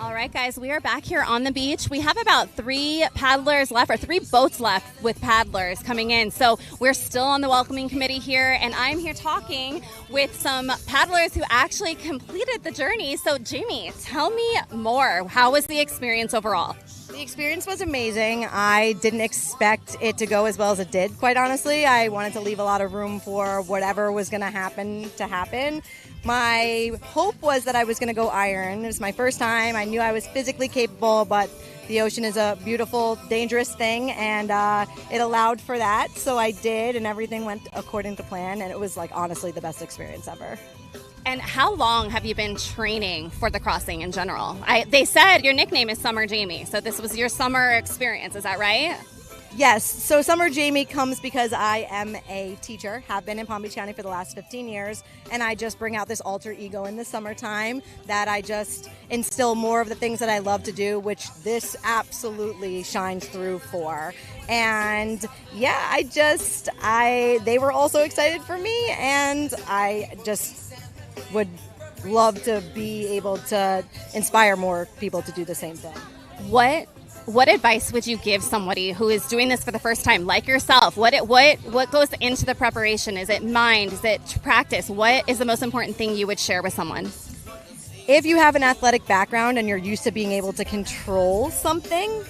All right, guys, we are back here on the beach. We have about 3 paddlers left, or 3 boats left with paddlers coming in. So we're still on the welcoming committee here, and I'm here talking with some paddlers who actually completed the journey. So, Jamie, tell me more. How was the experience overall? The experience was amazing. I didn't expect it to go as well as it did, quite honestly. I wanted to leave a lot of room for whatever was going to happen. My hope was that I was going to go iron. It was my first time. I knew I was physically capable, but the ocean is a beautiful, dangerous thing, and it allowed for that. So I did, and everything went according to plan, and it was, honestly the best experience ever. And how long have you been training for the crossing in general? They said your nickname is Summer Jamie, so this was your summer experience, is that right? Yes, so Summer Jamie comes because I am a teacher, have been in Palm Beach County for the last 15 years, and I just bring out this alter ego in the summertime that I just instill more of the things that I love to do, which this absolutely shines through for. And yeah, they were also excited for me, and I just would love to be able to inspire more people to do the same thing. What advice would you give somebody who is doing this for the first time, like yourself? What goes into the preparation? Is it mind? Is it practice? What is the most important thing you would share with someone? If you have an athletic background and you're used to being able to control something,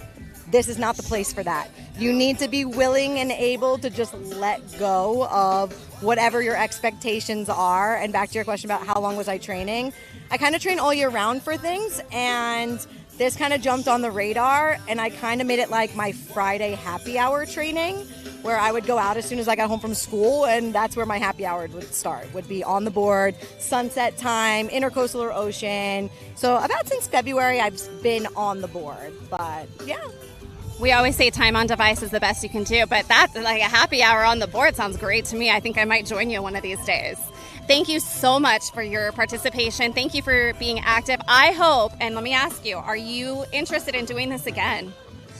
this is not the place for that. You need to be willing and able to just let go of whatever your expectations are. And back to your question about how long was I training, I kind of train all year round for things, and this kind of jumped on the radar, and I kind of made it like my Friday happy hour training, where I would go out as soon as I got home from school, and that's where my happy hour would start, would be on the board, sunset time, intercoastal or ocean. So about since February, I've been on the board, but yeah. We always say time on device is the best you can do, but that's like a happy hour on the board sounds great to me. I think I might join you one of these days. Thank you so much for your participation. Thank you for being active. I hope, and let me ask you, are you interested in doing this again?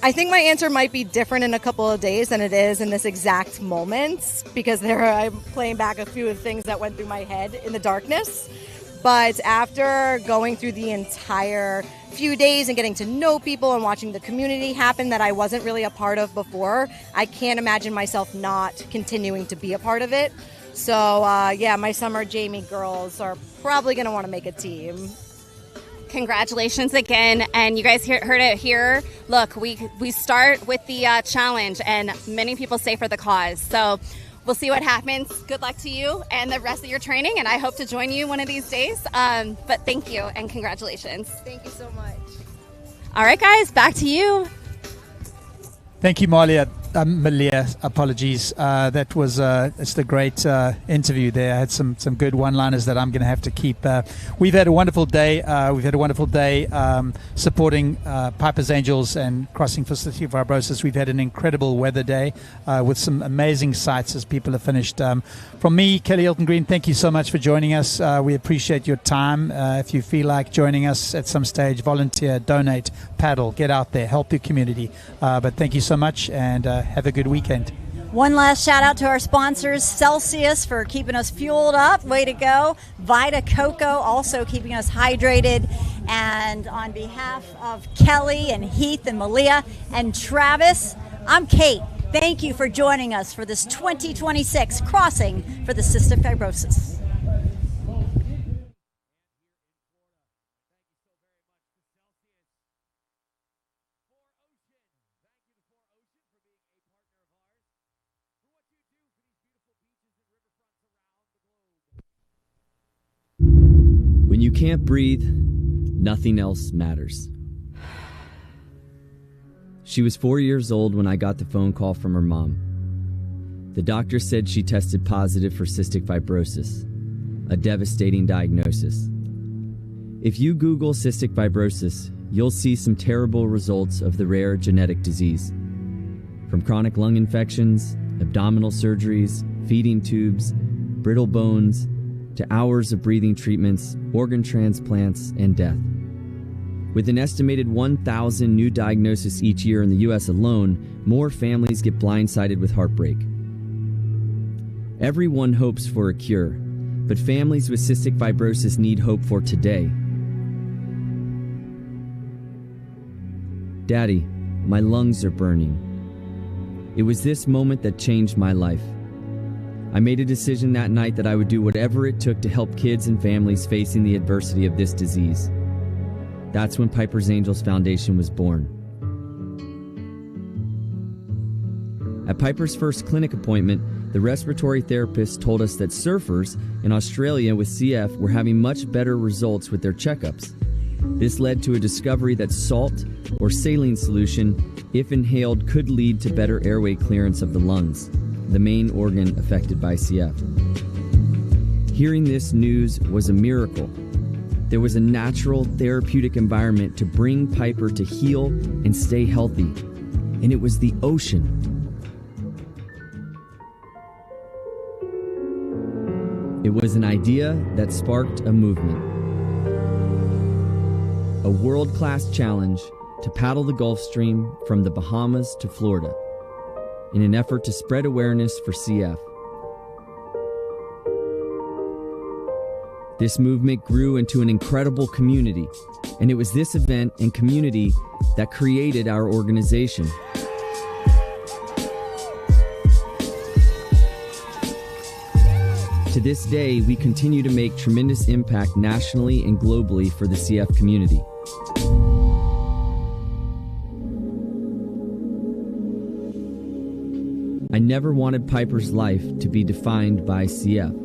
I think my answer might be different in a couple of days than it is in this exact moment, because I'm playing back a few of the things that went through my head in the darkness. But after going through the entire few days and getting to know people and watching the community happen that I wasn't really a part of before, I can't imagine myself not continuing to be a part of it. So, yeah, my Summer Jamie girls are probably going to want to make a team. Congratulations again, and you guys heard it here. Look, we start with the challenge, and many people stay for the cause. So we'll see what happens. Good luck to you and the rest of your training, and I hope to join you one of these days. But thank you, and congratulations. Thank you so much. All right, guys, back to you. Thank you, Malia. Apologies. That was just a great interview there. I had some good one-liners that I'm going to have to keep. We've had a wonderful day. Supporting Piper's Angels and Crossing For Cystic Fibrosis. We've had an incredible weather day with some amazing sights as people have finished. From me, Kelly Hilton Green, thank you so much for joining us. We appreciate your time. If you feel like joining us at some stage, volunteer, donate, paddle, get out there, help your community. But thank you so much, and have a good weekend. One last shout out to our sponsors, Celsius for keeping us fueled up. Way to go. Vita Coco also keeping us hydrated. And on behalf of Kelly and Heath and Malia and Travis, I'm Kate. Thank you for joining us for this 2026 Crossing for the Cystic Fibrosis. When you can't breathe, nothing else matters. She was 4 years old when I got the phone call from her mom. The doctor said she tested positive for cystic fibrosis, a devastating diagnosis. If you Google cystic fibrosis, you'll see some terrible results of the rare genetic disease. From chronic lung infections, abdominal surgeries, feeding tubes, brittle bones, to hours of breathing treatments, organ transplants, and death. With an estimated 1,000 new diagnoses each year in the U.S. alone, more families get blindsided with heartbreak. Everyone hopes for a cure, but families with cystic fibrosis need hope for today. Daddy, my lungs are burning. It was this moment that changed my life. I made a decision that night that I would do whatever it took to help kids and families facing the adversity of this disease. That's when Piper's Angels Foundation was born. At Piper's first clinic appointment, the respiratory therapist told us that surfers in Australia with CF were having much better results with their checkups. This led to a discovery that salt or saline solution, if inhaled, could lead to better airway clearance of the lungs, the main organ affected by CF. Hearing this news was a miracle. There was a natural therapeutic environment to bring Piper to heal and stay healthy, and it was the ocean. It was an idea that sparked a movement. A world-class challenge to paddle the Gulf Stream from the Bahamas to Florida, in an effort to spread awareness for CF. This movement grew into an incredible community, and it was this event and community that created our organization. To this day, we continue to make tremendous impact nationally and globally for the CF community. I never wanted Piper's life to be defined by CF.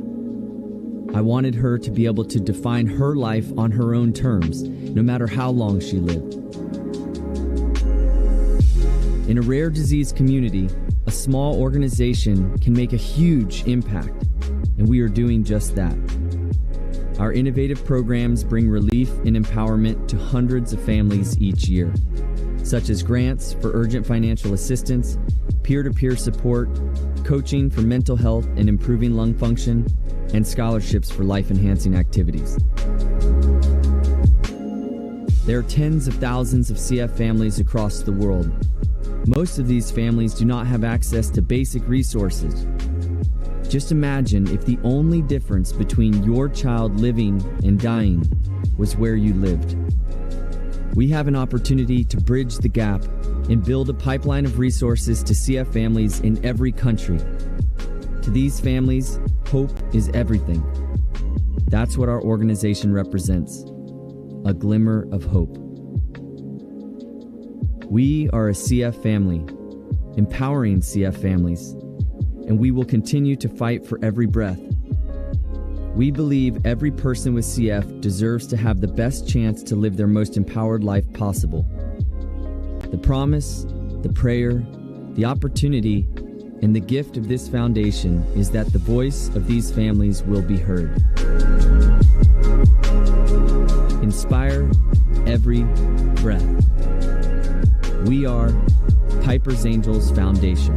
I wanted her to be able to define her life on her own terms, no matter how long she lived. In a rare disease community, a small organization can make a huge impact, and we are doing just that. Our innovative programs bring relief and empowerment to hundreds of families each year, such as grants for urgent financial assistance, peer-to-peer support, coaching for mental health and improving lung function, and scholarships for life-enhancing activities. There are tens of thousands of CF families across the world. Most of these families do not have access to basic resources. Just imagine if the only difference between your child living and dying was where you lived. We have an opportunity to bridge the gap and build a pipeline of resources to CF families in every country. To these families, hope is everything. That's what our organization represents. a glimmer of hope. We are a CF family, empowering CF families, and we will continue to fight for every breath. We believe every person with CF deserves to have the best chance to live their most empowered life possible. The promise, the prayer, the opportunity, and the gift of this foundation is that the voice of these families will be heard. Inspire every breath. We are Piper's Angels Foundation.